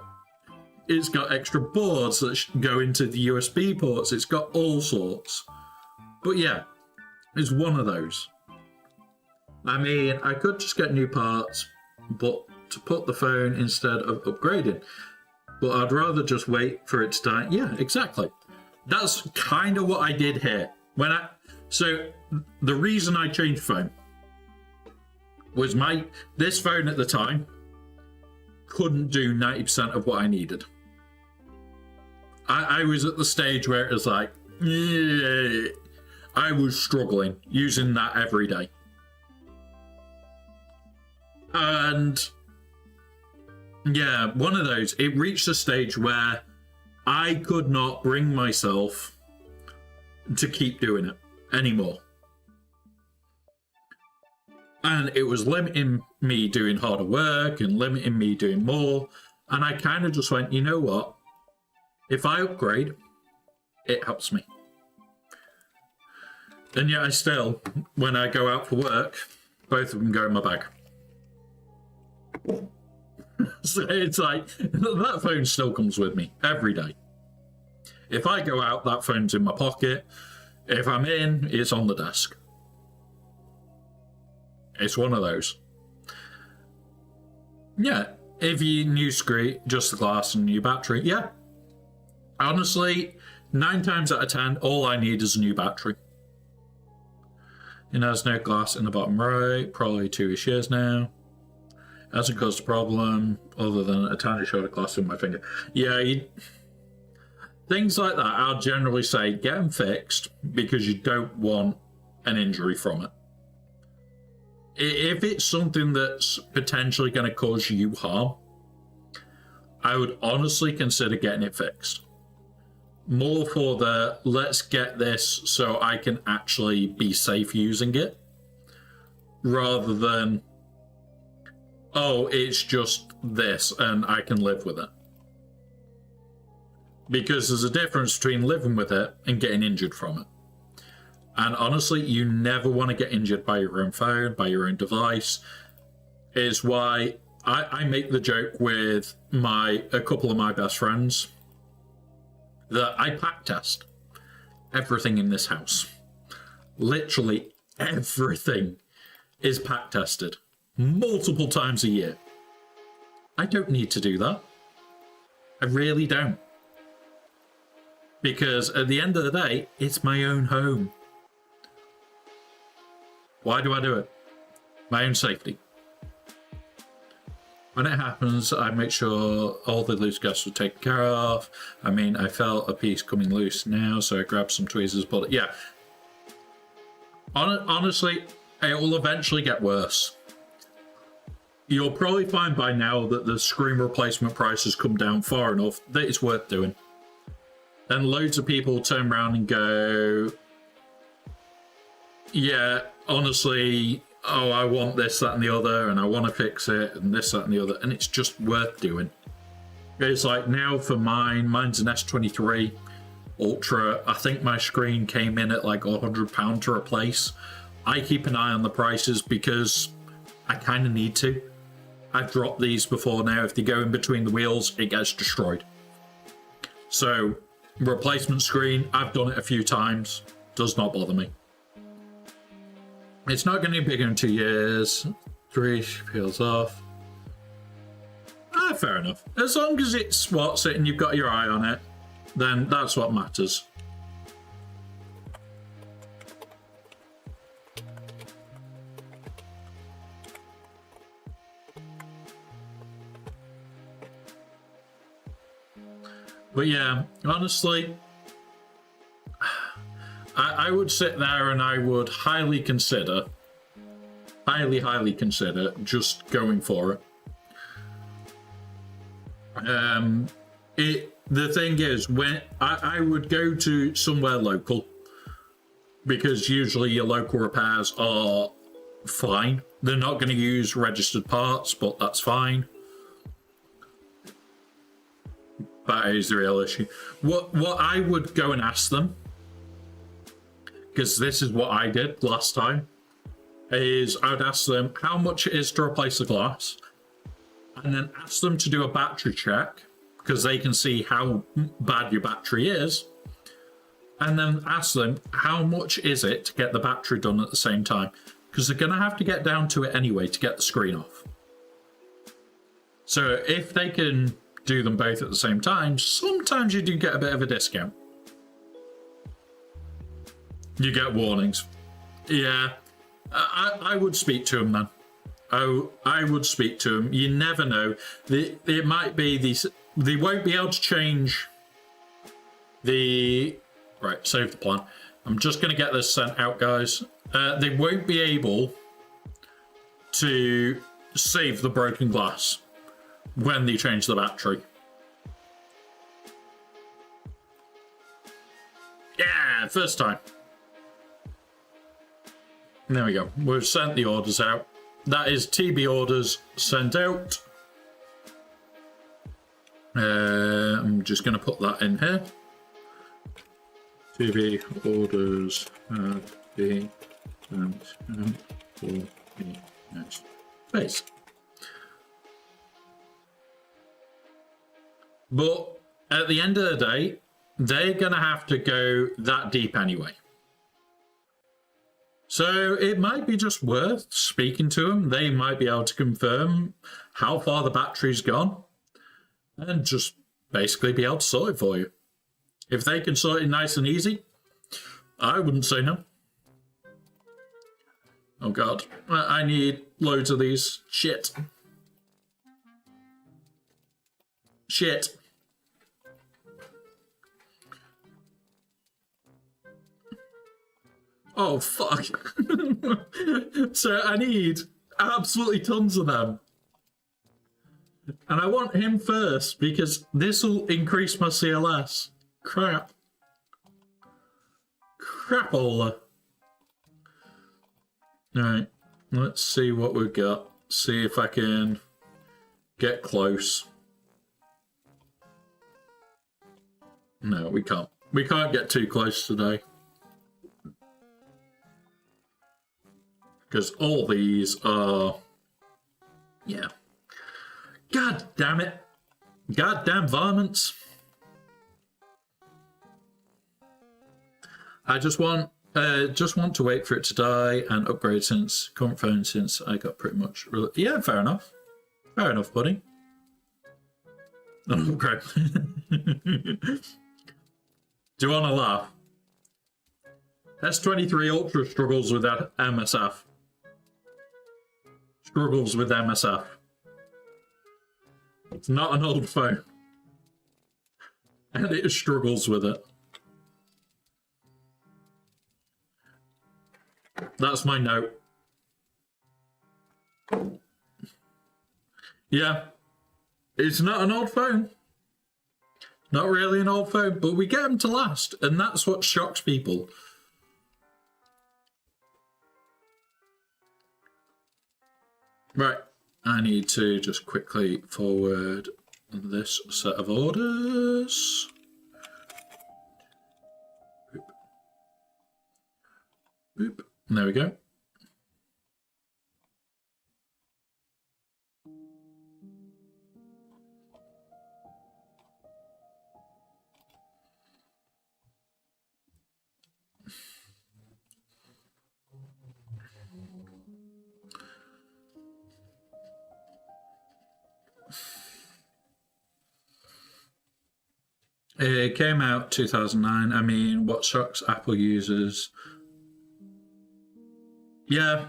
It's got extra boards that go into the USB ports. It's got all sorts. But yeah, it's one of those. I mean, I could just get new parts, but to put the phone instead of upgrading. But I'd rather just wait for it to die. Yeah, exactly. That's kind of what I did here. So the reason I changed phone was this phone at the time couldn't do 90% of what I needed. I was at the stage where it was like, yeah, I was struggling using that every day. And yeah, one of those, it reached a stage where I could not bring myself to keep doing it anymore. And it was limiting me doing harder work and limiting me doing more. And I kind of just went, you know what? If I upgrade, it helps me. And yet I still, when I go out for work, both of them go in my bag. So it's like, that phone still comes with me every day. If I go out, that phone's in my pocket. If I'm in, it's on the desk. It's one of those. Yeah, if you new screen, just the glass and new battery, yeah. Honestly, 9 times out of 10, all I need is a new battery. It has no glass in the bottom right, probably 2-ish years now. Hasn't caused a problem, other than a tiny shot of glass in my finger. Yeah, things like that, I'll generally say, get them fixed, because you don't want an injury from it. If it's something that's potentially going to cause you harm, I would honestly consider getting it fixed. More for the, let's get this so I can actually be safe using it, rather than, oh, it's just this and I can live with it. Because there's a difference between living with it and getting injured from it. And honestly, you never want to get injured by your own phone, by your own device. Is why I make the joke with a couple of my best friends that I pack test everything in this house. Literally everything is pack tested multiple times a year. I don't need to do that. I really don't. Because at the end of the day, it's my own home. Why do I do it? My own safety. When it happens, I make sure all the loose gaps are taken care of. I mean, I felt a piece coming loose now, so I grabbed some tweezers, but yeah. Honestly, it will eventually get worse. You'll probably find by now that the screen replacement price has come down far enough that it's worth doing. Then loads of people turn around and go, yeah, honestly, oh, I want this, that, and the other, and I want to fix it, and this, that, and the other, and it's just worth doing. It's like now for mine's an S23 Ultra. I think my screen came in at like £100 to replace. I keep an eye on the prices because I kind of need to. I've dropped these before now. If they go in between the wheels, it gets destroyed. So, replacement screen, I've done it a few times. Does not bother me. It's not going to be bigger in 2 years. 3 peels off. Fair enough. As long as it spots it and you've got your eye on it, then that's what matters. But yeah, honestly, I would sit there and I would highly consider just going for it. The thing is, when I would go to somewhere local, because usually your local repairs are fine. They're not going to use registered parts, but that's fine. That is the real issue. What I would go and ask them, because this is what I did last time, is I'd ask them how much it is to replace the glass, and then ask them to do a battery check, because they can see how bad your battery is, and then ask them how much is it to get the battery done at the same time, because they're going to have to get down to it anyway to get the screen off. So if they can do them both at the same time, sometimes you do get a bit of a discount. You get warnings. Yeah, I would speak to them then. Oh, I would speak to them. You never know. It might be these. They won't be able to change the. Right, save the plan. I'm just going to get this sent out, guys. They won't be able to save the broken glass when they change the battery. Yeah, first time. There we go. We've sent the orders out. That is TB orders sent out. I'm just going to put that in here. TB orders have been sent out for the next phase. But at the end of the day, they're going to have to go that deep anyway. So it might be just worth speaking to them. They might be able to confirm how far the battery's gone and just basically be able to sort it for you. If they can sort it nice and easy, I wouldn't say no. Oh God, I need loads of these. Shit. Oh, fuck. So I need absolutely tons of them. And I want him first because this will increase my CLS. Crapola. Alright, let's see what we've got. See if I can get close. No, we can't. We can't get too close today. Because all these are... Yeah. God damn it. Goddamn varmints. I just want to wait for it to die and upgrade since current phone, since I got pretty much... Yeah, fair enough. Fair enough, buddy. Oh, crap. Do you want to laugh? S23 Ultra struggles with that MSF. Struggles with MSF. It's not an old phone. And it struggles with it. That's my note. Yeah. It's not an old phone. Not really an old phone, but we get them to last, and that's what shocks people. Right. I need to just quickly forward this set of orders. Boop. Boop. There we go. It came out 2009. I mean, what shocks Apple users? Yeah.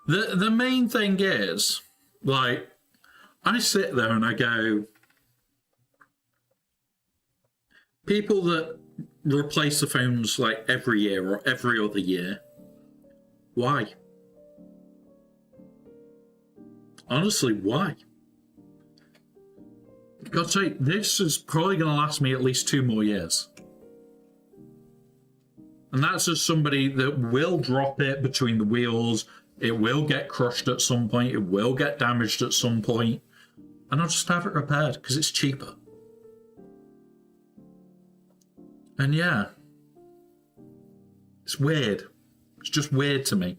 The main thing is, like, I sit there and I go, people that replace the phones like every year or every other year, why? Honestly, why? God's sake, this is probably going to last me at least 2 more years. And that's just somebody that will drop it between the wheels. It will get crushed at some point. It will get damaged at some point. And I'll just have it repaired because it's cheaper. And yeah. It's weird. It's just weird to me.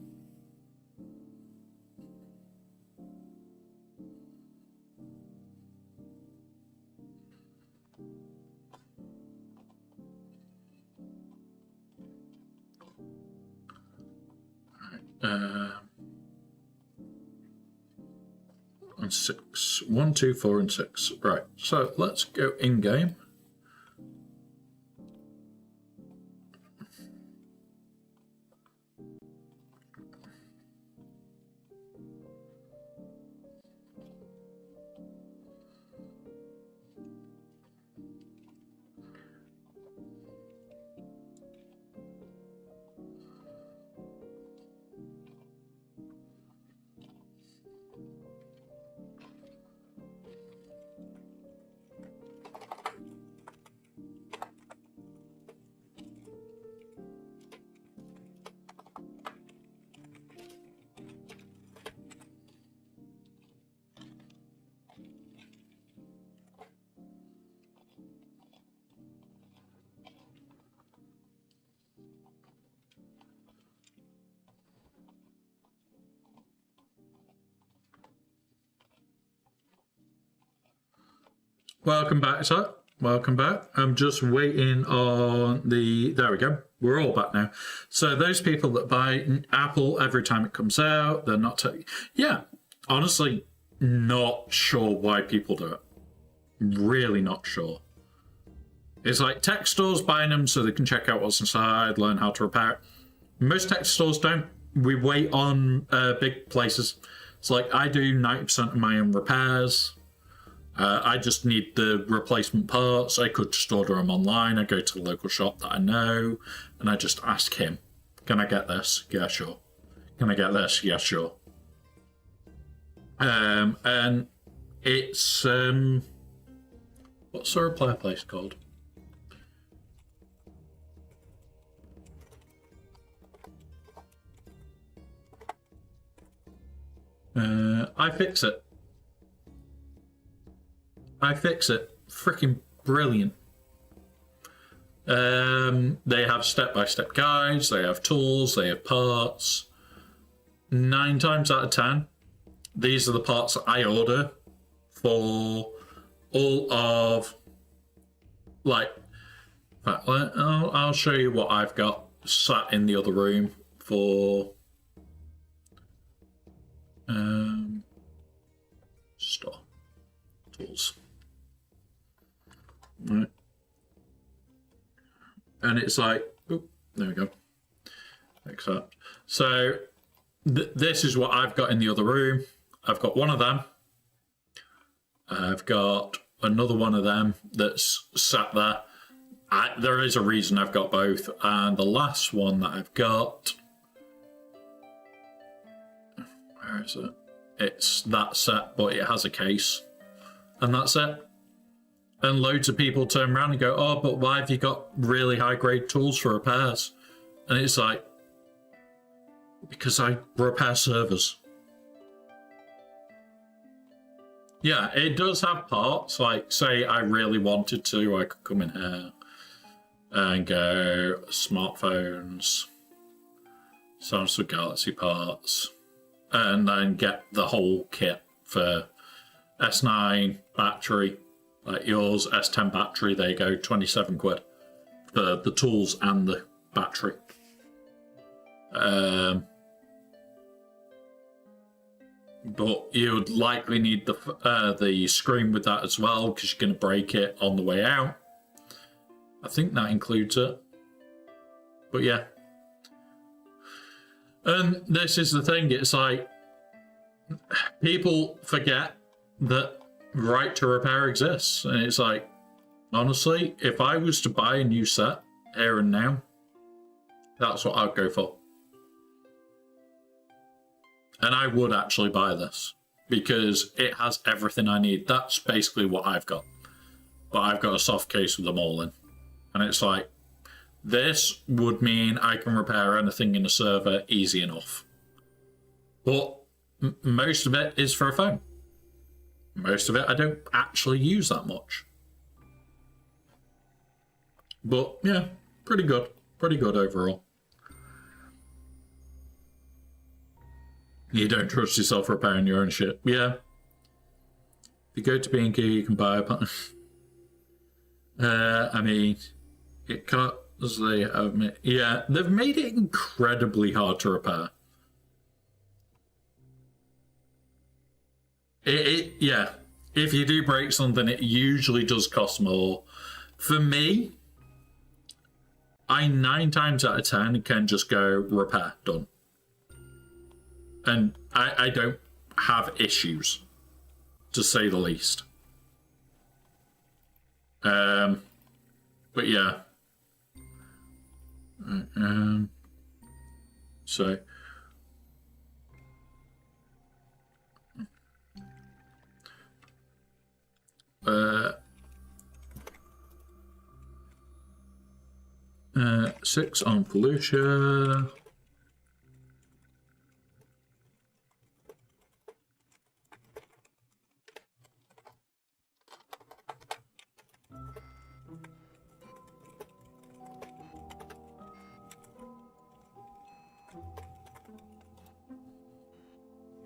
And 6. 1, 2, 4, and 6. Right, so let's go in game. Welcome back, sir. Welcome back. I'm just waiting on the... There we go. We're all back now. So those people that buy Apple every time it comes out, they're not... Yeah, honestly, not sure why people do it. Really not sure. It's like tech stores buying them so they can check out what's inside, learn how to repair it. Most tech stores don't. We wait on big places. It's like I do 90% of my own repairs. I just need the replacement parts. I could just order them online. I go to the local shop that I know, and I just ask him, can I get this? Yeah, sure. Can I get this? Yeah, sure. And it's... what's the repair place called? iFixit. iFixit. Freaking brilliant. They have step-by-step guides, they have tools, they have parts. 9 times out of 10, these are the parts that I order for all of, like, I'll show you what I've got sat in the other room for store tools. Right. And it's like, oop, there we go. Accept. So this is what I've got in the other room. I've got one of them. I've got another one of them that's sat there. There is a reason I've got both. And the last one that I've got, where is it? It's that set, but it has a case. And that's it. And loads of people turn around and go, oh, but why have you got really high grade tools for repairs? And it's like, because I repair servers. Yeah, it does have parts. Like, say I really wanted to, I could come in here and go smartphones, Samsung Galaxy parts, and then get the whole kit for S9 battery, like yours, S10 battery. There you go, 27 quid for the tools and the battery. But you would likely need the screen with that as well, because you're going to break it on the way out. I think that includes it. But yeah. And this is the thing, it's like, people forget that right to repair exists. And it's like, honestly, if I was to buy a new set here and now, that's what I'd go for. And I would actually buy this because it has everything I need. That's basically what I've got. But I've got a soft case with them all in. And it's like, this would mean I can repair anything in a server easy enough. But most of it is for a phone. Most of it I don't actually use that much. But yeah, pretty good. Pretty good overall. You don't trust yourself repairing your own shit. Yeah. If you go to B&Q, you can buy a... I mean, it can't... They have made, yeah, they've made it incredibly hard to repair. Yeah. If you do break something, it usually does cost more. For me, I 9 times out of 10 can just go repair, done. And I don't have issues, to say the least. But yeah. So. Six on Felicia.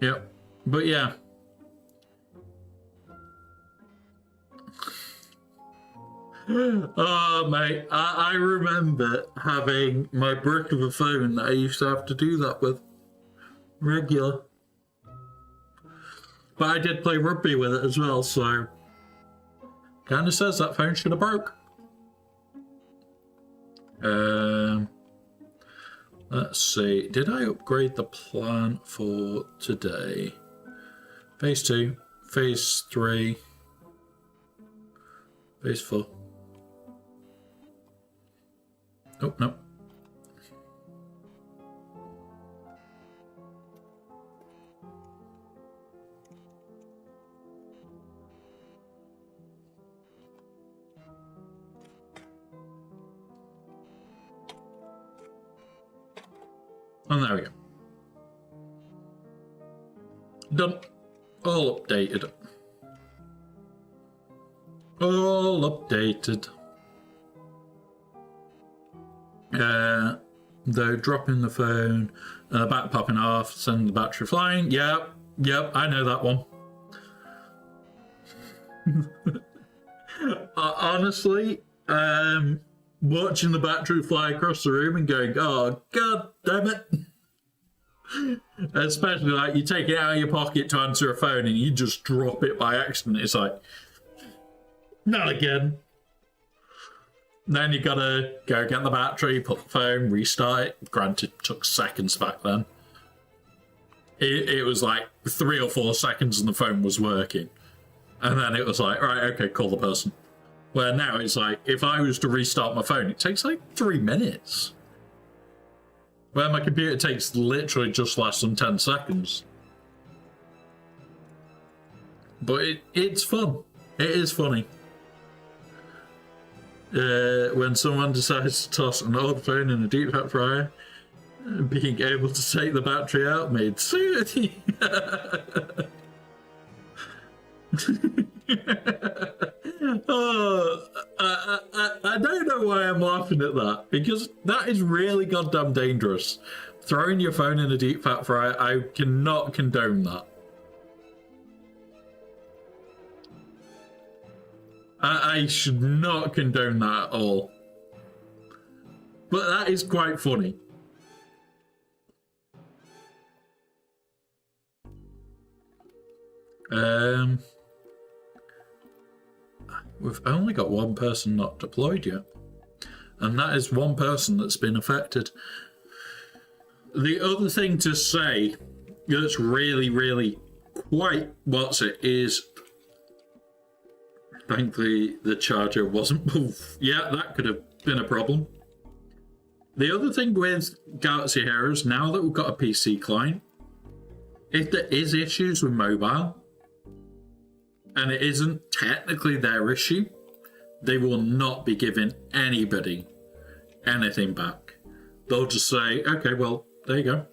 Yep, but yeah. Oh, mate, I remember having my brick of a phone that I used to have to do that with. Regular. But I did play rugby with it as well, so... Kinda says that phone should have broke. Let's see. Did I upgrade the plan for today? Phase 2, Phase 3, Phase 4. Oh, no. And there we go. Done. All updated. All updated. though dropping the phone and the back popping off, sending the battery flying. Yep, I know that one. Honestly, watching the battery fly across the room and going, oh, god damn it. Especially like you take it out of your pocket to answer a phone and you just drop it by accident. It's like, not again. Then you gotta go get the battery, put the phone, restart it. Granted, it took seconds back then. It was like 3 or 4 seconds and the phone was working. And then it was like, right, okay, call the person. Where now it's like, if I was to restart my phone, it takes like 3 minutes. Where my computer takes literally just less than 10 seconds. But it's fun. It is funny. When someone decides to toss an old phone in a deep fat fryer, being able to take the battery out made sense. I don't know why I'm laughing at that, because that is really goddamn dangerous. Throwing your phone in a deep fat fryer, I cannot condone that. I should not condone that at all. But that is quite funny. We've only got one person not deployed yet. And that is one person that's been affected. The other thing to say that's really, really quite is, thankfully the charger wasn't, yeah, that could have been a problem. The other thing with Galaxy Heroes, now that we've got a PC client, if there is issues with mobile, and it isn't technically their issue, they will not be giving anybody anything back. They'll just say, okay, well, there you go.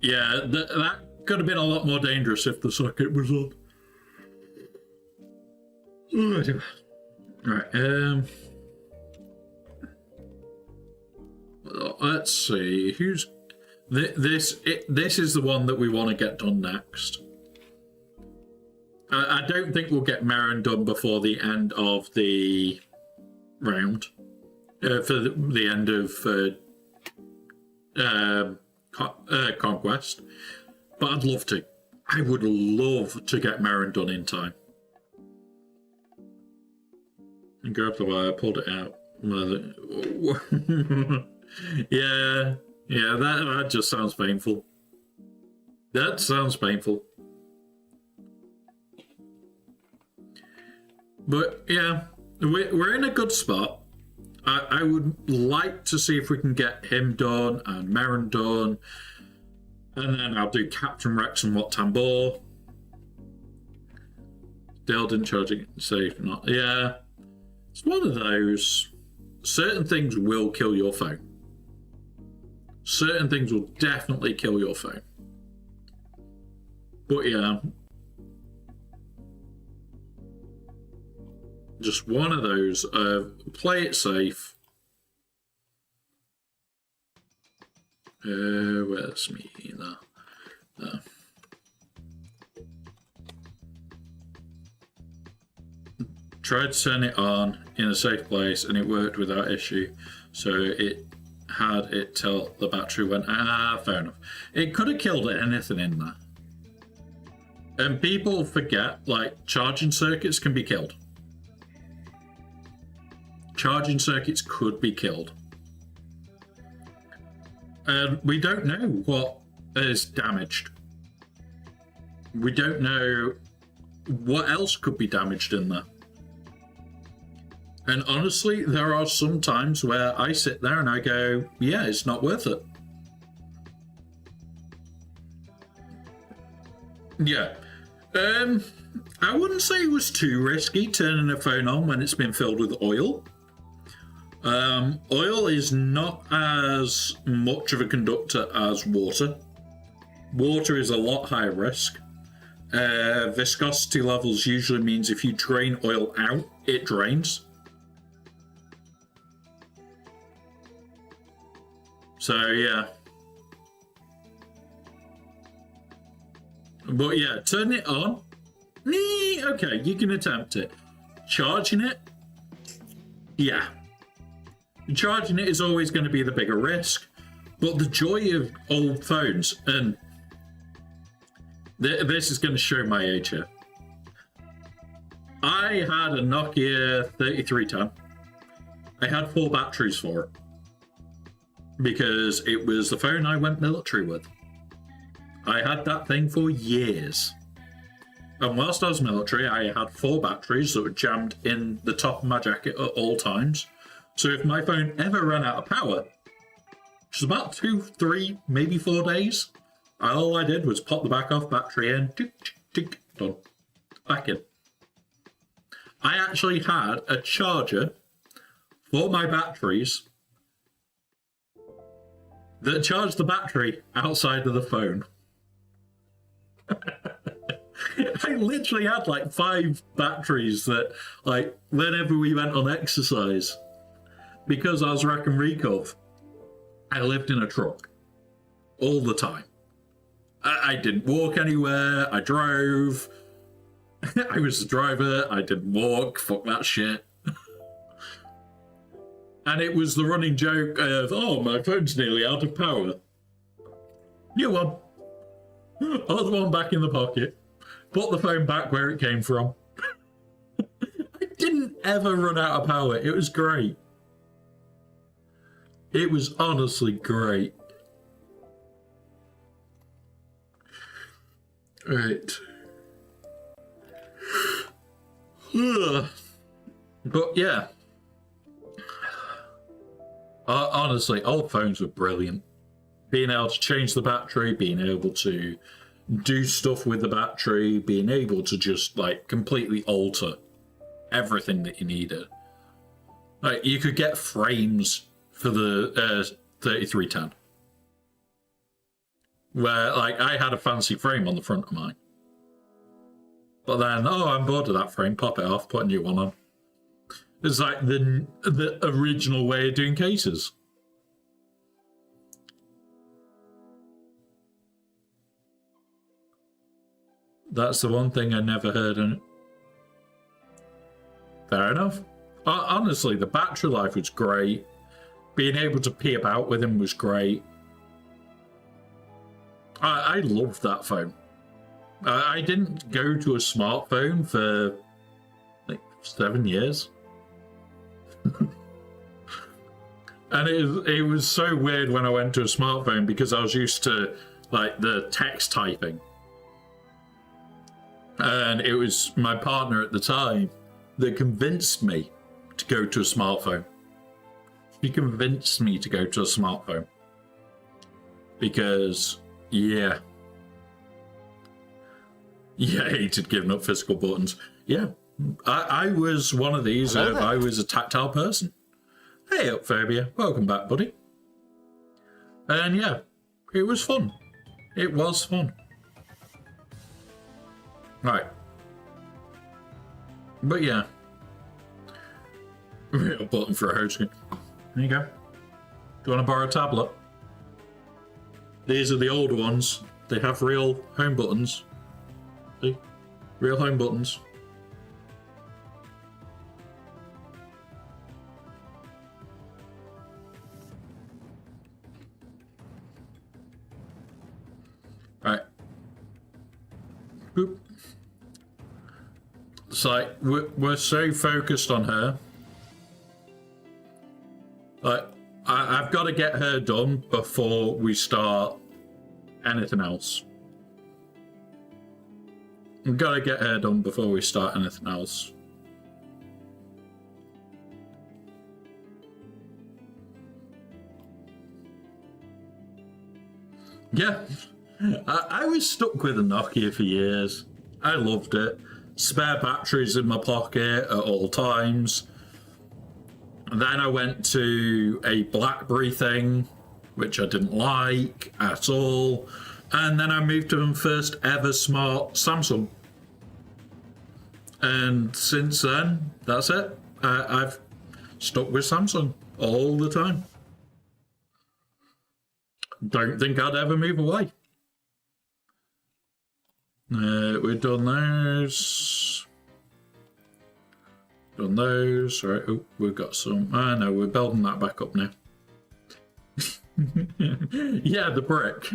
Yeah, that could have been a lot more dangerous if the socket was on. Right, let's see, who's... This is the one that we want to get done next. I don't think we'll get Merrin done before the end of the round. For the end of Conquest. But I'd love to. I would love to get Merrin done in time. And grabbed the wire, pulled it out. Yeah, that just sounds painful. That sounds painful. But yeah, we're in a good spot. I would like to see if we can get him done and Merrin done. And then I'll do Captain Rex and Wat Tambor. Dale didn't charge it safe, not. Yeah. It's one of those. Certain things will kill your phone. Certain things will definitely kill your phone. But yeah. Just one of those. Play it safe. Where's me? There. Tried to turn it on in a safe place and it worked without issue. So it had it till the battery went, fair enough. It could have killed anything in there. And people forget, like, charging circuits can be killed. Charging circuits could be killed. And we don't know what is damaged. We don't know what else could be damaged in there. And honestly, there are some times where I sit there and I go, yeah, it's not worth it. Yeah. I wouldn't say it was too risky turning a phone on when it's been filled with oil. Oil is not as much of a conductor as water. Water is a lot higher risk. Viscosity levels usually means if you drain oil out, it drains. So yeah. But yeah, turn it on. Okay, you can attempt it. Charging it? Yeah. Charging it is always going to be the bigger risk. But the joy of old phones, and this is going to show my age here. I had a Nokia 3310. I had 4 batteries for it because it was the phone I went military with. I had that thing for years. And whilst I was military, I had 4 batteries that were jammed in the top of my jacket at all times. So if my phone ever ran out of power, which was about 2, 3, maybe 4 days, all I did was pop the back off, battery in, tick, tick, tick, done. Back in. I actually had a charger for my batteries that charged the battery outside of the phone. I literally had like 5 batteries that, like, whenever we went on exercise, because I was rack and recov, I lived in a truck all the time. I didn't walk anywhere. I drove. I was the driver. I didn't walk. Fuck that shit. And it was the running joke of, oh, my phone's nearly out of power. New one. Other one back in the pocket. Put the phone back where it came from. I didn't ever run out of power. It was great. It was honestly great. Right. But yeah. Honestly, old phones were brilliant. Being able to change the battery, being able to do stuff with the battery, being able to just like completely alter everything that you needed. Like you could get frames for the 3310. Where like I had a fancy frame on the front of mine. But then, oh, I'm bored of that frame, pop it off, put a new one on. It's like the original way of doing cases. That's the one thing I never heard. And fair enough. Honestly, the battery life was great. Being able to pee about with him was great. I loved that phone. I didn't go to a smartphone for like 7 years. And it was so weird when I went to a smartphone because I was used to like the text typing. And it was my partner at the time that convinced me to go to a smartphone. He convinced me to go to a smartphone. Because, yeah. Yeah, I hated giving up physical buttons. Yeah, I was one of these. I was a tactile person. Hey up, Phobia. Welcome back, buddy. And yeah, it was fun. It was fun. Right. But yeah. Real button for a home screen. There you go. Do you want to borrow a tablet? These are the older ones. They have real home buttons. See? Real home buttons. Right. Boop. It's like we're so focused on her. Like I've got to get her done before we start anything else. I've got to get her done before we start anything else. Yeah, I was stuck with a Nokia for years. I loved it. Spare batteries in my pocket at all times. And then I went to a BlackBerry thing, which I didn't like at all. And then I moved to my first ever smart Samsung. And since then, that's it. I've stuck with Samsung all the time. don't think I'd ever move away. We've done those. Done those. Right. Oh, we've got some. Ah, no, we're building that back up now. Yeah, the brick.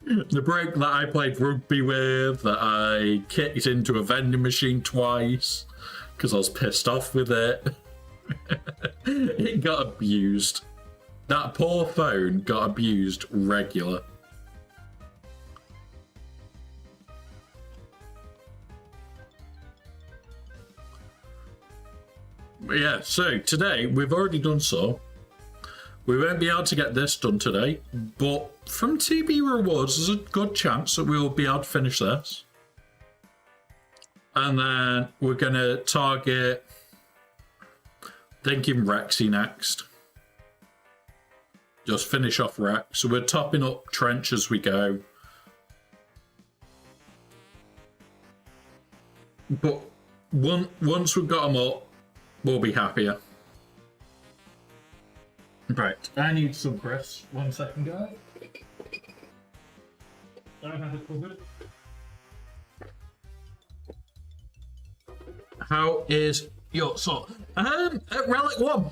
The brick that I played rugby with, that I kicked into a vending machine twice because I was pissed off with it. It got abused. That poor phone got abused regular. But yeah, so today we've already done so. We won't be able to get this done today, but from TB Rewards, there's a good chance that we will be able to finish this. And then we're going to target, thinking Rexy next. Just finish off Rex. So we're topping up Trench as we go. But once we've got them up, we'll be happier. Right, I need some Chris. 1 second, guy. I have it covered. How is your sort? At Relic 1.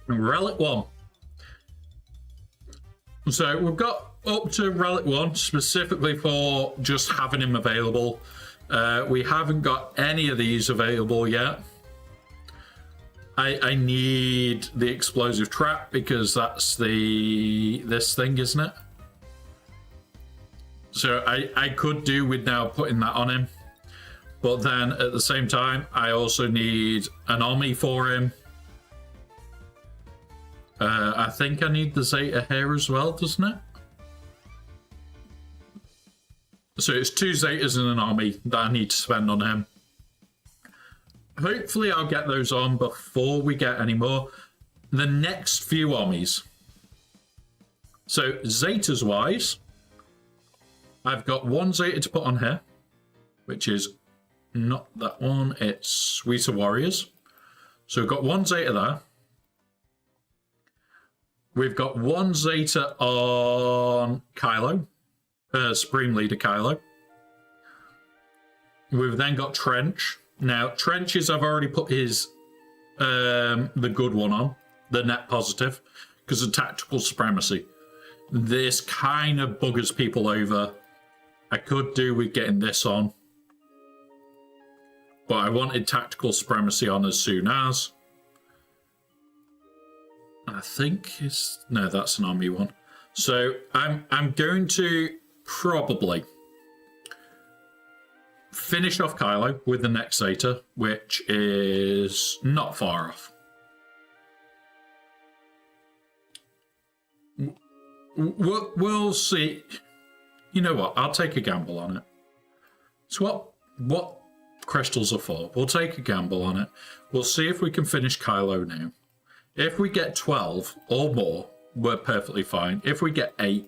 Relic 1. So we've got up to Relic 1 specifically for just having him available. We haven't got any of these available yet. I need the explosive trap because that's this thing, isn't it? So I could do with now putting that on him. But then at the same time, I also need an Omni for him. I think I need the Zeta here as well, doesn't it? So it's 2 Zetas and an Omni that I need to spend on him. Hopefully I'll get those on before we get any more. The next few Omnis. So Zetas wise, I've got 1 Zeta to put on here, which is not that one, it's Sweeter Warriors. So we've got 1 Zeta there. We've got 1 Zeta on Kylo, Supreme Leader Kylo. We've then got Trench. Now, Trenches, I've already put his, the good one on, the net positive, because of tactical supremacy. This kind of buggers people over. I could do with getting this on, but I wanted tactical supremacy on as soon as. I think it's, no, that's an army one. So I'm going to probably finish off Kylo with the next Zeta, which is not far off. We'll see. You know what? I'll take a gamble on it. So what crystals are for? We'll take a gamble on it. We'll see if we can finish Kylo now. If we get 12 or more, we're perfectly fine. If we get 8,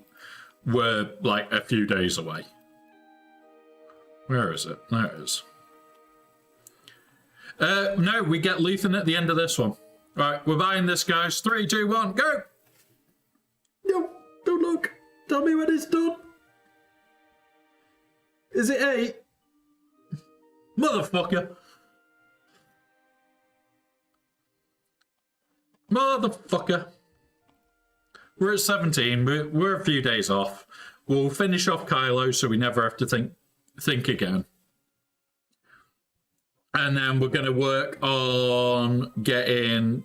we're like a few days away. Where is it? There it is. No, we get Luthen at the end of this one. Right, we're buying this, guys. 3, 2, 1, go! No, don't look. Tell me when it's done. Is it 8? Motherfucker. Motherfucker. We're at 17. We're a few days off. We'll finish off Kylo so we never have to think again. And then we're going to work on getting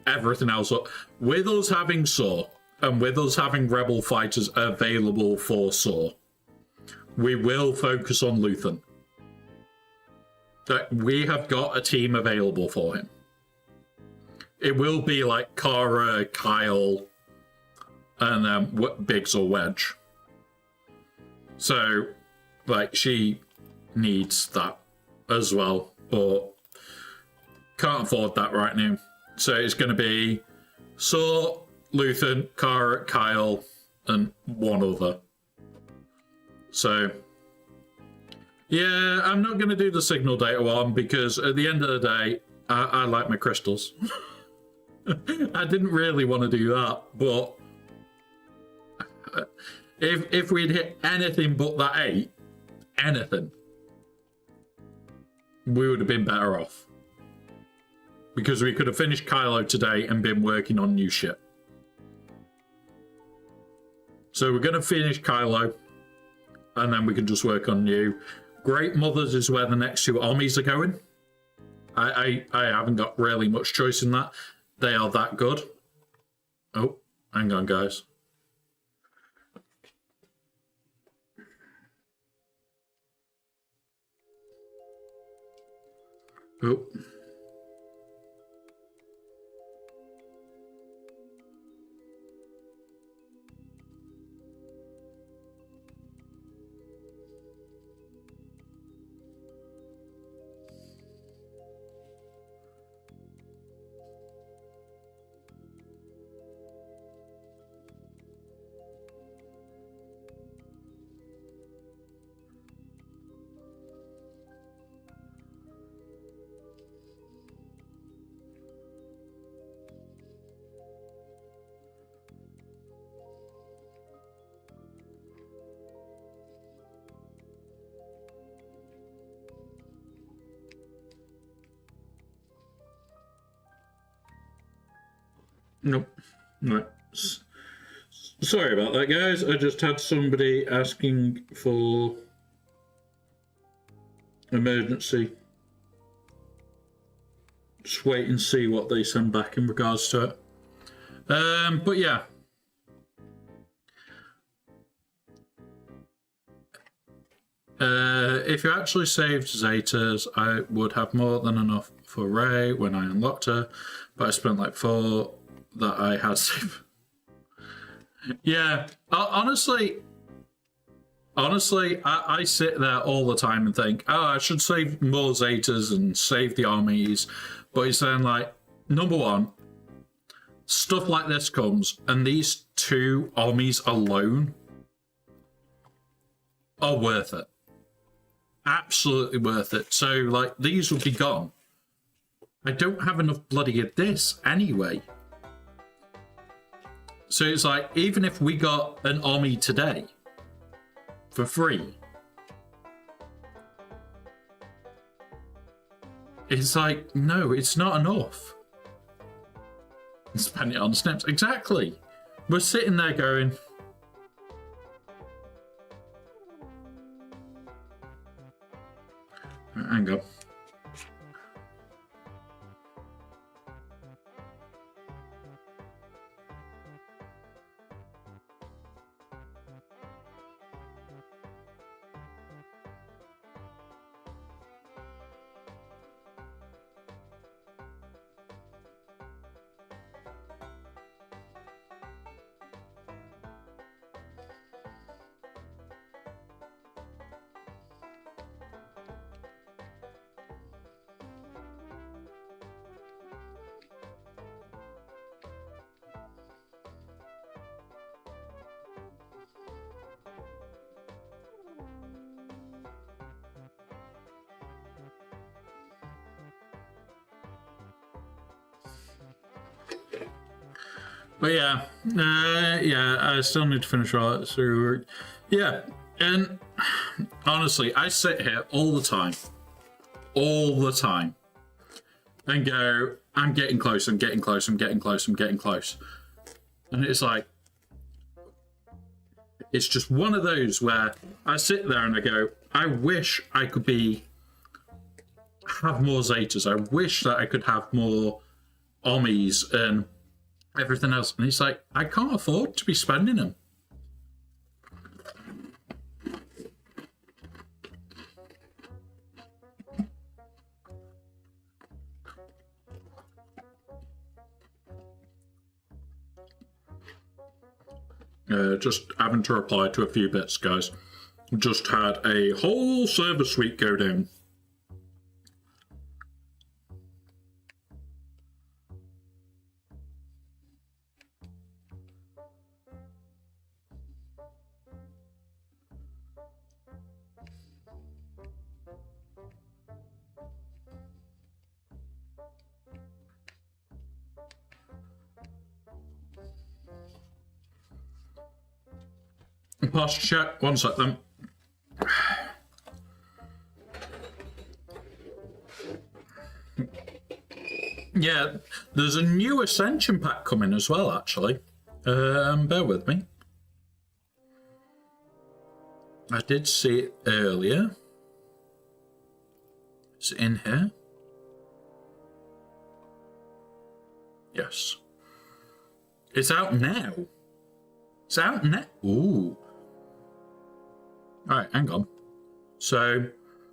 everything else up. With us having Saw, and with us having Rebel fighters available for Saw, we will focus on Luthen. That we have got a team available for him. It will be like Cara, Kyle, and then Biggs or Wedge. So, like, she needs that as well, but can't afford that right now. So it's going to be Saw, Luthen, Cara, Kyle, and one other. So, yeah, I'm not going to do the signal data one because at the end of the day, I like my crystals. I didn't really want to do that, but If we'd hit anything but that 8, anything, we would have been better off. Because we could have finished Kylo today and been working on new shit. So we're going to finish Kylo, and then we can just work on new. Great Mothers is where the next 2 armies are going. I haven't got really much choice in that. They are that good. Oh, hang on, guys. Oh. Nope. Right. Sorry about that, guys. I just had somebody asking for emergency. Just wait and see what they send back in regards to it. But yeah. If you actually saved Zetas, I would have more than enough for Rey when I unlocked her, but I spent like 4 that I had saved. Yeah, honestly, I sit there all the time and think, oh, I should save more Zetas and save the armies, but it's then like, number one, stuff like this comes, and these 2 armies alone are worth it. Absolutely worth it. So, like, these will be gone. I don't have enough bloody of this anyway. So it's like, even if we got an army today for free, it's like, no, it's not enough. Spend it on snips. Exactly. We're sitting there going, hang on. But yeah, I still need to finish all that through. Yeah, and honestly, I sit here all the time, and go, I'm getting close, I'm getting close, I'm getting close, I'm getting close. And it's like, it's just one of those where I sit there and I go, I wish I could have more Zetas. I wish that I could have more armies and everything else. And it's like, I can't afford to be spending them. Just having to reply to a few bits, guys. Just had a whole server suite go down. Posture check. One sec then. Yeah, there's a new Ascension pack coming as well, actually. Bear with me. I did see it earlier. Is it in here? Yes. It's out now. It's out now. Ooh. Alright, hang on. So,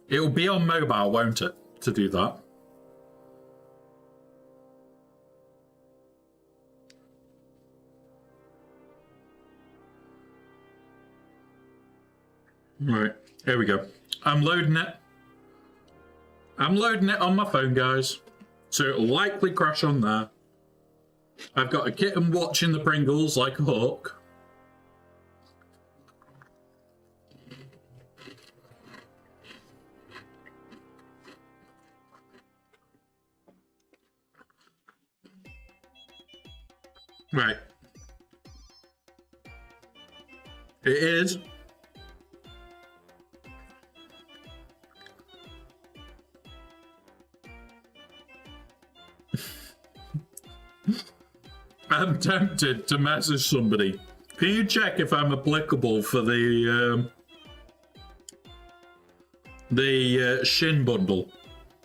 it'll be on mobile, won't it, to do that? Right, here we go. I'm loading it. I'm loading it on my phone, guys. So it'll likely crash on there. I've got a kitten watching the Pringles like a hawk. Right. It is. I'm tempted to message somebody. Can you check if I'm applicable for the Shin bundle?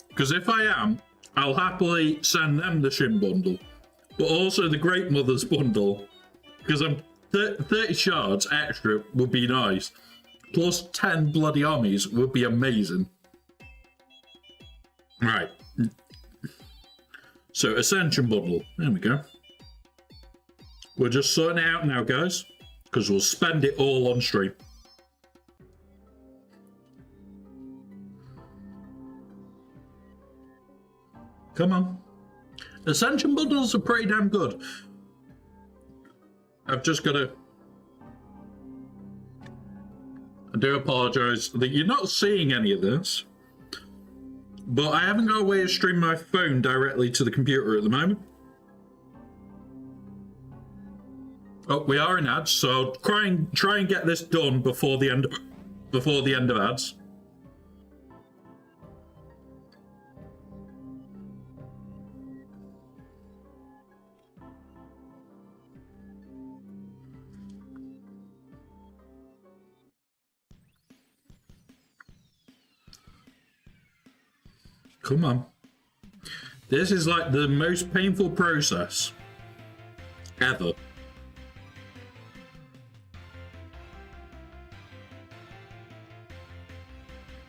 Because if I am, I'll happily send them the Shin bundle, but also the Great Mother's bundle, because I'm 30 shards extra would be nice. Plus 10 bloody armies would be amazing. Right. So Ascension bundle. There we go. We're just sorting it out now, guys, because we'll spend it all on stream. Come on. Ascension bundles are pretty damn good. I've just got to... I do apologise that you're not seeing any of this, but I haven't got a way to stream my phone directly to the computer at the moment. Oh, we are in ads, so try and get this done before the end of ads. Come on. This is like the most painful process ever.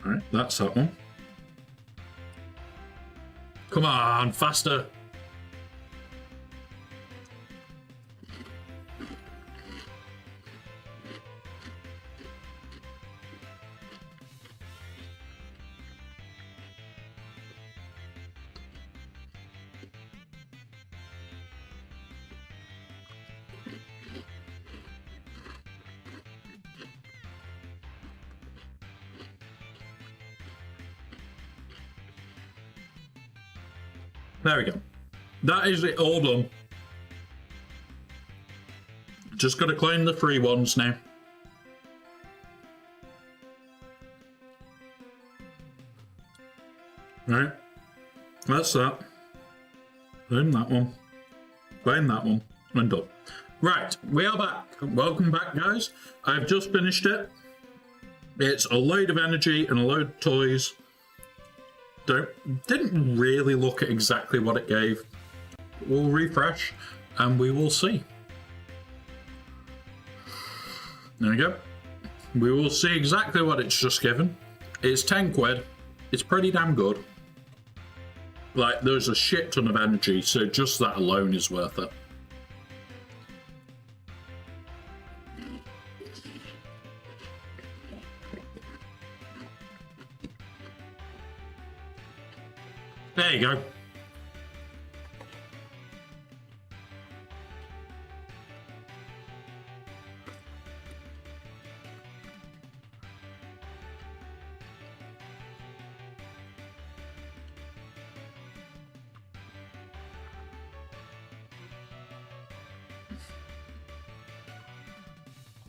Alright, that's that one. Come on, faster. There we go. That is it all done. Just got to claim the free ones now. Right. That's that. Claim that one. Claim that one. And done. Right. We are back. Welcome back, guys. I've just finished it. It's a load of energy and a load of toys. Didn't really look at exactly what it gave. We'll refresh and we will see. There we go. We will see exactly what it's just given. It's 10 quid. It's pretty damn good. Like, there's a shit ton of energy, so just that alone is worth it. There you go.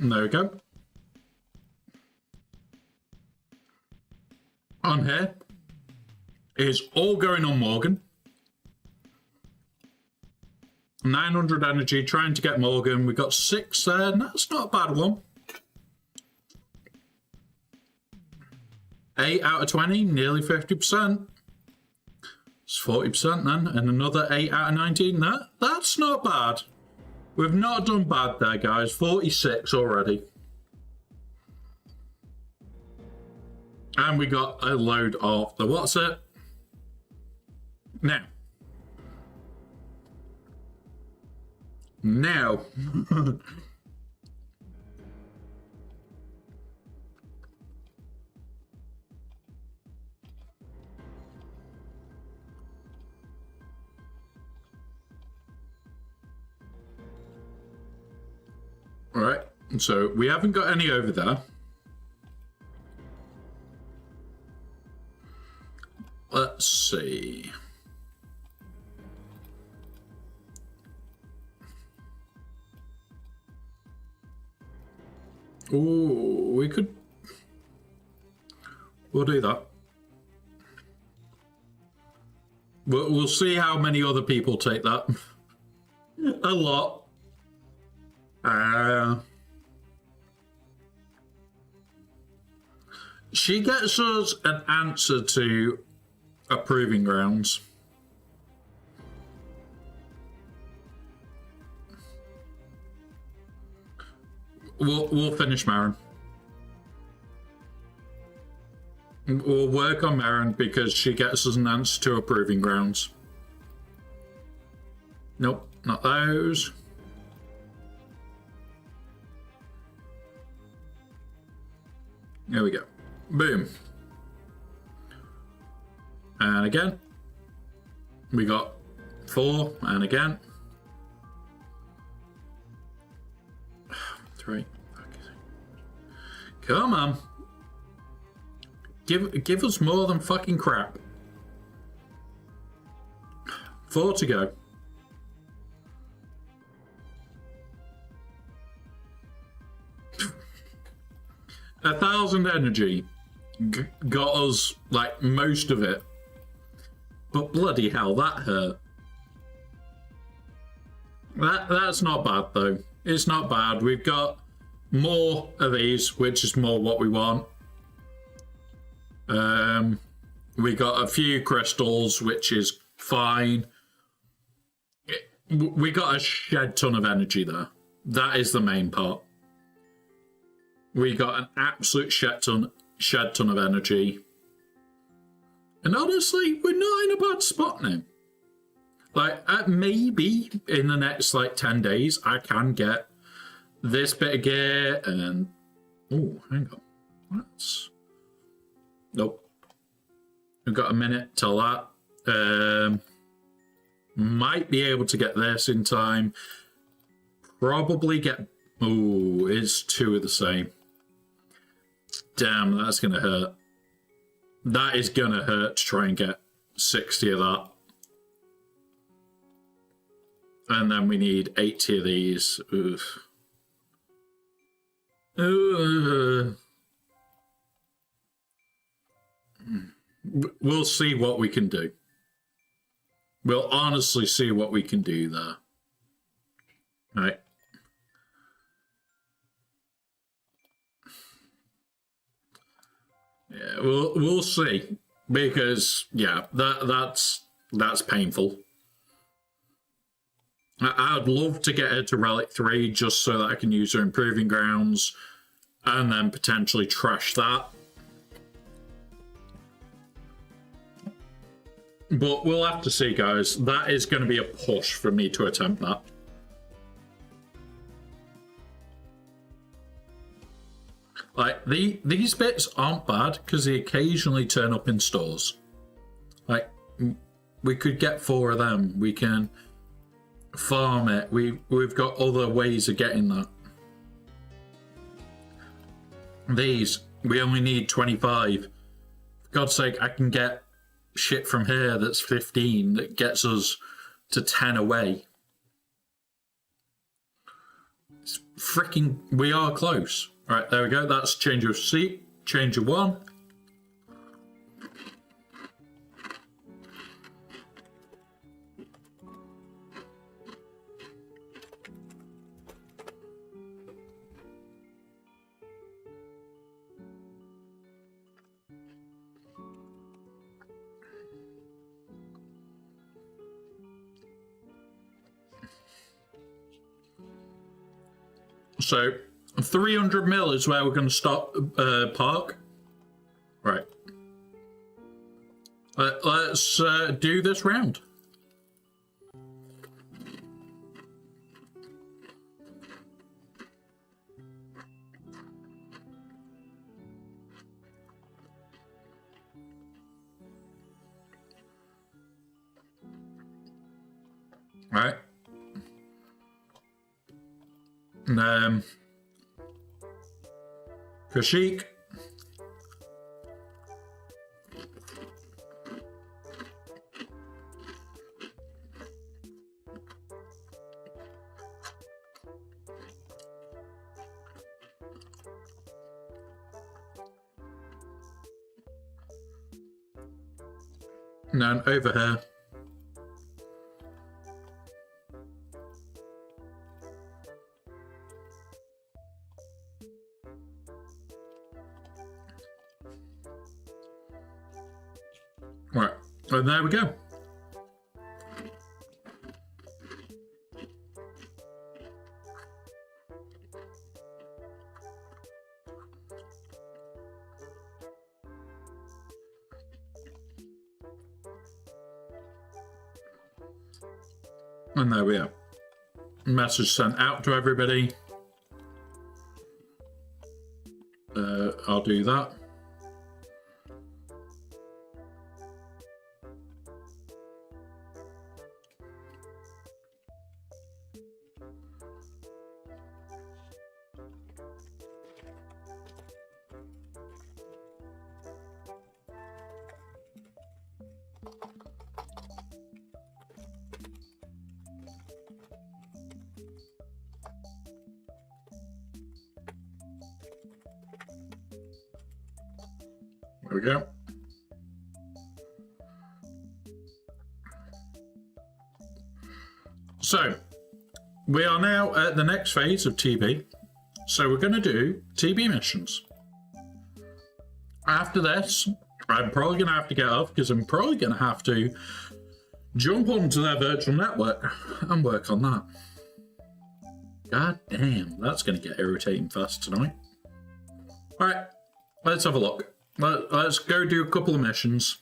There we go. on here is all going on Morgan. 900 energy, trying to get Morgan. We got 6 there, and that's not a bad one. 8 out of 20, nearly 50%. It's 40% then, and another 8 out of 19. That's not bad. We've not done bad there, guys. 46 already. And we got a load of the what's it? Now. Right, so we haven't got any over there. Let's see. Ooh, we could... We'll do that. We'll see how many other people take that. A lot. She gets us an answer to a proving grounds. We'll finish Marin. We'll work on Marin because she gets us an answer to a proving grounds. Nope, not those. There we go. Boom. And again. We got 4, and again. 3. Come on. Give us more than fucking crap. 4 to go. A 1,000 energy got us like most of it, but bloody hell, that hurt. That's not bad though. It's not bad. We've got more of these, which is more what we want. We got a few crystals, which is fine. We got a shed ton of energy there. That is the main part. We got an absolute shed ton of energy. And honestly, we're not in a bad spot now. Like, maybe in the next, 10 days, I can get this bit of gear and... Oh, hang on. Nope. We've got a minute till that. Might be able to get this in time. Probably get... Oh, it's 2 of the same. Damn, that's going to hurt. That is going to hurt to try and get 60 of that. And then we need 80 of these. Oof. We'll see what we can do. We'll honestly see what we can do there. Right. Yeah, we'll see, because yeah, that's painful. I'd love to get her to Relic 3 just so that I can use her in Proving Grounds and then potentially trash that. But we'll have to see, guys. That is going to be a push for me to attempt that. Like, these bits aren't bad because they occasionally turn up in stores. Like, we could get 4 of them. We can farm it. We've got other ways of getting that. These, we only need 25. For God's sake, I can get shit from here that's 15 that gets us to 10 away. It's freaking, we are close. Right, there we go. That's change of seat, change of 1. So 300 mil is where we're going to stop park. Right. Let's do this round. Right. Kashyyyk. And then over here. Right, and there we go. And there we are. Message sent out to everybody. I'll do that. There we go. So, we are now at the next phase of TB. So we're going to do TB missions. After this, I'm probably going to have to get off because I'm probably going to have to jump onto their virtual network and work on that. God damn, that's going to get irritating fast tonight. Alright, let's have a look. Let's go do a couple of missions.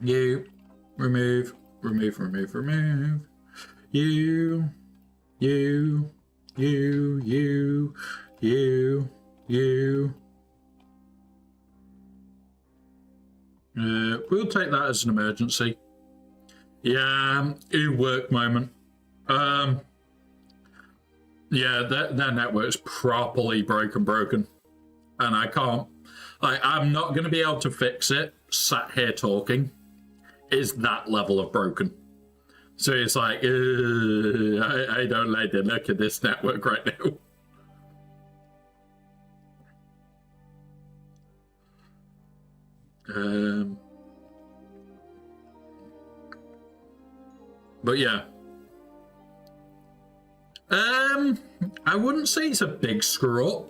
You, remove. You. We'll take that as an emergency. Yeah, work moment. Yeah, their network's properly broken. And I can't. I'm not going to be able to fix it sat here talking. It's that level of broken. So it's like, I don't like the look at this network right now. But yeah. I wouldn't say it's a big screw up.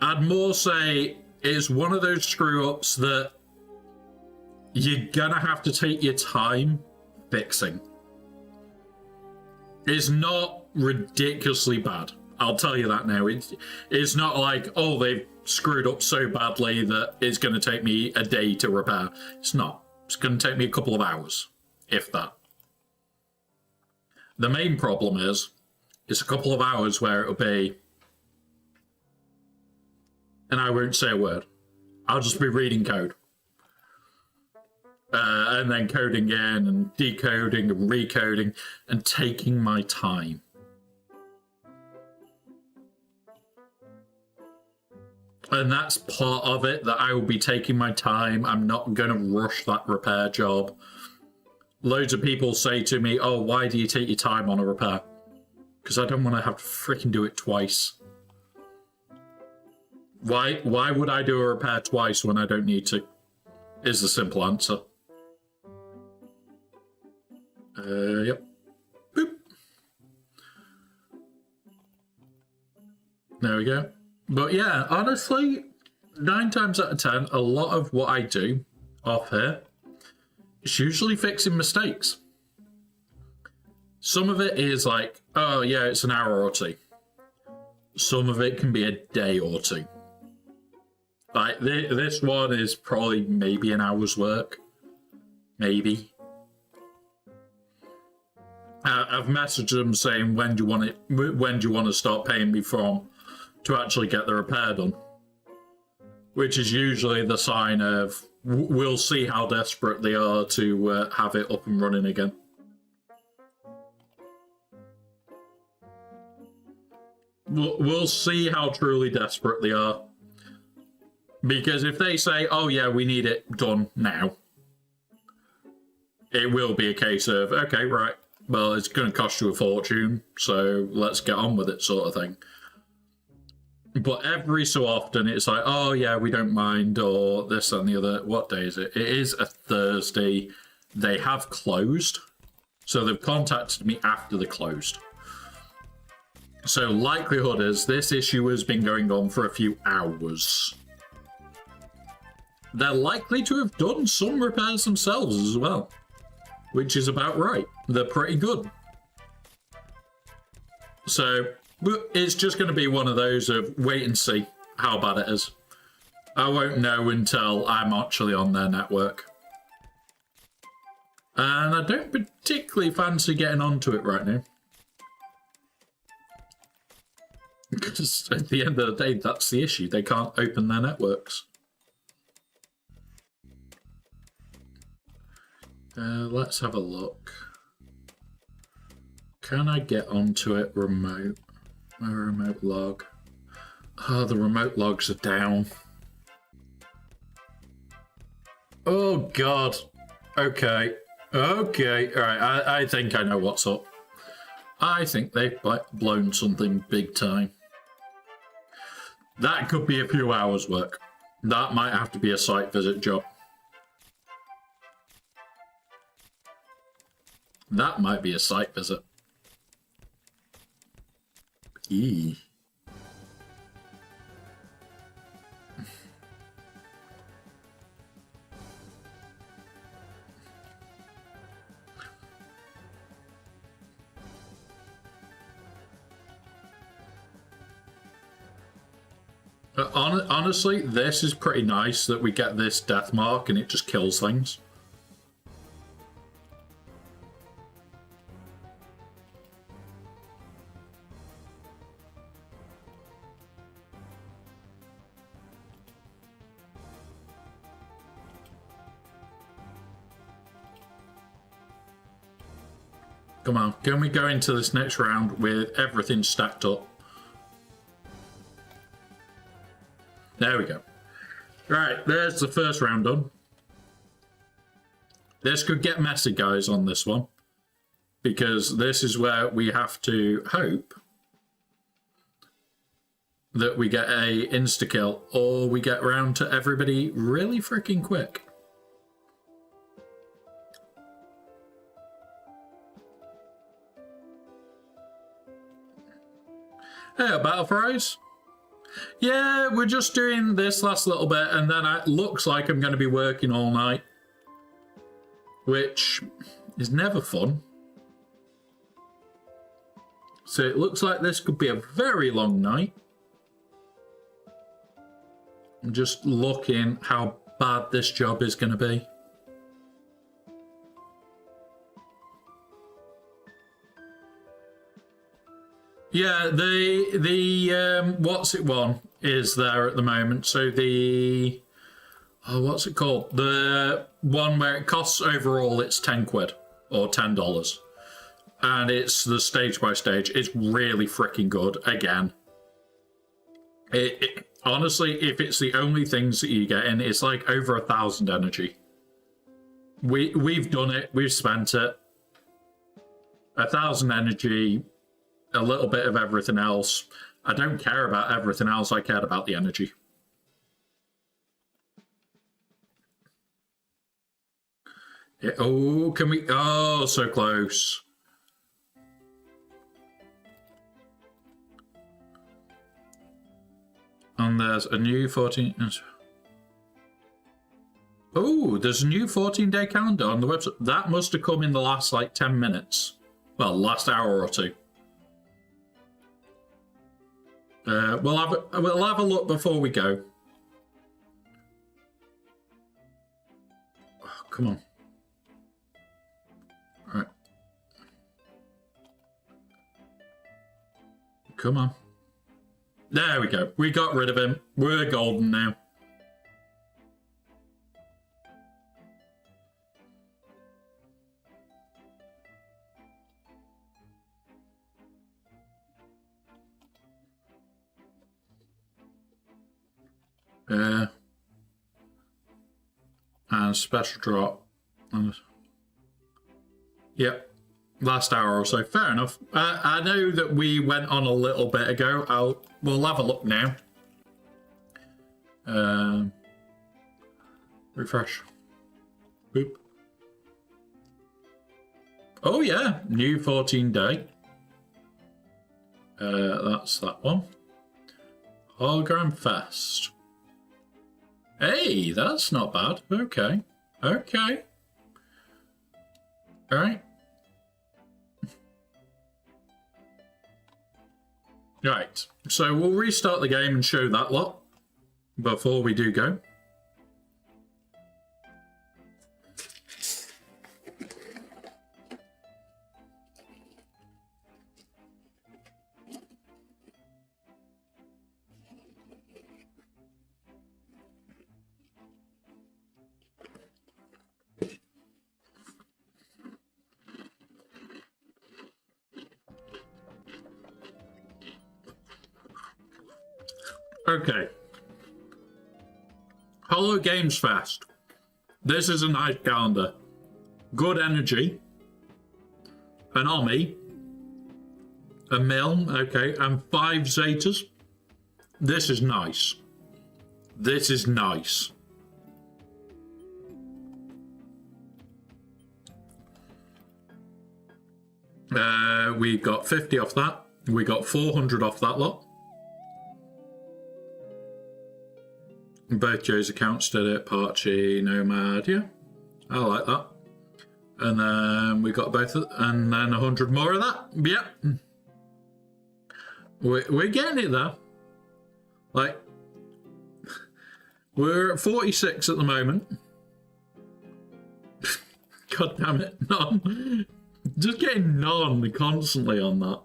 I'd more say it's one of those screw ups that you're gonna have to take your time fixing. It's not ridiculously bad. I'll tell you that now. It's not like, oh, they've screwed up so badly that it's going to take me a day to repair. It's not. It's going to take me a couple of hours, if that. The main problem is, it's a couple of hours where it'll be, and I won't say a word. I'll just be reading code. And then coding in and decoding and recoding and taking my time. And that's part of it, that I will be taking my time. I'm not going to rush that repair job. Loads of people say to me, oh, why do you take your time on a repair? Because I don't want to have to freaking do it twice. Why would I do a repair twice when I don't need to? Is the simple answer. Yep. Boop. There we go. But yeah, honestly, 9 times out of 10, a lot of what I do off here is usually fixing mistakes. Some of it is like, oh yeah, it's an hour or two. some of it can be a day or two. Like, this one is probably maybe an hour's work. Maybe. I've messaged them saying, when do you want to start paying me from to actually get the repair done? Which is usually the sign of, we'll see how desperate they are to have it up and running again. We'll see how truly desperate they are. Because if they say, oh yeah, we need it done now, it will be a case of, okay, right, well, it's going to cost you a fortune, so let's get on with it, sort of thing. But every so often, it's like, oh yeah, we don't mind, or this and the other. What day is it? It is a Thursday. They have closed, so they've contacted me after they closed. So likelihood is this issue has been going on for a few hours. They're likely to have done some repairs themselves as well, which is about right. They're pretty good. So it's just going to be one of those of wait and see how bad it is. I won't know until I'm actually on their network. And I don't particularly fancy getting onto it right now. Because at the end of the day, that's the issue. They can't open their networks. Let's have a look. Can I get onto it remote? My remote log. Oh, the remote logs are down. Oh, God. Okay. Okay. All right. I think I know what's up. I think they've blown something big time. That could be a few hours' work. That might have to be a site visit job. That might be a site visit. Eee. Honestly, this is pretty nice that we get this death mark and it just kills things. Come on, can we go into this next round with everything stacked up? There we go. Right, there's the first round done. This could get messy, guys, on this one. Because this is where we have to hope that we get a insta-kill or we get round to everybody really freaking quick. Hey, Battle Fries. Yeah, we're just doing this last little bit, and then it looks like I'm going to be working all night, which is never fun. So it looks like this could be a very long night. I'm just looking how bad this job is going to be. Yeah, the what's it one is there at the moment. So the what's it called? The one where it costs overall it's 10 quid or $10, and it's the stage by stage. It's really freaking good. Again, it honestly, if it's the only things that you get in, it's like over 1,000 energy. We've done it. We've spent it. 1,000 energy. A little bit of everything else. I don't care about everything else. I cared about the energy. Yeah, oh, can we? Oh, so close. And there's a new 14... Oh, there's a new 14-day calendar on the website. That must have come in the last, like, 10 minutes. Well, last hour or two. We'll have a look before we go. Oh, come on. All right. Come on. There we go. We got rid of him. We're golden now. And special drop. Yep. Last hour or so. Fair enough. I know that we went on a little bit ago. We'll have a look now. Refresh. Boop. Oh yeah, new 14 day. That's that one. Hologram Fest. Hey, that's not bad. Okay. Okay. All right. Right. So we'll restart the game and show that lot before we do go. Okay. Holo Games Fest. This is a nice calendar. Good energy. An Omni. A Milne, okay, and 5 Zetas. This is nice. This is nice. We got 50 off that. We got 400 off that lot. Both Joe's accounts did it. Parchy, Nomad, yeah. I like that. And then we got both, and then 100 more of that. Yep. We're getting it there. Like, we're at 46 at the moment. God damn it, none. Just getting none constantly on that.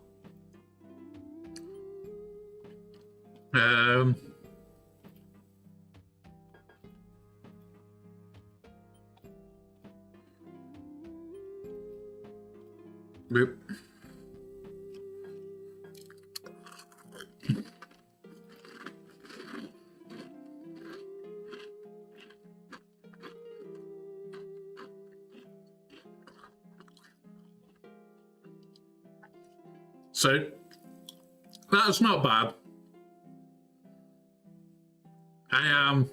Boop. So that's not bad. I am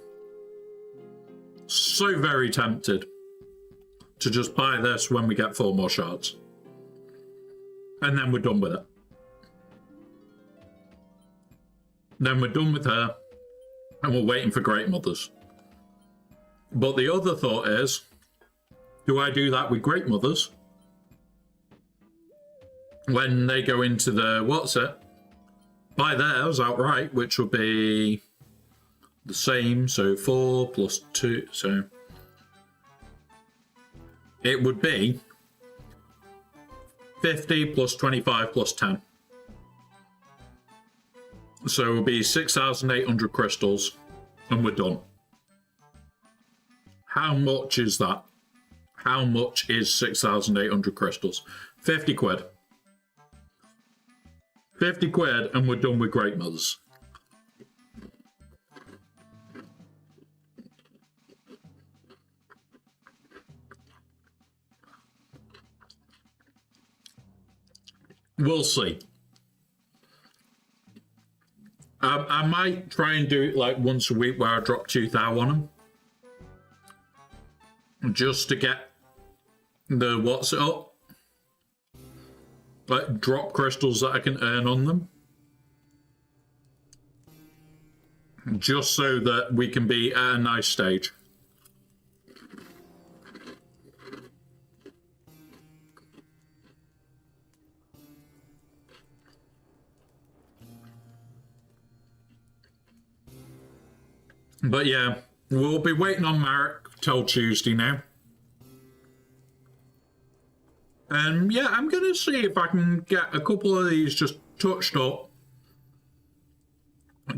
so very tempted to just buy this when we get 4 more shards. And then we're done with it. Then we're done with her. And we're waiting for Great Mothers. But the other thought is, do I do that with Great Mothers? When they go into the, what's it? Buy theirs outright, which will be the same. So 4 plus 2. So it would be 50 plus 25 plus 10. So it will be 6,800 crystals and we're done. How much is that? How much is 6,800 crystals? 50 quid. 50 quid and we're done with Great Mothers. We'll see. I might try and do it like once a week where I drop 2,000 on them. Just to get the what's it up. Like drop crystals that I can earn on them. Just so that we can be at a nice stage. But yeah, we'll be waiting on Marek till Tuesday now. And yeah, I'm going to see if I can get a couple of these just touched up.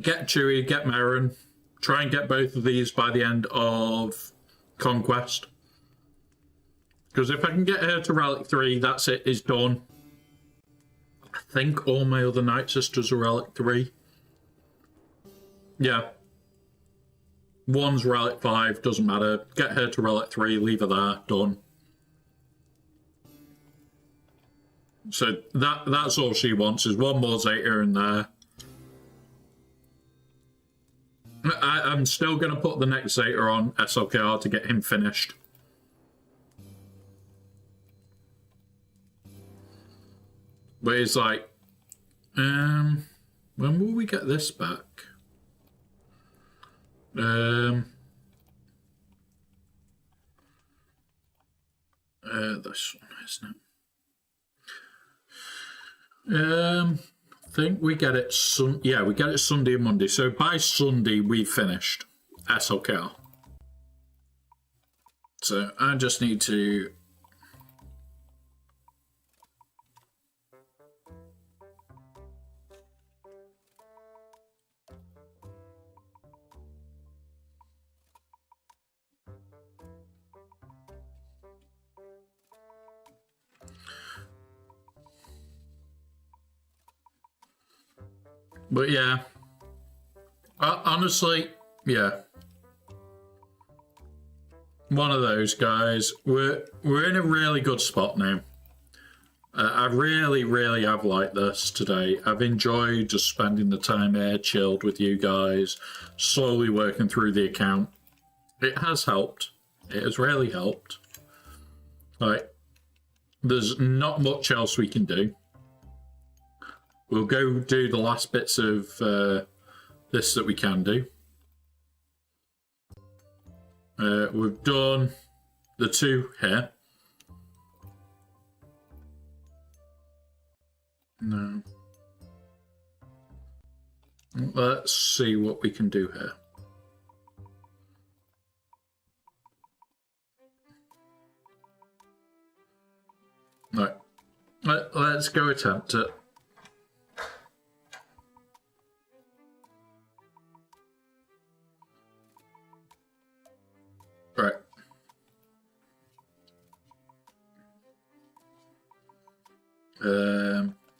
Get Chewie, get Merrin. Try and get both of these by the end of Conquest. Because if I can get her to Relic 3, that's it, is done. I think all my other Night Sisters are Relic 3. Yeah. One's Relic 5, doesn't matter. Get her to Relic 3, leave her there, done. So that's all she wants, is one more Zeta in there. I'm still going to put the next Zeta on SLKR to get him finished. But it's like, when will we get this back? This one, isn't it? I think we get it we get it Sunday and Monday. So by Sunday we finished SLKR. So I just need to but yeah, honestly, yeah, one of those guys. We're in a really good spot now. I really have liked this today. I've enjoyed just spending the time here, chilled with you guys, slowly working through the account. It has helped. It has really helped. Like, there's not much else we can do. We'll go do the last bits of this that we can do. We've done the 2 here. No. Let's see what we can do here. Right. Let's go attempt it. Right.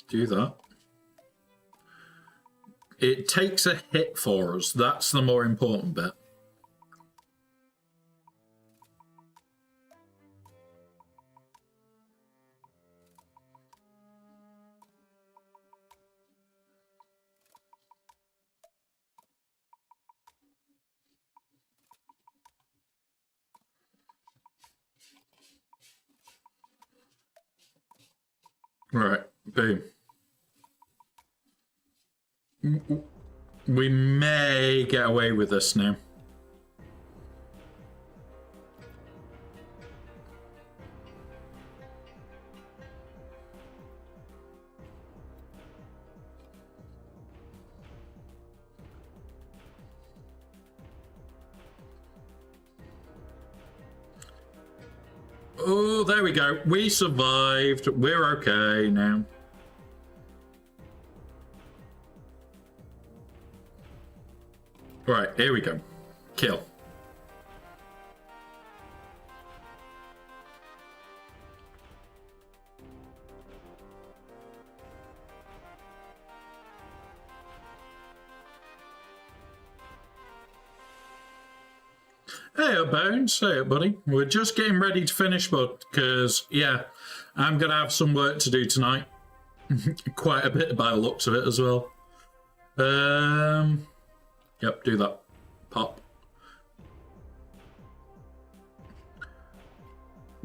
Do that. It takes a hit for us. That's the more important bit. Right, boom. We may get away with this now. Oh, there we go. We survived. We're okay now. Right, here we go. Kill. Hey, Bones. Hey, buddy. We're just getting ready to finish, but because, yeah, I'm going to have some work to do tonight. Quite a bit by the looks of it as well. Yep, do that. Pop.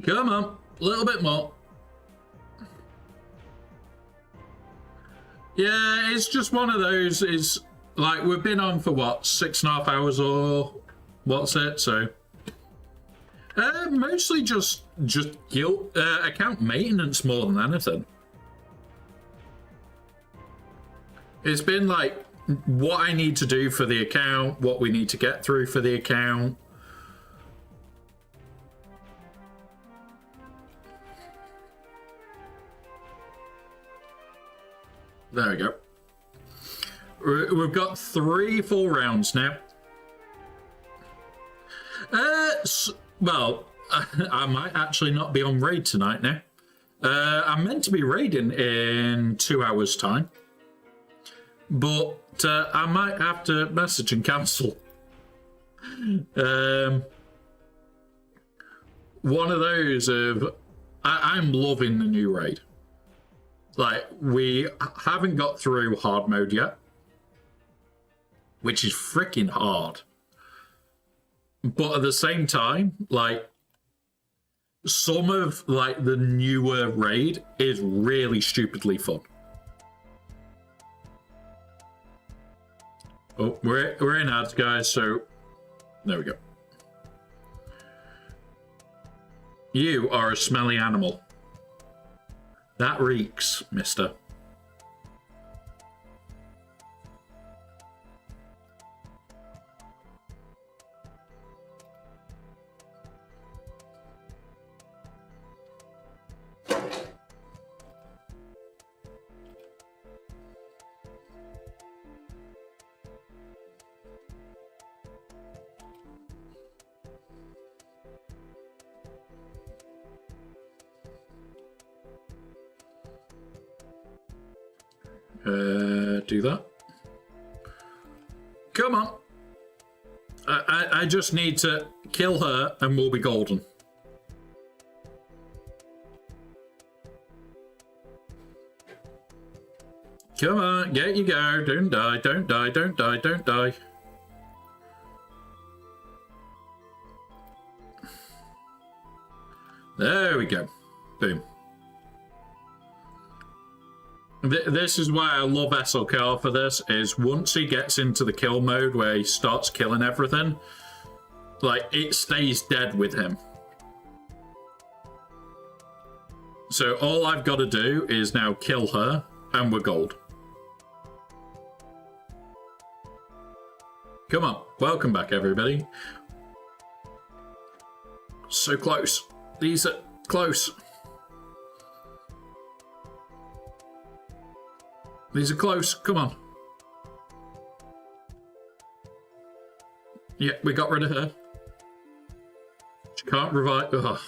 Come on. A little bit more. Yeah, it's just one of those. It's like we've been on for what, 6.5 hours or what's it? So mostly just guild account maintenance more than anything. It's been like what I need to do for the account, what we need to get through for the account. There we go. We've got 3 full rounds now. Well, I might actually not be on raid tonight now. I'm meant to be raiding in 2 hours' time. But I might have to message and cancel. One of those of... I'm loving the new raid. Like, we haven't got through hard mode yet. Which is freaking hard. But at the same time, like, some of, like, the newer raid is really stupidly fun. Oh, we're in ads, guys, so there we go. You are a smelly animal. That reeks, mister. Do that. Come on. I just need to kill her and we'll be golden. Come on, get you go. Don't die, don't die, don't die, don't die. There we go. Boom. This is why I love SLK for this, is once he gets into the kill mode where he starts killing everything, like, it stays dead with him. So all I've got to do is now kill her, and we're gold. Come on, welcome back, everybody. So close. These are close. These are close. Come on. Yeah, we got rid of her. She can't revive. Oh,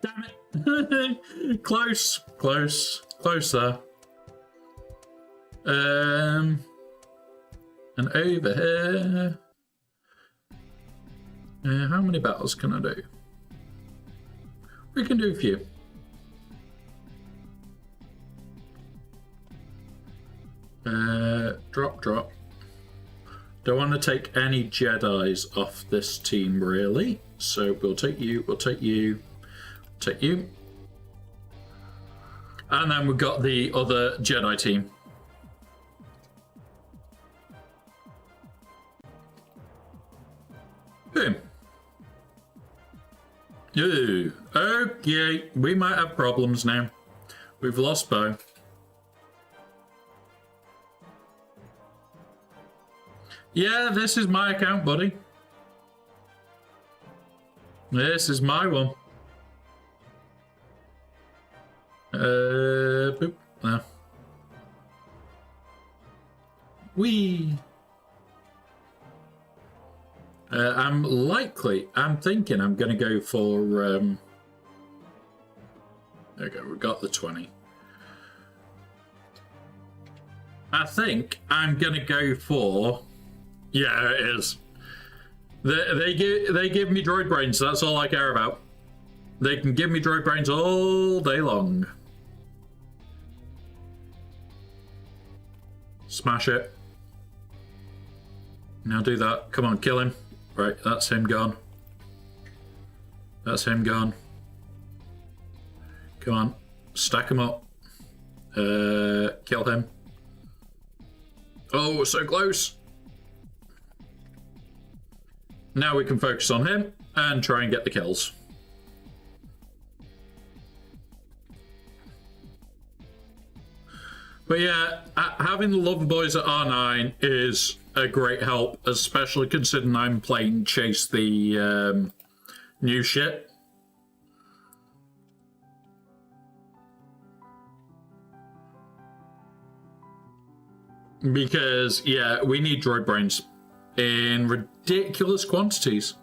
damn it. Close. Close. Close there. And over here. How many battles can I do? We can do a few. Drop. Don't want to take any Jedis off this team, really. So we'll take you, we'll take you, take you. And then we've got the other Jedi team. Boom. Ooh, okay, we might have problems now. We've lost Bo. Yeah, this is my account, buddy. This is my one. Boop. No. Wee. I'm thinking I'm going to go for, there we go, we got the 20. I think I'm going to go for, yeah, it is. They give me droid brains, so that's all I care about. They can give me droid brains all day long. Smash it. Now do that. Come on, kill him. Right, that's him gone. That's him gone. Come on, stack him up. Kill him. Oh, so close. Now we can focus on him and try and get the kills. But yeah, having the Lover Boys at R9 is a great help, especially considering I'm playing Chase the new shit. Because, yeah, we need droid brains in ridiculous quantities.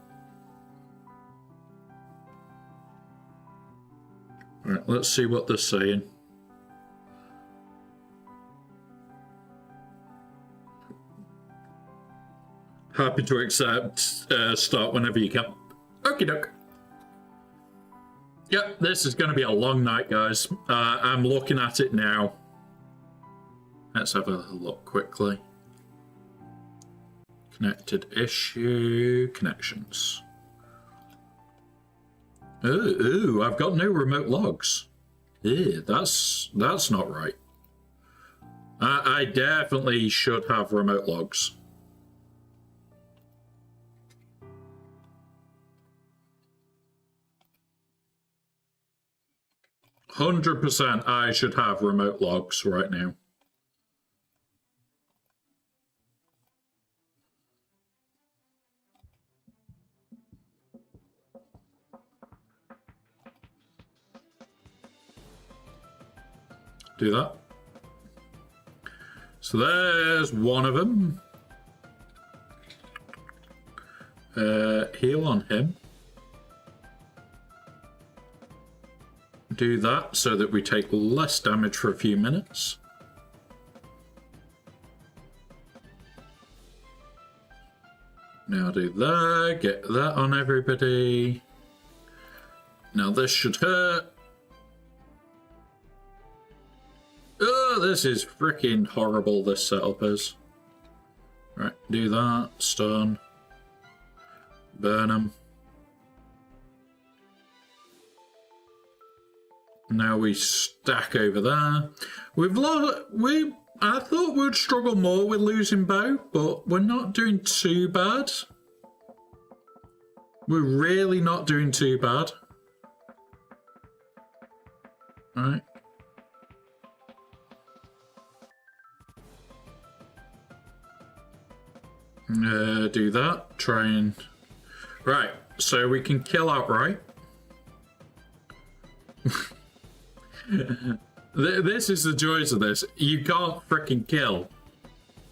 Right, let's see what they're saying. Happy to accept. Start whenever you can. Okie doke. Yep, this is going to be a long night, guys. I'm looking at it now. Let's have a look quickly. Connected issue. Connections. Ooh, I've got no remote logs. Ew, that's not right. I definitely should have remote logs. %, I should have remote logs right now. Do that. So there's one of them. Heal on him. Do that so that we take less damage for a few minutes. Now do that, get that on everybody. Now this should hurt. Oh, this is freaking horrible, this setup is. Right, do that, stun. Burn them. Now we stack over there. I thought we'd struggle more with losing Bo, but we're not doing too bad. We're really not doing too bad. Alright. Do that. Try and... Right, so we can kill outright. This is the joys of this. You can't freaking kill.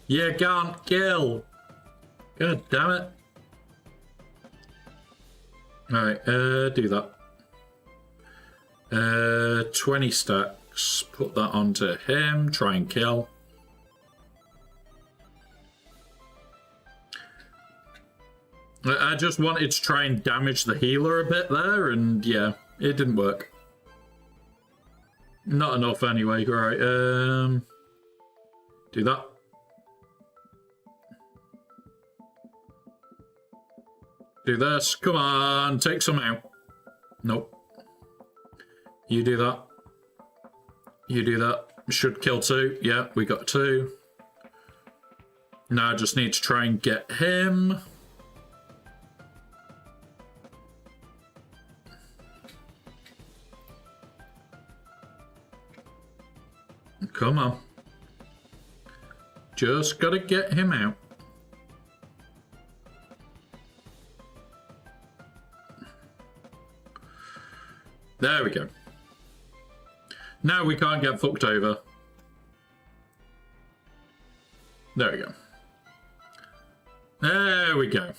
You can't kill. God damn it. Alright, do that. 20 stacks. Put that onto him. Try and kill. I just wanted to try and damage the healer a bit there, and yeah, it didn't work. Not enough anyway. Right, do that. Do this. Come on, take some out. Nope. You do that. You do that. Should kill 2. Yeah, we got 2. Now I just need to try and get him. Come on. Just gotta get him out. There we go. Now we can't get fucked over. There we go. There we go.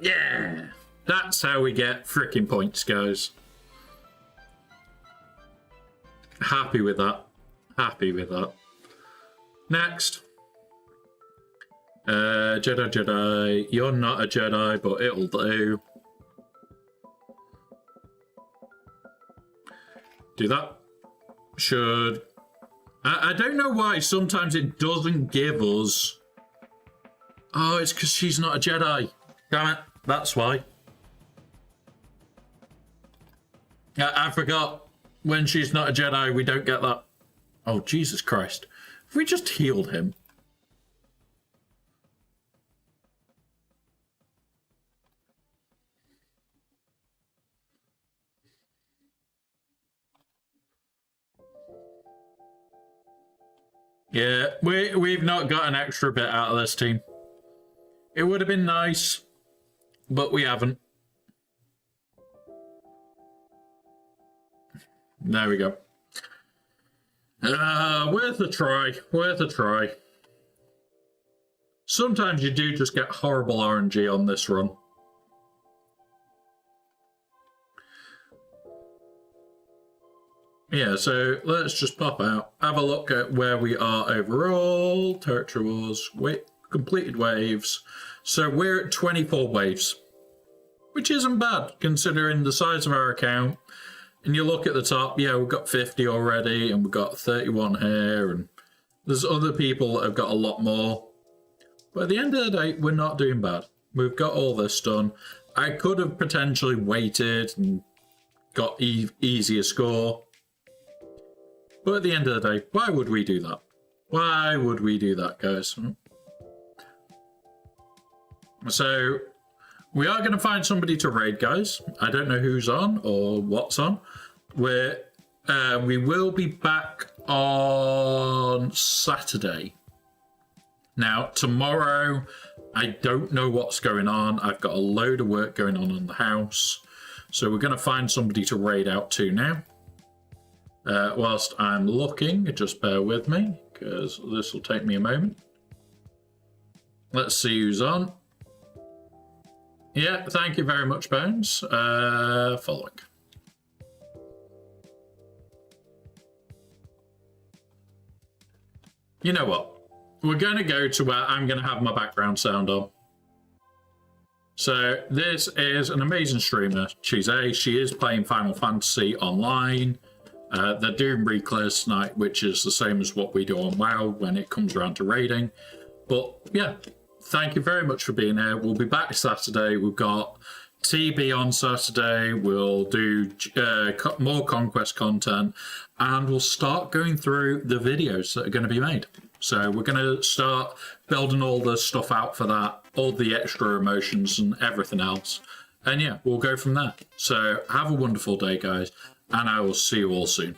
Yeah! That's how we get frickin' points, guys. Happy with that. Happy with that. Next. Jedi. You're not a Jedi, but it'll do. Do that. Should. I don't know why sometimes it doesn't give us... Oh, it's because she's not a Jedi. Damn it. That's why. I forgot. When she's not a Jedi, we don't get that. Oh, Jesus Christ. Have we just healed him? Yeah, we've not got an extra bit out of this team. It would have been nice, but we haven't. There we go. Worth a try. Worth a try. Sometimes you do just get horrible RNG on this run. Yeah, so let's just pop out, have a look at where we are overall. Territory wars, completed waves. So we're at 24 waves, which isn't bad considering the size of our account. And you look at the top, yeah, we've got 50 already, and we've got 31 here, and there's other people that have got a lot more. But at the end of the day, we're not doing bad. We've got all this done. I could have potentially waited and got easier score. But at the end of the day, why would we do that? Why would we do that, guys? So, we are going to find somebody to raid, guys. I don't know who's on or what's on. We will be back on Saturday. Now, tomorrow, I don't know what's going on. I've got a load of work going on in the house. So we're going to find somebody to raid out to now. Whilst I'm looking, just bear with me, because this will take me a moment. Let's see who's on. Yeah, thank you very much, Bones. Following. You know what? We're going to go to where I'm going to have my background sound on. So this is an amazing streamer. She is playing Final Fantasy online. They're doing reclares tonight, which is the same as what we do on WoW when it comes around to raiding. But yeah, thank you very much for being here. We'll be back Saturday. We've got TB on Saturday. We'll do more conquest content, and we'll start going through the videos that are going to be made. So we're going to start building all the stuff out for that, all the extra emotions and everything else. And yeah, we'll go from there. So have a wonderful day, guys, and I will see you all soon.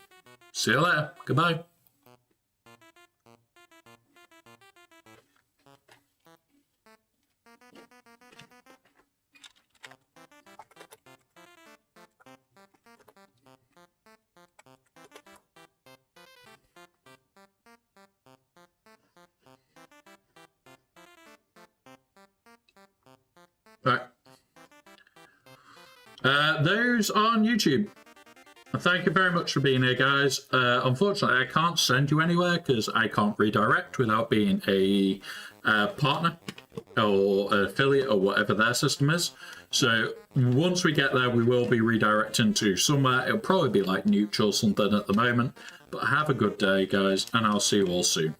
See you later. Goodbye. Right. Those on YouTube. Thank you very much for being here, guys. Unfortunately, I can't send you anywhere because I can't redirect without being a partner or an affiliate or whatever their system is. So once we get there, we will be redirecting to somewhere. It'll probably be like neutral something at the moment. But have a good day, guys, and I'll see you all soon.